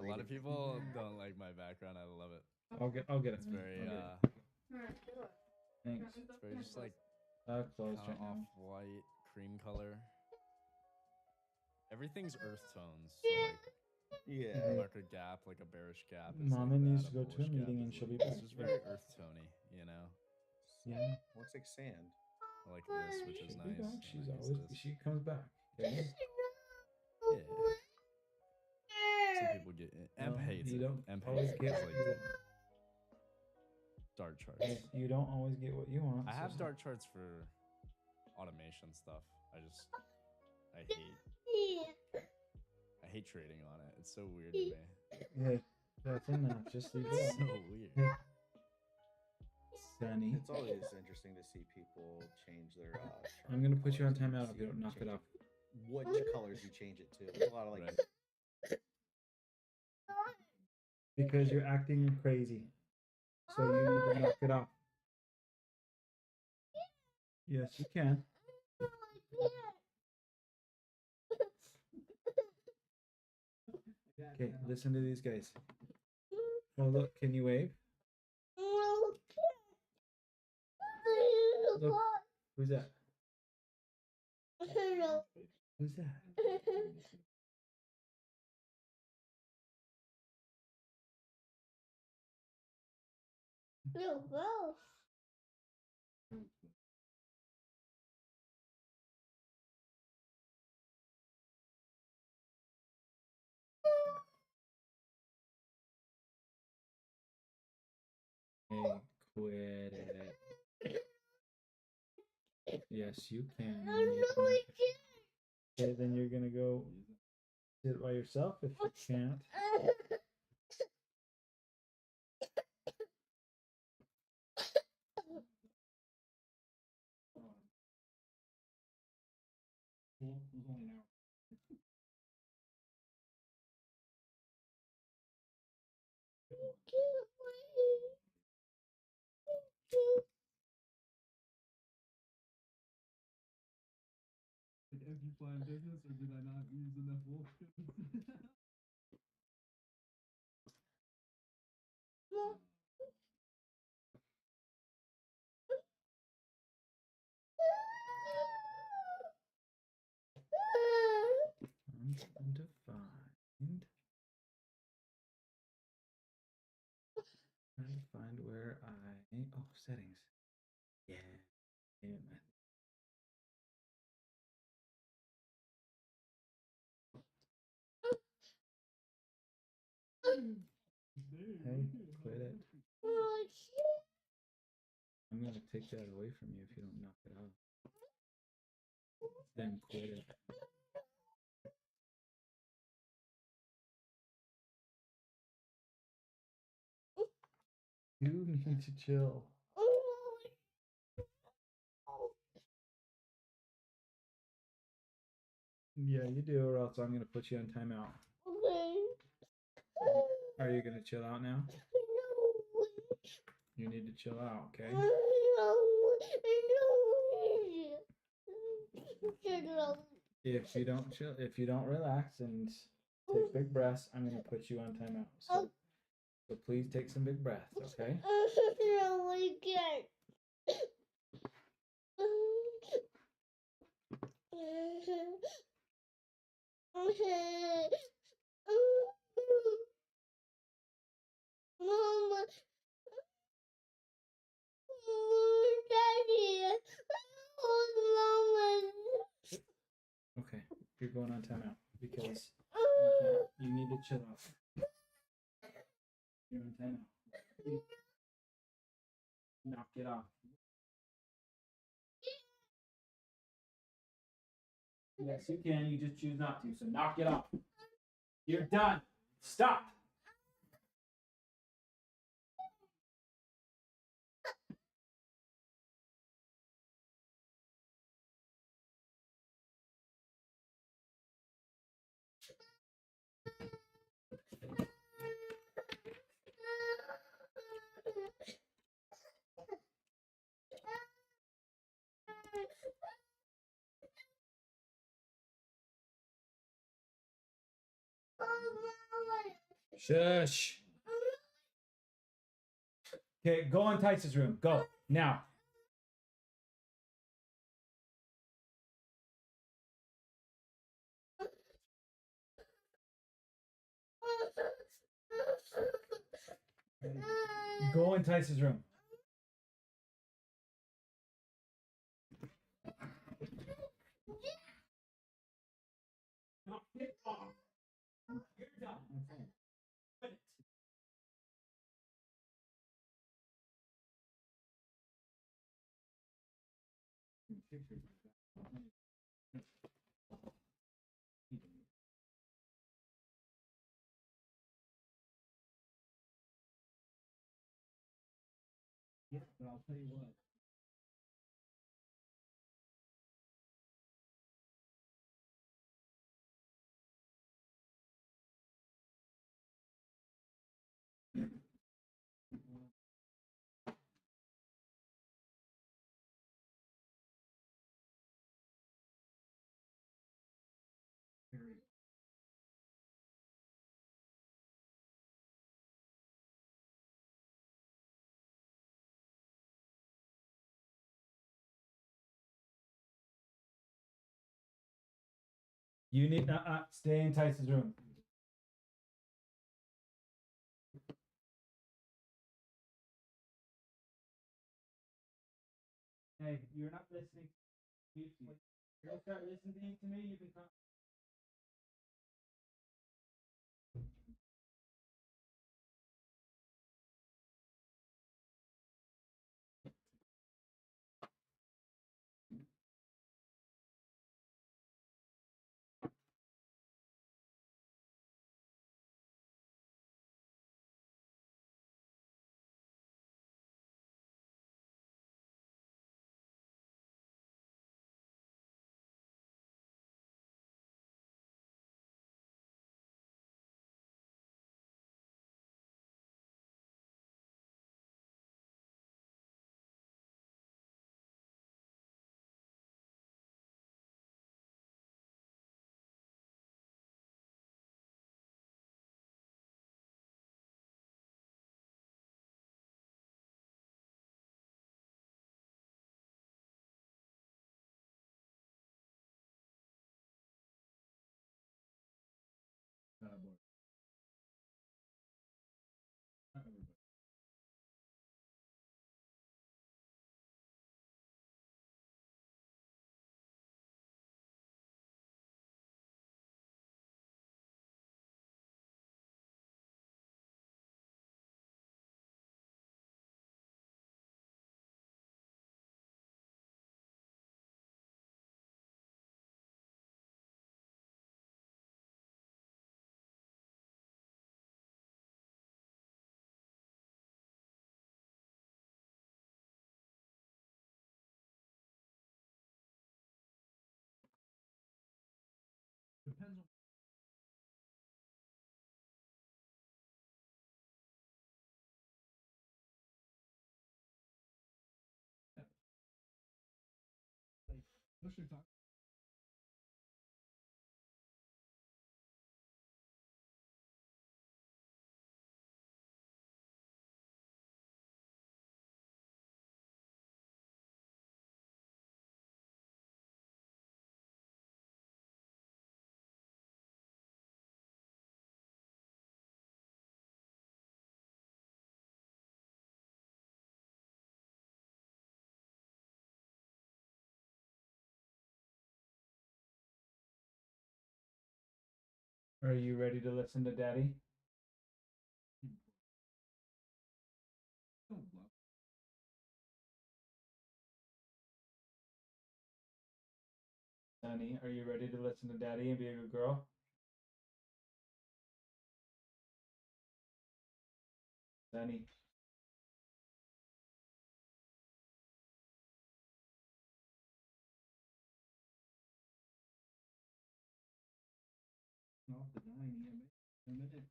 S15: lot of people don't like my background. I love it.
S1: I'll get it.
S15: It's very
S1: Thanks.
S15: It's very just like
S1: close
S15: kinda
S1: right now.
S15: off-white cream color. Everything's earth tones. So like like a gap, like a bearish gap. is
S1: Mama
S15: like
S1: needs
S15: that,
S1: to go to a
S15: bullish gap
S1: meeting and
S15: is
S1: she'll
S15: like-
S1: be back.
S15: It's just very earth tony, you know.
S1: Yeah.
S9: Looks like sand.
S15: I like this, which is
S1: She'll be
S15: nice.
S1: back. She's
S15: I like
S1: always.
S15: this.
S1: She comes back. Okay?
S15: Yeah. Some people get it. Emp
S1: No,
S15: hates
S1: you
S15: it.
S1: don't
S15: Emp
S1: always
S15: hates
S1: get
S15: it.
S1: what
S15: Like
S1: you want.
S15: dart charts.
S1: You don't always get what you want.
S15: I have
S1: so-
S15: dart charts for automation stuff. I hate trading on it. It's so weird to me.
S1: Hey, that's enough. Just leave
S15: It's
S1: it.
S15: so weird.
S1: Sunny.
S9: It's always interesting to see people change their.
S1: I'm gonna put you on
S9: colors and
S1: timeout if
S9: see
S1: you don't knock it
S9: change
S1: off.
S9: Which colors you change it to? There's a lot of like.
S1: Because you're acting crazy. So you need to knock it off. Yes, you can. Okay, listen to these guys. Oh, look, can you wave? Look, who's that? Who's that?
S18: No, go.
S1: Hey, quit it. Yes, you can.
S18: No, I
S1: Okay, then you're gonna go sit by yourself if you can't.
S23: Did you plan business or did I not use enough wolf?
S1: Undefined. Trying to find where I Okay. Oh, settings. Yeah. Payment method. Hey, quit it. I'm gonna take that away from you if you don't knock it off. Then quit it. You need to chill. Yeah, you do, or else I'm gonna put you on timeout. Are you gonna chill out now? You need to chill out, okay? If you don't chill, if you don't relax and take big breaths, I'm gonna put you on timeout. So please take some big breaths, okay?
S18: Mama.
S1: Okay, you're going on timeout because you need to chill out. You're on timeout. Knock it off. Yes, you can. You just choose not to. So knock it off. You're done. Stop. Shush. Okay, go in Tice's room. Go now. Go in Tice's room. Knock it off. You're done. Quit it. Yeah, but I'll tell you what. You need stay in Tice's room. Hey, you're not listening. You're gonna start listening to me. You can come.
S23: What's your talk?
S1: Are you ready to listen to Daddy?
S23: Don't bluff.
S1: Sunny, are you ready to listen to Daddy and be a good girl? Sunny.
S23: Off the 9 EMA. A minute.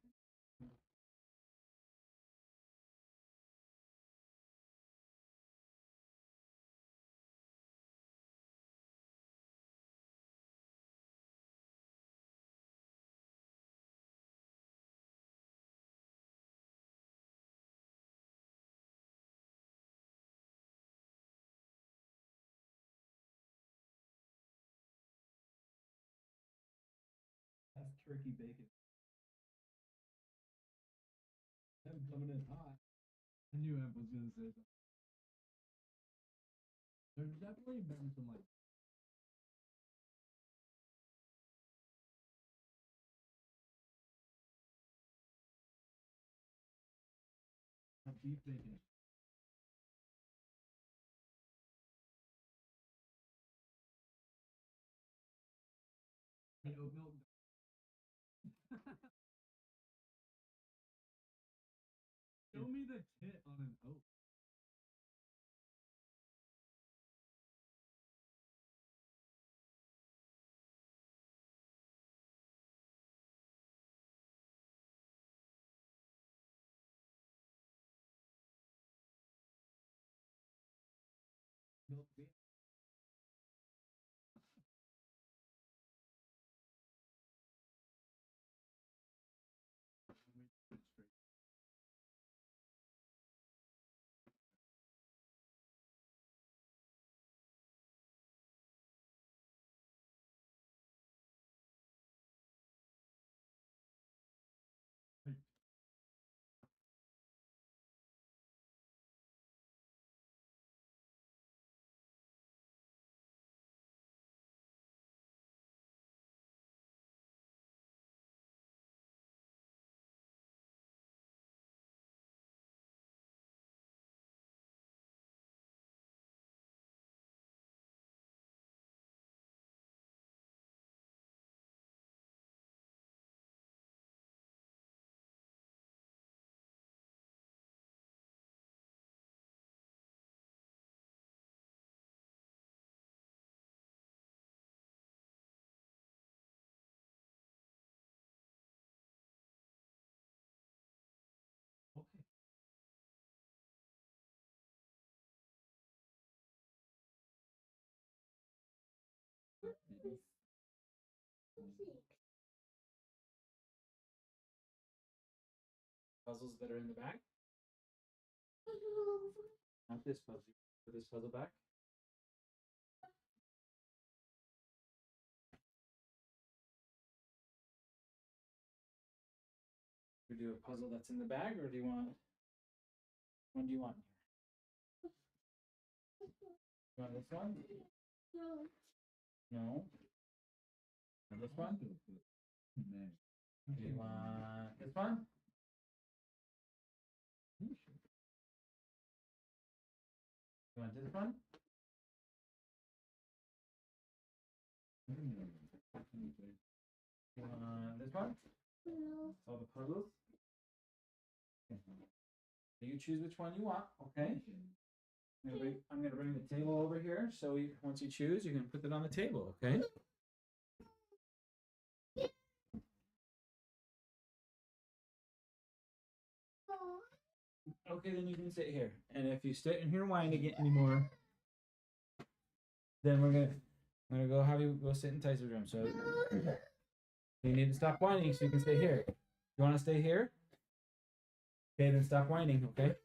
S23: That's turkey bacon. I'm coming in hot. I knew Em was gonna say something. There's definitely been some like beef bacon. Oat milk. Show me the tit on an oat. Milk bean. Okay.
S1: Puzzles that are in the back? Not this puzzle. Put this puzzle back. We do a puzzle that's in the bag, or do you want? What do you want here? You want this one? No. And this one? Do you want this one? You want this one? You want this one? All the puzzles? So you choose which one you want, okay? I'm gonna bring the table over here, so once you choose, you can put it on the table, okay? Okay, then you can sit here. And if you sit in here whining again anymore, then we're gonna I'm gonna go have you go sit in Tyson's room. So you need to stop whining so you can stay here. You want to stay here? Okay, then stop whining. Okay.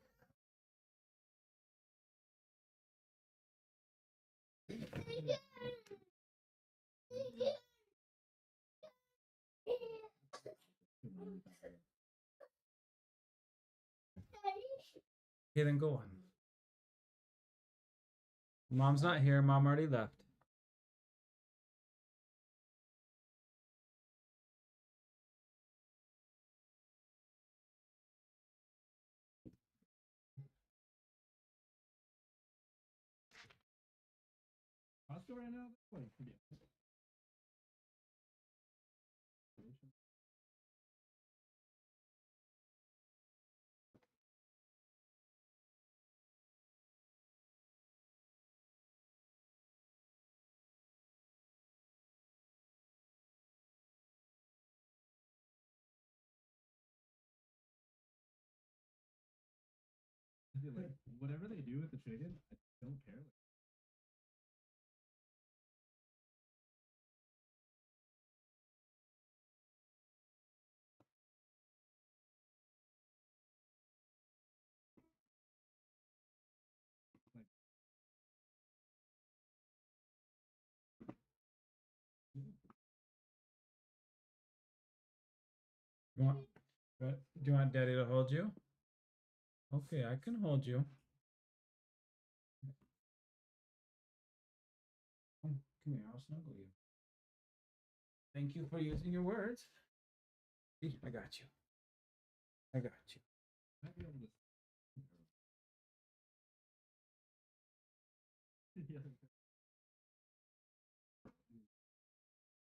S1: Okay, then go on. Mom's not here. Mom already left.
S23: Costco right now? Wait, forget. Like, whatever they do with the chicken, I don't care.
S1: Do you want Daddy to hold you? Okay, I can hold you. Come here, I'll snuggle you. Thank you for using your words. See, I got you. I got you.
S23: Might be able to.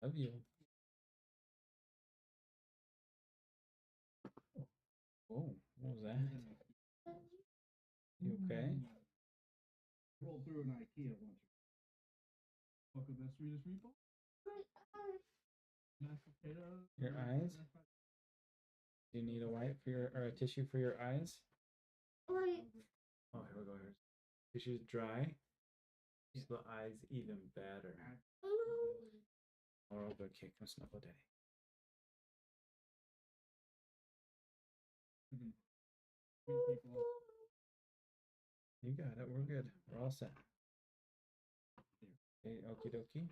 S1: Love you. Oh, what was that? You okay?
S23: Roll through an IKEA once. Fuck with that Swedish meatball? Mashed potatoes.
S1: Your eyes? Do you need a wipe for your or a tissue for your eyes? Oh, here we go. Here. Tissue's dry. Makes the eyes even better. Or good kick. Come snuggle Daddy. You got it. We're good. We're all set. Okay, okie dokie.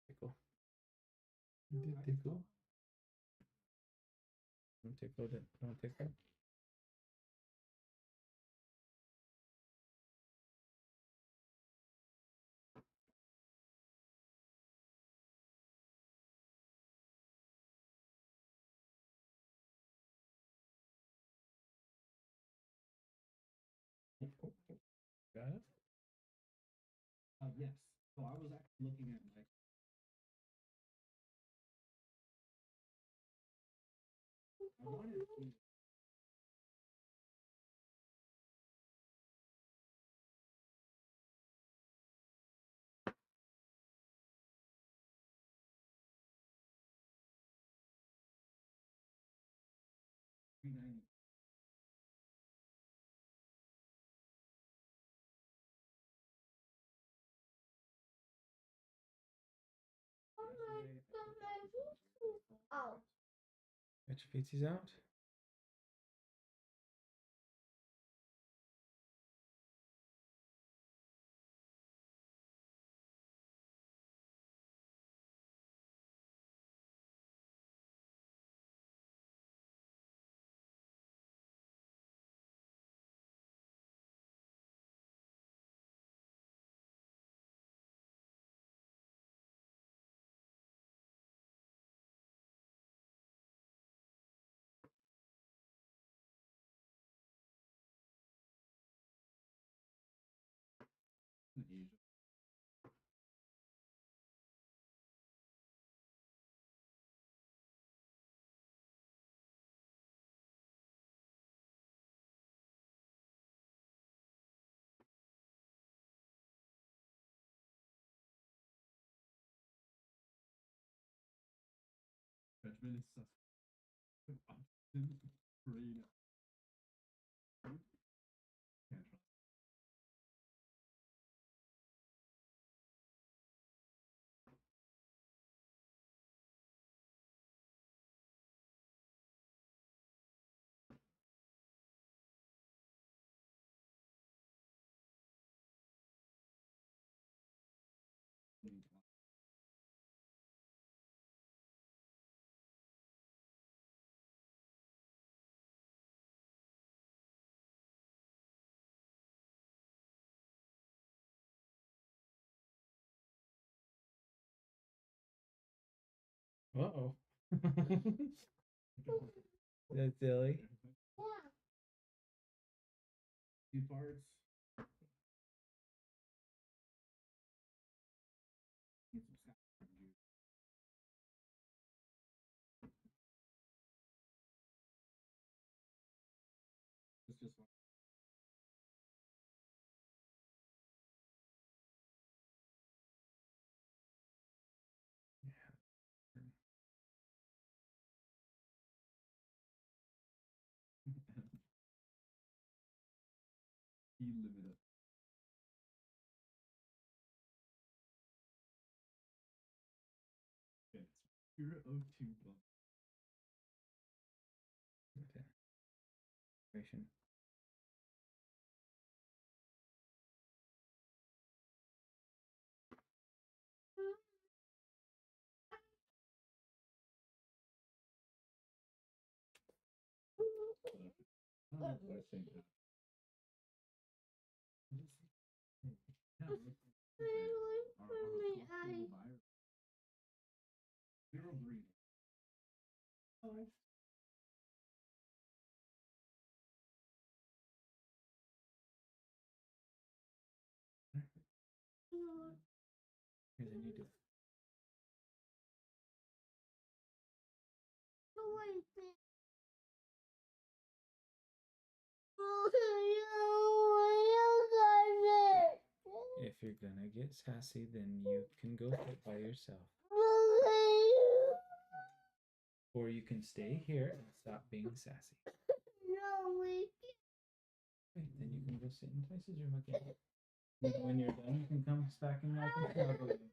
S1: Tickle. Tickle. Don't tickle it. Don't tickle. Got it?
S23: Yes. So I was actually looking at like. I wanted to. $390.
S18: Oh.
S1: Got your feetsies out?
S23: really suspect. Option brain. Can't trust.
S1: Uh-oh. That's silly.
S23: Few parts. Need some saffron juice. It's just one. He limited. It's pure O2 bump.
S1: Okay. Ration. I think that. Zero green. Oh, Here's a new deal. If you're gonna get sassy, then you can go fit by yourself. Or you can stay here and stop being sassy. Right, then you can go sit in Tice's room again. When you're done, you can come back and I can snuggle you.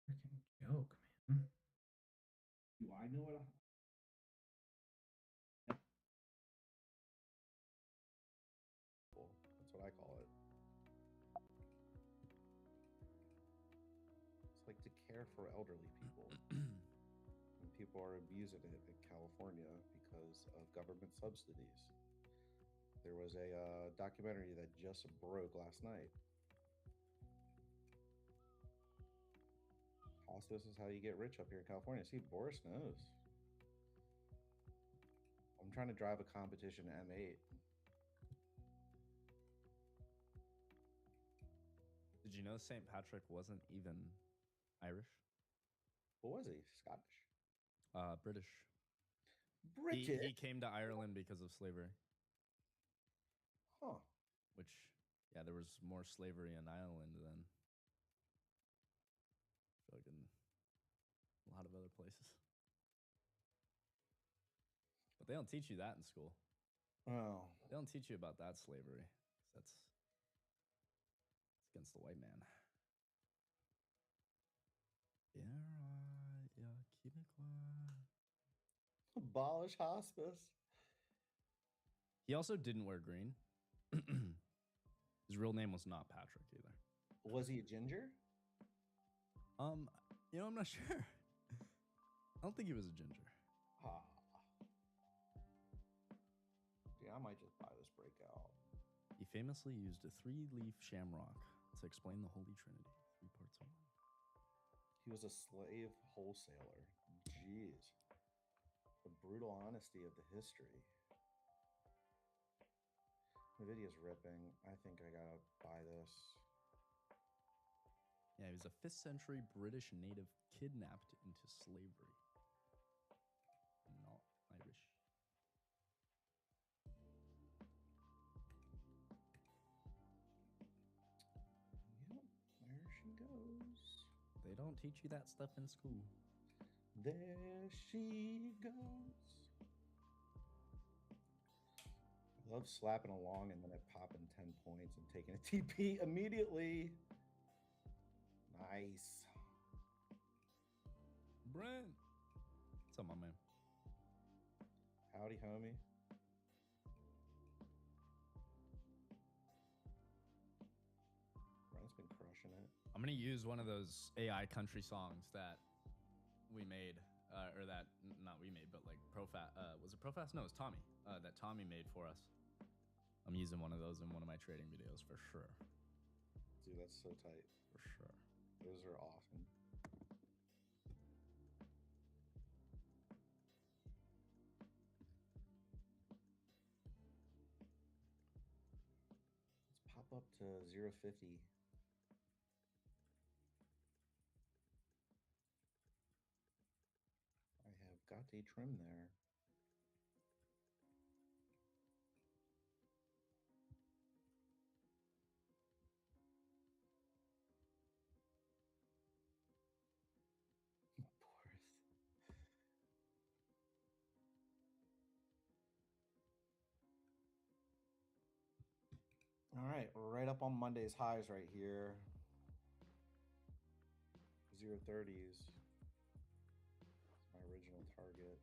S1: Freaking joke, man.
S23: do I know what?
S9: That's what I call it. It's like to care for elderly people. And people are abusing it in California because of government subsidies. There was a documentary that just broke last night. Hospice is how you get rich up here in California. See, Boris knows. I'm trying to drive a competition M8.
S15: Did you know St. Patrick wasn't even Irish?
S9: What was he? Scottish?
S15: British.
S9: British?
S15: He came to Ireland because of slavery.
S9: Huh.
S15: Which, yeah, there was more slavery in Ireland than fucking a lot of other places. But they don't teach you that in school.
S9: Oh.
S15: They don't teach you about that slavery. It's against the white man.
S9: Abolish hospice.
S15: He also didn't wear green. His real name was not Patrick either.
S9: Was he a ginger?
S15: I'm not sure. I don't think he was a ginger.
S9: Yeah, I might just buy this breakout.
S15: He famously used a 3-leaf shamrock to explain the Holy Trinity. 3 parts of one.
S9: He was a slave wholesaler. Jeez. The brutal honesty of the history. The video's ripping. I think I gotta buy this.
S15: Yeah, he was a 5th century British native kidnapped into slavery. Not Irish.
S9: Yep, there she goes.
S15: They don't teach you that stuff in school.
S9: There she goes. I love slapping along and then it popping 10 points and taking a TP immediately. Nice.
S15: Brent. What's up, my man?
S9: Howdy, homie. Brent's been crushing it.
S15: I'm gonna use one of those AI country songs that we made, or that not we made, but like Profast. Was it Profast? No, it was Tommy. That Tommy made for us. I'm using one of those in one of my trading videos for sure.
S9: Dude, that's so tight.
S15: For sure.
S9: Those are awesome. Let's pop up to 0.50. I have got a trim there. All right, we're right up on Monday's highs right here. 0.30s. That's my original target.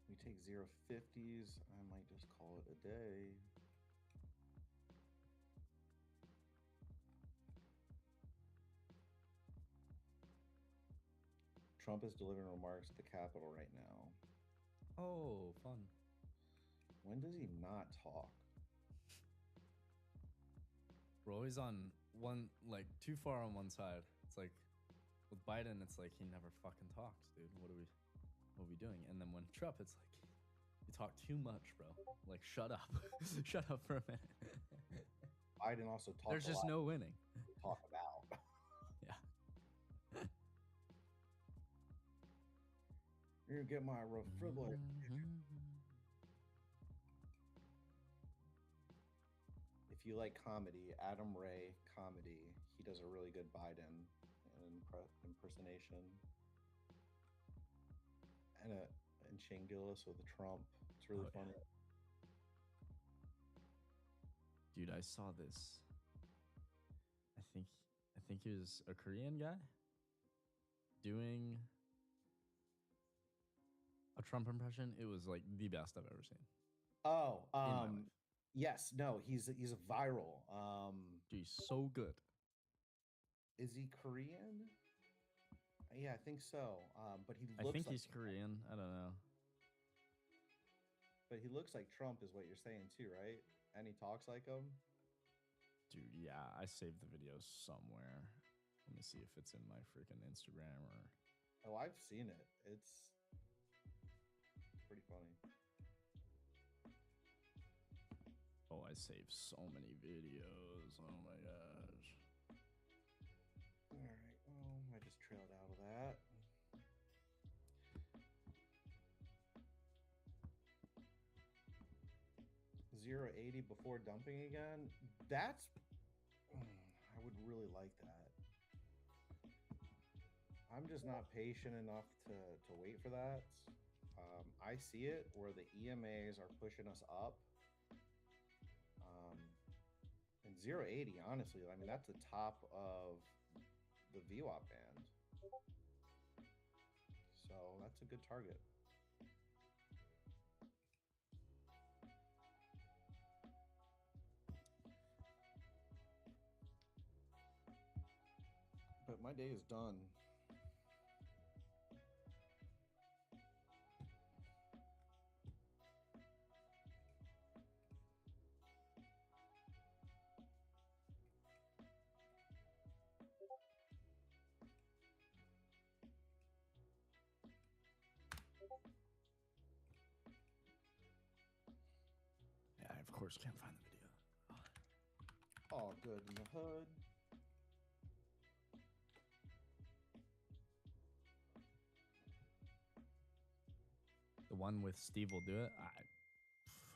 S9: We take 0.50s. I might just call it a day. Trump is delivering remarks at the Capitol right now.
S15: Oh, fun.
S9: When does he not talk?
S15: We're always on one, like, too far on one side. It's like, with Biden, it's like he never fucking talks, dude. What are we doing? And then when Trump, it's like, you talk too much, bro. Like, shut up. Shut up for a minute.
S9: Biden also talks.
S15: There's just no winning.
S9: Talk about.
S15: Yeah.
S9: You're gonna get my defibrillator. If you like comedy, Adam Ray comedy, he does a really good Biden impersonation. And Shane Gillis with Trump. It's really funny.
S15: Dude, I saw this. I think he was a Korean guy doing a Trump impression. It was like the best I've ever seen.
S9: Oh, yes, no, he's viral.
S15: Dude, he's so good.
S9: Is he Korean? Yeah, I think so. But he looks.
S15: I think
S9: like
S15: he's Korean. I don't know.
S9: But he looks like Trump, is what you're saying too, right? And he talks like him.
S15: Dude, yeah, I saved the video somewhere. Let me see if it's in my freaking Instagram or.
S9: Oh, I've seen it. It's pretty funny.
S15: Oh, I saved so many videos. Oh my gosh.
S9: All right. Well, I just trailed out of that. $0.80 before dumping again. That's. I would really like that. I'm just not patient enough to wait for that. I see it where the EMAs are pushing us up. And 0.80, honestly, I mean, that's the top of the VWAP band. So that's a good target. But my day is done.
S15: of course, can't find the video.
S9: All good in the hood.
S15: The one with Steve will do it.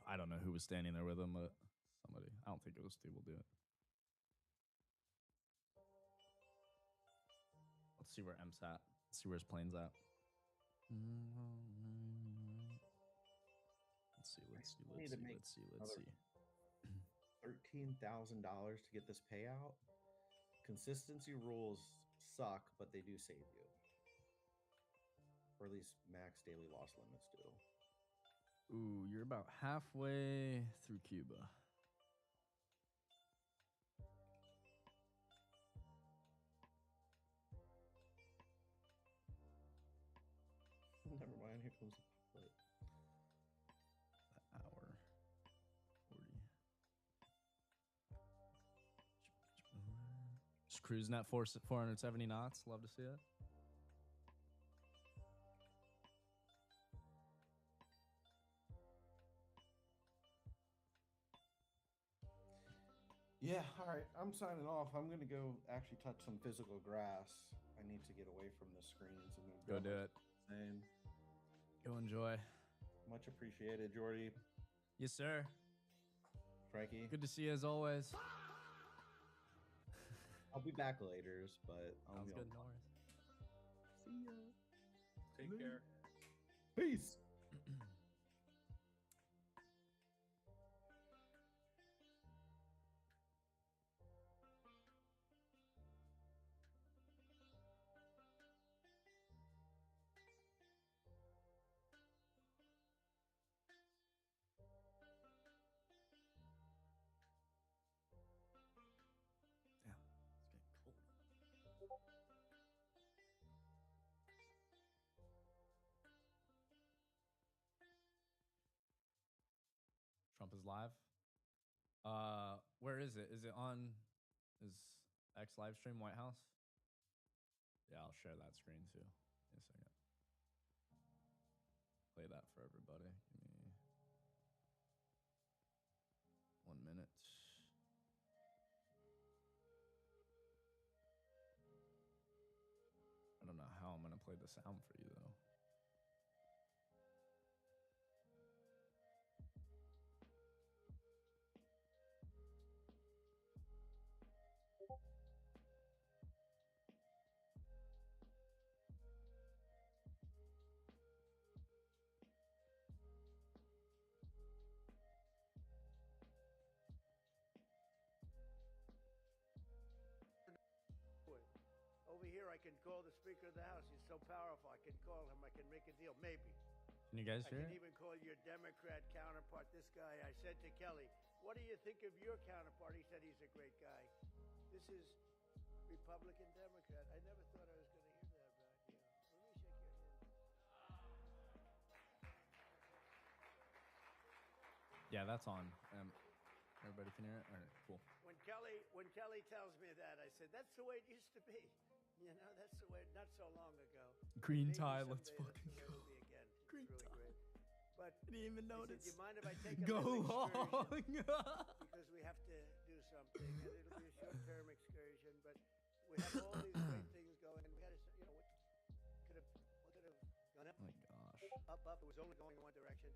S15: I don't know who was standing there with him, but somebody. I don't think it was Steve will do it. Let's see where M's at. Let's see where his plane's at. Let's see. Let's see.
S9: $13,000 to get this payout. Consistency rules suck, but they do save you. Or at least max daily loss limits do.
S15: Ooh, you're about halfway through Cuba.
S9: Never mind, here comes the pilot.
S15: Hour 40. Just cruising at 470 knots. Love to see it.
S9: Yeah, all right. I'm signing off. I'm gonna go actually touch some physical grass. I need to get away from the screens. I'm gonna
S15: Go do it.
S9: Same.
S15: Go enjoy.
S9: Much appreciated, Jordy.
S15: Yes, sir.
S9: Frankie.
S15: Good to see you as always.
S9: I'll be back later, but
S15: Sounds good, no worries.
S9: See ya.
S10: Take care.
S9: Peace.
S15: Trump is live. Where is it? Is it on? Is X live stream White House? Yeah, I'll share that screen too. Give me a second. Play that for everybody. Give me 1 minute. I don't know how I'm gonna play the sound for you though.
S4: Over here, I can call the Speaker of the House. He's so powerful. I can call him. I can make a deal. Maybe.
S15: Can you guys
S4: I
S15: hear
S4: can
S15: it?
S4: even call your Democrat counterpart. This guy, I said to Kelly, what do you think of your counterpart? He said he's a great guy. This is Republican Democrat. I never thought I was going to hear that about you. Let me shake your hand.
S15: Yeah, that's on. Everybody can hear it. All right, cool.
S4: When Kelly tells me that, I said, that's the way it used to be. You know, that's the way, not so long ago.
S15: Green
S4: Maybe
S15: tie,
S4: someday
S15: let's
S4: that's the
S15: fucking
S4: way
S15: go.
S4: it'll be again. It's
S15: Green
S4: really
S15: tie.
S4: great. But
S15: I didn't even
S4: he
S15: notice.
S4: said, do you mind if I take a
S15: Go
S4: little
S15: long.
S4: excursion? Because we have to do something, and it'll be a short-term excursion. But we have all these great things going. We got to, you know, what could have gone up,
S15: Oh my gosh.
S4: up. It was only going in one direction.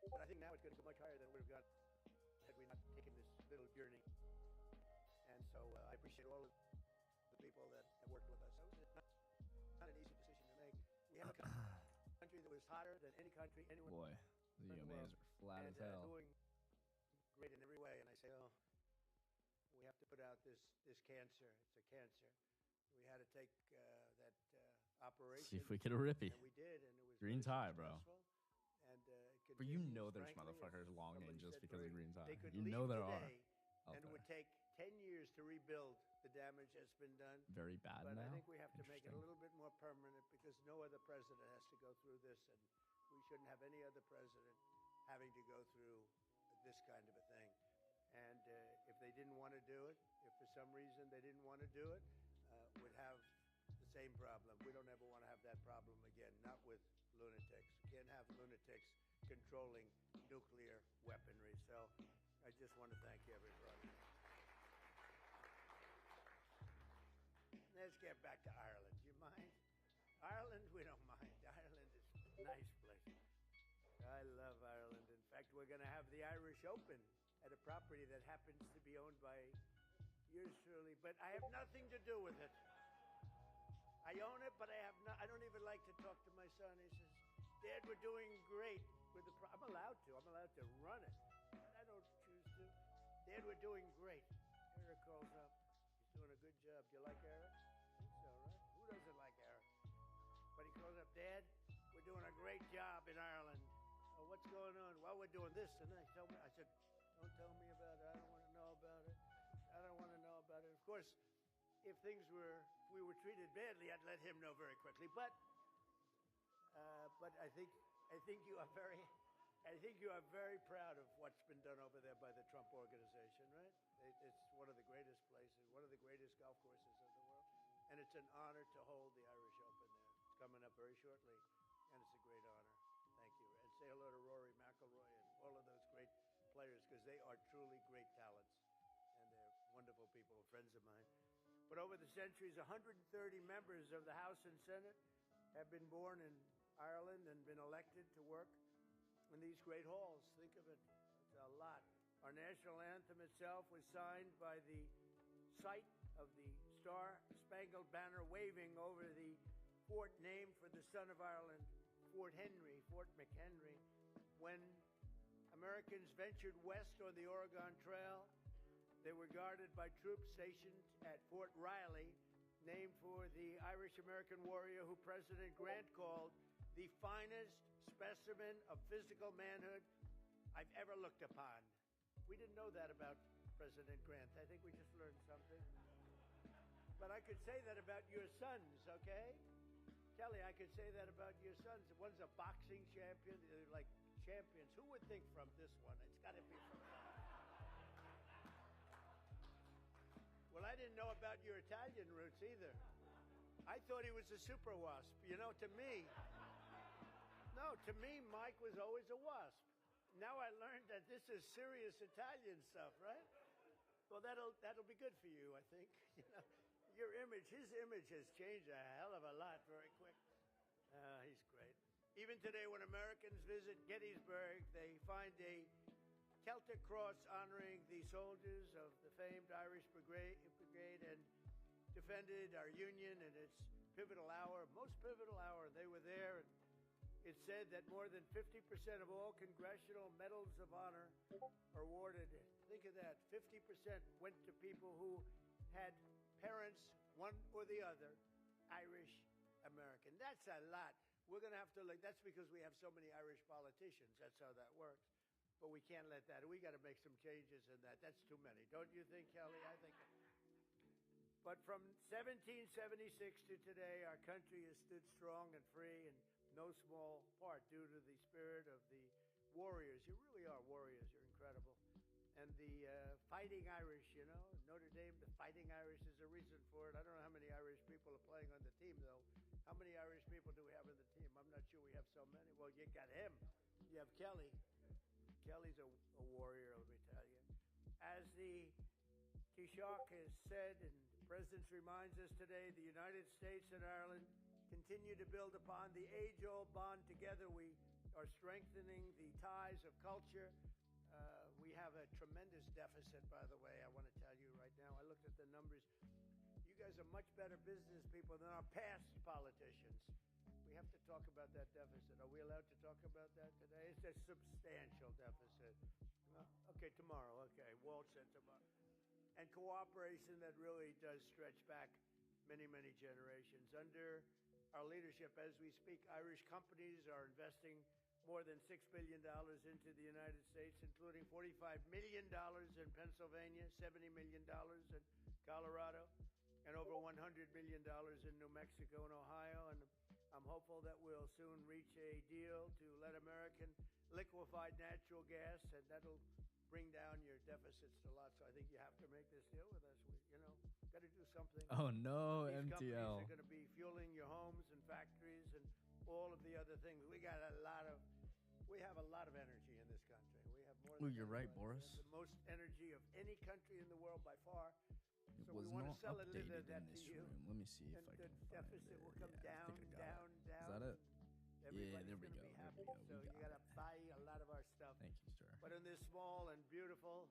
S4: But I think now it's going to go much higher than it would have gone had we not taken this little journey. And so I appreciate all of the people that have worked with us. It was not an easy decision to make. We have a country that was hotter than any country anywhere.
S15: Boy, the
S4: in the
S15: UMAs
S4: world,
S15: are flat
S4: and,
S15: as hell.
S4: doing great in every way. And I say, oh, we have to put out this cancer. It's a cancer. We had to take that operation.
S15: See if we get a rippy.
S4: And we did, and it was
S15: Green
S4: very
S15: tie, bro.
S4: successful. And it
S15: But you
S4: continues,
S15: know there's
S4: frankly,
S15: motherfuckers
S4: as
S15: longing
S4: somebody
S15: just
S4: said
S15: because of
S4: very-
S15: green tie.
S4: They could
S15: You
S4: leave
S15: know there are.
S4: today,
S15: out
S4: and it would
S15: there.
S4: take 10 years to rebuild the damage that's been done.
S15: Very bad
S4: But
S15: now?
S4: I think we have to make it a
S15: Interesting.
S4: little bit more permanent because no other president has to go through this, and we shouldn't have any other president having to go through this kind of a thing. And if they didn't want to do it, if for some reason they didn't want to do it, we'd have the same problem. We don't ever want to have that problem again, not with lunatics. Can't have lunatics controlling nuclear weaponry. So I just want to thank everybody. Let's get back to Ireland. Do you mind? Ireland, we don't mind. Ireland is a nice place. I love Ireland. In fact, we're going to have the Irish Open at a property that happens to be owned by yours truly, but I have nothing to do with it. I own it, but I don't even like to talk to my son. He says, Dad, we're doing great with the I'm allowed to. I'm allowed to run it, but I don't choose to. Dad, we're doing great. Eric calls up. He's doing a good job. Do you like Eric? I think so, right? Who doesn't like Eric? But he calls up, Dad, we're doing a great job in Ireland. Oh, what's going on? Well, we're doing this tonight. Tell me. I said, don't tell me about it. I don't want to know about it. I don't want to know about it. Of course, if we were treated badly, I'd let him know very quickly. But I think you are very proud of what's been done over there by the Trump Organization, right? It's one of the greatest places, one of the greatest golf courses in the world, and it's an honor to hold the Irish Open there. It's coming up very shortly, and it's a great honor. Thank you, and say hello to Rory McIlroy and all of those great players because they are truly great talents, and they're wonderful people, friends of mine. But over the centuries, 130 members of the House and Senate have been born in Ireland and been elected to work in these great halls. Think of it. It's a lot. Our national anthem itself was signed by the site of the Star-Spangled Banner waving over the fort named for the son of Ireland, Fort McHenry. When Americans ventured west on the Oregon Trail, they were guarded by troops stationed at Fort Riley, named for the Irish-American warrior who President Grant called the finest specimen of physical manhood I've ever looked upon. We didn't know that about President Grant. I think we just learned something. But I could say that about your sons, okay? Kelly, I could say that about your sons. One's a boxing champion. They're like champions. Who would think from this one? It's got to be from somewhere. Well, I didn't know about your Italian roots either. I thought he was a super wasp. You know, to me, Mike was always a wasp. Now I learned that this is serious Italian stuff, right? Well, that'll be good for you, I think. You know, his image has changed a hell of a lot very quick. He's great. Even today, when Americans visit Gettysburg, they find a Celtic cross honoring the soldiers of the famed Irish Brigade and defended our Union in its pivotal hour, most pivotal hour. They were there. It said that more than 50% of all congressional medals of honor are awarded. Think of that. 50% went to people who had parents, one or the other, Irish American. That's a lot. We're going to have to look. That's because we have so many Irish politicians. That's how that works. But we can't let that. We got to make some changes in that. That's too many. Don't you think, Kelly? I think. But from 1776 to today, our country has stood strong and free, in no small part due to the spirit of the warriors. You really are warriors. You're incredible. And the Fighting Irish, you know, Notre Dame, the Fighting Irish is a reason for it. I don't know how many Irish people are playing on the team, though. How many Irish people do we have on the team? I'm not sure we have so many. Well, you got him. You have Kelly. Kelly's a warrior, let me tell you. As the Taoiseach has said, and the President reminds us today, the United States and Ireland continue to build upon the age-old bond together. We are strengthening the ties of culture. We have a tremendous deficit, by the way, I want to tell you right now. I looked at the numbers. You guys are much better business people than our past politicians. We have to talk about that deficit. Are we allowed to talk about that today? It's a substantial deficit. Okay, tomorrow. Okay, Walt said tomorrow. And cooperation that really does stretch back many, many generations. Under our leadership, as we speak, Irish companies are investing more than $6 billion into the United States, including $45 million in Pennsylvania, $70 million in Colorado, and over $100 million in New Mexico and Ohio. And I'm hopeful that we'll soon reach a deal to let American liquefied natural gas, and that'll bring down your deficits a lot. So I think you have to make this deal with us. Got to do something.
S15: Oh no,
S4: These
S15: MTL.
S4: companies are going to be fueling your homes and factories and all of the other other things. We have a lot of energy in this country. We have more.
S15: Ooh,
S4: than
S15: you're right,
S4: anybody. We
S15: Boris.
S4: have the most energy of any country in the world by far.
S15: It
S4: So
S15: was
S4: we want to
S15: not
S4: sell a little
S15: updated
S4: of that
S15: in
S4: to
S15: this
S4: you.
S15: room. Let me see if
S4: And
S15: I
S4: the
S15: can find
S4: deficit
S15: it.
S4: will come
S15: Yeah, I
S4: down,
S15: think I got
S4: down,
S15: it.
S4: down.
S15: Is that it? Yeah,
S4: Everybody's
S15: there we
S4: gonna
S15: go.
S4: be
S15: There
S4: happy.
S15: we go.
S4: So
S15: We
S4: you
S15: got
S4: gotta
S15: it.
S4: buy a lot of our stuff.
S15: Thank you, sir.
S4: But in this small and beautiful,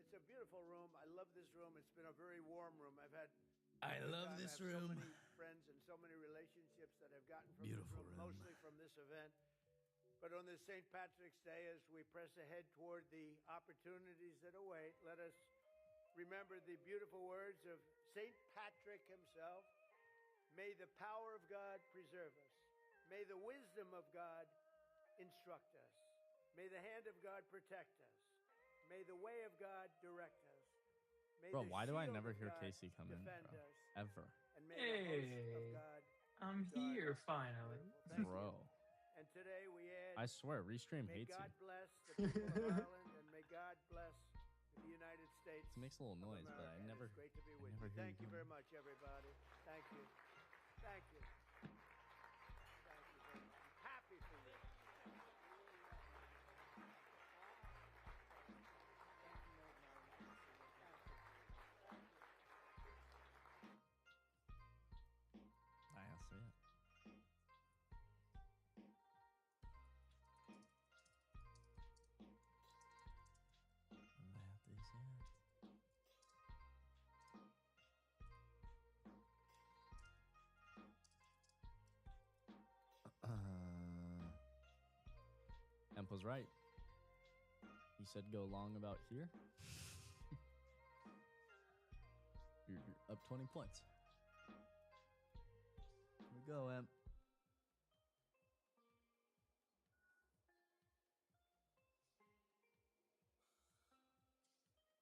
S4: it's a beautiful room. I love this room. It's been a very warm room. I've had.
S15: I
S4: a good
S15: love
S4: time.
S15: this
S4: I have
S15: room.
S4: So many friends and so many relationships that I've gotten from
S15: Beautiful
S4: this room,
S15: room.
S4: mostly from this event. But on this St. Patrick's Day, as we press ahead toward the opportunities that await, let us remember the beautiful words of St. Patrick himself. May the power of God preserve us. May the wisdom of God instruct us. May the hand of God protect us. May the way of God direct us. May
S15: Bro,
S4: the
S15: why do I
S4: shield
S15: never
S4: of
S15: hear
S4: God
S15: Casey come in,
S4: defend
S15: bro?
S4: us.
S15: Ever.
S4: And may the host of God
S14: I'm
S4: guard
S14: here
S4: us.
S14: finally.
S4: Thank you.
S15: Bro.
S4: And today we add,
S15: I swear, Restream
S4: may
S15: hates
S4: God
S15: you.
S4: bless the people of Ireland, and may God bless the United States.
S15: It makes a little
S4: of
S15: noise, but I
S4: America.
S15: never.
S4: It's great to be
S15: I
S4: with
S15: never
S4: you.
S15: hear
S4: Thank you
S15: you.
S4: very much, everybody. Thank you. Thank you. Thank you very much. I'm happy for you.
S15: I see it. That is it. Emp was right. He said go long about here. You're up 20 points. Here we go, Emp.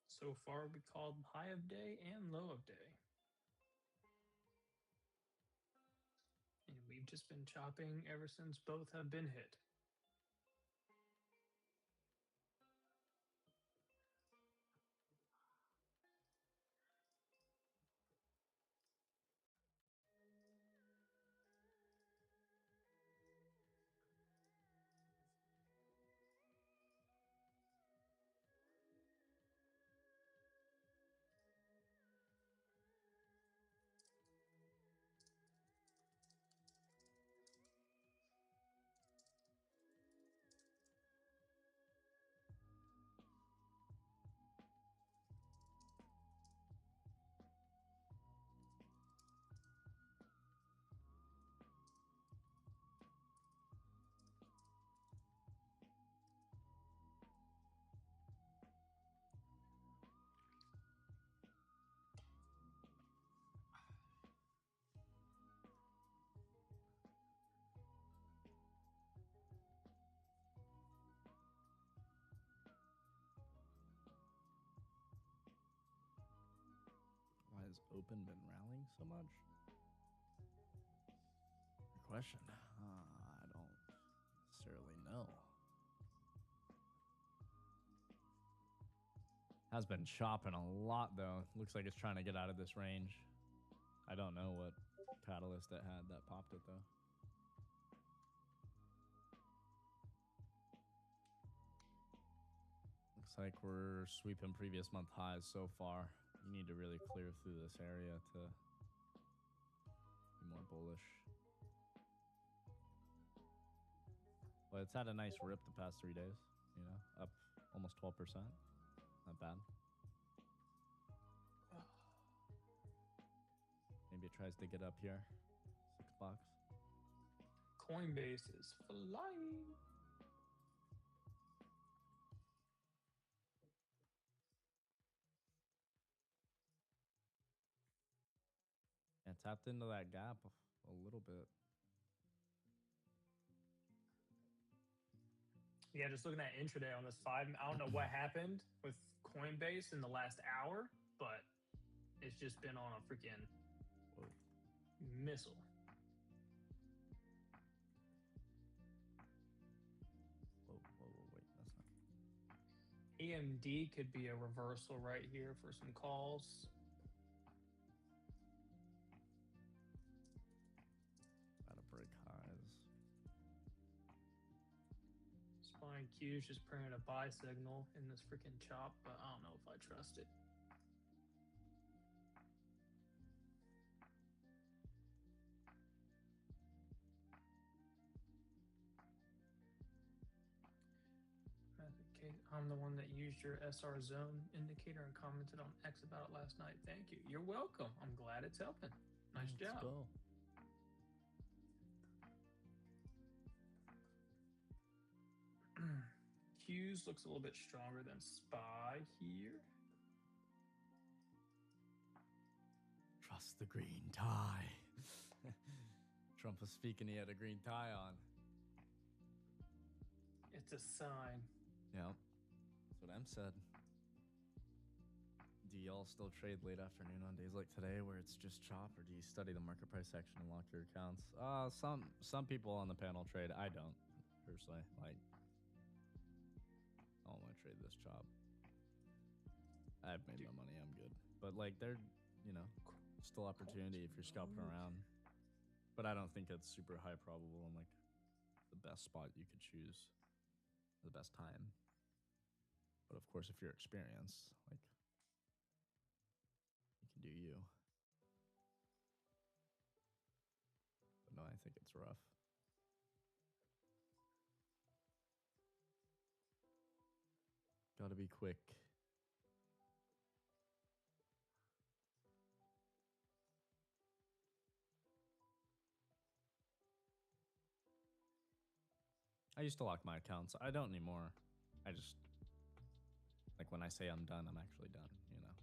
S14: So far, we called high of day and low of day. And we've just been chopping ever since both have been hit.
S15: Why has Open been rallying so much? Good question. I don't necessarily know. Has been chopping a lot though. Looks like it's trying to get out of this range. I don't know what catalyst it had that popped it though. Looks like we're sweeping previous month highs so far. You need to really clear through this area to be more bullish. Well, it's had a nice rip the past 3 days, you know, up almost 12%. Not bad. Maybe it tries to get up here. $6.
S14: Coinbase is flying.
S15: Yeah, tapped into that gap a little bit.
S14: Yeah, just looking at intraday on this 5, I don't know what happened with Coinbase in the last hour, but it's just been on a freaking missile.
S15: Whoa, wait, that's not.
S14: AMD could be a reversal right here for some calls.
S15: Gotta break highs.
S14: IQ is just printing a buy signal in this freaking chop, but I don't know if I trust it. Okay, I'm the one that used your SR zone indicator and commented on X about it last night. Thank you. You're welcome. I'm glad it's helping. Nice job.
S15: Go.
S14: Hughes looks a little bit stronger than Spy here.
S15: Trust the green tie. Trump was speaking, he had a green tie on.
S14: It's a sign.
S15: Yeah, that's what M said. Do y'all still trade late afternoon on days like today where it's just chop, or do you study the market price section and lock your accounts? Some people on the panel trade. I don't, personally. Like, I don't want to trade this chop. I've made my money, I'm good. But like, there, still opportunity if you're scalping around. But I don't think it's super high probable and like the best spot you could choose, the best time. But of course, if you're experienced, like, you can do you. But no, I think it's rough. Gotta be quick. I used to lock my accounts. I don't anymore. I just, like, when I say I'm done, I'm actually done, Like,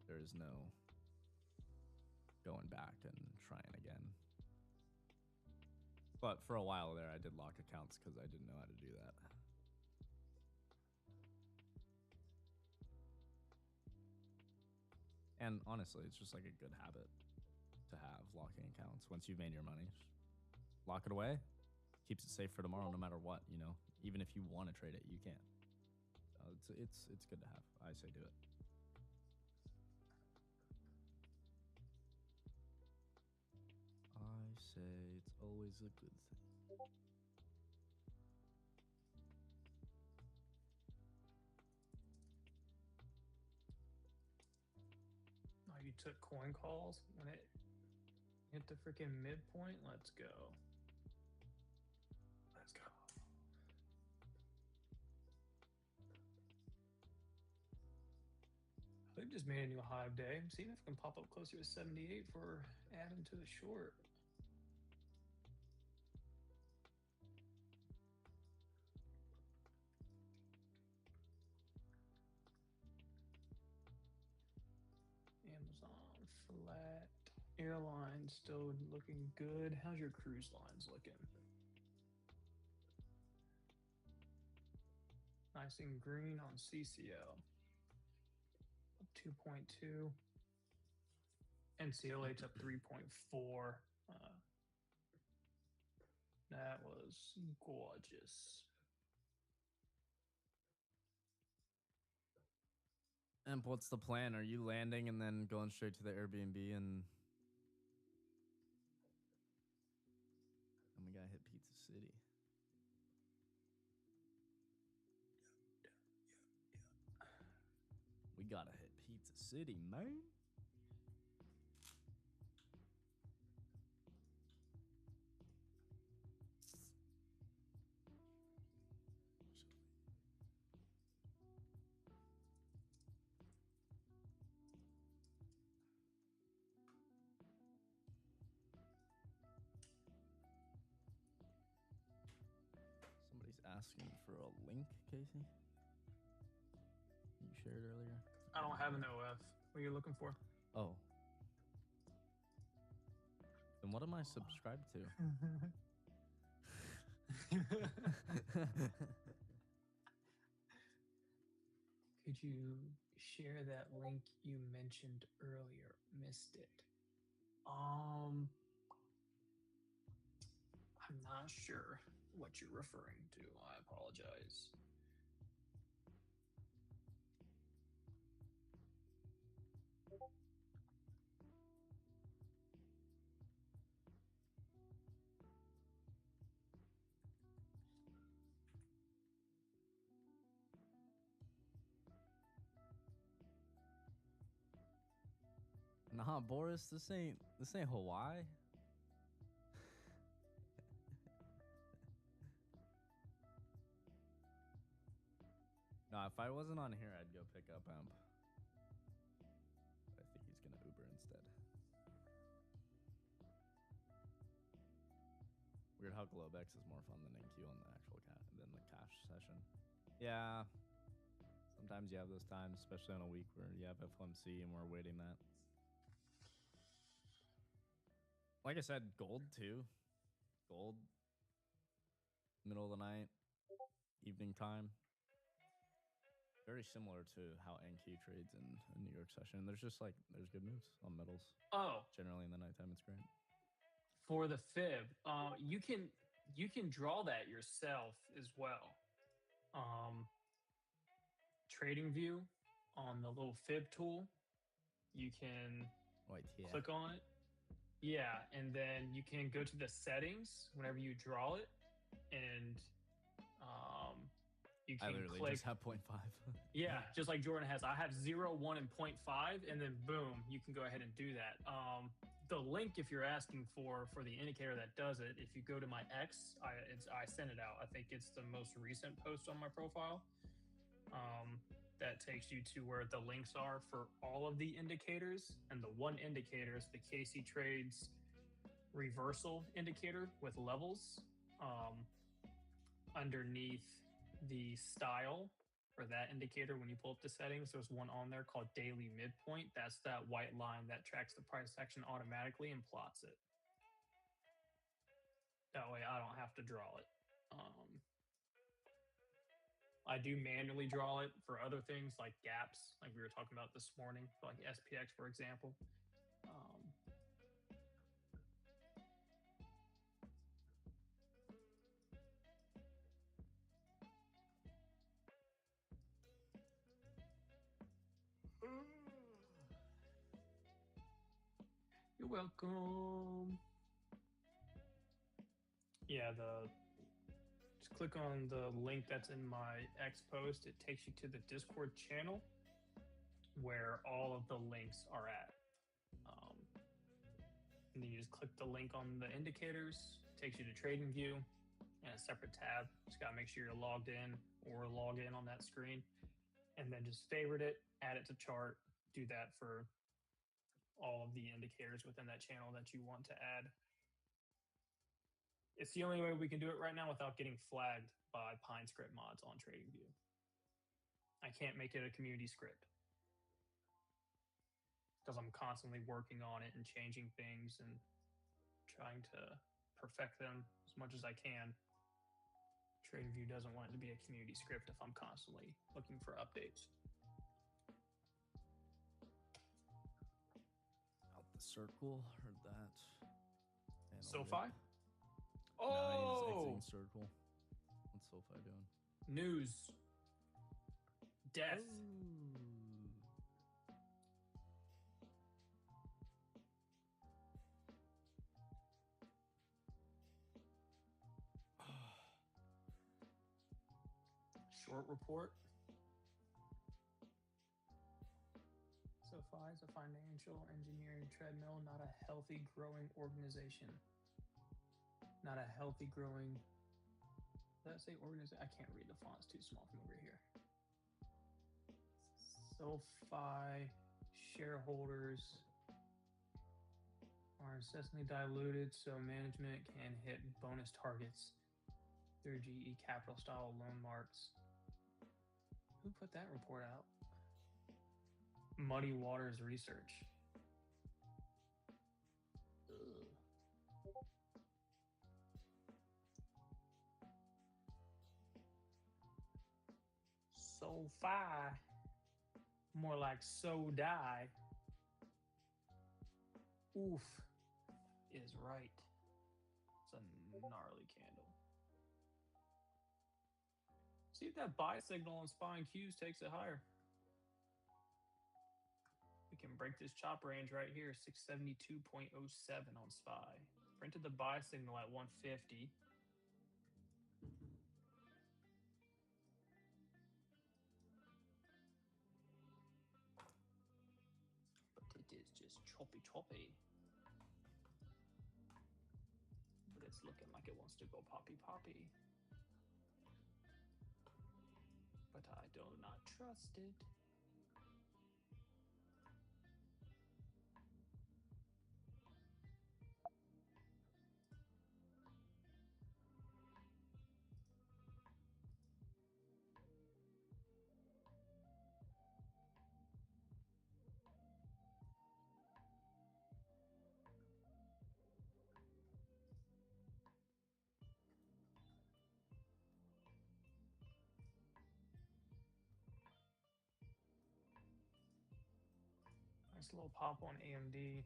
S15: there is no going back and trying again. But for a while there, I did lock accounts because I didn't know how to do that. And honestly, it's just like a good habit to have, locking accounts. Once you've made your money, just lock it away. Keeps it safe for tomorrow, no matter what, Even if you want to trade it, you can. It's good to have. I say do it. I say it's always a good thing.
S14: Oh, you took coin calls when it hit the freaking midpoint? Let's go. Let's go. We've just made a new high of day. I'm seeing if we can pop up closer to 78 for adding to the short. Amazon flat. Airlines still looking good. How's your cruise lines looking? Nice and green on CCL. 2.2. And CLH up 3.4. That was gorgeous.
S15: Emp, what's the plan? Are you landing and then going straight to the Airbnb and we gotta hit Pizza City? We gotta hit Pizza City, man. Somebody's asking for a link, Casey. You shared earlier.
S14: I don't have an OF. What are you looking for?
S15: Oh. Then what am I subscribed to?
S14: Could you share that link you mentioned earlier? Missed it. I'm not sure what you're referring to. I apologize.
S15: Nah, Boris, this ain't Hawaii. No, if I wasn't on here, I'd go pick up Emp. But I think he's gonna Uber instead. Weird how Globex is more fun than NQ on the actual than the cash session. Yeah. Sometimes you have those times, especially on a week where you have FOMC and we're waiting that. Like I said, gold too. Gold. Middle of the night. Evening time. Very similar to how NQ trades in a New York session. There's just like, there's good moves on metals.
S14: Oh.
S15: Generally in the nighttime, it's great.
S14: For the fib, you can draw that yourself as well. Trading view on the little fib tool, you can click on it. Yeah, and then you can go to the settings whenever you draw it, and you can
S15: I literally
S14: click.
S15: just have 0.5.
S14: Yeah, just like Jordan has. I have 0, 1, and 0.5, and then boom, you can go ahead and do that. The link, if you're asking for the indicator that does it, if you go to my X, I sent it out. I think it's the most recent post on my profile. That takes you to where the links are for all of the indicators, and the one indicator is the KC Trades reversal indicator with levels. Underneath the style for that indicator, when you pull up the settings, there's one on there called daily midpoint. That's that white line that tracks the price action automatically and plots it. That way I don't have to draw it. I do manually draw it for other things like gaps, like we were talking about this morning, like SPX, for example. You're welcome. Yeah, just click on the link that's in my X post. It takes you to the Discord channel where all of the links are at. And then you just click the link on the indicators, takes you to Trading View and a separate tab. Just gotta make sure you're logged in or log in on that screen, and then just favorite it, add it to chart, do that for all of the indicators within that channel that you want to add. It's the only way we can do it right now without getting flagged by PineScript mods on TradingView. I can't make it a community script because I'm constantly working on it and changing things and trying to perfect them as much as I can. TradingView doesn't want it to be a community script if I'm constantly looking for updates.
S15: Out the circle, heard that.
S14: SoFi?
S15: Nah,
S14: Oh!
S15: he's exiting circle. What's SoFi doing?
S14: News. Death. Short report. SoFi is a financial engineering treadmill, not a healthy, growing organization. Not a healthy, growing. Did I say organization? I can't read, the font's too small from over here. SoFi shareholders are incessantly diluted, so management can hit bonus targets through GE Capital style loan marks. Who put that report out? Muddy Waters Research. SoFi. More like so die. Oof is right. It's a gnarly candle. See if that buy signal on SPY and Qs takes it higher. We can break this chop range right here, 672.07 on SPY. Printed the buy signal at 150. But it is just choppy choppy. But it's looking like it wants to go poppy poppy. But I do not trust it. Nice little pop on AMD.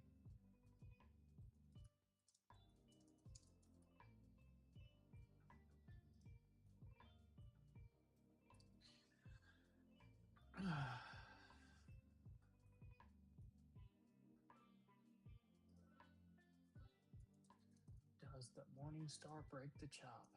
S14: Does the Morning Star break the chop?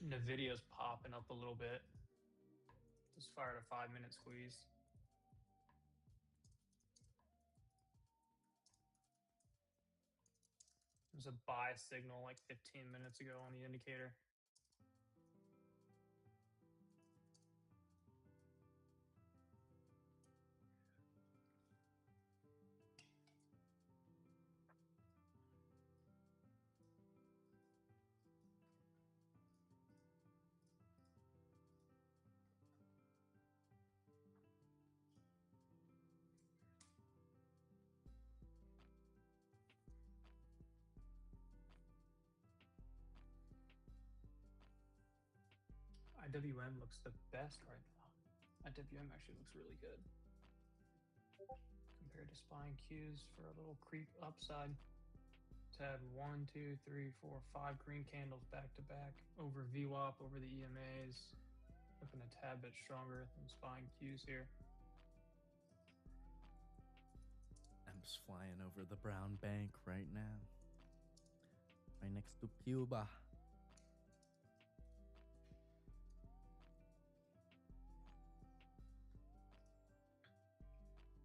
S14: Nvidia's popping up a little bit. Just fired a 5-minute squeeze. There's a buy signal like 15 minutes ago on the indicator. IWM looks the best right now. IWM actually looks really good compared to SPY and Qs for a little creep upside. To have 1, 2, 3, 4, 5 green candles back to back over VWAP, over the EMAs. Looking a tad bit stronger than SPY and Qs here.
S15: I'm just flying over the brown bank right now. Right next to Cuba.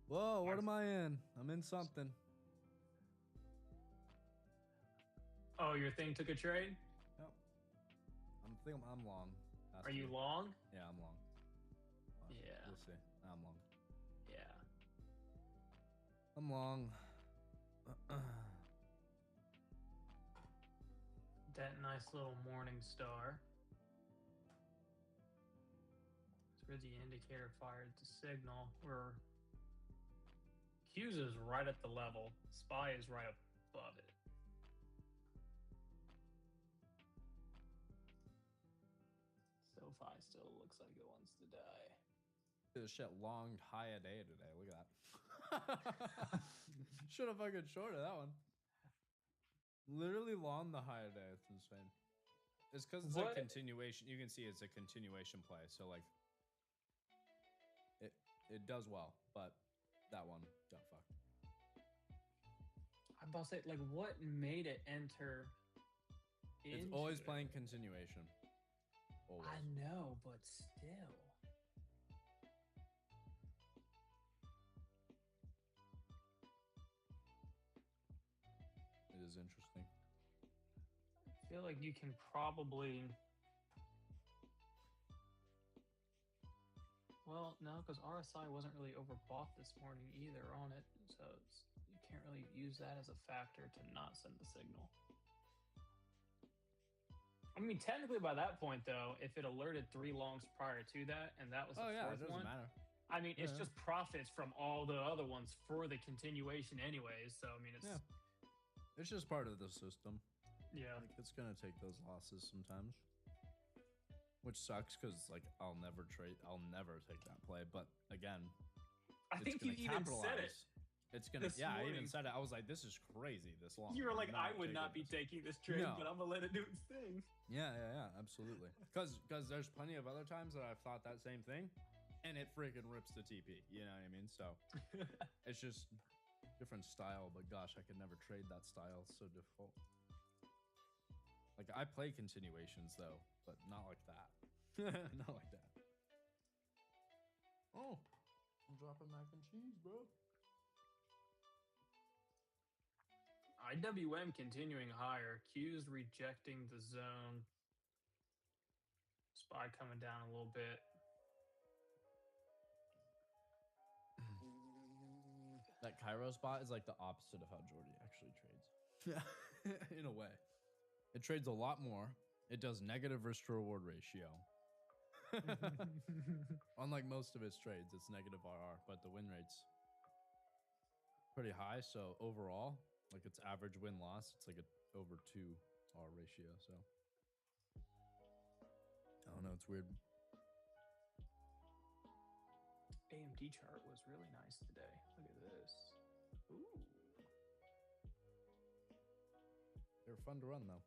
S15: Whoa, what am I in? I'm in something.
S14: Oh, your thing took a trade?
S15: Yep. I'm long.
S14: Are you long?
S15: Yeah, I'm long.
S14: Yeah.
S15: We'll see. I'm long.
S14: Yeah.
S15: I'm long.
S14: That nice little morning star. That's where the indicator fired the signal. Where Q's is right at the level. SPY is right above it. SoFi still looks like it wants to die.
S15: This shit longed high a day today. Look at that. Should have fucking shorted that one. Literally long the high a day. It's insane. It's because it's a continuation. You can see it's a continuation play. So like, it does well, but that one got fucked.
S14: I'm about to say, like, what made it enter?
S15: It's always playing continuation. Always.
S14: I know, but still.
S15: It is interesting.
S14: I feel like you can probably. Well, no, because RSI wasn't really overbought this morning either on it, so you can't really use that as a factor to not send the signal. I mean, technically by that point, though, if it alerted 3 longs prior to that, and that was the fourth
S15: it doesn't
S14: one,
S15: matter.
S14: I mean, it's just profits from all the other ones for the continuation anyways, so I mean, it's...
S15: Yeah. It's just part of the system.
S14: Yeah.
S15: Like, it's gonna take those losses sometimes. Which sucks, because, like, I'll never take that play, but again...
S14: I think you even said it.
S15: It's gonna.
S14: This
S15: Yeah, I even
S14: morning.
S15: said it. I was like, this is crazy. This long.
S14: You were
S15: I'm
S14: like, I would
S15: taking
S14: not be
S15: this."
S14: taking this trade,
S15: No.
S14: but I'm gonna let it do its thing.
S15: Yeah, absolutely. Because there's plenty of other times that I've thought that same thing, and it freaking rips the TP. You know what I mean? So it's just different style. But gosh, I could never trade that style. It's so difficult. Like I play continuations though, but not like that. Not like that. Oh, I'm dropping mac and cheese, bro.
S14: IWM continuing higher. Q's rejecting the zone. SPY coming down a little bit.
S15: That Cairo spot is like the opposite of how Jordy actually trades. Yeah, in a way. It trades a lot more. It does negative risk to reward ratio. Unlike most of its trades, it's negative RR, but the win rate's pretty high. So overall, like its average win loss, it's like a over 2 R ratio. So I don't know, it's weird.
S14: AMD chart was really nice today. Look at this. Ooh.
S15: They're fun to run though.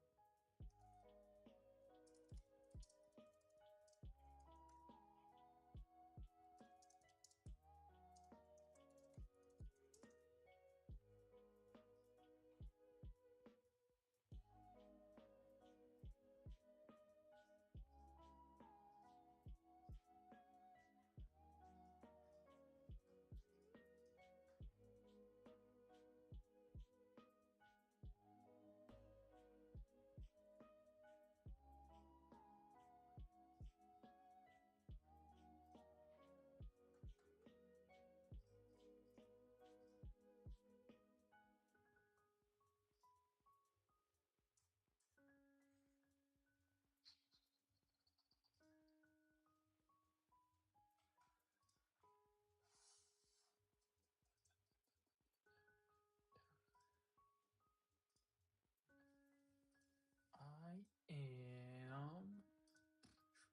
S14: I am.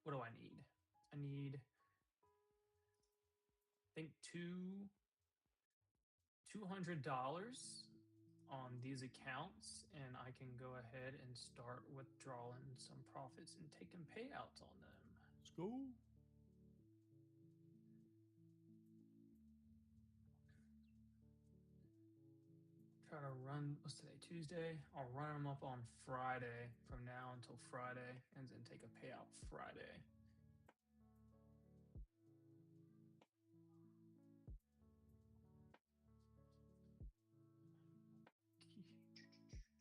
S14: What do I need? I need. I think $200 on these accounts, and I can go ahead and start withdrawing some profits and taking payouts on them.
S15: Let's go.
S14: Try to run. What's today? Tuesday. I'll run them up on Friday from now until Friday, and then take a payout Friday.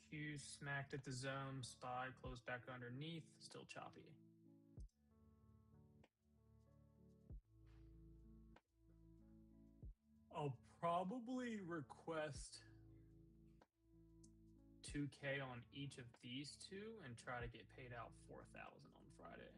S14: Q smacked at the zone. SPY closed back underneath. Still choppy. I'll probably request 2K on each of these two and try to get paid out 4,000 on Friday.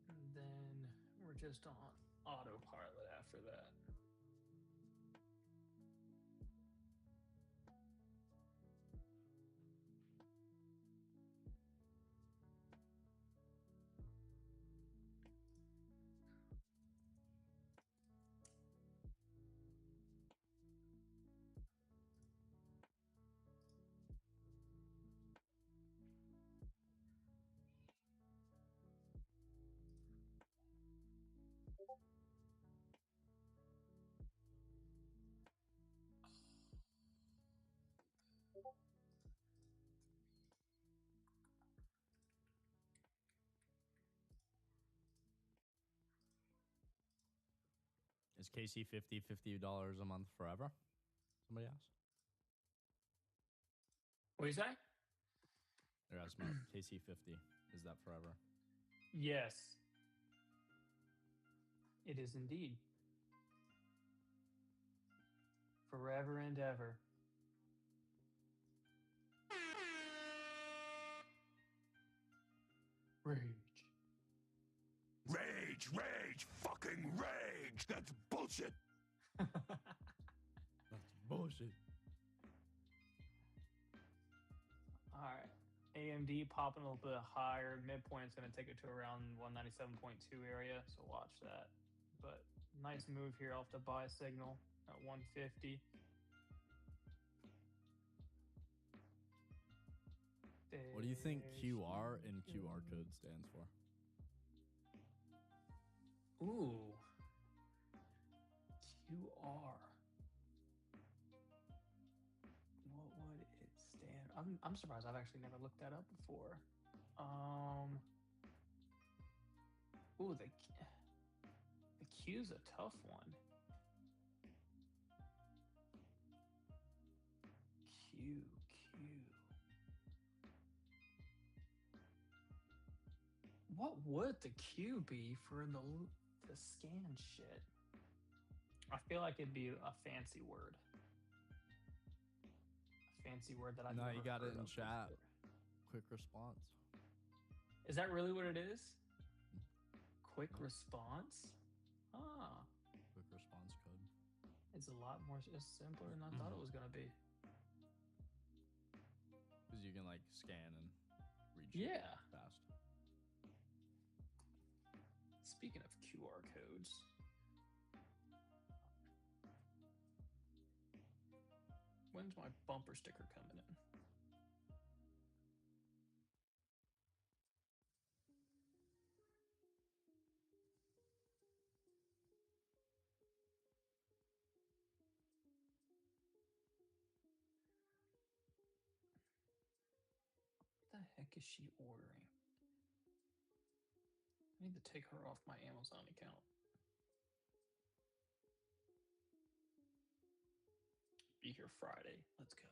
S14: And then we're just on autopilot after that.
S15: Is KC $50 a month forever? Somebody asked.
S14: What do you say?
S15: They're asking about KC 50. Is that forever?
S14: Yes. It is indeed. Forever and ever. Rage.
S7: Rage, rage, fucking rage. That's bullshit.
S15: That's bullshit.
S14: All right. AMD popping a little bit higher. Midpoint's going to take it to around 197.2 area, so watch that. But nice move here off the buy signal at 150.
S15: What do you think QR and QR code stands for?
S14: Ooh. QR. What would it stand? I'm surprised I've actually never looked that up before. Ooh, the Q's a tough one. Q. What would the Q be for the scan shit? I feel like it'd be a fancy word. A fancy word that I've
S15: No,
S14: never
S15: you got it
S14: heard
S15: in
S14: of
S15: chat.
S14: before.
S15: Quick response.
S14: Is that really what it is? Quick response? Ah.
S15: Quick response code.
S14: It's a lot more, it's simpler than I thought it was going to be.
S15: Because you can like scan and reach it
S14: Yeah.
S15: fast.
S14: Speaking of QR codes, when's my bumper sticker coming in? What the heck is she ordering? I need to take her off my Amazon account. Be here Friday. Let's go.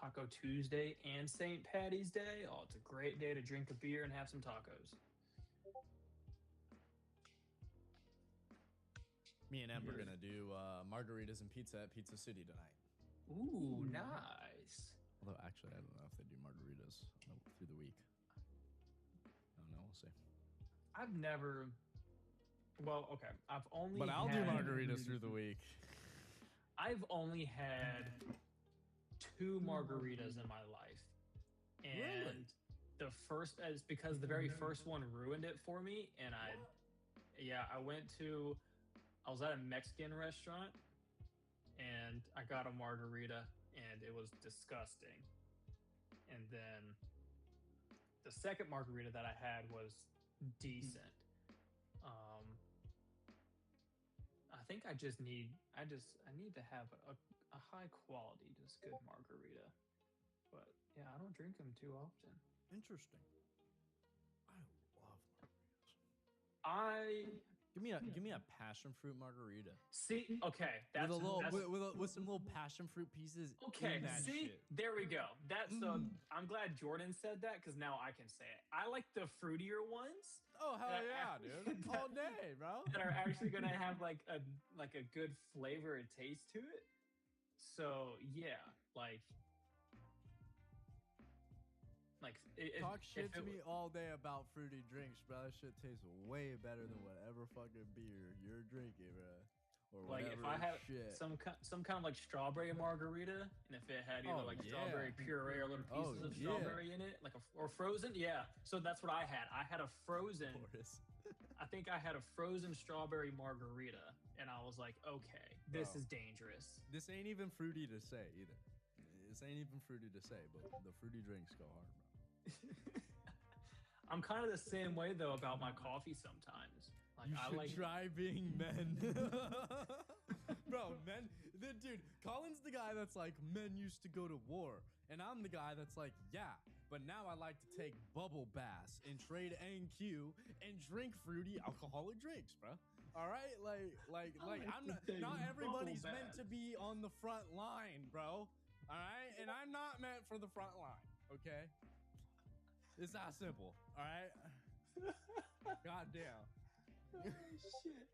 S14: Taco Tuesday and St. Patty's Day. Oh, it's a great day to drink a beer and have some tacos.
S15: Me and Em are gonna do margaritas and pizza at Pizza City tonight.
S14: Ooh, nice.
S15: Although actually, I don't know if they do margaritas through the week. I don't know. We'll see.
S14: I've never. Well, okay. I've only.
S15: But I'll do
S14: had-
S15: margaritas through the week.
S14: I've only had 2 margaritas in my life, and the first is because the very first one ruined it for me. And I was at a Mexican restaurant, and I got a margarita, and it was disgusting. And then the second margarita that I had was decent. I think I need to have a high quality, just good margarita. But yeah, I don't drink them too often.
S15: Interesting. I love margaritas. Give me a passion fruit margarita.
S14: See, okay, that's
S15: with some little passion fruit pieces.
S14: Okay,
S15: in that
S14: see,
S15: shit.
S14: there we go. That's I'm glad Jordan said that because now I can say it. I like the fruitier ones.
S15: Oh hell
S14: that
S15: yeah,
S14: actually-
S15: dude! All day, bro.
S14: That are actually gonna have like a good flavor and taste to it. So yeah, like
S15: Talk shit to me all day about fruity drinks, bro. That shit tastes way better than whatever fucking beer you're drinking, bro. Or
S14: Like
S15: whatever
S14: if I had
S15: shit.
S14: some kind of like strawberry margarita, and if it had either
S15: Oh,
S14: like
S15: yeah.
S14: strawberry puree or little pieces of
S15: yeah.
S14: strawberry in it, like or frozen, yeah. So that's what I had. I had a frozen. I think I had a frozen strawberry margarita, and I was like, okay, this
S15: Bro.
S14: is dangerous.
S15: This ain't even fruity to say either. This ain't even fruity to say, but the fruity drinks go hard, bro.
S14: I'm kind of the same way though about my coffee sometimes. Like
S15: You
S14: I
S15: should
S14: like
S15: try being men. Bro, men, dude, Colin's the guy that's like, men used to go to war. And I'm the guy that's like, yeah, but now I like to take bubble baths and trade NQ and drink fruity alcoholic drinks, bro. All right? Not everybody's meant to be on the front line, bro. All right? And I'm not meant for the front line, okay? It's that simple, all right? God damn.
S14: shit.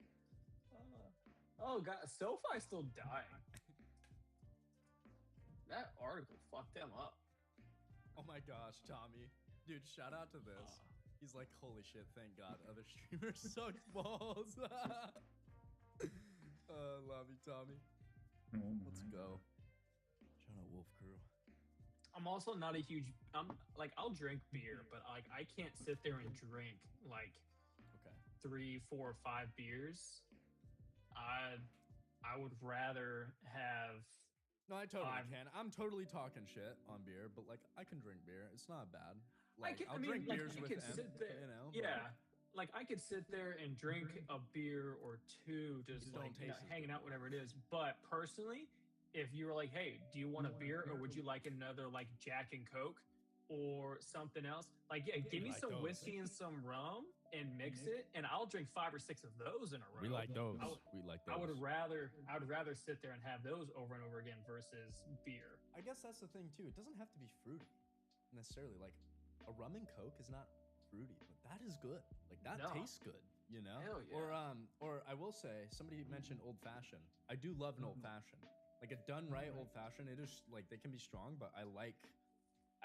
S14: Oh god, SoFi's still dying. That article fucked them up.
S15: Oh my gosh, Tommy. Dude, shout out to this. He's like, holy shit, thank God. Other streamers suck balls. Love you, Tommy. Let's go. Shout out Wolf Crew.
S14: I'm also not a huge. I'll drink beer, but like I can't sit there and drink like 3, 4, 5 beers. I would rather have.
S15: No, I totally can. I'm totally talking shit on beer, but like I can drink beer. It's not bad. Like I'll drink beers with them, you know.
S14: Yeah. Like I could sit there and drink a beer or two, just like hanging out, whatever it is. But personally, if you were like, "Hey, do you want a beer, or would you like another like Jack and Coke, or something else?" Like, yeah, give me some whiskey and some rum and mix it, and I'll drink 5 or 6 of those in a row.
S15: We like those. We like those.
S14: I would rather sit there and have those over and over again versus beer.
S15: I guess that's the thing too. It doesn't have to be fruity necessarily. Like a rum and Coke is not fruity, but that is good. Like that tastes good, you know?
S14: Hell yeah.
S15: Or I will say, somebody mentioned old fashioned. I do love an old fashioned. Like a done right old fashioned, it is like they can be strong, but I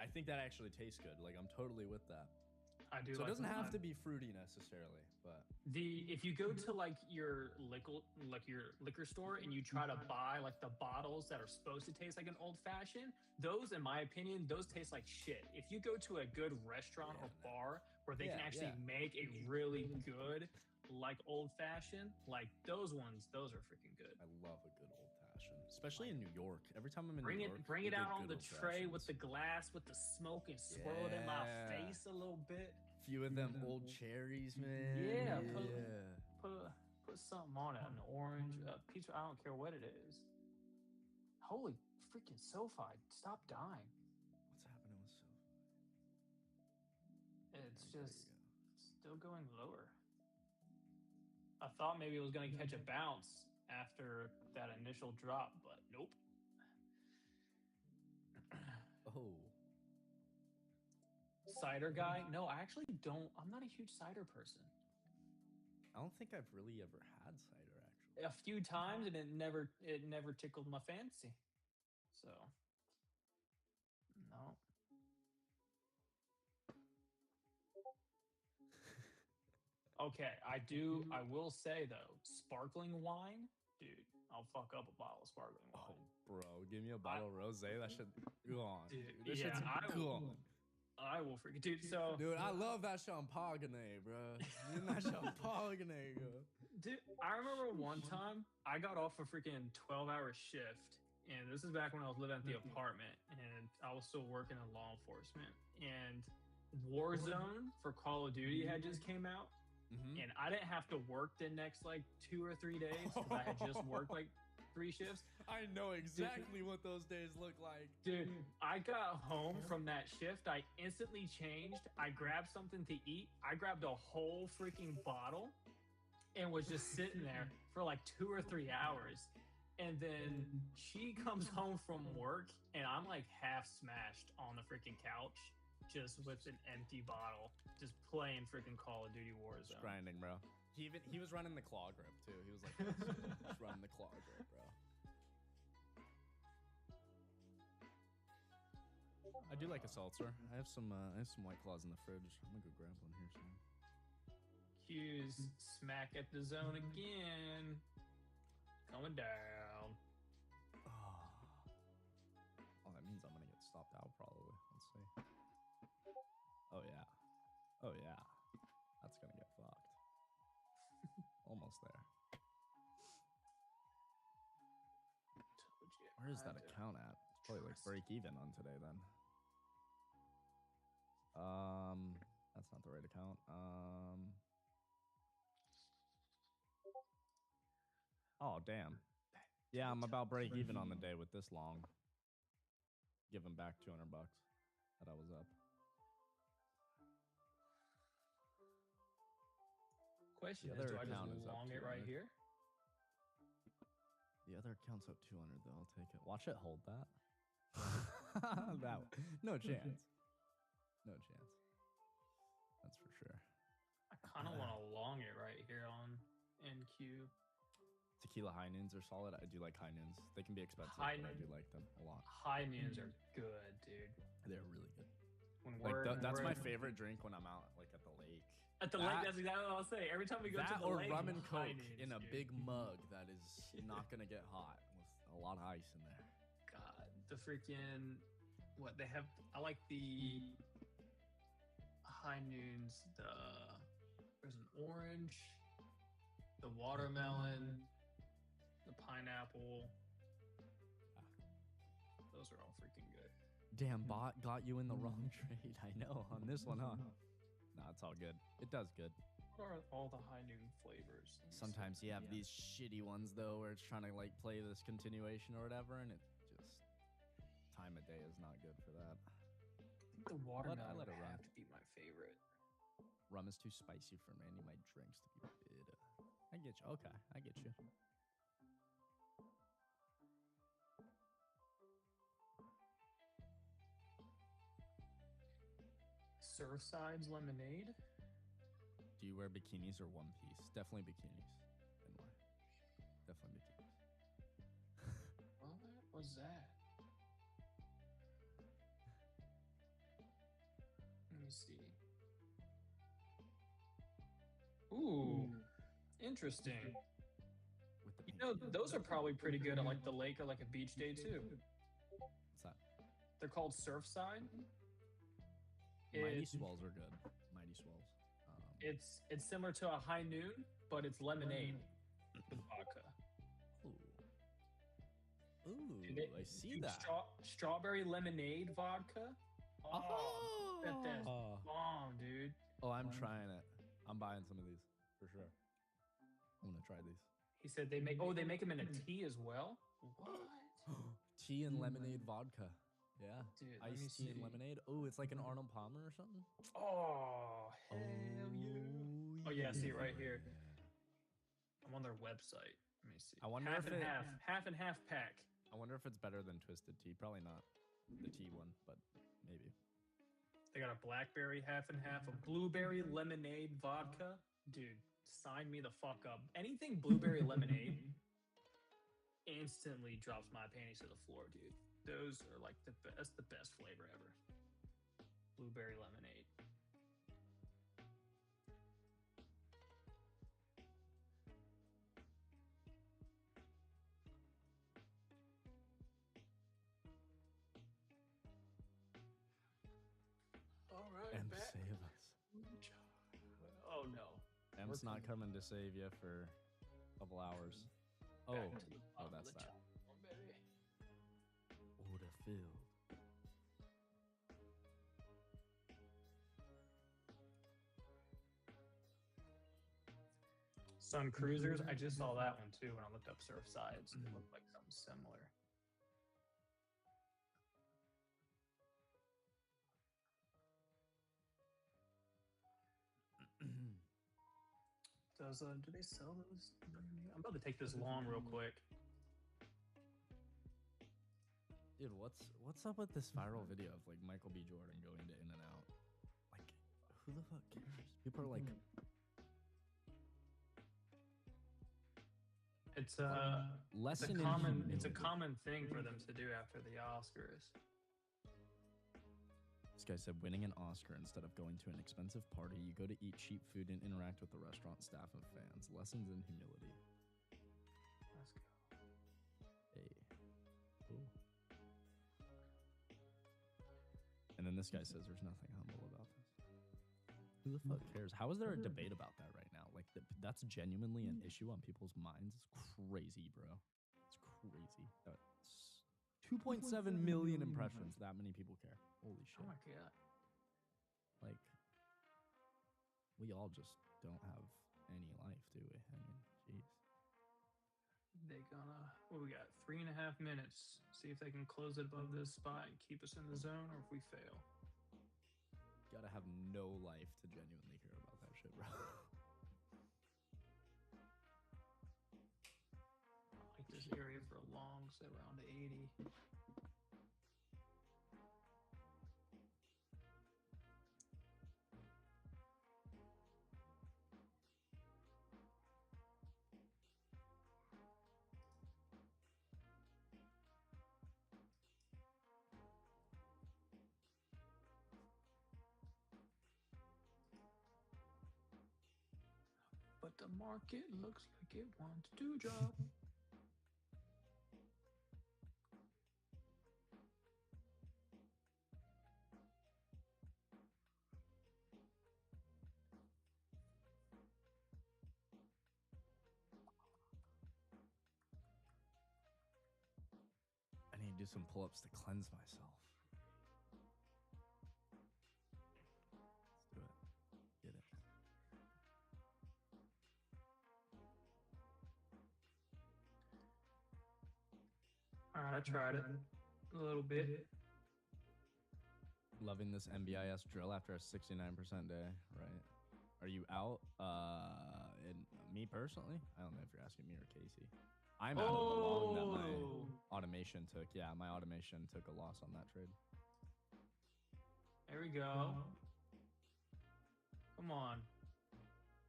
S15: think that actually tastes good. Like I'm totally with that.
S14: I do.
S15: So
S14: like
S15: it doesn't
S14: that.
S15: have to be fruity necessarily, but
S14: If you go to like your liquor store and you try to buy like the bottles that are supposed to taste like an old fashioned, those, in my opinion, those taste like shit. If you go to a good restaurant or bar where they can actually make a really good like old fashioned, like those are freaking good.
S15: I love a good old fashioned, especially in New York. Every time I'm in
S14: Bring
S15: New York,
S14: it
S15: we get
S14: out on
S15: good
S14: the
S15: old
S14: tray with
S15: fashions.
S14: the glass with the smoke and swirl it in my
S15: Yeah.
S14: face a little bit.
S15: Few of them old cherries, man.
S14: Yeah, put something on it, an orange, peach. I don't care what it is. Holy freaking SoFi! Stop dying.
S15: What's happening with SoFi?
S14: It's just still going lower. I thought maybe it was going to catch a bounce after that initial drop, but nope.
S15: Oh.
S14: Cider guy? No, I actually don't. I'm not a huge cider person.
S15: I don't think I've really ever had cider actually.
S14: A few times, and it never tickled my fancy. So, no. Okay, I will say though, sparkling wine, dude, I'll fuck up a bottle of sparkling wine.
S15: Oh, bro, give me a bottle of rosé. That shit go on.
S14: Dude,
S15: That
S14: yeah,
S15: shit's gone.
S14: I will freaking, dude. So,
S15: Dude, I love that champagne, bro. Give me that champagne, bro.
S14: dude, I remember one time I got off a freaking 12-hour shift, and this is back when I was living at the apartment, and I was still working in law enforcement. And Warzone for Call of Duty had just came out, and I didn't have to work the next like 2 or 3 days because I had just worked like 3 shifts.
S15: I know exactly what those days look like.
S14: Dude, I got home from that shift. I instantly changed. I grabbed something to eat. I grabbed a whole freaking bottle and was just sitting there for like 2 or 3 hours. And then she comes home from work and I'm like half smashed on the freaking couch just with an empty bottle, just playing freaking Call of Duty Warzone.
S15: Grinding, bro. He was running the claw grip too. He was like just running the claw grip, bro. I do like a seltzer. I have some White Claws in the fridge. I'm gonna go grab one here soon.
S14: Q's smack at the zone again. Coming down.
S15: Oh, that means I'm gonna get stopped out probably. Let's see. Oh yeah. Oh yeah. That's gonna get fucked. Almost there. Where is that account at? It's probably like break even on today then. That's not the right account. Oh damn. Yeah, I'm about break even on the day with this long. Give him back $200 that I was up.
S14: Question
S15: The
S14: is,
S15: other
S14: do I
S15: account
S14: just
S15: is up
S14: long it right
S15: 200.
S14: here?
S15: The other account's up 200 though. I'll take it. Watch it hold that. That one. No chance. No chance. That's for sure.
S14: I kind of want to long it right here on NQ.
S15: Tequila high noons are solid. I do like high noons. They can be expensive,
S14: High
S15: but I do
S14: noon-
S15: like them a lot.
S14: High noons are good, dude.
S15: They're really good.
S14: When
S15: Like
S14: we're-
S15: that's
S14: we're-
S15: my favorite drink when I'm out, like at the lake,
S14: At the lake, that's exactly what I'll say. Every time we go to
S15: That
S14: the
S15: or
S14: lake,
S15: rum and
S14: high
S15: coke
S14: noons,
S15: in a
S14: dude.
S15: big mug that is not gonna get hot with a lot of ice in there.
S14: God, the freaking what they have. I like the high noons. There's an orange, the watermelon, the pineapple. Those are all freaking good.
S15: Damn, bot got you in the wrong trade. I know on this one, huh? No, it's all good. It does good.
S14: What are all the high noon flavors? Let me see.
S15: Sometimes you have these shitty ones though, where it's trying to like play this continuation or whatever, and it just time of day is not good for that.
S14: I think the watermelon
S15: I let
S14: would
S15: it run.
S14: have to be my favorite.
S15: Rum is too spicy for me. I need my drinks to be bitter. I get you. Okay, I get you.
S14: Surfside's lemonade.
S15: Do you wear bikinis or one piece? Definitely bikinis. Anyway, definitely bikinis.
S14: What was that? Let me see. Ooh, interesting. You know, those are probably pretty good at like the lake or like a beach day too.
S15: What's that?
S14: They're called Surfside.
S15: Mighty
S14: It-
S15: Swells are good. Mighty Swells.
S14: It's similar to a high noon, but it's lemonade with vodka.
S15: Ooh,
S14: Dude,
S15: I see
S14: dude,
S15: that.
S14: Strawberry lemonade vodka. Oh, that's
S15: Oh.
S14: bomb, dude.
S15: Oh, I'm trying it. I'm buying some of these for sure. I'm gonna try these.
S14: He said they make them in a tea as well. What?
S15: Tea and lemonade vodka. Yeah.
S14: Dude, let me
S15: Iced tea and
S14: see.
S15: lemonade. Oh, it's like an Arnold Palmer or something.
S14: Oh, hell yeah. Oh yeah, see right here. I'm on their website. Let me see.
S15: I wonder
S14: half
S15: if
S14: and
S15: it-
S14: half and half pack.
S15: I wonder if it's better than Twisted Tea. Probably not the tea one, but maybe.
S14: They got a blackberry half and half, a blueberry lemonade vodka. Dude, sign me the fuck up. Anything blueberry lemonade instantly drops my panties to the floor, dude. Those are like that's the best flavor ever. Blueberry lemonade. All right,
S15: M
S14: back.
S15: save us.
S14: Oh no.
S15: M's not coming to save you for a couple hours. Oh,
S14: Back to the
S15: oh,
S14: bottom of
S15: that's
S14: the
S15: that.
S14: chopper, baby.
S15: Order filled.
S14: Sun Cruisers. I just saw that one too when I looked up Surfsides. It looked like something similar. Do they sell those? I'm about to take this long real quick.
S15: Dude, what's up with this viral video of like Michael B. Jordan going to In-N-Out? Like, who the fuck cares? People are like,
S14: It's a
S15: Lesson in
S14: it's a
S15: humility.
S14: common thing for them to do after the Oscars.
S15: This guy said, winning an Oscar instead of going to an expensive party, you go to eat cheap food and interact with the restaurant staff and fans. Lessons in humility.
S14: Let's go.
S15: Hey. Cool. And then this guy says there's nothing humble about this. Who the fuck cares? How is there a debate about that right now? Like, that's genuinely an issue on people's minds. It's crazy, bro. It's crazy. That's 2.7 million impressions. That many people care. Holy shit.
S14: Oh my god.
S15: Like, we all just don't have any life, do we? I mean, jeez.
S14: They gonna what we got? 3.5 minutes. See if they can close it above this spot and keep us in the zone, or if we fail.
S15: Gotta have no life to genuinely care about that shit, bro.
S14: I like this area for a long set around to 80. The market looks like it wants to drop.
S15: I need to do some pull-ups to cleanse myself. Let's do it. Get it.
S14: All right, I tried it a little bit.
S15: Loving this MBIS drill after a 69% day, right? Are you out? And me personally, I don't know if you're asking me or Casey. I'm out of the long that my automation took. Yeah, my automation took a loss on that trade.
S14: There we go. Come on.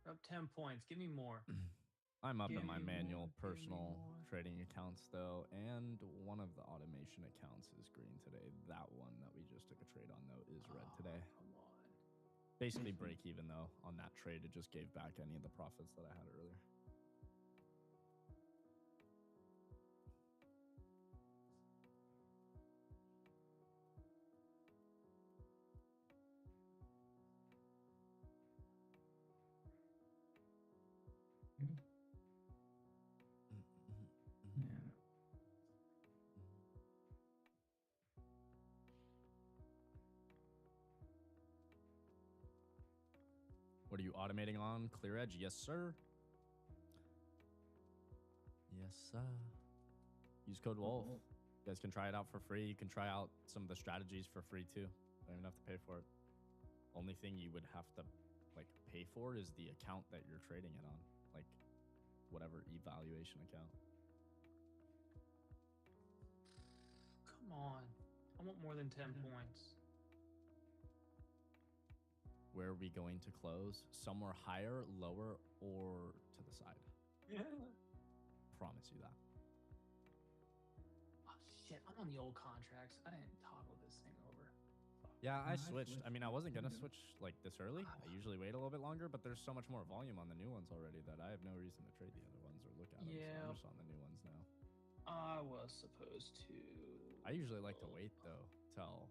S14: We're up 10 points. Give me more.
S15: I'm up
S14: Give
S15: in my
S14: me
S15: manual
S14: more,
S15: personal trading accounts though, and one of the automation accounts is green today. That one that we just took a trade on though is red today.
S14: Come on.
S15: Basically break even though on that trade. It just gave back any of the profits that I had earlier. What are you automating on? Clear Edge? Yes, sir. Yes, sir. Use code WOLF. You guys can try it out for free. You can try out some of the strategies for free too. Don't even have to pay for it. Only thing you would have to like pay for is the account that you're trading it on. Like whatever evaluation account.
S14: Come on. I want more than 10 points.
S15: Where are we going to close? Somewhere higher, lower, or to the side?
S14: Yeah.
S15: Promise you that.
S14: Oh, shit. I'm on the old contracts. I didn't toggle this thing over.
S15: Yeah, I switched. I mean, I wasn't going to switch like this early. I usually wait a little bit longer, but there's so much more volume on the new ones already that I have no reason to trade the other ones or look at them. So I'm just on the new ones now.
S14: I was supposed to.
S15: I usually like to wait though till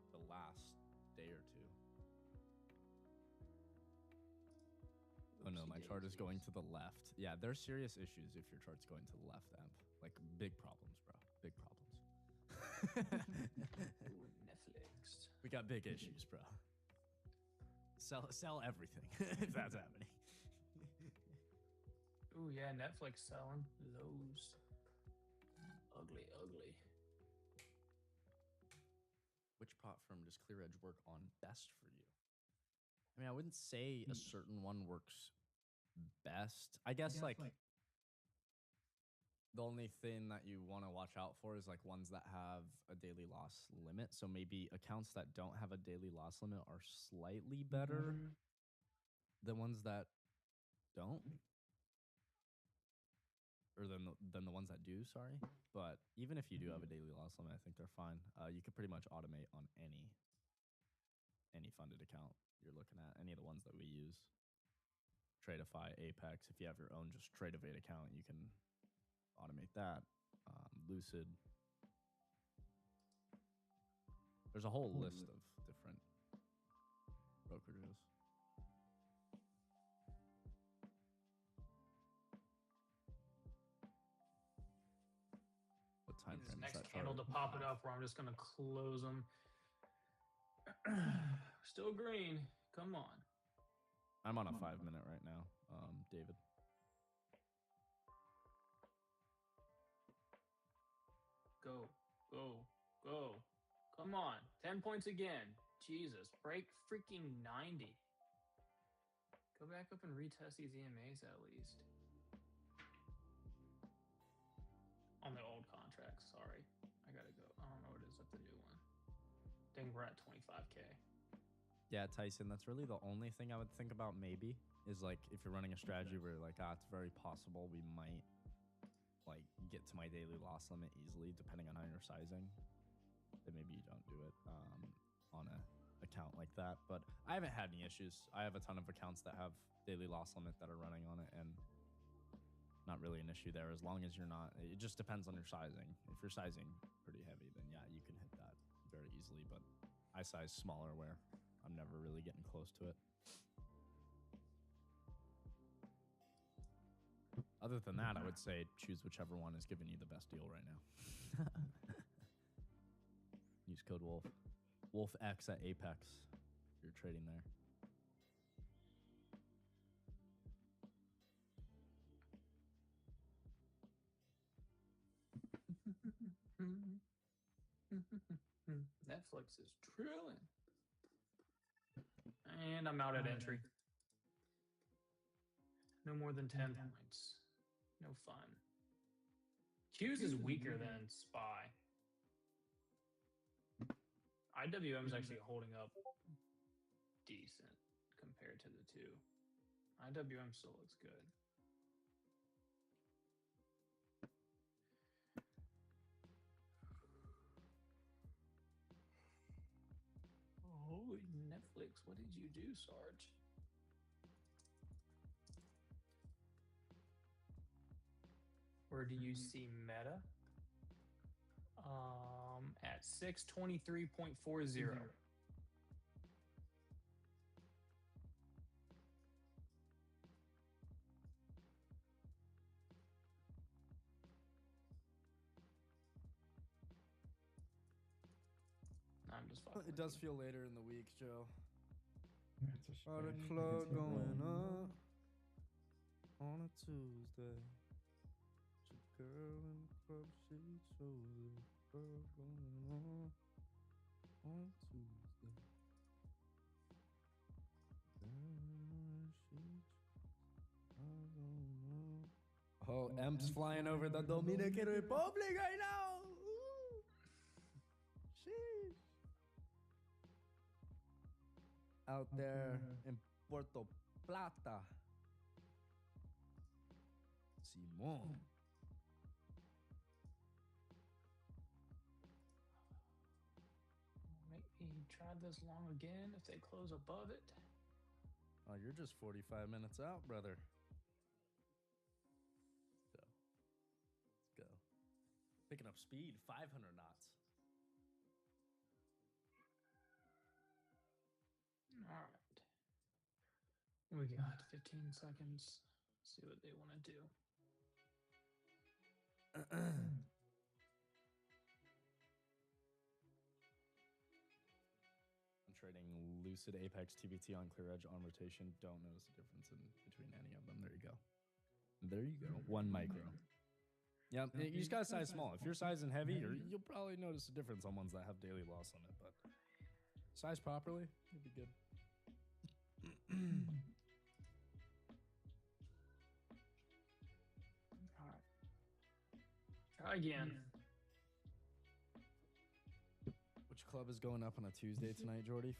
S15: the last day or two. Oh no, my chart is going to the left. Yeah, there's serious issues if your chart's going to the left, Amp. Like big problems, bro. Big problems.
S14: Netflix.
S15: We got big issues, bro. Sell everything if that's happening.
S14: Ooh, yeah, Netflix selling lows. Ugly, ugly.
S15: Which platform does Clear Edge work on best for you? I mean, I wouldn't say a certain one works best. I guess like the only thing that you want to watch out for is like ones that have a daily loss limit. So maybe accounts that don't have a daily loss limit are slightly better than ones that don't. Or than the ones that do, sorry. But even if you do have a daily loss limit, I think they're fine. You could pretty much automate on any funded account you're looking at, any of the ones that we use. Tradeify, Apex. If you have your own just Tradeivate account, you can automate that. Lucid. There's a whole list of different brokerages. What time
S14: This
S15: frame is
S14: next
S15: that
S14: candle
S15: chart?
S14: to pop it up where I'm just gonna close them. Still green. Come on.
S15: I'm on a 5-minute right now, David.
S14: Go, go, go. Come on. 10 points again. Jesus. Break freaking 90. Go back up and retest these EMAs at least. On the old contracts, sorry. I gotta go. I don't know what it is at the new one. Dang, we're at 25K.
S15: Yeah, Tyson, that's really the only thing I would think about maybe is like if you're running a strategy where you're like, it's very possible we might like get to my daily loss limit easily depending on how you're sizing, then maybe you don't do it on a account like that, but I haven't had any issues. I have a ton of accounts that have daily loss limit that are running on it, and not really an issue there as long as you're not. It just depends on your sizing. If you're sizing pretty heavy, then yeah, you can hit that very easily. But I size smaller where I'm never really getting close to it. Other than that, I would say choose whichever one is giving you the best deal right now. Use code Wolf. WolfX at Apex if you're trading there.
S14: Netflix is trilling. And I'm out at entry. No more than 10 points. No fun. Q's is weaker than SPY. IWM is actually holding up decent compared to the two. IWM still looks good. Holy Netflix, what did you do, Sarge? Where do you see Meta? At 623.40. I'm just fucking.
S15: It does feel later in the week, Joe.
S1: That's a
S15: Got a
S1: stretch.
S15: club
S1: It's a
S15: going
S1: roll.
S15: up on a Tuesday. It's a girl in the club, she chose it. Club going on a Tuesday. Oh, Emp's flying over the Dominican Republic right now. Ooh. Sheesh. Out there in Puerto Plata. Simón.
S14: Maybe try this long again if they close above it.
S15: Oh, you're just 45 minutes out, brother. Let's go. Let's go. Picking up speed, 500 knots.
S14: All right. We got 15 seconds. See what they want to do.
S15: I'm trading Lucid, Apex, TBT on Clear Edge on rotation. Don't notice a difference in between any of them. There you go. There you go. 1 micro. Yeah, you just gotta size small. If you're sizing heavy, you'll probably notice a difference on ones that have daily loss on it. But size properly, you'll be good.
S14: All right. Try again.
S15: Which club is going up on a Tuesday tonight, Jordy?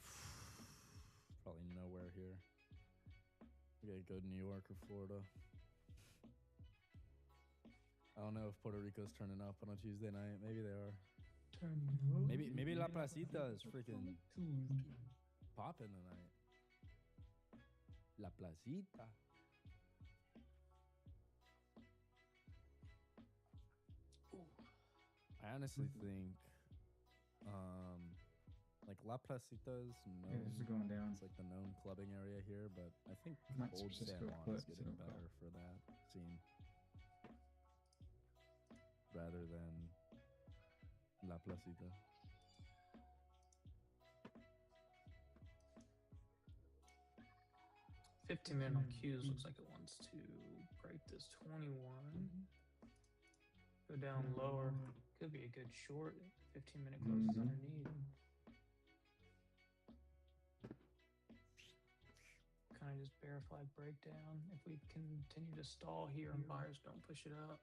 S15: Probably nowhere here. We gotta go to New York or Florida. I don't know if Puerto Rico's turning up on a Tuesday night. Maybe they are. Maybe La Placita is freaking popping tonight. La Placita. I honestly think, like La Placita is known.
S1: Yeah, this is going down.
S15: It's like the known clubbing area here, but I think
S1: Not
S15: Old
S1: San
S15: San Juan
S1: Juan
S15: is getting better for that scene, rather than La Placita.
S14: $15 on Q's looks like it wants to break this 21. Go down lower. Could be a good short. 15-minute closes underneath. Kind of just bear flag breakdown. If we continue to stall here and buyers don't push it up.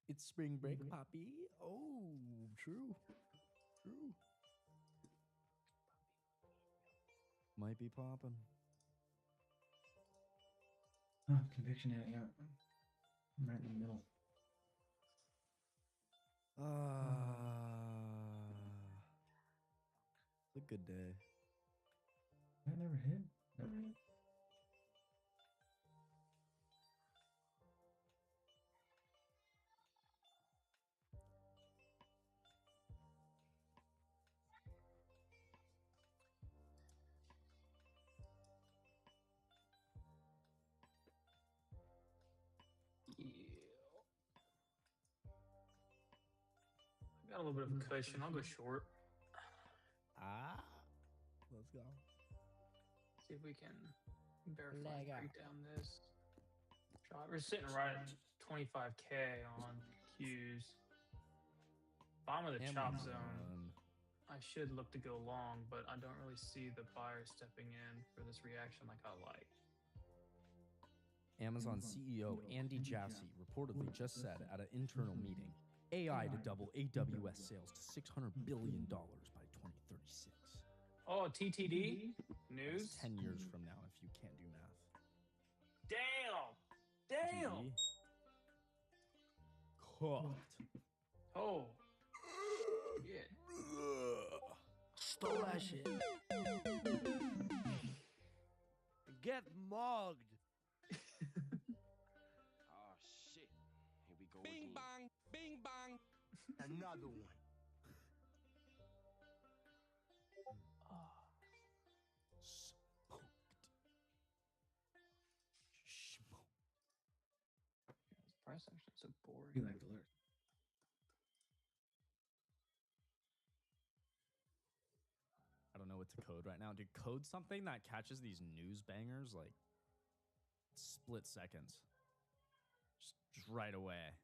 S15: It's spring break, Poppy. Oh, true. True. Might be popping.
S1: Oh, conviction, yeah. I'm right in the middle.
S15: It's a good day.
S1: That never hit. Never hit.
S14: Got a little bit of a cushion. I'll go short.
S15: Let's go.
S14: See if we can verify
S15: Leg out.
S14: break down this. We're sitting right at 25K on Qs. Bottom of the chop zone. I should look to go long, but I don't really see the buyer stepping in for this reaction like I like.
S15: Amazon CEO Andy Jassy reportedly just said at an internal meeting, AI to double AWS sales to $600 billion by 2036.
S14: Oh, TTD news.
S15: That's 10 years from now if you can't do math.
S14: Damn.
S15: GE. Cooked.
S14: Oh. Yeah.
S6: Stole that shit. Get mugged.
S12: Oh shit. Here we go.
S6: Bing
S12: again.
S6: bang, bing bang. Another one.
S14: This price action is so boring.
S1: You like the alert.
S15: I don't know what to code right now. Dude, code something that catches these news bangers like split seconds. Just right away.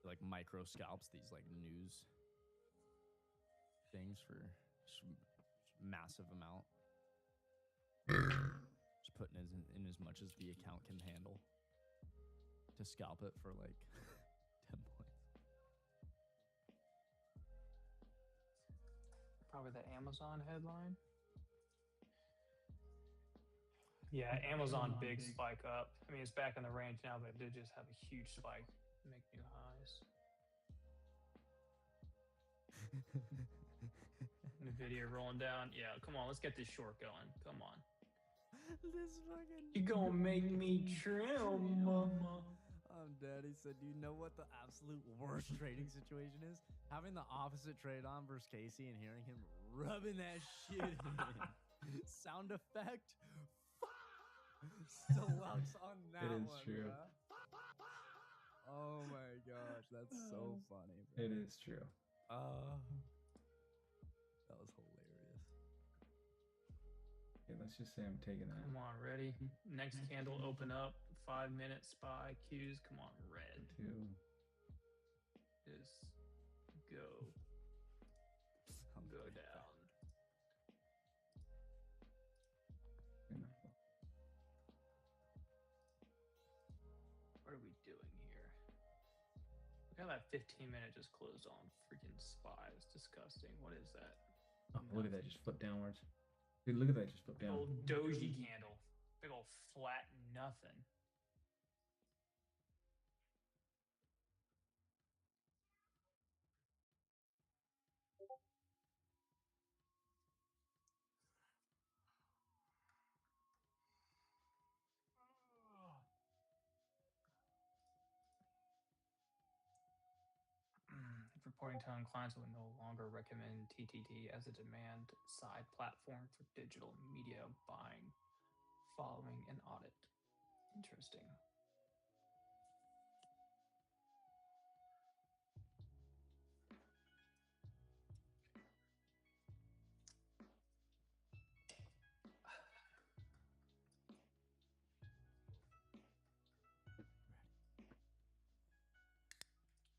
S15: Like micro scalps these like news things for just massive amount. Just putting in as much as the account can handle to scalp it for like 10 points.
S14: Probably the Amazon headline. Yeah, Amazon big spike up. I mean, it's back in the range now, but it did just have a huge spike, make new highs. Nvidia rolling down. Yeah, come on, let's get this short going. Come on.
S15: This fucking.
S14: You gonna make me trim.
S15: I'm dead. He said, "Do you know what the absolute worst trading situation is? Having the opposite trade on versus Casey and hearing him rubbing that shit in. Sound effect. Deluxe on that
S1: It is
S15: one.
S1: true.
S15: Bruh. Oh my gosh, that's so funny. Bro.
S1: It is true.
S15: That was hilarious.
S1: Okay, let's just say I'm taking that.
S14: Come on, ready? Next candle open up. 5-minute SPY Qs. Come on, red.
S1: 2.
S14: Just go. Go down. What are we doing here? Look how that 15-minute just closed on freaking SPY. It's disgusting. What is that?
S1: Oh, look at that, just flip downwards. Dude, look at that, just flip down.
S14: Old doji candle. Big old flat nothing. Reporting tone clients will no longer recommend TTD as a demand side platform for digital media buying following an audit. Interesting.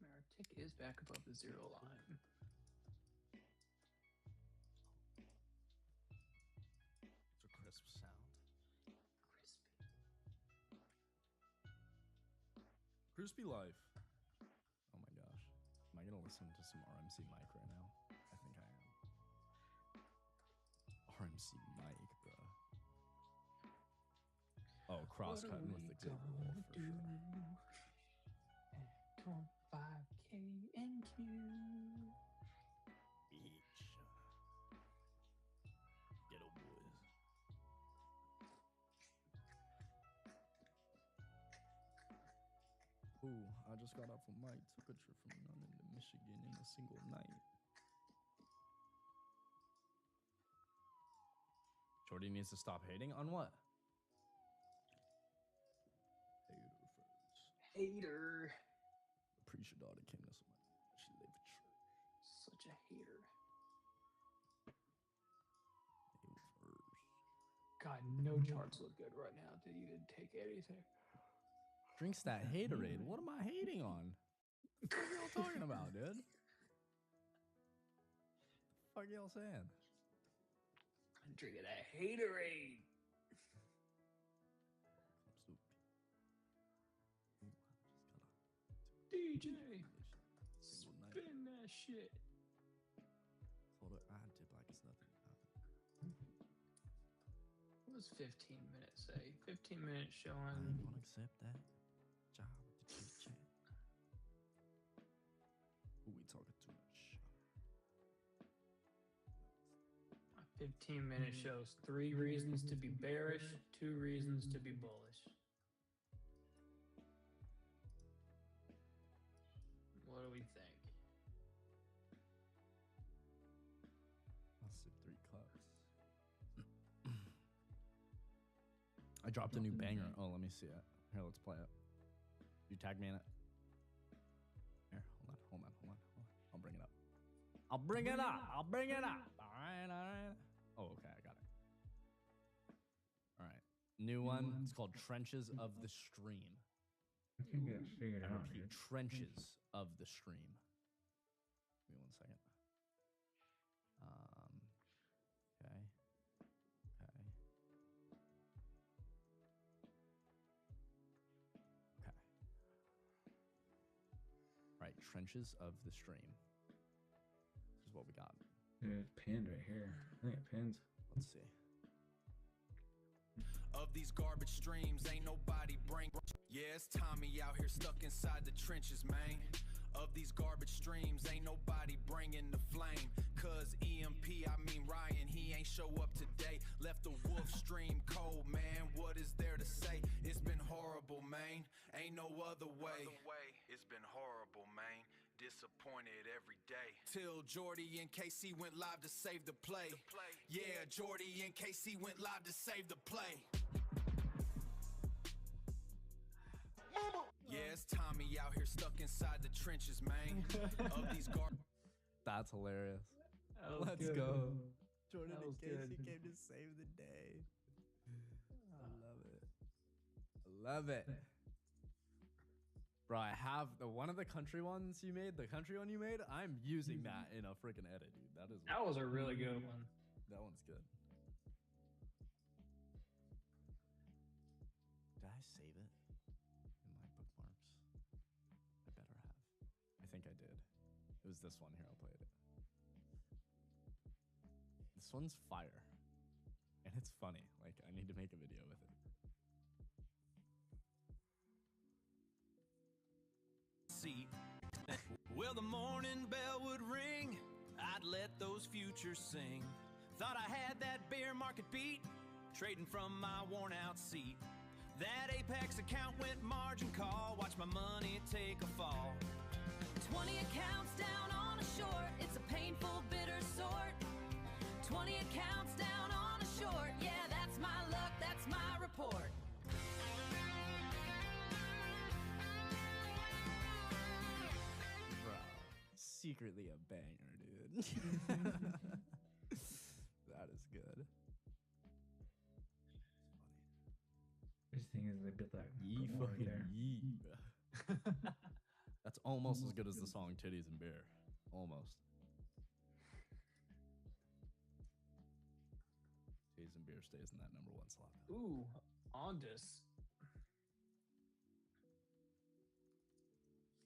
S14: Our tick is back above the 0 line.
S15: It's a crisp sound. Crispy life. Oh my gosh. Am I gonna listen to some RMC Mike right now? I think I am. RMC Mike, bro. Oh, cross-cutting with the good wolf for sure.
S14: 25K NQ.
S15: Beach. Ghetto boys. Ooh, I just got off a mic. Took a trip from London to Michigan in a single night. Jordy needs to stop hating on what? Hater first.
S14: Hater.
S15: Appreciate daughter came to somebody. She lived true.
S14: Such a hater.
S15: Hater first.
S14: God, no charts look good right now. Did you didn't take anything?
S15: Drinks that haterade. What am I hating on? What are y'all talking about, dude? What the fuck y'all saying?
S14: I'm drinking a haterade. DJ, spin that shit.
S15: Hold it. I dip like it's nothing.
S14: What was 15 minutes say? 15 minutes
S15: I
S14: showing.
S15: ain't gonna accept that. Job with the chit chat. Who we talking too much?
S14: 15 minutes shows 3 reasons to be bearish, 2 reasons to be bullish. What do we think?
S15: I'll sip 3 cups. I dropped a new banger. Oh, let me see it. Here, let's play it. You tag me in it. Here, hold on. I'll bring it up. I'll bring it up. All right. Oh, okay, I got it. All right. New one. It's called Trenches of the Stream.
S1: I think I figured
S15: I
S1: out.
S15: repeat, Trenches of the Stream. Give me 1 second. Okay. All right, Trenches of the Stream. This is what we got.
S1: Dude, it's pinned right here. I think it pins.
S15: Let's see.
S16: Of these garbage streams, ain't nobody bring. Yeah, it's Tommy out here stuck inside the trenches, man. Of these garbage streams, ain't nobody bringing the flame. Cause EMP, I mean Ryan, he ain't show up today. Left the wolf stream cold, man. What is there to say? It's been horrible, man. Ain't no other way. It's been horrible, man. Disappointed every day. Till Jordy and KC went live to save the play. Yeah, Jordy and KC went live to save the play. Yeah, it's Tommy out here stuck inside the trenches, man. Of these
S15: That's hilarious.
S14: That was
S15: Let's
S14: good.
S15: go. Jordan
S14: That
S15: and
S14: was
S15: Casey
S14: good.
S15: came to save the day. I love it. Bro, I have one of the country ones you made, the country one you made, I'm using that in a freaking edit, dude.
S14: That was a really good one.
S15: That one's good. Did I save it in my bookmarks? I better have. I think I did. It was this one here. I'll play it. This one's fire. And it's funny. Like, I need to make a video with it.
S16: seat. Well, the morning bell would ring, I'd let those futures sing. Thought I had that bear market beat, trading from my worn out seat. That Apex account went margin call, watch my money take a fall.
S17: 20 accounts down on a short, it's a painful, bitter sort. 20 accounts down on a short, yeah, that's my luck, that's my report.
S15: Bro, secretly a banger, dude. That is good.
S1: This thing is a bit like
S15: Yee
S1: more
S15: fucking
S1: there.
S15: yee. That's almost as good as the song Titties and Beer. Almost. Titties and Beer stays in that #1 slot.
S14: Ooh, Ondus.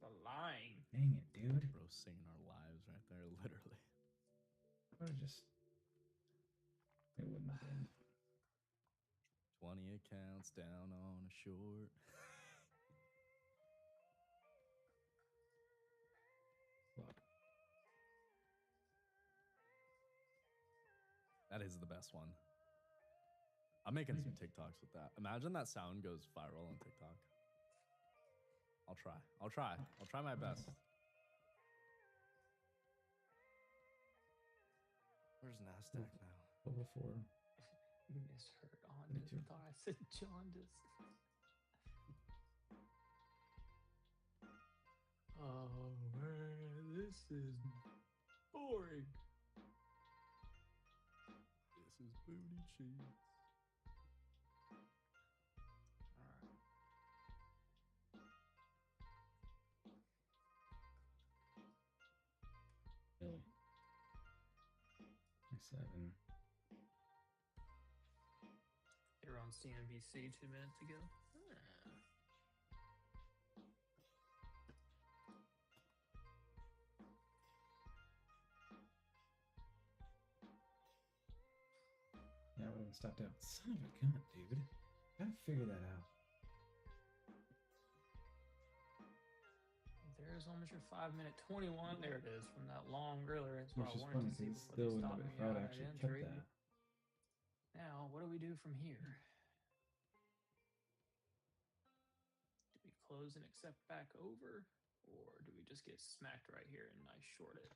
S14: The line.
S1: Dang it, dude.
S15: Bro, singing our lives right there, literally.
S1: I was just. It wouldn't have been.
S15: 20 accounts down on a a short. That is the best one. I'm making some TikToks with that. Imagine that sound goes viral on TikTok. I'll try. I'll try my best. Where's NASDAQ now?
S1: Level 4.
S14: Misheard Hondas. I thought I said jaundice. Oh man, this is boring.
S15: This is booty cheeks.
S1: Really? 7.
S14: They were on CNBC 2 minutes ago.
S1: Yeah, I would have stopped out. Son of a gun, dude. Gotta figure that out.
S14: There's almost your 5-minute 21. There it is from that long griller. It's
S1: Which
S14: what I
S1: is
S14: wanted
S1: funny
S14: to see
S1: because
S14: before
S1: still
S14: they
S1: wouldn't
S14: stopped
S1: have
S14: me
S1: if I would
S14: at
S1: actually
S14: entry.
S1: kept that.
S14: Now, what do we do from here? Do we close and accept back over? Or do we just get smacked right here and nice short it?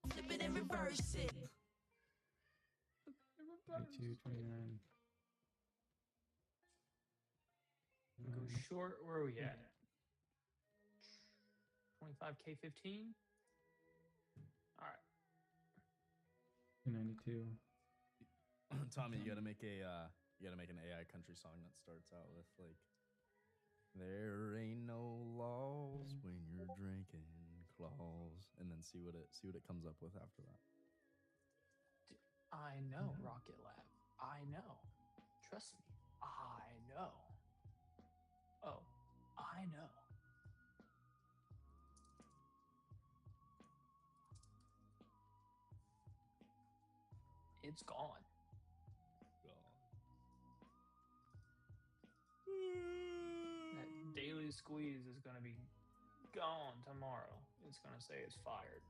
S17: Flip it and reverse it.
S1: 22, 29.
S14: Go short. Where are we at? 25K 15? All right.
S1: 292.
S15: Tommy, you gotta make an AI country song that starts out with like, "There ain't no laws when you're drinking claws," and then see what it comes up with after that.
S14: I know, Rocket Lab. I know. Trust me. I know. Oh, I know. It's gone. That daily squeeze is going to be gone tomorrow. It's going to say it's fired.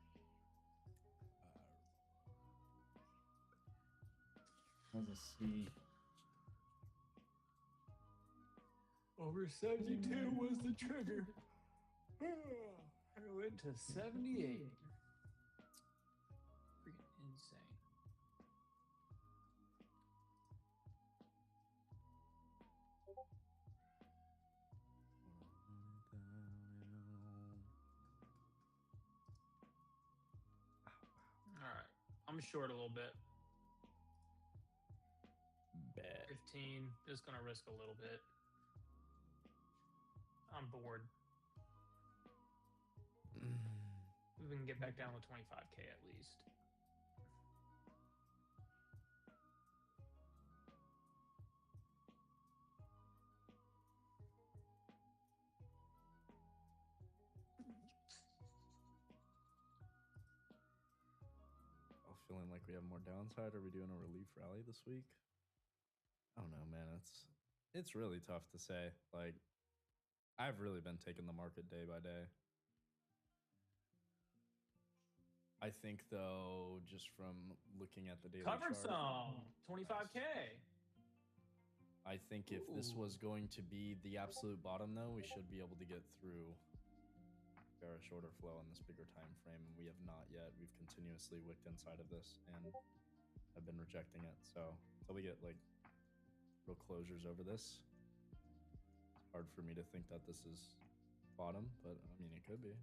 S1: How's a C?
S14: Over 72 was the trigger. I went to 78. Freaking insane. All right. I'm short a little bit.
S15: Bet.
S14: 15. Just going to risk a little bit. I'm bored. We can get back down to 25K at least.
S15: I'm feeling like we have more downside. Are we doing a relief rally this week? I don't know, man. It's really tough to say. Like, I've really been taking the market day by day. I think, though, just from looking at the daily
S14: Covered
S15: chart,
S14: some 25K.
S15: I think if this was going to be the absolute bottom, though, we should be able to get through a shorter flow on this bigger time frame, and we have not yet. We've continuously wicked inside of this and have been rejecting it. So until we get like real closures over this, it's hard for me to think that this is bottom, but I mean, it could be.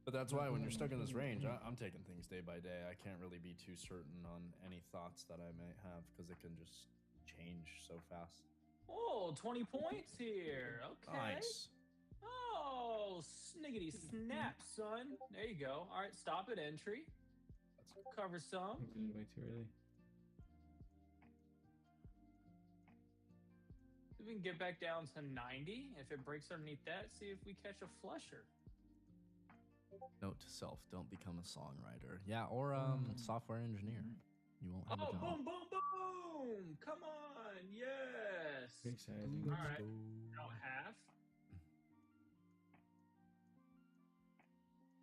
S15: But that's why when you're stuck in this range, I'm taking things day by day. I can't really be too certain on any thoughts that I might have because it can just change so fast.
S14: Oh, 20 points here. Okay.
S15: Nice.
S14: Oh, sniggity snap, son. There you go. All right, stop at entry. Cover some.
S1: Way too early.
S14: If we can get back down to 90, if it breaks underneath that, see if we catch a flusher.
S15: Note to self: don't become a songwriter. Yeah, or software engineer. You won't have a
S14: Oh,
S15: job.
S14: boom, boom, boom! Come on, yes.
S1: Pretty exciting.
S14: All right, now half.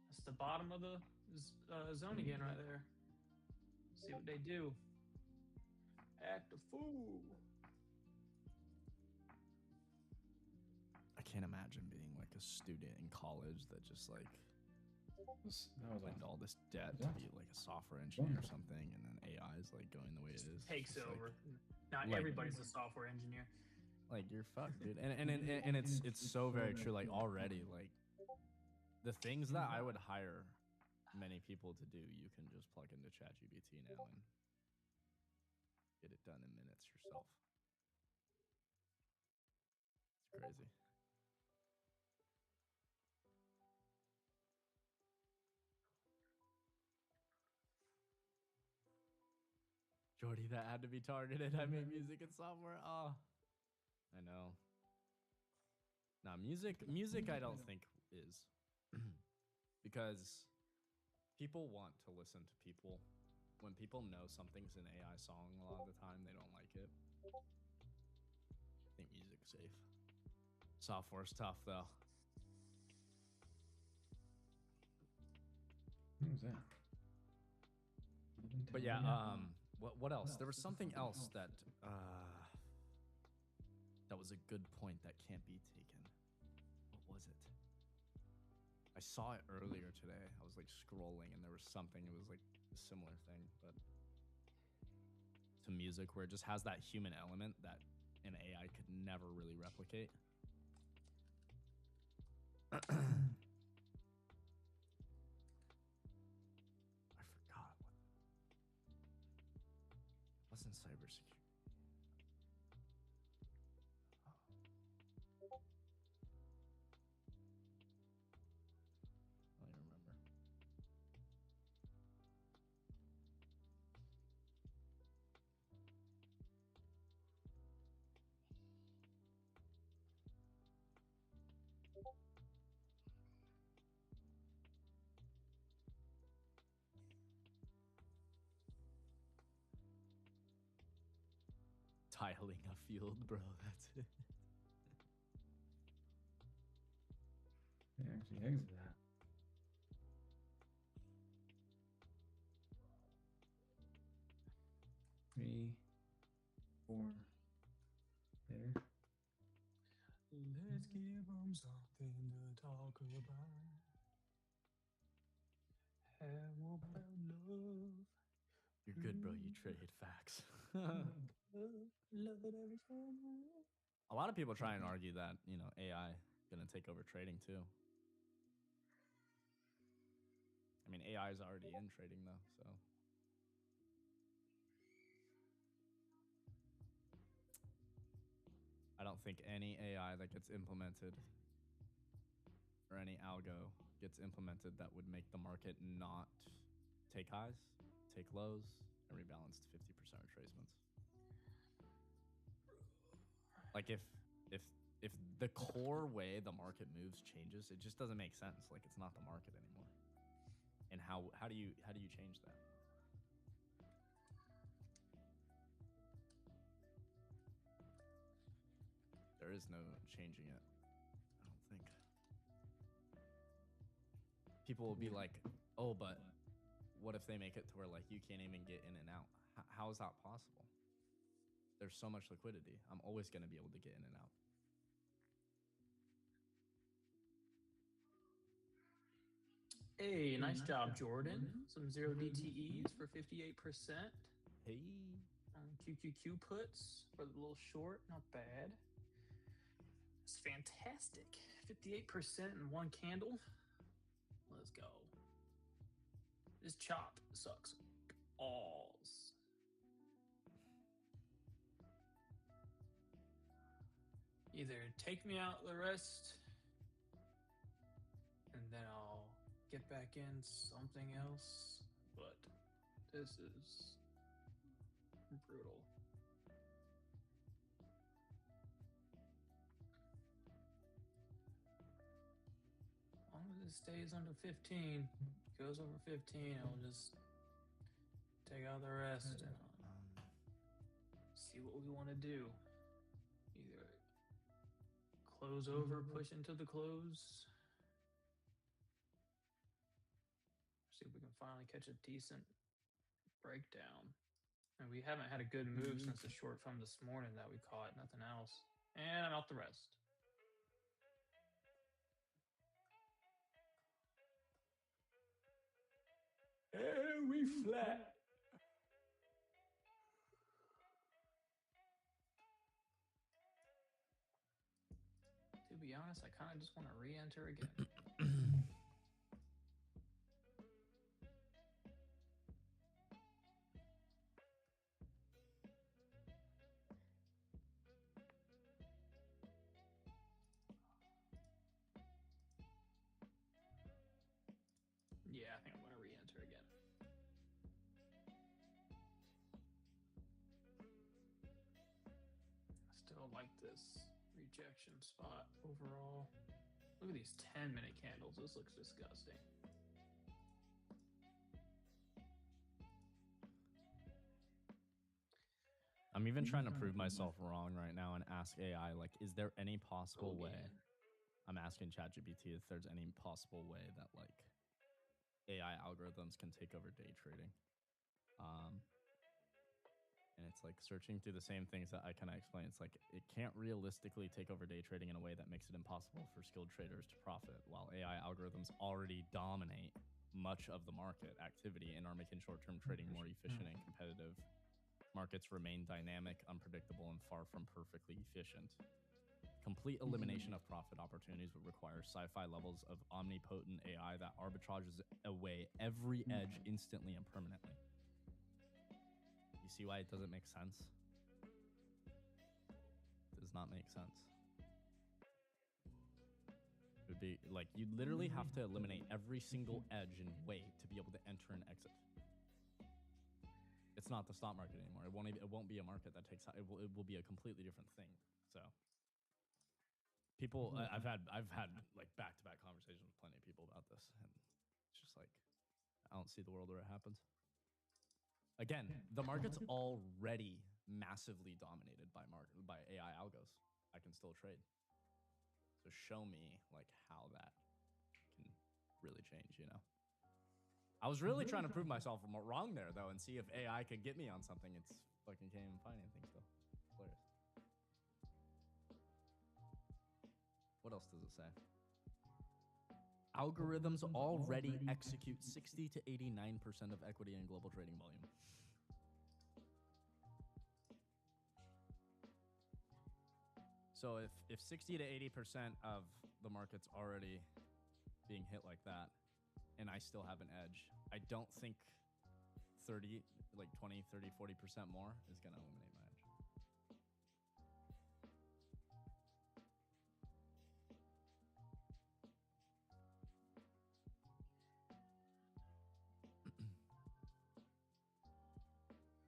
S14: That's the bottom of the zone again, right there. See what they do. Act a fool.
S15: I can't imagine being like a student in college that just like went all this debt to be like a software engineer or something, and then AI is like going the way it is.
S14: Takes
S15: It's
S14: over.
S15: Like,
S14: Not everybody's a software engineer.
S15: Like you're fucked, dude. And it's so very true. Like already, like the things that I would hire many people to do, you can just plug into ChatGPT now and get it done in minutes yourself. It's crazy. Jordy, that had to be targeted. I made music and software. Oh, I know. Nah, music I don't think is. Because people want to listen to people. When people know something's an AI song, a lot of the time they don't like it. I think music's safe. Software's tough though.
S1: What was that?
S15: But yeah, what else? There was something else that that was a good point that can't be taken. What was it? I saw it earlier today. I was like scrolling and there was something. It was like a similar thing, but to music where it just has that human element that an AI could never really replicate. I forgot what. It wasn't cybersecurity. I don't even remember. Tiling a field, bro. That's it.
S1: It actually exit that. Three, 4, there.
S14: Let's give them something to talk about. How about love?
S15: You're good, bro. You trade facts.
S14: Love it every time.
S15: A lot of people try and argue that, you know, AI gonna take over trading too. I mean, AI is already in trading though, so. I don't think any AI that gets implemented or any algo gets implemented that would make the market not take highs, take lows, and rebalance to 50% retracements. Like if the core way the market moves changes, it just doesn't make sense. Like it's not the market anymore. And how do you change that? There is no changing it. I don't think. People will be like, "Oh, but what if they make it to where like you can't even get in and out?" How is that possible? There's so much liquidity. I'm always going to be able to get in and out.
S14: Hey, nice job, Jordan. Some 0 DTEs for 58%.
S15: Hey.
S14: QQQ puts for the little short. Not bad. It's fantastic. 58% in one candle. Let's go. This chop sucks balls. Either take me out the rest, and then I'll get back in something else, but this is brutal. As long as it stays under 15, goes over 15, I'll just take out the rest and see what we want to do. Either close over, push into the close. See if we can finally catch a decent breakdown. And we haven't had a good move since the short from this morning that we caught, nothing else. And I'm out the rest. And we flat. To be honest, I kind of just want to re-enter again. Yeah, I think I'm going to re-enter again. I still like this rejection spot overall. Look at these 10-minute candles. This looks disgusting.
S15: I'm even trying to prove myself wrong right now and ask AI, like, is there any possible way? I'm asking ChatGPT if there's any possible way that, like, AI algorithms can take over day trading. And it's like searching through the same things that I kind of explained. It's like it can't realistically take over day trading in a way that makes it impossible for skilled traders to profit, while AI algorithms already dominate much of the market activity and are making short-term trading more efficient and competitive. Markets remain dynamic, unpredictable, and far from perfectly efficient. Complete elimination of profit opportunities would require sci-fi levels of omnipotent AI that arbitrages away every edge instantly and permanently. You see why it doesn't make sense? It does not make sense. It would be like you literally have to eliminate every single edge and way to be able to enter and exit. It's not the stock market anymore. It won't be a market that takes. It will be a completely different thing. So. People, I've had like back-to-back conversations with plenty of people about this, and it's just like, I don't see the world where it happens. Again, the market's already massively dominated by AI algos. I can still trade. So show me like how that can really change, you know? I was really trying to prove myself wrong there though, and see if AI could get me on something. It's fucking can't even find anything still. Hilarious. What else does it say? Algorithms already execute 60 to 89% of equity and global trading volume. So if 60 to 80% of the market's already being hit like that, and I still have an edge, I don't think 30, like 20, 30, 40% more is going to eliminate my edge.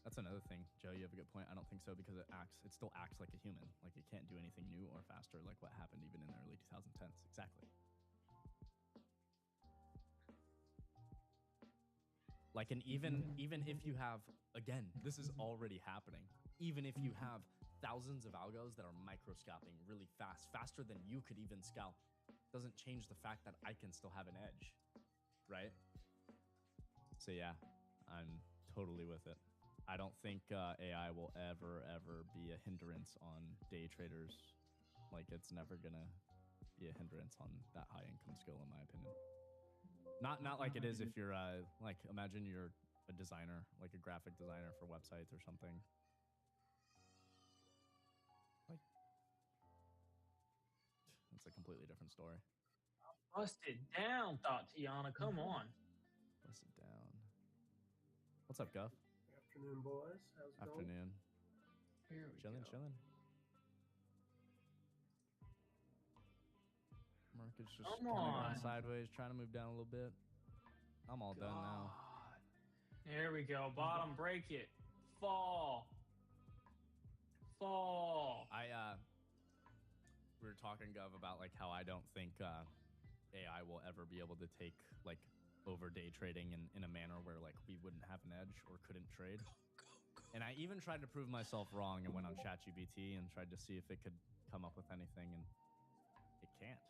S15: That's another thing, Joe. You have a good point. I don't think so because it still acts like a human. Like it can't do anything new or faster, like what happened even in the early 2010s. Exactly. Like, and even if you have, again, this is already happening. Even if you have thousands of algos that are microscalping really fast, faster than you could even scalp, doesn't change the fact that I can still have an edge, right? So yeah, I'm totally with it. I don't think AI will ever be a hindrance on day traders. Like it's never gonna be a hindrance on that high income skill, in my opinion. Not like it is if you're like imagine you're a designer, like a graphic designer for websites or something. Like it's a completely different story.
S14: Busted down, Tatiana. Come on.
S15: Busted down. What's up, Guff?
S2: Afternoon, boys. How's it going?
S15: Afternoon.
S14: Here we
S15: chilling.
S14: go.
S15: Market's just kind of going sideways, trying to move down a little bit. I'm all done now.
S14: There we go. Bottom, break it. Fall.
S15: We were talking, Gov, about like how I don't think AI will ever be able to take like over day trading in a manner where like we wouldn't have an edge or couldn't trade. And I even tried to prove myself wrong and went on ChatGPT and tried to see if it could come up with anything, and it can't.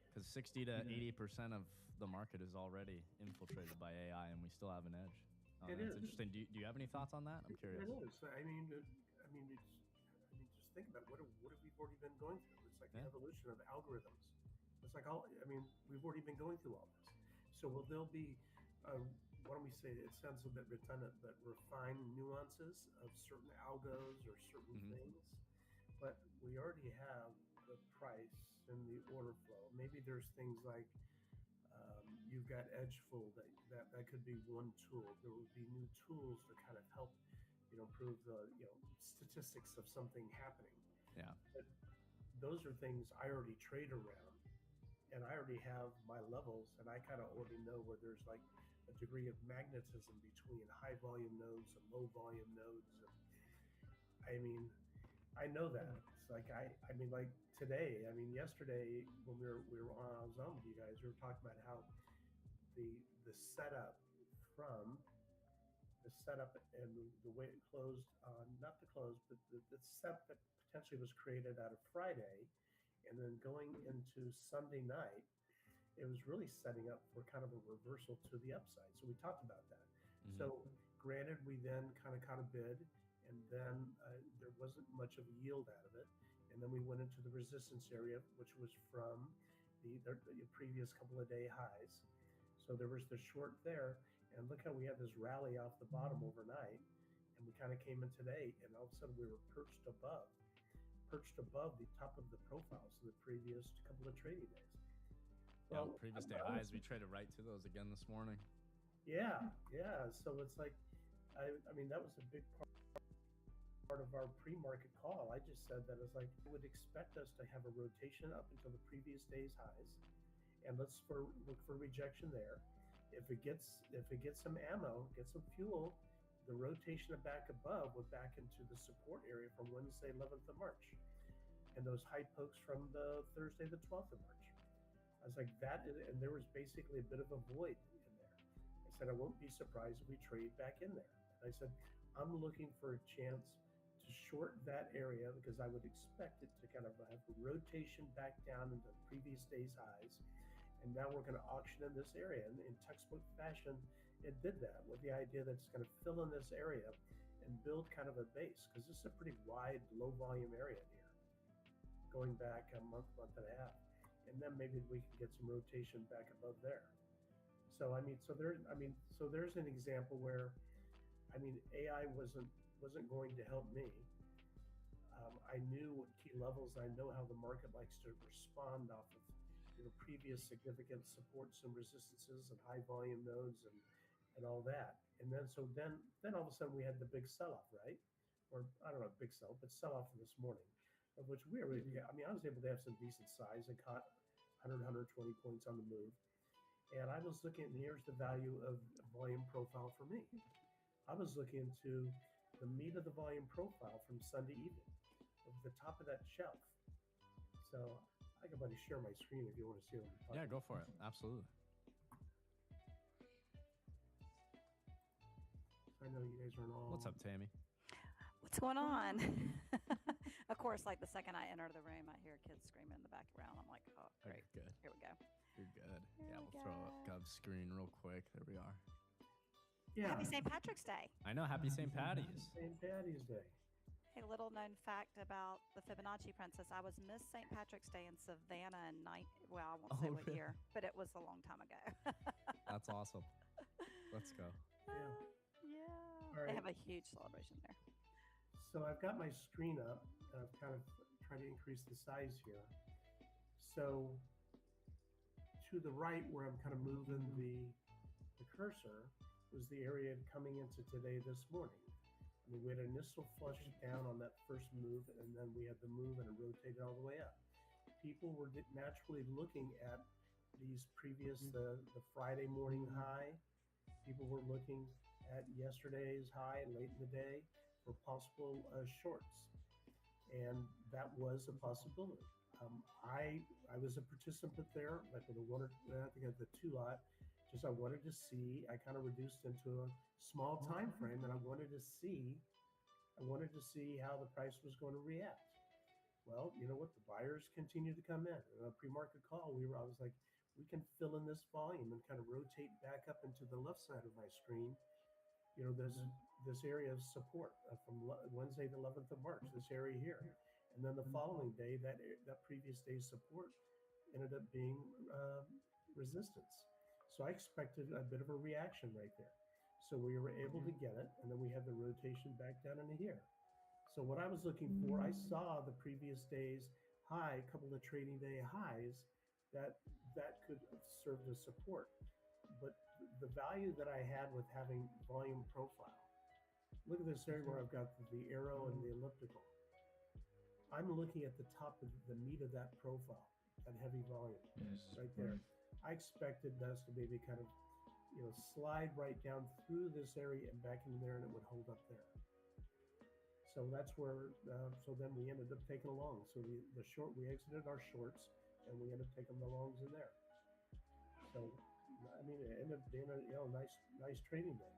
S15: Because 60 to 80% of the market is already infiltrated by AI, and we still have an edge.
S2: It
S15: That's
S2: is.
S15: interesting. Do you have any thoughts on that? I'm curious.
S2: It is. I mean, just think about what have we already been going through. It's like the evolution of algorithms. It's like we've already been going through all this. So will there be, why don't we say, it sounds a bit redundant, but refined nuances of certain algos or certain things? But we already have the price and the order flow. Maybe there's things like you've got Edgeful that could be one tool. There would be new tools to kind of help, improve the statistics of something happening.
S15: Yeah.
S2: But those are things I already trade around, and I already have my levels, and I kind of already know where there's like a degree of magnetism between high volume nodes and low volume nodes. And I mean, I know that. It's like like today. I mean, yesterday when I was on with you guys, we were talking about how the setup and the way it closed on not the close, but the setup that potentially was created out of Friday, and then going into Sunday night, it was really setting up for kind of a reversal to the upside. So we talked about that. So granted, we then kind of caught a bid, and then there wasn't much of a yield out of it. And then we went into the resistance area, which was from the previous couple of day highs. So there was the short there, and look how we had this rally off the bottom overnight, and we kind of came in today, and all of a sudden we were perched above the top of the profile, so the previous couple of trading days.
S15: Well, previous day highs, we traded right to those again this morning.
S2: Yeah. So it's like, I mean, that was a big part of our pre-market call. I just said that it's like I would expect us to have a rotation up until the previous day's highs, and look for rejection there. If it gets some ammo, get some fuel, the rotation back above would back into the support area from Wednesday, 11th of March, and those high pokes from the Thursday, the 12th of March. I was like that, and there was basically a bit of a void in there. I said I won't be surprised if we trade back in there. And I said I'm looking for a chance to short that area because I would expect it to kind of have a rotation back down into the previous day's highs. And now we're going to auction in this area. And in textbook fashion, it did that with the idea that it's going to fill in this area and build kind of a base, because this is a pretty wide, low volume area here, going back a month and a half. And then maybe we can get some rotation back above there. So there's an example where, AI wasn't going to help me. I knew what key levels. I know how the market likes to respond off of previous significant supports and resistances and high volume nodes and all that. And then all of a sudden we had the big sell-off, right? Or I don't know, big sell, but sell-off this morning, of which we were, I was able to have some decent size and caught 100, 120 points on the move. And I was looking, and here's the value of volume profile for me. I was looking to the meat of the volume profile from Sunday evening, of the top of that shelf. So I can probably share my screen if you want to see what I'm talking about.
S15: Yeah, go for it. Absolutely.
S2: I know you guys aren't all.
S15: What's up, Tammy?
S19: What's going on? Of course, like the second I enter the room, I hear kids screaming in the background. I'm like, oh, great.
S15: Good.
S19: Here we go.
S15: You're good. We'll throw up Gov's screen real quick. There we are.
S2: Yeah.
S19: Happy St. Patrick's Day.
S15: I know. Happy St. Patty's.
S2: St. Patty's Day.
S19: A little known fact about the Fibonacci Princess. I was Miss St. Patrick's Day in Savannah I won't say what year, but it was a long time ago.
S15: That's awesome. Let's go.
S19: Yeah.
S2: Right.
S19: They have a huge celebration there.
S2: So I've got my screen up, and I've kind of tried to increase the size here. So to the right, where I'm kind of moving the cursor, was the area coming into today this morning. We had an initial flush down on that first move, and then we had the move and it rotated all the way up. People were naturally looking at these previous, the Friday morning high. People were looking at yesterday's high late in the day for possible shorts. And that was a possibility. I was a participant there, like with the one, I think at the 2 lot. Just I wanted to see. I kind of reduced into a small time frame, and I wanted to see how the price was going to react. Well, you know what? The buyers continue to come in. In a pre-market call, I was like, we can fill in this volume and kind of rotate back up into the left side of my screen. You know, there's this area of support from Wednesday, the 11th of March, this area here. And then the following day, that previous day's support ended up being resistance. So I expected a bit of a reaction right there. So we were able to get it, and then we had the rotation back down into here. So what I was looking for, I saw the previous day's high, a couple of trading day highs that could serve as support. But the value that I had with having volume profile, look at this area where I've got the arrow and the elliptical. I'm looking at the top of the meat of that profile, that heavy volume, right there. I expected us to maybe kind of, you know, slide right down through this area and back in there, and it would hold up there. So that's where, so then we ended up taking along. So we exited our shorts, and we ended up taking the longs in there. So, I mean, it ended up being a, you know, nice trading day.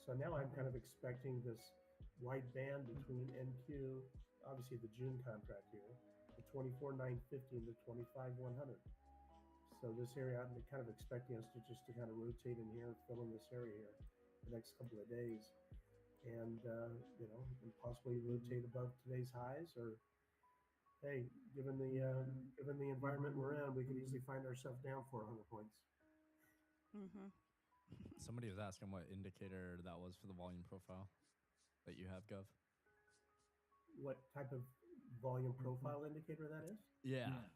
S2: So now I'm kind of expecting this wide band between NQ, obviously the June contract here, the 24,950 and the 25,100. So this area, I'm kind of expecting us to kind of rotate in here, fill in this area here the next couple of days, and you know, and possibly rotate above today's highs. Or hey, given the environment we're in, we could easily find ourselves down 400 points.
S15: Somebody was asking what indicator that was for the volume profile that you have, Gov.
S2: What type of volume profile indicator that is?
S15: Yeah.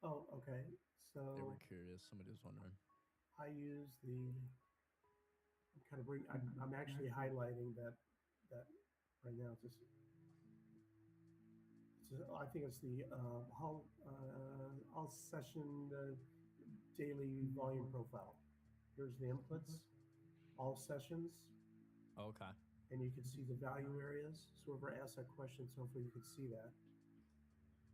S2: Oh, okay. So
S15: They were curious. Somebody was wondering.
S2: I use I'm actually highlighting that right now. I think it's the all session daily volume profile. Here's the inputs, all sessions.
S15: Okay.
S2: And you can see the value areas. So whoever asked that question, so hopefully you can see that.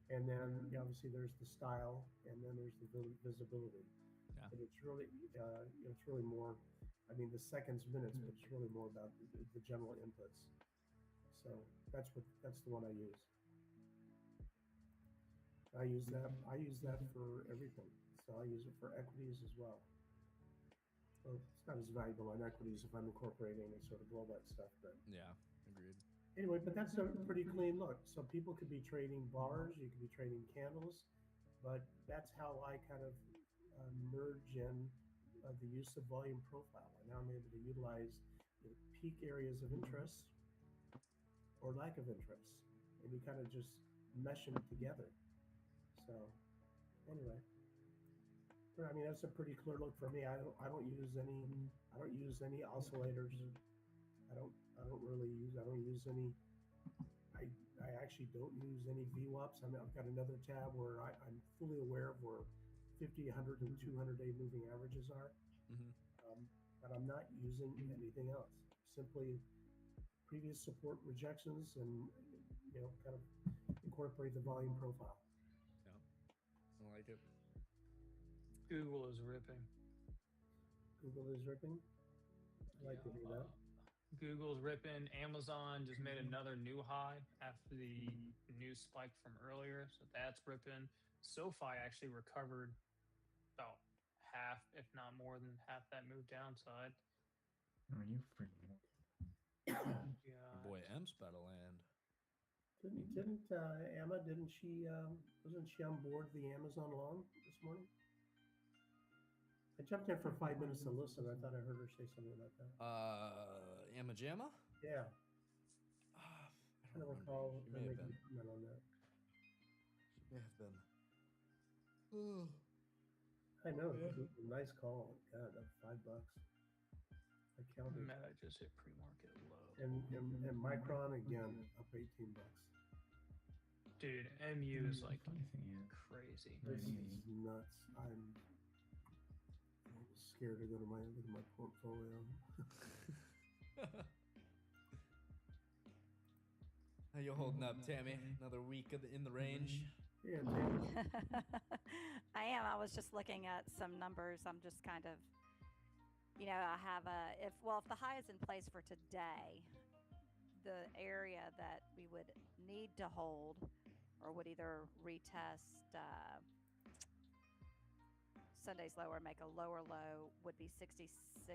S2: And then obviously there's the style, and then there's the visibility.
S15: Yeah.
S2: And it's really, it's really more. I mean, the seconds, minutes, but it's really more about the general inputs. So that's the one I use. I use that for everything. So I use it for equities as well. Well, it's not as valuable on equities if I'm incorporating and sort of all that stuff, but
S15: yeah, agreed.
S2: Anyway, but that's a pretty clean look. So people could be trading bars, you could be trading candles, but that's how I kind of merge in the use of volume profile. And now I'm able to utilize the peak areas of interest or lack of interest, and you kind of just mesh them together. So anyway, I mean, that's a pretty clear look for me. I don't use any oscillators. I don't use any. I actually don't use any VWAPs. I mean, I've got another tab where I'm fully aware of where 50, 100, and 200-day moving averages are. But I'm not using anything else. Simply previous support rejections, and kind of incorporate the volume profile.
S15: Yeah, I like it.
S14: Google is ripping.
S2: Google is ripping. I like to do that.
S14: Google's ripping. Amazon just made another new high after the news spike from earlier, so that's ripping. SoFi actually recovered about half, if not more than half, that move downside.
S1: Are you freaking?
S15: Your boy M's about to land.
S2: Didn't Emma? Didn't she? Wasn't she on board the Amazon long this morning? I jumped in for 5 minutes to listen. I thought I heard her say something like that.
S15: Emma Jamma?
S2: Yeah. I don't recall
S15: She may have
S2: making
S15: been.
S2: a comment on that.
S15: She may have been.
S2: I know. Nice call. God, that's $5. I counted.
S14: Meta just hit pre-market low.
S2: And Micron again up $18.
S14: Dude, MU is like
S1: Funny thing is,
S14: crazy.
S2: This is nuts. I'm scared to go to my portfolio.
S15: How you holding up, Tammy? Another week in the range?
S2: Yeah, Taylor.
S19: I am. I was just looking at some numbers. I'm just kind of, I have if the high is in place for today, the area that we would need to hold or would either retest Sunday's low or make a lower low would be 66.77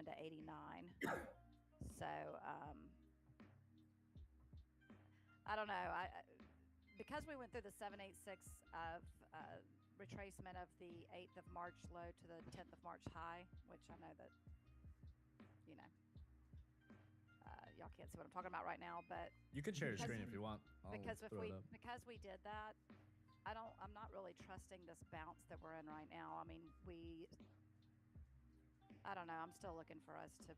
S19: to 89. So I don't know. Because we went through the 786 of retracement of the 8th of March low to the 10th of March high, which I know that y'all can't see what I'm talking about right now, but
S15: You can share your screen if you want. I'll
S19: because
S15: throw it up.
S19: because we did that, I'm not really trusting this bounce that we're in right now. I mean, I don't know. I'm still looking for us to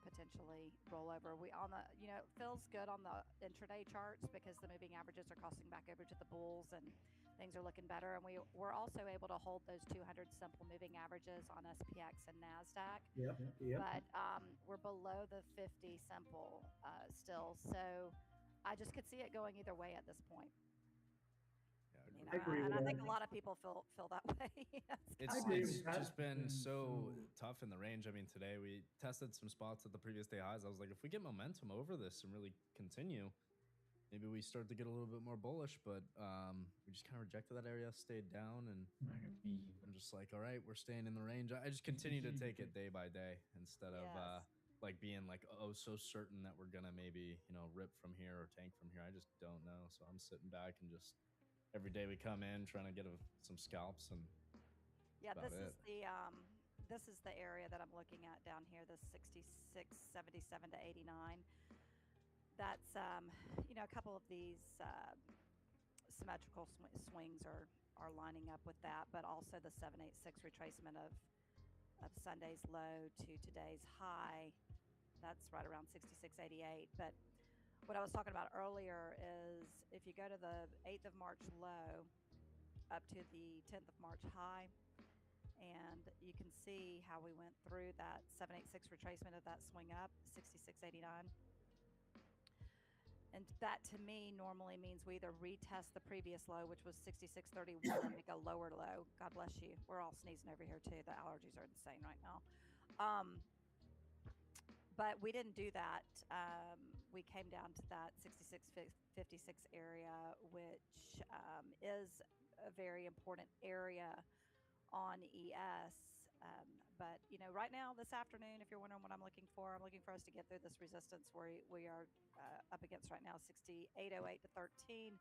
S19: potentially roll over. We on the it feels good on the intraday charts because the moving averages are crossing back over to the bulls and things are looking better. And we're also able to hold those 200 simple moving averages on SPX and Nasdaq.
S2: Yep.
S19: But we're below the 50 simple still, so I just could see it going either way at this point.
S2: I agree with
S19: and I
S2: that.
S19: think a lot of people feel that way.
S15: It's just been so tough in the range. I mean, today we tested some spots at the previous day highs. I was like, if we get momentum over this and really continue, maybe we start to get a little bit more bullish. But we just kind of rejected that area, stayed down, and I'm just like, all right, we're staying in the range. I just continue to take it day by day instead of like being like, oh, so certain that we're gonna maybe rip from here or tank from here. I just don't know. So I'm sitting back and just. Every day we come in trying to get some scalps and
S19: this is the area that I'm looking at down here, the 66.77 to 89. That's a couple of these symmetrical swings are lining up with that, but also the 786 retracement of Sunday's low to today's high. That's right around 66.88, but what I was talking about earlier is if you go to the 8th of March low up to the 10th of March high, and you can see how we went through that 786 retracement of that swing up, 66.89. And that to me normally means we either retest the previous low, which was 66.31, and make a lower low. God bless you. We're all sneezing over here too. The allergies are insane right now. But we didn't do that. We came down to that 66.56 area, which is a very important area on ES. But right now, this afternoon, if you're wondering what I'm looking for us to get through this resistance where we are up against right now, 68.08 to 13.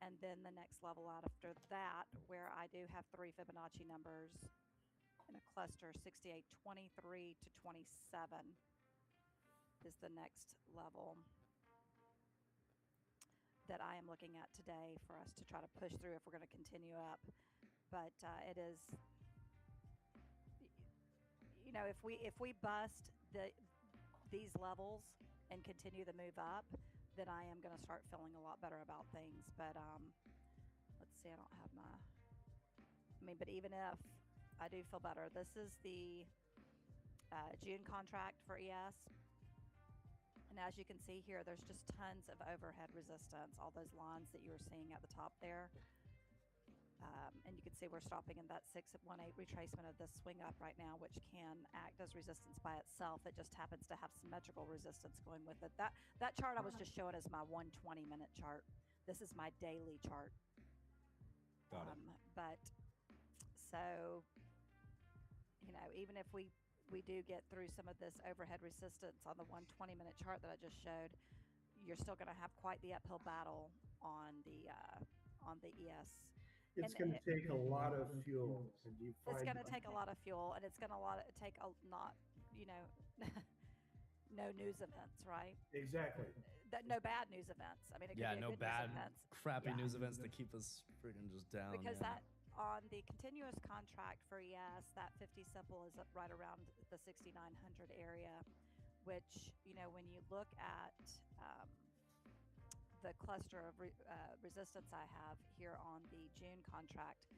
S19: And then the next level out after that, where I do have 3 Fibonacci numbers in a cluster, 68.23 to 27. Is the next level that I am looking at today for us to try to push through if we're going to continue up. But it is, if we bust these levels and continue to move up, then I am going to start feeling a lot better about things. But let's see, I don't have but even if I do feel better, this is the June contract for ES. And as you can see here, there's just tons of overhead resistance, all those lines that you were seeing at the top there. And you can see we're stopping in that 618 retracement of this swing up right now, which can act as resistance by itself. It just happens to have symmetrical resistance going with it. That chart I was just showing is my 120-minute chart. This is my daily chart.
S15: Got it.
S19: But so, even if we do get through some of this overhead resistance on the 120-minute chart that I just showed, you're still going to have quite the uphill battle on the ES.
S2: It's going to take a lot of fuel.
S19: It's going to take a lot of fuel, and it's going to take no news events, right?
S2: Exactly.
S19: No bad news events. I mean, it could be
S15: no
S19: good
S15: bad,
S19: news events.
S15: crappy news events that keep us freaking just down.
S19: Because that on the continuous contract for ES, that 50 simple is up right around the 6,900 area, which, when you look at the cluster of resistance I have here on the June contract,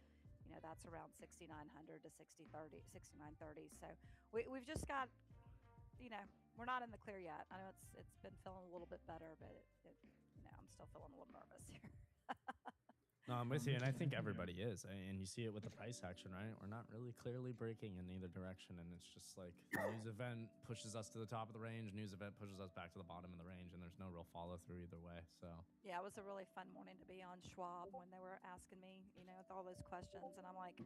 S19: that's around 6,900 to 6,930. So we've just got, we're not in the clear yet. I know it's been feeling a little bit better, but I'm still feeling a little nervous here.
S15: No, I'm with you, and I think everybody is. And you see it with the price action, right? We're not really clearly breaking in either direction, and it's just like the news event pushes us to the top of the range, news event pushes us back to the bottom of the range, and there's no real follow through either way. So
S19: Yeah, it was a really fun morning to be on Schwab when they were asking me, with all those questions, and I'm like,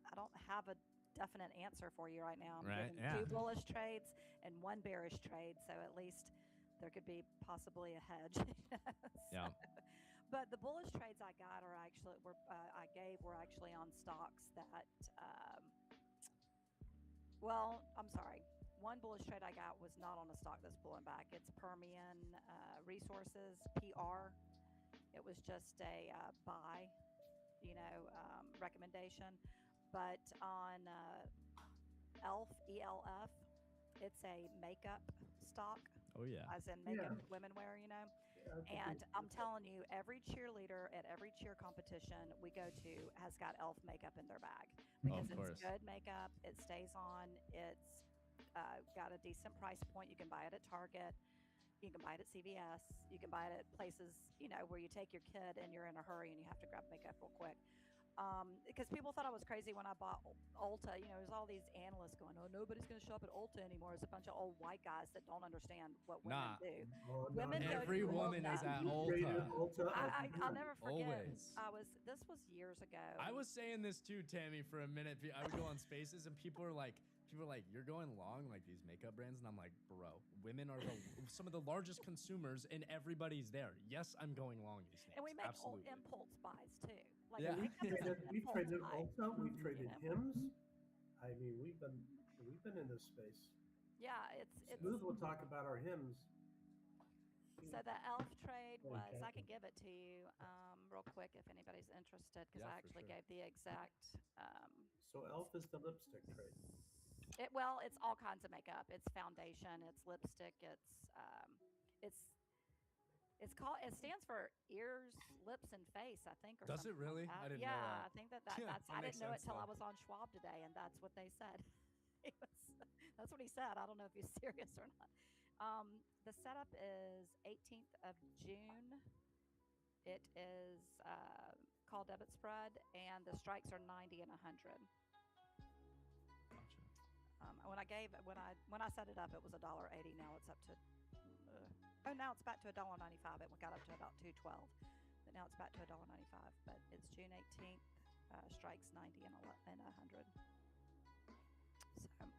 S19: I don't have a definite answer for you right now. I'm
S15: Right,
S19: giving
S15: yeah.
S19: 2 bullish trades and 1 bearish trade, so at least there could be possibly a hedge.
S15: yeah,
S19: But the bullish trades I got I gave were actually on stocks that, I'm sorry. One bullish trade I got was not on a stock that's pulling back. It's Permian Resources, PR. It was just a buy, recommendation. But on ELF, ELF, it's a makeup stock,
S15: oh yeah,
S19: as in makeup women wear, And I'm telling you, every cheerleader at every cheer competition we go to has got ELF makeup in their bag because it's good makeup. It stays on. It's got a decent price point. You can buy it at Target. You can buy it at CVS. You can buy it at places, where you take your kid and you're in a hurry and you have to grab makeup real quick. Because people thought I was crazy when I bought Ulta. There's all these analysts going, "Oh, nobody's going to shop at Ulta anymore." It's a bunch of old white guys that don't understand what women do. Women go
S15: every
S19: to
S15: woman
S19: Ulta.
S15: is at Ulta.
S19: I'll never forget.
S15: Always.
S19: This was years ago.
S15: I was saying this too, Tammy, for a minute. I would go on Spaces and people are like, "You're going long, like these makeup brands," and I'm like, "Bro, women are some of the largest consumers, and everybody's there. Yes, I'm going long these days.
S19: And we make
S15: Absolutely.
S19: impulse buys too. Like
S15: Yeah.
S2: We've traded Ulta. We've traded Hims. I mean, we've been in this space.
S19: Yeah, it's
S2: Smooth will talk about our Hims.
S19: So the ELF trade
S2: Holy
S19: was, I
S2: cow.
S19: could give it to you real quick if anybody's interested, because
S15: Yeah,
S19: I
S15: for
S19: actually
S15: sure.
S19: gave the exact.
S2: So ELF is the lipstick trade.
S19: It's all kinds of makeup. It's foundation. It's lipstick. It stands for ears, lips, and face. I think. Or
S15: Does it
S19: something
S15: really?
S19: Like that.
S15: I didn't know that.
S19: I think that's.
S15: That
S19: I
S15: makes
S19: didn't know it
S15: sense,
S19: till I
S15: though.
S19: was on Schwab today, and that's what they said. That's what he said. I don't know if he's serious or not. The setup is 18th of June. It is called debit spread, and the strikes are 90 and 100. When I set it up, it was $1.80. Now it's up to now it's back to $1.95. It got up to about $2.12, but now it's back to $1.95. But it's June 18th. Strikes 90 and 100. So,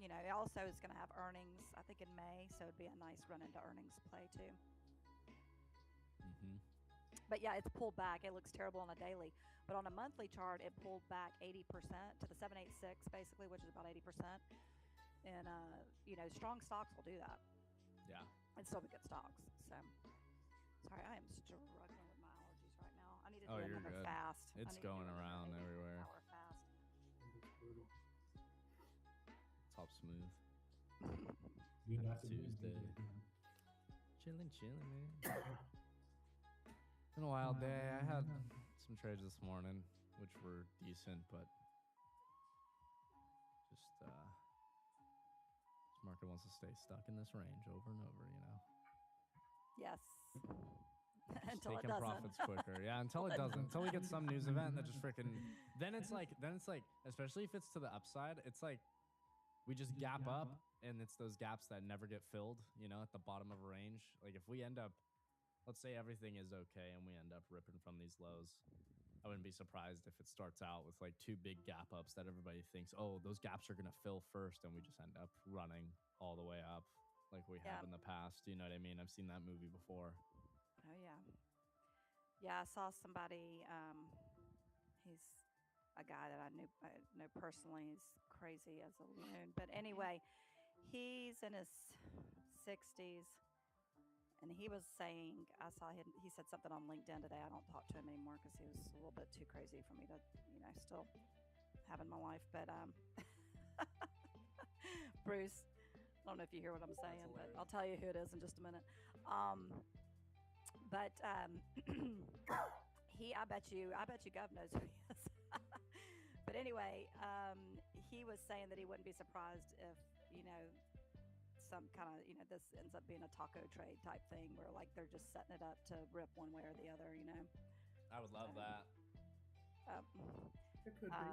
S19: it also is going to have earnings. I think in May, so it'd be a nice run into earnings play too.
S15: Mm-hmm.
S19: But yeah, it's pulled back. It looks terrible on a daily, but on a monthly chart, it pulled back 80% to the 786 basically, which is about 80%. And strong stocks will do that.
S15: Yeah.
S19: And still be good stocks. So, sorry, I am struggling with my allergies right now. I need to
S15: Oh,
S19: do
S15: you're
S19: another
S15: good.
S19: fast.
S15: It's going around everywhere.
S19: Hour fast.
S15: Top Smooth.
S23: You got to
S15: Tuesday. Chilling, man. Been a wild day. I had some trades this morning, which were decent, but just this market wants to stay stuck in this range over and over,
S19: Yes.
S15: Just
S19: Until it
S15: taking
S19: doesn't.
S15: profits quicker. Yeah, until it doesn't. Until we get some news event that just freaking. Then it's like, especially if it's to the upside, it's like we just gap up, and it's those gaps that never get filled. At the bottom of a range. Like if we end up, let's say everything is okay, and we end up ripping from these lows, I wouldn't be surprised if it starts out with like 2 big gap ups that everybody thinks, oh, those gaps are gonna fill first, and we just end up running all the way up, like we have in the past. You know what I mean? I've seen that movie before.
S19: Oh yeah. Yeah, I saw somebody. He's a guy that I know personally. He's crazy as a loon, but anyway, he's in his 60s, and he was saying, I saw him. He said something on LinkedIn today. I don't talk to him anymore because he was a little bit too crazy for me to, still have in my life. But Bruce, I don't know if you hear what I'm saying, but I'll tell you who it is in just a minute. But I bet you Gov knows who he is. But anyway, he was saying that he wouldn't be surprised if, some kind of, this ends up being a taco trade type thing where like they're just setting it up to rip one way or the other,
S15: I would love that.
S2: It could be.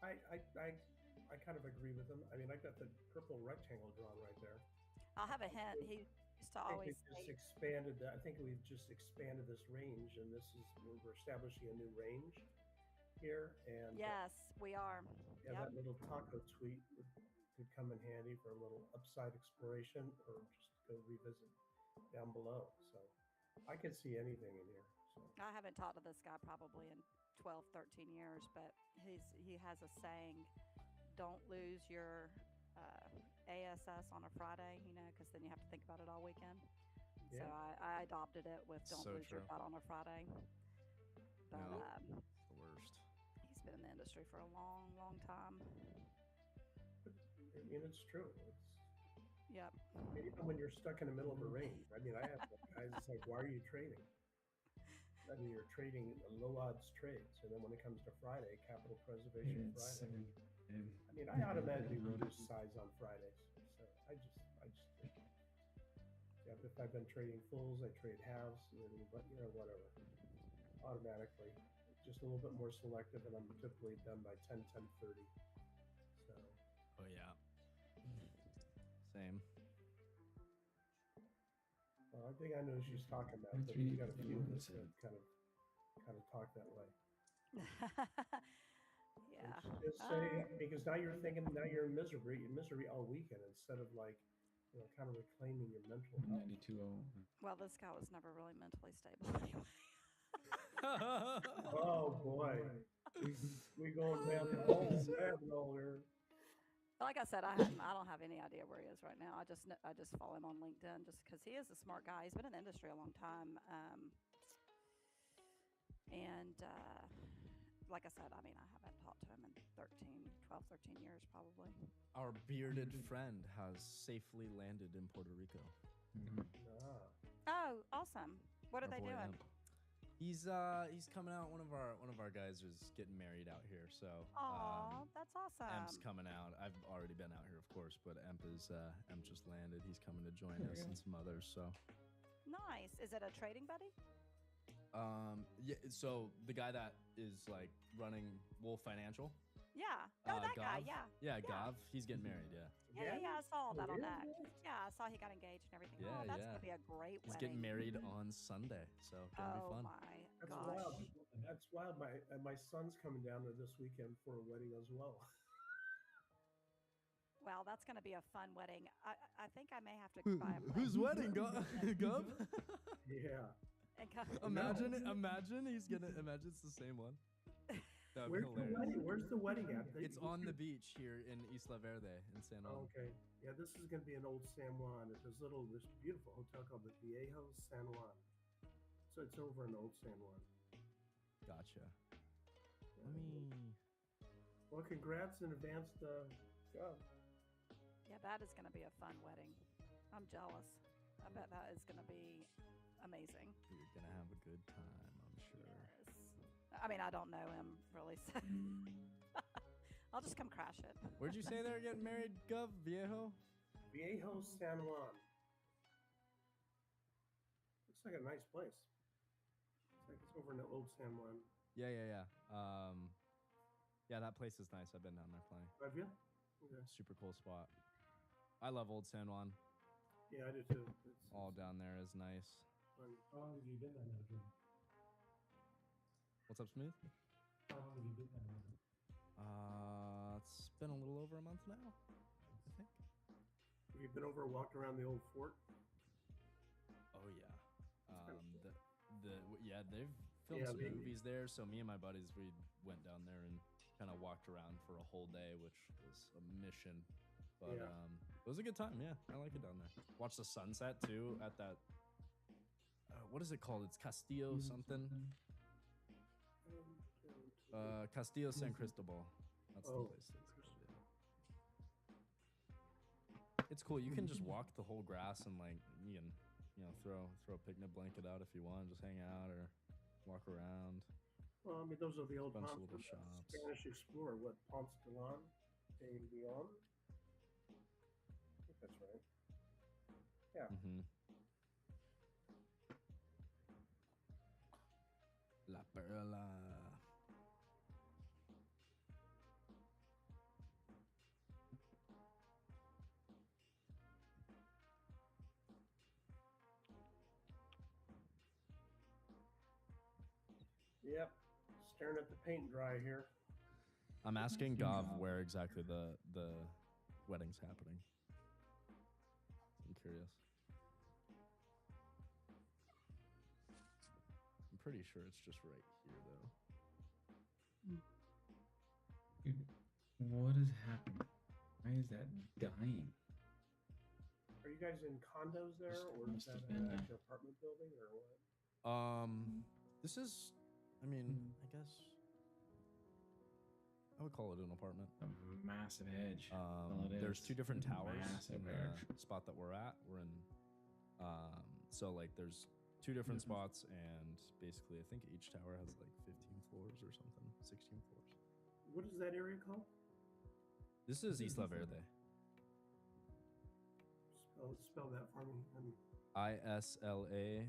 S2: I kind of agree with him. I mean, I got the purple rectangle drawn right there.
S19: I'll have a hint. He used to
S2: I
S19: always
S2: think we've
S19: say,
S2: just expanded that. I think we've just expanded this range, and we're establishing a new range here. And
S19: yes, we are.
S2: yeah,
S19: Yep.
S2: that little taco tweet could come in handy for a little upside exploration, or just go revisit down below. So I could see anything in here. So
S19: I haven't talked to this guy probably in 12, 13 years, but he has a saying, don't lose your ASS on a Friday, because then you have to think about it all weekend. So
S2: Yeah.
S19: I adopted it with don't
S15: So
S19: lose your
S15: true.
S19: butt on a Friday. But
S15: No, it's the worst.
S19: he's been in the industry for a long, long time.
S2: I mean, it's true.
S19: Yep.
S2: Even when you're stuck in the middle of a range, I mean, I have guys it's like, why are you trading? I mean, you're trading low odds trades, and then when it comes to Friday, capital preservation Friday. I mean, I automatically reduce size on Fridays, so I just did. Yeah, if I've been trading fulls, I trade halves, but whatever. Automatically, just a little bit more selective, and I'm typically done by 10:30. So.
S15: Oh yeah. Same.
S2: Well, I think I know who she's talking about, but you got a few of us that kind of talk that way.
S19: Yeah.
S2: Just say, because now you're thinking, now you're in misery all weekend instead of kind of reclaiming your mental health.
S1: 92.0.
S19: Well, this guy was never really mentally stable anyway.
S2: Oh boy, we going down the whole rabbit hole here.
S19: Like I said, I don't have any idea where he is right now. I just follow him on LinkedIn just because he is a smart guy. He's been in the industry a long time, and like I said, I mean, I haven't talked to him in 12, 13 years probably.
S15: Our bearded friend has safely landed in Puerto Rico.
S19: Oh, awesome! What are
S15: Our
S19: they
S15: boy
S19: doing?
S15: Emp. He's coming out. One of our guys is getting married out here, so
S19: Aw, that's awesome.
S15: Emp's coming out. I've already been out here, of course, but Emp just landed. He's coming to join us and some others. So
S19: Nice. Is it a trading buddy?
S15: yeah. So the guy that is like running Wolf Financial.
S19: Yeah. Oh, that guy.
S15: Gav?
S19: Yeah.
S15: Gav. He's getting married. Yeah.
S19: Yeah. I saw that on
S2: really?
S19: that. Yeah, I saw he got engaged and everything.
S15: Yeah,
S19: Oh, that's
S15: yeah.
S19: gonna be a great
S15: He's
S19: wedding.
S15: getting married on Sunday, so gonna be fun.
S19: my
S2: That's
S19: gosh.
S2: wild. That's wild. My son's coming down there this weekend for a wedding as well.
S19: Well, that's going to be a fun wedding. I think I may have to buy a plane.
S15: Whose wedding, Gov?
S2: Yeah.
S19: And come-
S15: Imagine it's the same one. That'd be
S2: Where's the
S15: hilarious.
S2: wedding? Where's the wedding at?
S15: It's on the beach here in Isla Verde in San Juan.
S2: Oh, okay. Yeah, this is going to be an old San Juan at this beautiful hotel called the Viejo San Juan. So it's over in old San Juan.
S15: Gotcha. Let me.
S2: Well, congrats in advance to Gov.
S19: Yeah, that is going to be a fun wedding. I'm jealous. I bet that is going to be amazing.
S15: You're gonna have a good time, I'm sure.
S19: Yes. I mean, I don't know him really, so I'll just come crash it.
S15: Where'd you say they're getting married, Gov? Viejo?
S2: Viejo San Juan. Looks like a nice place. Looks like it's over in the old San Juan.
S15: Yeah. Yeah, that place is nice. I've been down there plenty.
S2: Have you? Okay.
S15: Super cool spot. I love Old San Juan.
S2: Yeah, I do too.
S15: All down there is nice.
S23: How long have you been there now, Jim?
S15: What's up, Smooth?
S23: How long have you been there now?
S15: It's been a little over a month now, I think.
S2: Have you been over and walked around the old fort?
S15: Oh yeah.
S2: kinda
S15: They've filmed some
S2: they-
S15: movies there. So me and my buddies, we went down there and kind of walked around for a whole day, which was a mission. But
S2: Yeah.
S15: it was a good time. Yeah, I like it down there. Watch the sunset too at that. What is it called? It's Castillo something. Castillo San Cristobal. That's the place. It's cool. You can just walk the whole grass and like you can, throw a picnic blanket out if you want, just hang out or walk around.
S2: Well, I mean, those are the old
S15: Bunch of
S2: Ponce
S15: little
S2: de
S15: shops.
S2: Spanish explorer. What, Ponce de Leon? De Leon? I think that's right. Yeah.
S15: Mm-hmm. La La Perla.
S2: Yep. Staring at the paint dry here.
S15: I'm asking Gav where exactly the wedding's happening. I'm curious. I'm pretty sure it's just right here, though.
S1: Dude, what is happening? Why is that dying?
S2: Are you guys in condos there, or is that an actual apartment building, or what?
S15: This is, I mean, I guess I would call it an apartment.
S1: A massive hedge. Well, it
S15: There's
S1: is.
S15: 2 different towers
S1: Massive
S15: in
S1: hedge.
S15: the spot that we're at. We're in, so like there's 2 different spots, and basically I think each tower has like 15 floors or something, 16 floors.
S2: What is that area called?
S15: This is Isla Verde.
S2: Spell that for me.
S15: ISLA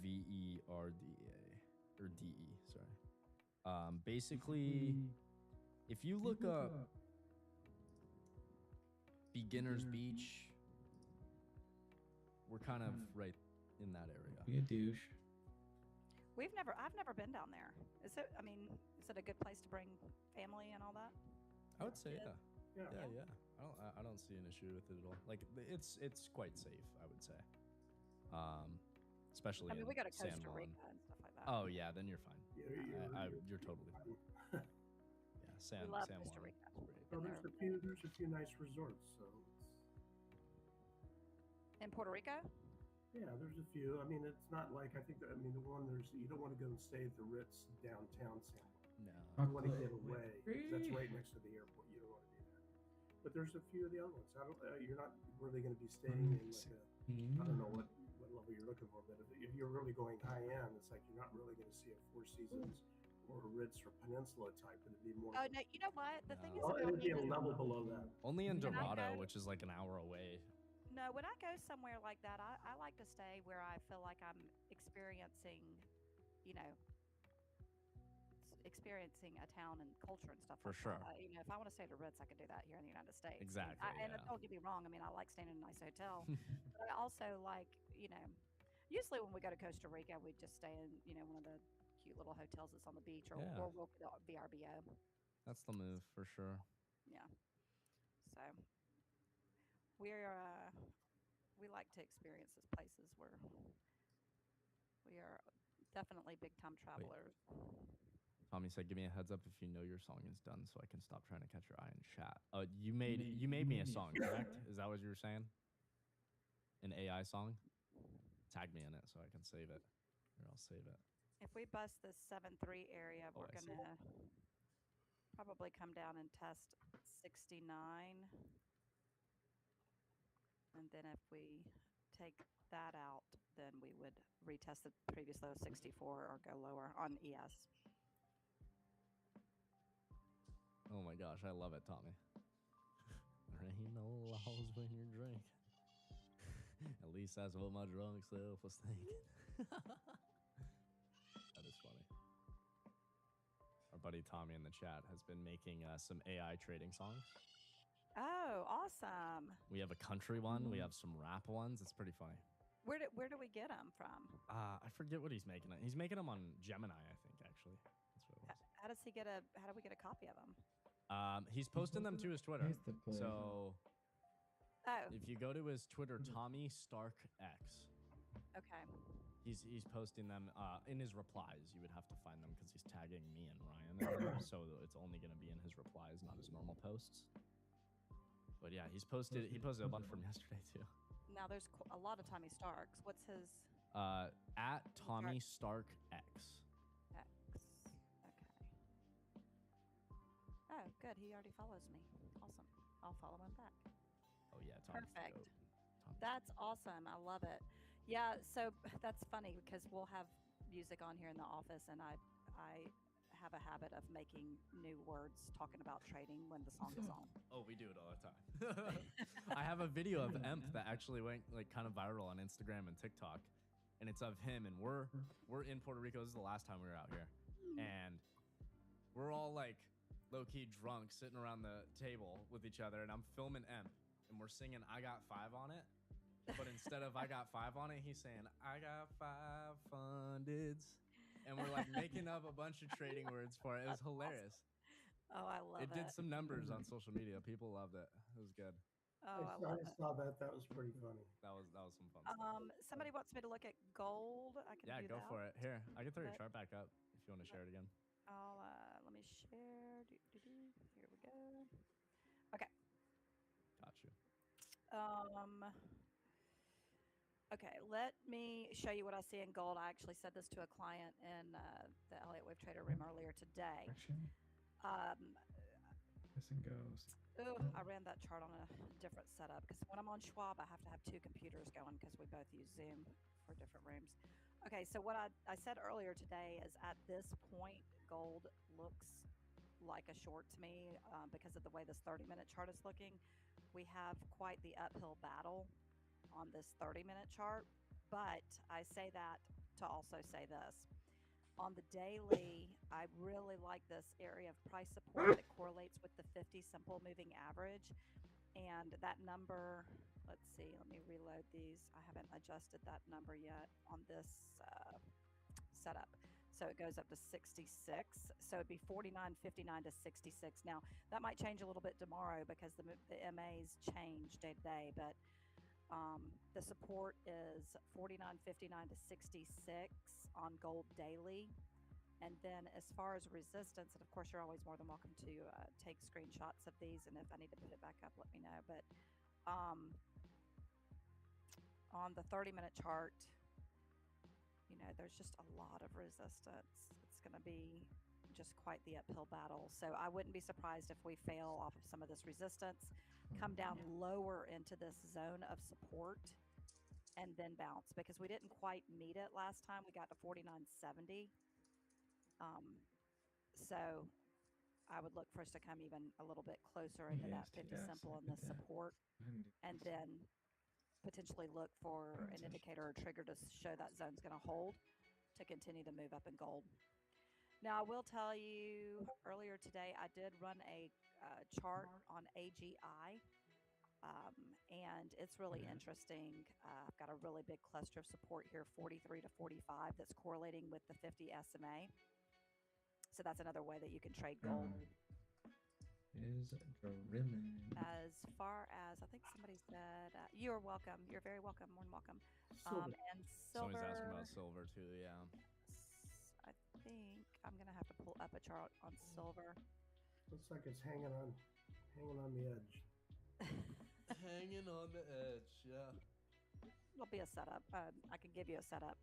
S15: VERDA or DE, sorry. Basically, if you look up Beginner's Beach, we're kind of right in that area.
S1: Be a douche.
S19: I've never been down there. Is it? I mean, is it a good place to bring family and all that?
S15: I would say yeah.
S2: Yeah.
S15: Yeah. I don't see an issue with it at all. Like it's quite safe, I would say. Especially
S19: I mean,
S15: in
S19: we go to
S15: San
S19: Costa
S15: Juan.
S19: Rica and stuff like that.
S15: Oh yeah, then you're fine.
S2: You're
S15: totally fine. Yeah, San
S19: love
S15: San
S19: Costa
S15: Juan.
S19: Rica.
S2: Well, there's a few nice resorts. So
S19: In Puerto Rico?
S2: yeah, there's a few. I mean, it's not like I think. The one you don't want to go and stay at the Ritz downtown San Juan.
S15: No.
S2: You want to get away. 'Cause that's right next to the airport. You don't want to do that. But there's a few of the other ones. You're not really going to be staying in like I don't know what level you're looking for, but if you're really going high end, it's like you're not really going to see a Four Seasons or a Ritz or Peninsula type. It'd be more.
S19: Oh no, you know what? The thing is,
S2: Well, it
S19: about
S2: would be a
S19: me-
S2: level below that.
S15: Only in
S19: When I
S15: Dorado,
S19: go-
S15: which is like an hour away.
S19: No, when I go somewhere like that, I like to stay where I feel like I'm experiencing, experiencing a town and culture and stuff.
S15: For
S19: like
S15: sure.
S19: That. If I want to stay at a Ritz, I could do that here in the United States.
S15: Exactly,
S19: And
S15: yeah.
S19: don't get me wrong. I mean, I like staying in a nice hotel, but I also like, usually when we go to Costa Rica, we just stay in, one of the cute little hotels that's on the beach, or
S15: Yeah.
S19: we'll go to VRBO.
S15: That's the move for sure.
S19: Yeah. So we like to experience these places where we are definitely big time travelers.
S15: Tommy said, "Give me a heads up if you know your song is done, so I can stop trying to catch your eye in chat." You made me a song, correct? Is that what you were saying? An AI song? Tag me in it so I can save it. Here, I'll save it.
S19: If we bust this 7.3 area, we're
S15: I see.
S19: gonna probably come down and test 69. And then if we take that out, then we would retest the previous low of 64 or go lower on E ES.
S15: Oh my gosh, I love it, Tommy. There ain't no laws when you drink. At least that's what my drunk self was thinking. That is funny. Our buddy Tommy in the chat has been making some AI trading songs.
S19: Oh, awesome!
S15: We have a country one. We have some rap ones. It's pretty funny.
S19: Where do we get them from?
S15: I forget what he's making. He's making them on Gemini, I think. Actually, that's what it was.
S19: How do we get a copy of them?
S15: He's posting them to his Twitter.
S1: Here's the play.
S15: So
S19: Oh,
S15: if you go to his Twitter, Tommy Stark X,
S19: okay.
S15: he's posting them in his replies. You would have to find them because he's tagging me and Ryan in them, so it's only going to be in his replies, not his normal posts. But yeah, he posted a bunch from yesterday too.
S19: Now there's a lot of Tommy Starks. What's his
S15: At Tommy Stark X.
S19: X? Okay. Oh, good. He already follows me. Awesome. I'll follow him back.
S15: Oh yeah, Tommy's
S19: Perfect.
S15: dope. Tommy's
S19: That's awesome. I love it. Yeah, so that's funny because we'll have music on here in the office, and I have a habit of making new words talking about trading when the song is on.
S15: Oh, we do it all the time. I have a video of Emp that actually went like kind of viral on Instagram and TikTok. and it's of him, and we're in Puerto Rico. This is the last time we were out here, and we're all like low-key drunk sitting around the table with each other, and I'm filming Emp, and we're singing I Got 5 on it, but instead of I Got 5 on it, he's saying I got 5 fundeds, and we're like making up a bunch of trading words for it. It was hilarious.
S19: Oh, I love it.
S15: It did some numbers on social media. People loved it. It was good.
S19: Oh, I love it.
S2: saw that. That was pretty funny.
S15: That was some fun stuff.
S19: Somebody wants me to look at gold. I can
S15: Yeah,
S19: do
S15: go
S19: that.
S15: for it. Here, I can throw your
S19: Okay.
S15: chart back up if you want to share it again.
S19: I'll let me share. Here we go. Okay.
S15: Got you.
S19: Okay, let me show you what I see in gold. I actually said this to a client in the Elliott Wave Trader room earlier today.
S1: This and goes.
S19: I ran that chart on a different setup because when I'm on Schwab, I have to have 2 computers going because we both use Zoom for different rooms. Okay, so what I said earlier today is at this point, gold looks like a short to me because of the way this 30-minute chart is looking. We have quite the uphill battle on this 30-minute chart, but I say that to also say this. On the daily, I really like this area of price support that correlates with the 50 simple moving average. And that number, let's see, let me reload these. I haven't adjusted that number yet on this setup. So it goes up to 66. So it'd be 49.59 to 66. Now, that might change a little bit tomorrow because the MAs change day to day, but the support is 49.59 to 66 on gold daily. And then as far as resistance, and of course you're always more than welcome to take screenshots of these, and if I need to put it back up, let me know. But on the 30-minute chart, you know, there's just a lot of resistance. It's going to be just quite the uphill battle. So I wouldn't be surprised if we fail off of some of this resistance, come down lower into this zone of support, and then bounce, because we didn't quite meet it last time. We got to 49.70. So I would look for us to come even a little bit closer into that 50 simple and this support, and then potentially look for an indicator or trigger to show that zone's going to hold to continue to move up in gold. Now, I will tell you, earlier today, I did run a chart on AGI, and it's really interesting. I've got a really big cluster of support here, 43 to 45, that's correlating with the 50 SMA. So that's another way that you can trade gold.
S1: Is drilling.
S19: As far as, I think somebody said, you're welcome. You're very welcome. More than welcome. And silver.
S15: Someone's asking about silver too, yeah.
S19: I think I'm going to have to pull up a chart on silver.
S2: Looks like it's hanging on the edge.
S15: Hanging on the edge, yeah.
S19: It'll be a setup. I can give you a setup.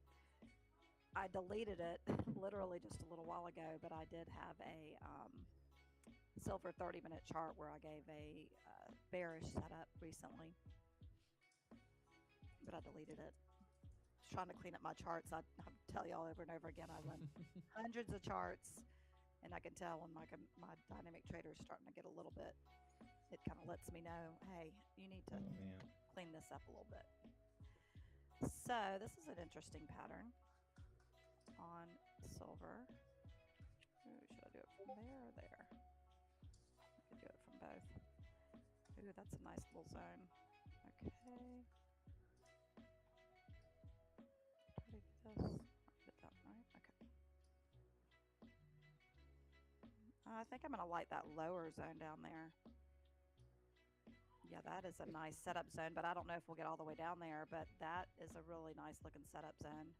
S19: I deleted it literally just a little while ago, but I did have a silver 30-minute chart where I gave a bearish setup recently, but I deleted it. Just trying to clean up my charts. I tell y'all over and over again, I run hundreds of charts, and I can tell when my dynamic trader is starting to get a little bit, it kind of lets me know, hey, you need to clean this up a little bit. So this is an interesting pattern on silver. Ooh, should I do it from there or there? I could do it from both. Ooh, that's a nice little zone. Okay. How do I do this? I did that right. Okay. I think I'm going to light that lower zone down there. Yeah, that is a nice setup zone, but I don't know if we'll get all the way down there, but that is a really nice looking setup zone.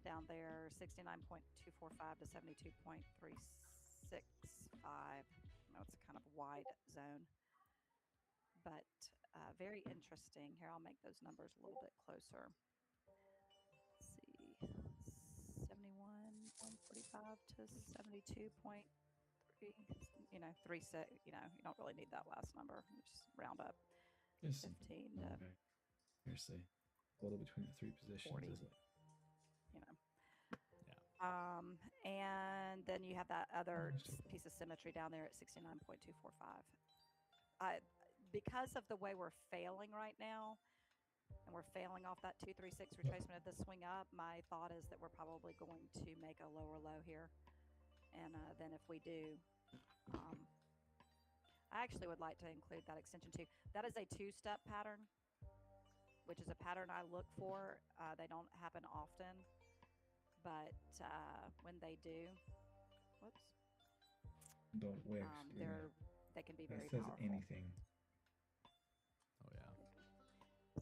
S19: Down there, 69.245 to 72.365. No, it's a kind of wide zone, but very interesting. Here, I'll make those numbers a little bit closer. Let's see, 71.45 to 72.3. You know, 36. You know, you don't really need that last number. You just round up.
S1: Yes.
S19: 15 to
S1: Here's say a little between the 3 positions
S19: 40.
S1: is like,
S19: You know. And then you have that other piece of symmetry down there at 69.245. Because of the way we're failing right now, and we're failing off that 236 retracement of the swing up, my thought is that we're probably going to make a lower low here. And then if we do, I actually would like to include that extension too. That is a two-step pattern, which is a pattern I look for. They don't happen often, but when they do, whoops.
S1: Don't wix.
S19: They can be
S1: that
S19: very
S1: says
S19: powerful.
S1: anything.
S15: Oh yeah.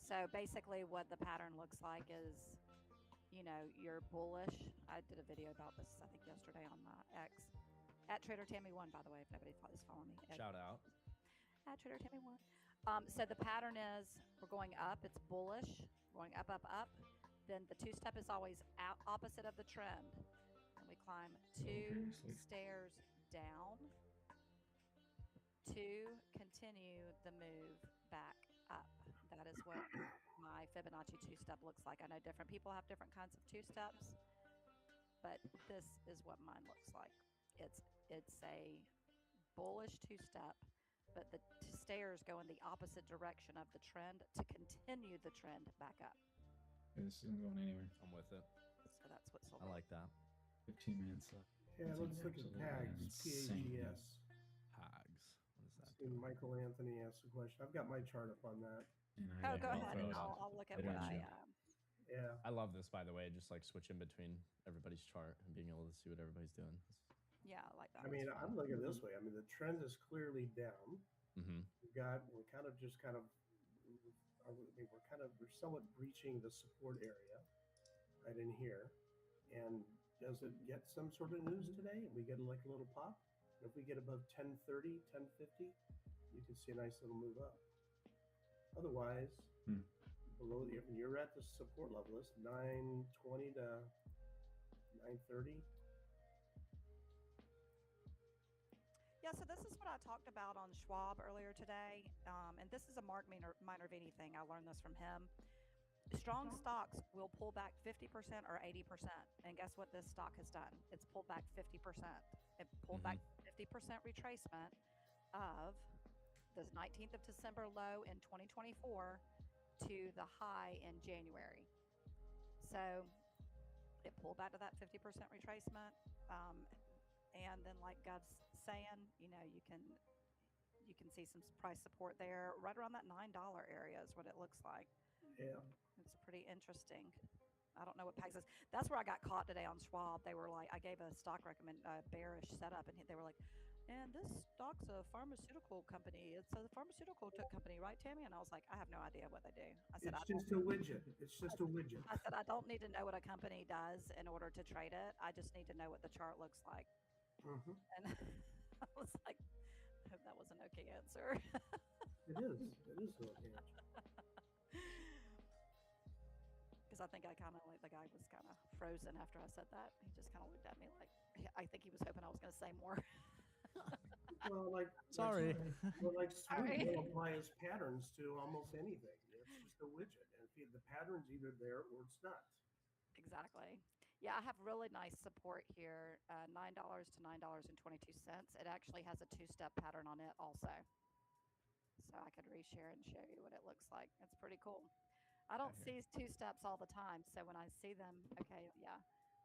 S19: So basically, what the pattern looks like is, you're bullish. I did a video about this, I think, yesterday on my X at Trader Tammy1, by the way, if nobody is following me.
S15: Shout out.
S19: At Trader Tammy1. So the pattern is we're going up. It's bullish, going up, up, up. Then the two-step is always opposite of the trend, and we climb two stairs down to continue the move back up. That is what my Fibonacci two-step looks like. I know different people have different kinds of two-steps, but this is what mine looks like. It's a bullish two-step, but the stairs go in the opposite direction of the trend to continue the trend back up.
S1: This isn't going anywhere.
S15: I'm with it.
S19: So that's what
S15: I like that.
S1: 15 minutes left.
S2: Yeah, let's look at PAGS. PAGS.
S15: PAGS. What is that?
S2: See, Michael Anthony asked a question. I've got my chart up on that.
S19: Oh, go ahead. I'll look at what I.
S2: Yeah.
S15: I love this, by the way. Just like switching between everybody's chart and being able to see what everybody's doing.
S19: Yeah, I like that.
S2: I mean, I'm looking this way. I mean, the trend is clearly down.
S15: Mm-hmm.
S2: We're somewhat breaching the support area right in here. And does it get some sort of news today? And we get like a little pop. If we get above 1030, 1050, you can see a nice little move up. Otherwise, below you're at the support level. It's 920 to 930.
S19: Yeah, so this is what I talked about on Schwab earlier today, and this is a Mark Minervini thing. I learned this from him. Strong stocks will pull back 50% or 80%, and guess what this stock has done? It's pulled back 50%. It pulled back 50% retracement of the 19th of December low in 2024 to the high in January. So it pulled back to that 50% retracement, and then like Gov's saying, you can see some price support there right around that $9 area is what it looks like.
S2: Yeah,
S19: it's pretty interesting. I don't know what PAGS is. That's where I got caught today on Schwab. They were like, I gave a stock bearish setup, and they were like, and this stock's a pharmaceutical company. It's a pharmaceutical company, right, Tammy? And I was like, I have no idea what they do. I said,
S2: it's just a widget. It's just a widget.
S19: I said, I don't need to know what a company does in order to trade it. I just need to know what the chart looks like.
S2: Mm-hmm.
S19: And I was like, I hope that was an okay answer.
S2: It is. It is an okay answer.
S19: Because I think I kind of like the guy was kind of frozen after I said that. He just kind of looked at me like, I think he was hoping I was going to say more.
S2: Well, like
S15: sorry.
S2: Swing will apply as patterns to almost anything. It's just a widget, and the pattern's either there or it's not.
S19: Exactly. Yeah, I have really nice support here, $9 to $9.22. It actually has a two-step pattern on it also. So I could reshare and show you what it looks like. It's pretty cool. I don't see two steps all the time, so when I see them,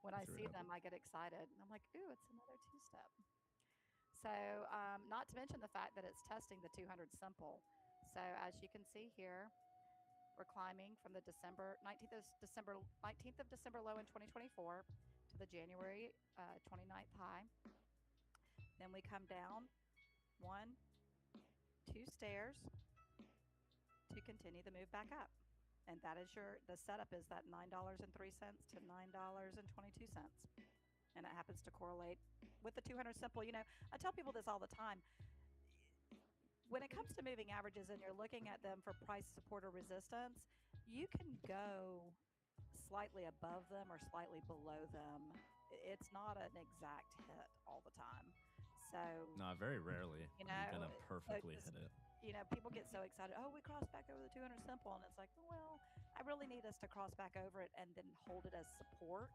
S19: when I see them, I get excited. I'm like, ooh, it's another two-step. So not to mention the fact that it's testing the 200 simple. So as you can see here, we're climbing from the 19th of December low in 2024 to the January 29th high. Then we come down 1, 2 stairs to continue the move back up. And that is the setup is that $9.03 to $9.22. And it happens to correlate with the 200 simple. I tell people this all the time. When it comes to moving averages and you're looking at them for price support or resistance, you can go slightly above them or slightly below them. It's not an exact hit all the time. So
S15: no, very rarely you're gonna perfectly hit it.
S19: People get so excited. Oh, we crossed back over the 200 simple, and it's like, well, I really need us to cross back over it and then hold it as support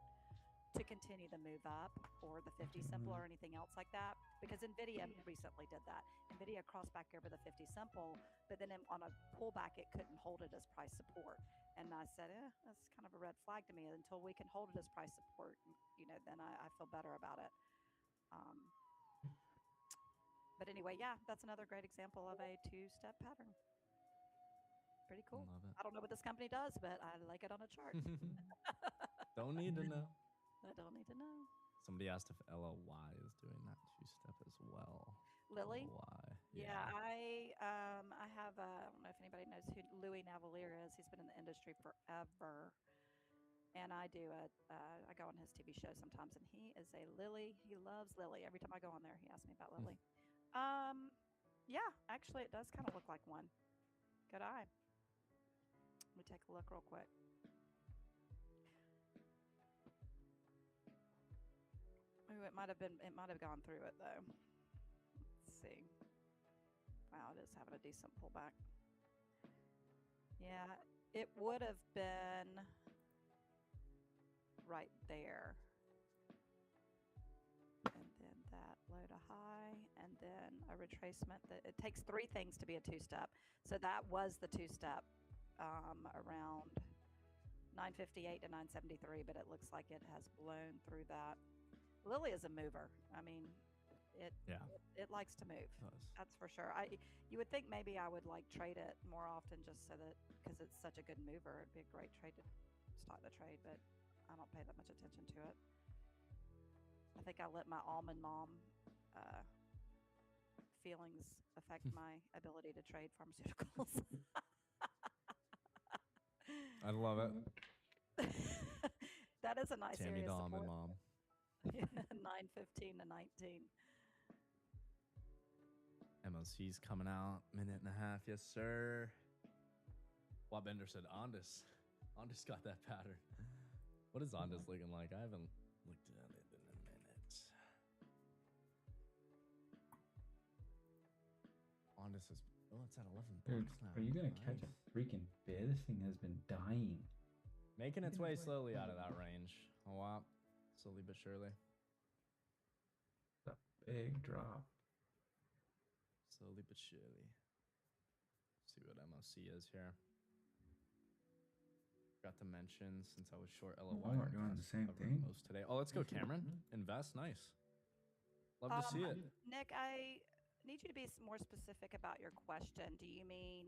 S19: to continue the move up, or the 50 simple or anything else like that, because Nvidia recently did that. Nvidia crossed back over the 50 simple, but then on a pullback it couldn't hold it as price support, and I said, that's kind of a red flag to me. Until we can hold it as price support, then I feel better about it. But anyway, yeah, that's another great example of a two-step pattern. Pretty cool.
S15: Love it.
S19: I don't know what this company does, but I like it on a chart.
S15: Don't need to know.
S19: I don't need to know.
S15: Somebody asked if LLY is doing that two-step as well.
S19: Lily?
S15: LLY.
S19: Yeah, I have I don't know if anybody knows who Louis Navalier is. He's been in the industry forever, and I go on his TV show sometimes, and he is a Lily. He loves Lily. Every time I go on there, he asks me about Lily. Yeah, actually, it does kind of look like one. Good eye. Let me take a look real quick. Ooh, it might have gone through it though. Let's see. Wow, it is having a decent pullback. Yeah, it would have been right there. And then that low to high, and then a retracement. It takes three things to be a two-step. So that was the two-step around 958 to 973, but it looks like it has blown through that. Lily is a mover. I mean, it likes to move. That's for sure. You would think maybe I would like trade it more often, just so that, because it's such a good mover, it'd be a great trade to start the trade, but I don't pay that much attention to it. I think I let my almond mom feelings affect my ability to trade pharmaceuticals.
S15: I love it.
S19: That is a nice
S15: Tammy
S19: area of
S15: Dom and
S19: support.
S15: Mom.
S19: 9:15 to 19.
S15: MOC's coming out. Minute and a half. Yes, sir. Wabender said Ondus. Ondus got that pattern. What is Ondus looking like? I haven't looked at it in a minute. Ondus is... Oh, it's at 11
S1: Dude,
S15: bucks now.
S1: are you gonna catch a freaking bid? This thing has been dying.
S15: Making its way slowly out of that range. A lot. Slowly but surely.
S1: It's a big drop.
S15: Slowly but surely. See what MOC is here. Forgot to mention, since I was short LOY.
S1: Walmart doing the same thing.
S15: Most today. Oh, let's go, Cameron. Invest. Nice. Love to see it.
S19: Nick, I need you to be more specific about your question. Do you mean,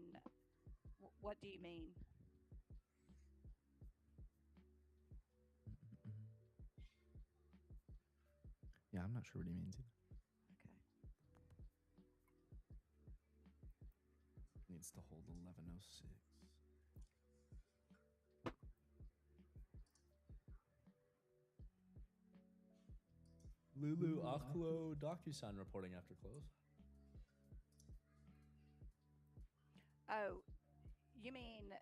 S19: what do you mean?
S15: Yeah, I'm not sure what he means either.
S19: Okay.
S15: Needs to hold 1106. Lulu Aklo DocuSign reporting after close.
S19: Oh, you mean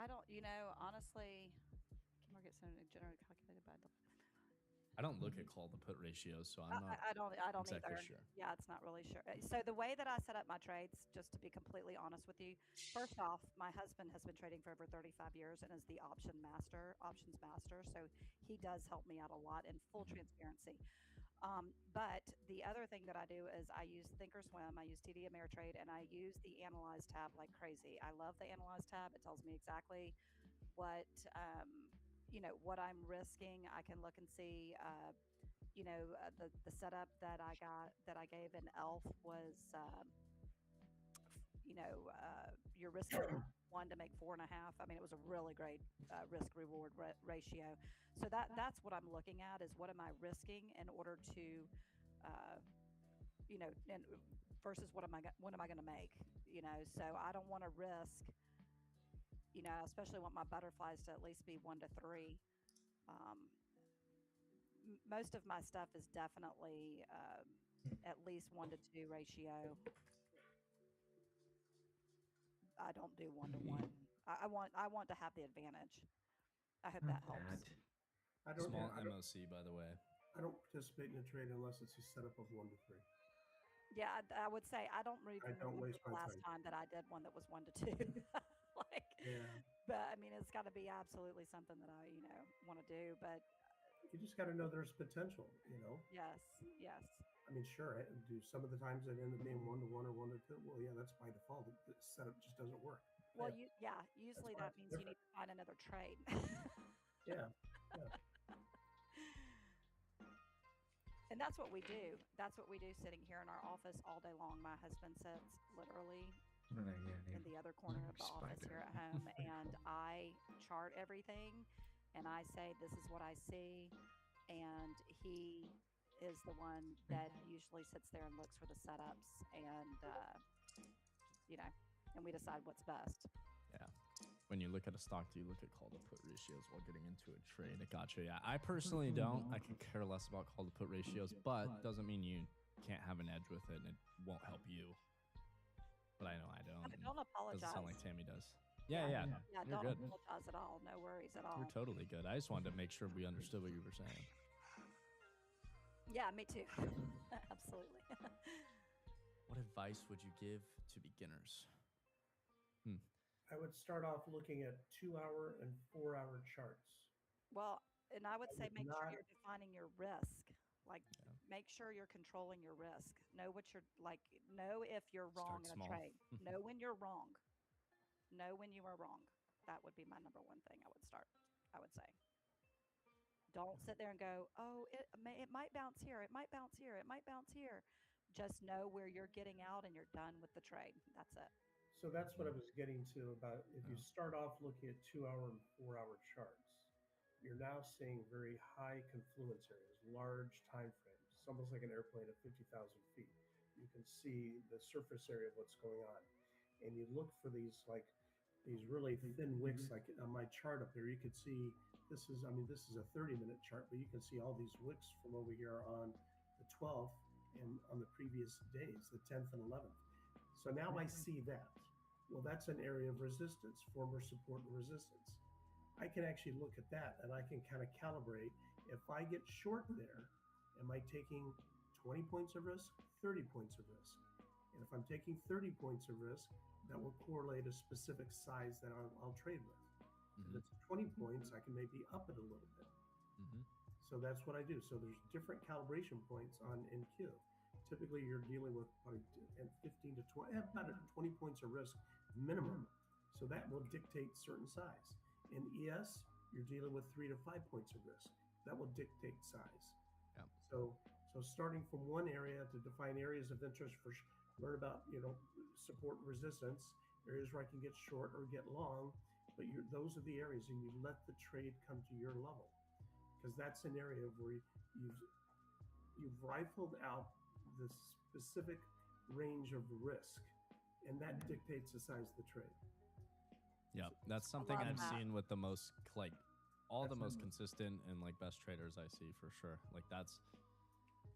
S19: I don't, honestly, Market Center generally calculated by the.
S15: I don't look at call to put ratios, so I'm not.
S19: I don't
S15: exactly
S19: either.
S15: sure.
S19: Yeah, it's not really sure. So the way that I set up my trades, just to be completely honest with you, first off, my husband has been trading for over 35 years and is the options master. So he does help me out a lot in full transparency. But the other thing that I do is I use Thinkorswim, I use TD Ameritrade, and I use the Analyze tab like crazy. I love the Analyze tab. It tells me exactly what what I'm risking. I can look and see, the setup that I gave in ELF was, you're risking 1 to make 4.5. I mean, it was a really great risk reward ratio. So that's what I'm looking at, is what am I risking in order to, and versus what am I going to make, So I don't want to risk, especially want my butterflies to at least be 1 to 3. Most of my stuff is definitely at least 1 to 2 ratio. I don't do 1 to 1. I want to have the advantage. I hope that helps.
S15: Small MOC, by the way.
S2: I don't participate in a trade unless it's a setup of 1 to 3.
S19: Yeah, I would say I don't even
S2: don't
S19: remember
S2: waste
S19: the
S2: my
S19: last
S2: time.
S19: time that I did one that was 1 to 2. Like,
S2: Yeah.
S19: but I mean, it's got to be absolutely something that I, want to do. But
S2: You just got to know there's potential,
S19: yes, yes.
S2: I mean, sure, do some of the times it end up being 1 to 1 or 1 to 2? Well, yeah, that's by default. The setup just doesn't work.
S19: Well,
S2: Yeah,
S19: usually
S2: why
S19: that
S2: it's
S19: means you
S2: different.
S19: need to find another trade.
S2: Yeah, yeah.
S19: And that's what we do. That's what we do sitting here in our office all day long. My husband sits literally in the other corner of the office here at home, and I chart everything, and I say, this is what I see, and he is the one that usually sits there and looks for the setups, and and we decide what's best.
S15: Yeah. When you look at a stock, do you look at call to put ratios while getting into a trade? I gotcha. Yeah, I personally don't. I can care less about call to put ratios, but doesn't mean you can't have an edge with it and it won't help you. But I know I don't.
S19: Don't apologize.
S15: Doesn't sound like Tammy does. Yeah.
S19: Yeah,
S15: You're
S19: don't
S15: good.
S19: apologize at all. No worries at all.
S15: You're totally good. I just wanted to make sure we understood what you were saying.
S19: Yeah, me too. Absolutely.
S15: What advice would you give to beginners?
S2: I would start off looking at 2-hour and 4-hour charts.
S19: Well, and I would say
S2: would
S19: make sure
S2: not-
S19: you're defining your risk. Like, make sure you're controlling your risk. Know what you're like. Know if you're wrong
S15: Start
S19: in a
S15: small.
S19: trade. Know when you're wrong. Know when you are wrong. That would be my number one thing I would start. I would say. Don't sit there and go, oh, it might bounce here. It might bounce here. It might bounce here. Just know where you're getting out and you're done with the trade. That's it.
S2: So that's what I was getting to about if you start off looking at 2-hour and 4-hour charts, you're now seeing very high confluence areas, large time frames. It's almost like an airplane at 50,000 feet. You can see the surface area of what's going on. And you look for these really thin wicks, like on my chart up there, you could see this is a 30-minute chart, but you can see all these wicks from over here on the 12th and on the previous days, the 10th and 11th. So now I see that. Well, that's an area of resistance, former support and resistance. I can actually look at that and I can kind of calibrate. If I get short there, am I taking 20 points of risk, 30 points of risk? And if I'm taking 30 points of risk, that will correlate a specific size that I'll trade with. If it's 20 points, I can maybe up it a little bit. So that's what I do. So there's different calibration points on NQ. Typically, you're dealing with 15 to 20, about 20 points of risk minimum. So that will dictate certain size. In ES, you're dealing with 3 to 5 points of risk. That will dictate size.
S15: Yeah.
S2: So starting from one area to define areas of interest learn about support and resistance, areas where I can get short or get long. But those are the areas, and you let the trade come to your level, because that's an area where you've rifled out the specific range of risk, and that dictates the size of the trade.
S15: Yeah, that's something
S19: love
S15: I've
S19: that.
S15: seen with the most the most consistent and best traders I see for sure. Like that's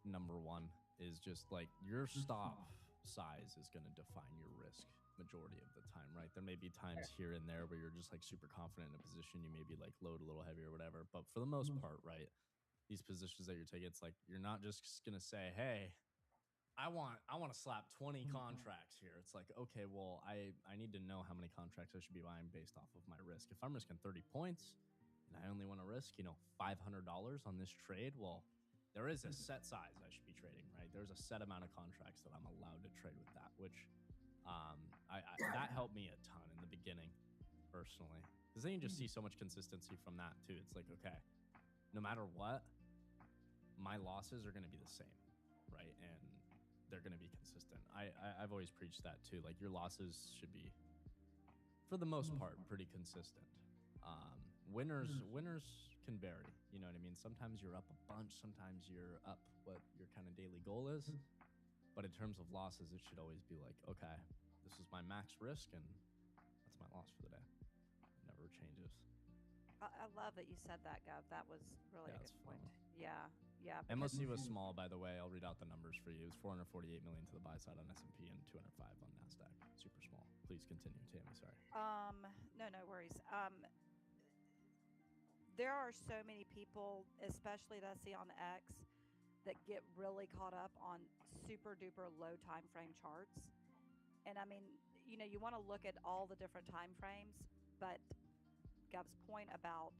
S15: number one is just like your stop size is going to define your risk majority of the time, right? There may be times here and there where you're just like super confident in a position, you maybe like load a little heavier or whatever, but for the most part, right, these positions that you're taking, it's like you're not just going to say, hey, I want to slap 20 contracts here. It's like, okay, well, I need to know how many contracts I should be buying based off of my risk. If I'm risking 30 points and I only want to risk, $500 on this trade, well, there is a set size I should be trading, right? There's a set amount of contracts that I'm allowed to trade with that, which that helped me a ton in the beginning, personally, because then you just see so much consistency from that too. It's like, okay, no matter what, my losses are going to be the same, right? And they're going to be consistent. I've always preached that too. Like your losses should be, for the most part, pretty consistent. Winners can vary. You know what I mean? Sometimes you're up a bunch. Sometimes you're up what your kind of daily goal is. But in terms of losses, it should always be like, okay, this is my max risk, and that's my loss for the day. It never changes.
S19: I love that you said that, Gov. That was really a good point. Yeah.
S15: MOC was small, by the way. I'll read out the numbers for you. It was 448 million to the buy side on S&P and 205 on NASDAQ. Super small. Please continue, Tammy. Sorry.
S19: No worries. There are so many people, especially that I see on X, that get really caught up on super duper low time frame charts. And I mean, you know, you want to look at all the different time frames, but Gov's point about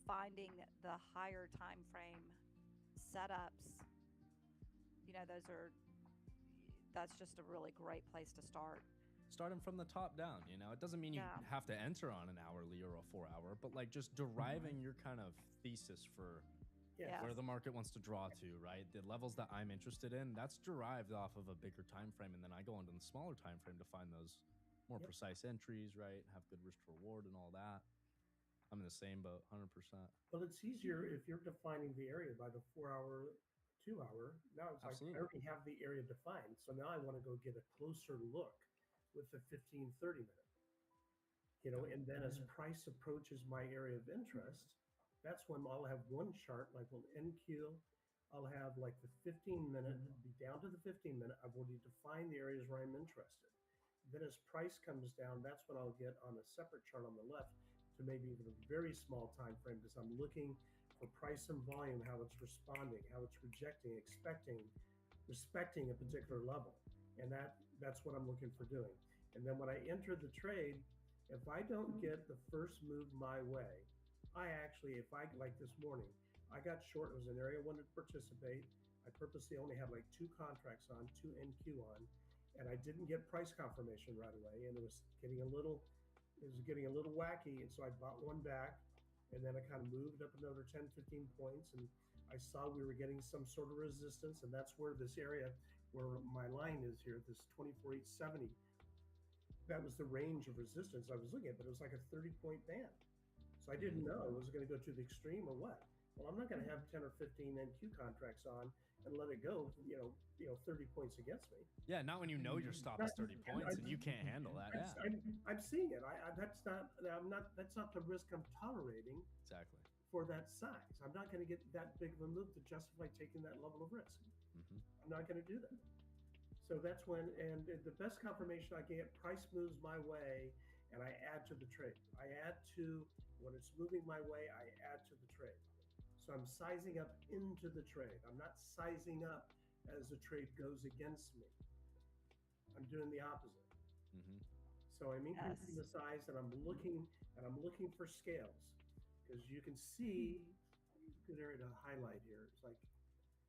S19: finding the higher time frame setups, you know, that's just a really great place to start.
S15: Starting from the top down, you know, it doesn't mean you have to enter on an hourly or a 4 hour, but like just deriving your kind of thesis for where the market wants to draw to, right? The levels that I'm interested in, that's derived off of a bigger time frame, and then I go into the smaller time frame to find those more precise entries, right? Have good risk to reward and all that. I'm in the same boat, 100%.
S2: Well, it's easier if you're defining the area by the 4 hour, 2 hour. Now it's like I already have the area defined, so now I want to go get a closer look with the 15, 30 minute. You know, and then as price approaches my area of interest, that's when I'll have one chart, like an NQ. I'll have like the 15 minute, be down to the 15 minute. I've already defined the areas where I'm interested. Then as price comes down, that's when I'll get on a separate chart on the left to maybe even a very small time frame, because I'm looking for price and volume, how it's responding, how it's rejecting, respecting a particular level. And that's what I'm looking for doing. And then when I enter the trade, if I don't get the first move my way, like this morning, I got short. It was an area I wanted to participate. I purposely only had like 2 contracts on, 2 NQ on, and I didn't get price confirmation right away. And it was getting a little wacky. And so I bought one back, and then I kind of moved up another 10, 15 points. And I saw we were getting some sort of resistance. And that's where this area, where my line is here, this 24,870, that was the range of resistance I was looking at, but it was like a 30-point band. So I didn't know it was going to go to the extreme or what. Well, I'm not going to have 10 or 15 NQ contracts on and let it go, 30 points against me.
S15: Yeah, not when you know your stop is 30 points and you can't handle that.
S2: I'm seeing it. That's not the risk I'm tolerating.
S15: Exactly.
S2: For that size, I'm not going to get that big of a move to justify taking that level of risk. I'm not going to do that. So that's when, and the best confirmation I can get, price moves my way, and I add to the trade. I add to, when it's moving my way, I add to the trade. So I'm sizing up into the trade. I'm not sizing up as the trade goes against me. I'm doing the opposite. So I'm increasing the size, and I'm looking for scales, because you can see good area to highlight here. It's like,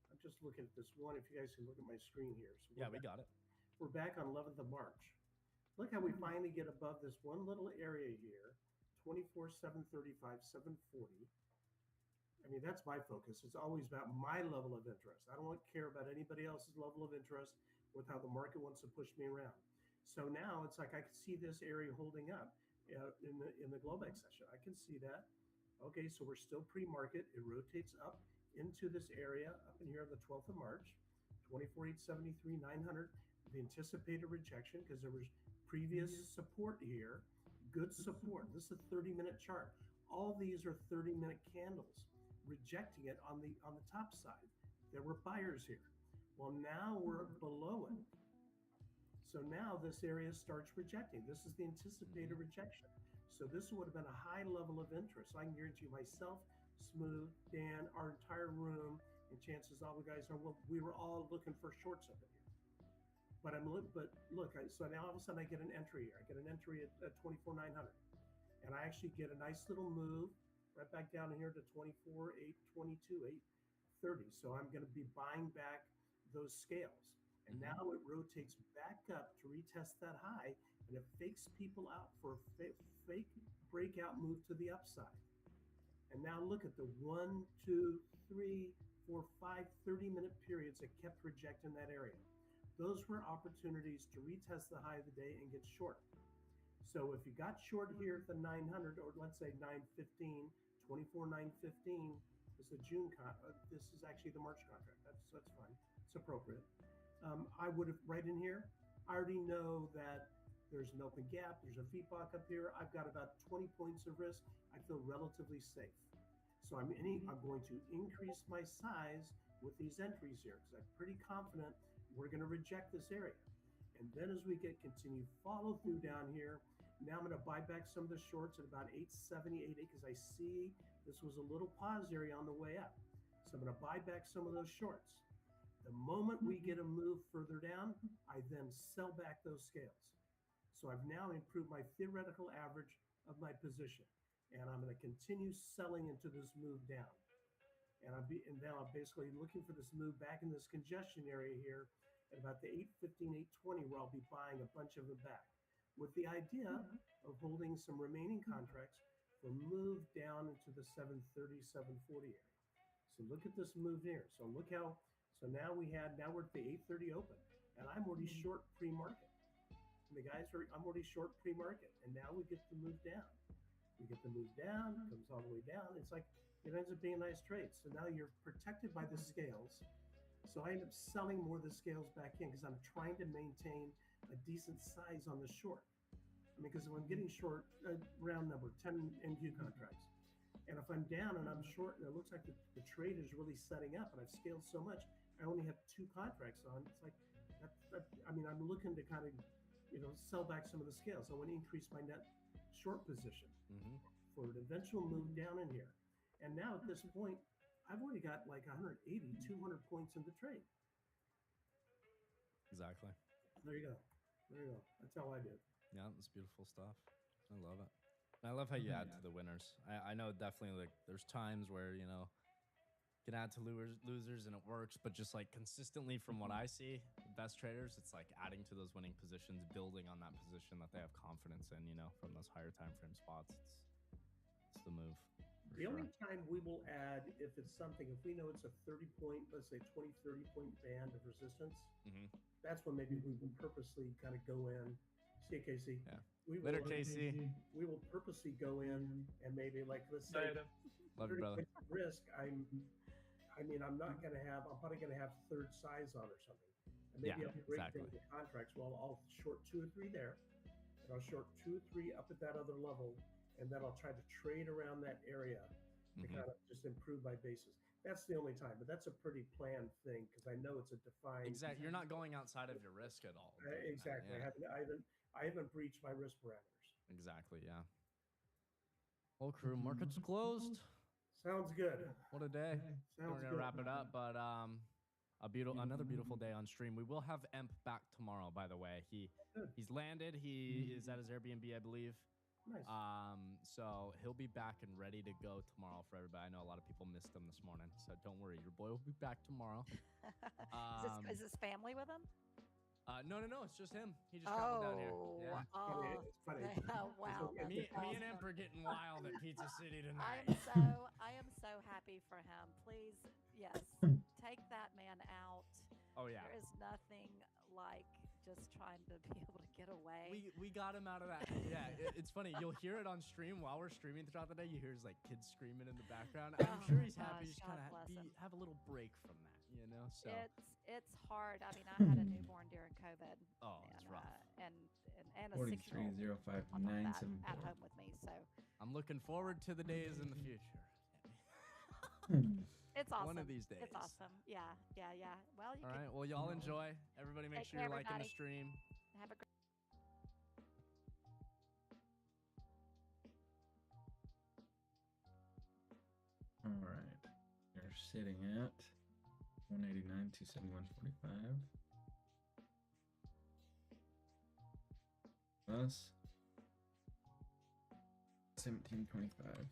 S2: I'm just looking at this one. If you guys can look at my screen here. So
S15: yeah, we got it.
S2: We're back on 11th of March. Look how we finally get above this one little area here, 24,735, 740. I mean, that's my focus. It's always about my level of interest. I don't care about anybody else's level of interest with how the market wants to push me around. So now it's like I can see this area holding up in the Globex session. I can see that. Okay, so we're still pre-market. It rotates up into this area up in here on the 12th of March, 24,873, 900. The anticipated rejection, because there was previous support here, good support. This is a 30-minute chart. All these are 30-minute candles rejecting it on the top side. There were buyers here. Well, now we're below it. So now this area starts rejecting. This is the anticipated rejection. So this would have been a high level of interest. I can guarantee myself, Smooth, Dan, our entire room, and chances all the guys are, well, we were all looking for shorts up in here. But so now all of a sudden I get an entry here. I get an entry at 24,900. And I actually get a nice little move right back down here to 24,822, 830. So I'm going to be buying back those scales. And now it rotates back up to retest that high, and it fakes people out for a fake breakout move to the upside. And now look at the 1, 2, 3, 4, 5 30-minute periods that kept rejecting that area. Those were opportunities to retest the high of the day and get short. So if you got short here at the 900, or let's say 915, 24,915 is the June this is actually the March contract. That's fine. It's appropriate. I would have right in here. I already know that there's an open gap. There's a VPOC up here. I've got about 20 points of risk. I feel relatively safe. So I'm going to increase my size with these entries here, because I'm pretty confident we're going to reject this area. And then as we get continued follow through down here, now I'm going to buy back some of the shorts at about 870, 88, because I see this was a little pause area on the way up. So I'm going to buy back some of those shorts. The moment we get a move further down, I then sell back those scales. So I've now improved my theoretical average of my position, and I'm going to continue selling into this move down. And now I'm basically looking for this move back in this congestion area here at about the 815, 820, where I'll be buying a bunch of them back, with the idea of holding some remaining contracts for move down into the 730, 740 area. So look at this move here. So look how. So now we're at the 830 open, and I'm already short pre-market. And the guys I'm already short pre-market, and now we get the move down. We get the move down, it comes all the way down. It's like it ends up being a nice trade. So now you're protected by the scales. So I end up selling more of the scales back in because I'm trying to maintain a decent size on the short. I mean, because if I'm getting short, round number 10 NQ contracts. And if I'm down and I'm short and it looks like the trade is really setting up and I've scaled so much, I only have 2 contracts on. It's like, I'm looking to kind of, sell back some of the scales. I want to increase my net short position for an eventual move down in here. And now at this point, I've already got like 180, 200 points in the trade.
S15: Exactly.
S2: There you go. That's how I do it.
S15: Yeah, it's beautiful stuff. I love it. And I love how you add to the winners. I know definitely there's times where, can add to losers and it works, but just like consistently from what I see, best traders, it's like adding to those winning positions, building on that position that they have confidence in, from those higher time frame spots. It's the move.
S2: The only time we will add, if it's something, if we know it's a 30 point, let's say 20, 30 point band of resistance, that's when maybe we will purposely kind of go in. See you, Casey.
S15: Yeah.
S2: Later,
S15: Casey.
S2: We will purposely go in and maybe let's say
S15: Love you, brother.
S2: Risk. I'm probably going to have third size on or something. And maybe I'll break down the contracts. Well, I'll short 2 or 3 there, and I'll short 2 or 3 up at that other level, and then I'll try to trade around that area to kind of just improve my basis. That's the only time, but that's a pretty planned thing because I know it's a defined.
S15: Exactly. You're not going outside of your risk at all.
S2: Exactly.
S15: Yeah.
S2: I haven't breached my risk parameters.
S15: Exactly. Yeah. Well, crew, market's closed.
S2: Sounds good.
S15: What a day.
S2: Sounds
S15: We're gonna
S2: good.
S15: wrap it up, but another beautiful day on stream. We will have Emp back tomorrow, by the way. He's landed. He is at his Airbnb, I believe.
S2: Nice.
S15: So he'll be back and ready to go tomorrow for everybody. I know a lot of people missed him this morning, so don't worry. Your boy will be back tomorrow.
S19: Is his family with him?
S15: No. It's just him. He just traveled down here. Yeah.
S2: It's funny.
S19: Wow.
S15: Me and Emp are getting wild at Pizza City tonight.
S19: I am so happy for him. Please, yes, take that man out.
S15: Oh yeah.
S19: There is nothing like just trying to be able to get away.
S15: We got him out of that. Yeah, it's funny. You'll hear it on stream while we're streaming throughout the day. You hear his kids screaming in the background. I'm sure he's happy. Just kind of have a little break from that, So
S19: it's hard. I mean, I had a newborn during COVID.
S15: Oh, it's rough.
S19: And a 6-year-old at home with me. So
S15: I'm looking forward to the days in the future.
S19: It's awesome.
S15: One of these days.
S19: It's awesome. Yeah. Well,
S15: all right. Well, y'all enjoy. Everybody, make sure you're liking the stream.
S19: Have a great.
S1: All right. You're sitting at 189, 271.45. Plus 17.25.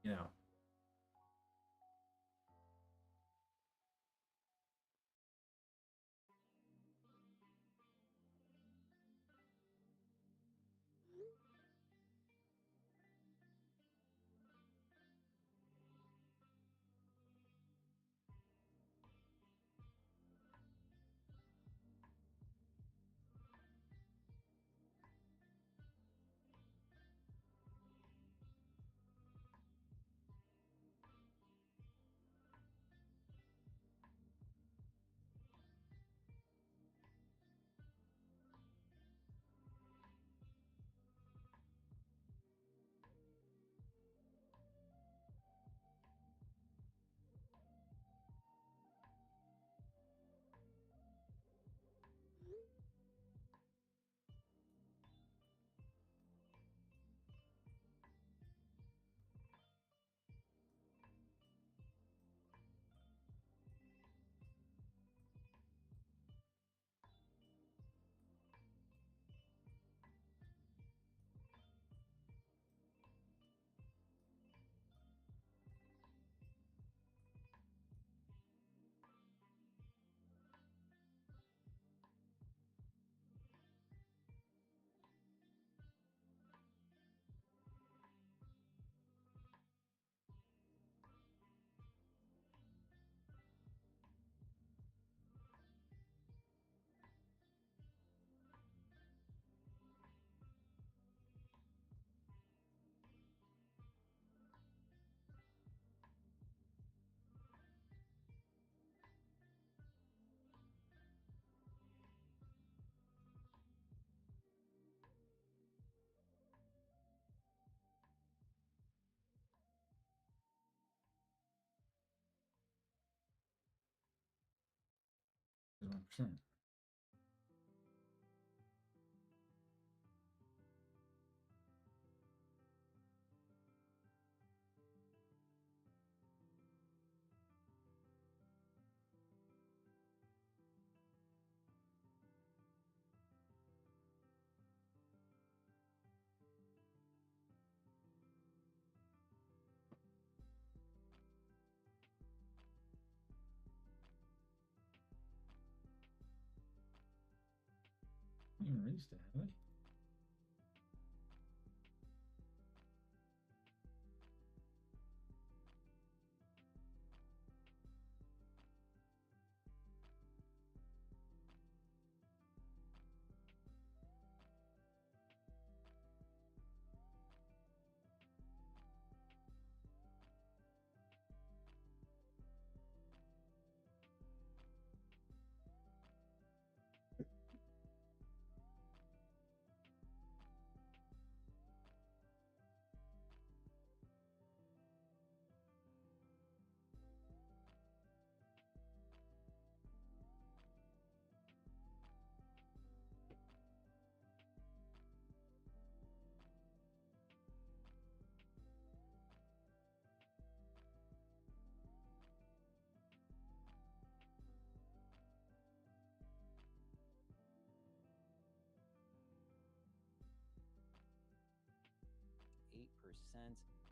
S1: Yeah. 1%. I used to have it.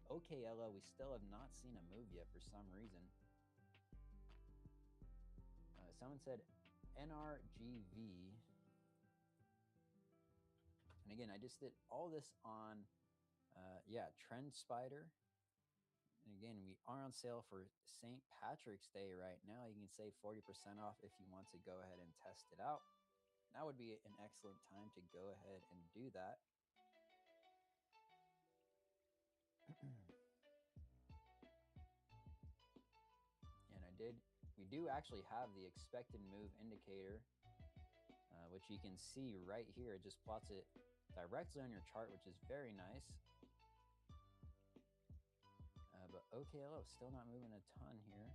S13: Okay, Ella, we still have not seen a move yet for some reason. Someone said NRGV. And again, I just did all this on, Trend Spider. And again, we are on sale for St. Patrick's Day right now. You can save 40% off if you want to go ahead and test it out. That would be an excellent time to go ahead and do that. We do actually have the expected move indicator, which you can see right here. It just plots it directly on your chart, which is very nice. But OKLO still not moving a ton here.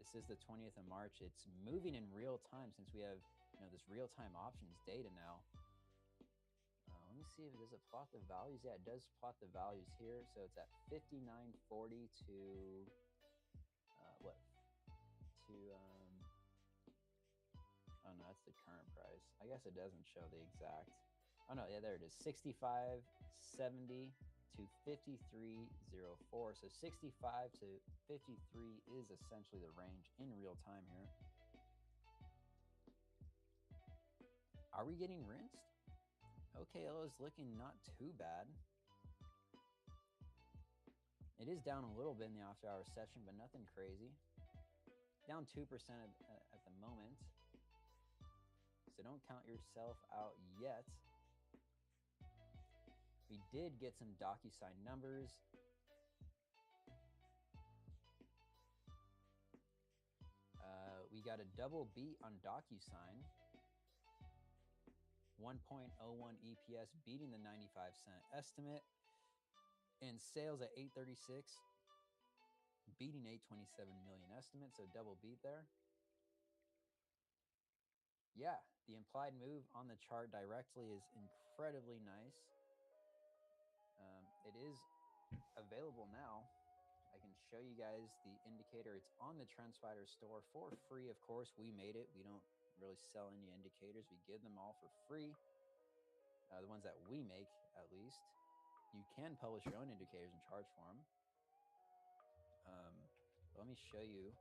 S13: This is the 20th of March. It's moving in real time since we have, this real-time options data now. Let me see if does it plot the values. Yeah, it does plot the values here. So it's at 59.40 to oh no, that's the current price. I guess it doesn't show the exact. Oh no, yeah, there it is. 65.70 to 53.04. So 65 to 53 is essentially the range in real time here. Are we getting rinsed? OKL is looking not too bad. It is down a little bit in the after hour session, but nothing crazy. Down 2% at the moment. So don't count yourself out yet. We did get some DocuSign numbers. We got a double beat on DocuSign. 1.01 EPS beating the 95-cent estimate. And sales at 836. Beating 827 million estimate, so double beat there. Yeah, the implied move on the chart directly is incredibly nice. It is available now. I can show you guys the indicator. It's on the TrendSpider store for free, of course. We made it. We don't really sell any indicators. We give them all for free. The ones that we make, at least. You can publish your own indicators and charge for them. Let me show you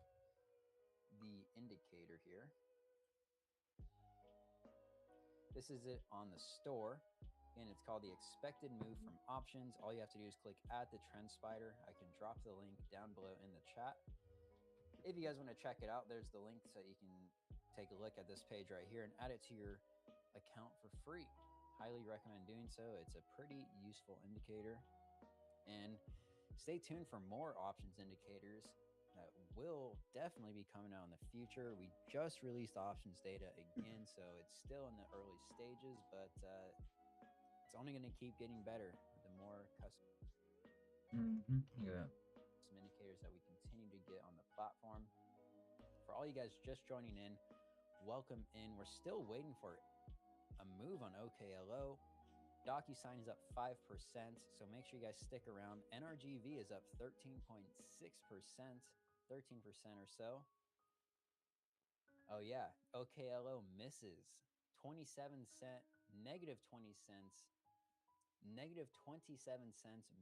S13: the indicator here. This is it on the store. Again, it's called the expected move from options. All you have to do is click add the TrendSpider. I can drop the link down below in the chat. If you guys want to check it out, there's the link so you can take a look at this page right here and add it to your account for free. Highly recommend doing so. It's a pretty useful indicator. And stay tuned for more options indicators that will definitely be coming out in the future. We just released options data again, so it's still in the early stages, but it's only going to keep getting better the more custom some indicators that we continue to get on the platform. For all you guys just joining in, welcome in. We're still waiting for a move on OKLO. DocuSign is up 5%, so make sure you guys stick around. NRGV is up 13.6%, 13% or so. Oh yeah, OKLO misses 27 cent, negative 20 cents, negative 27 cents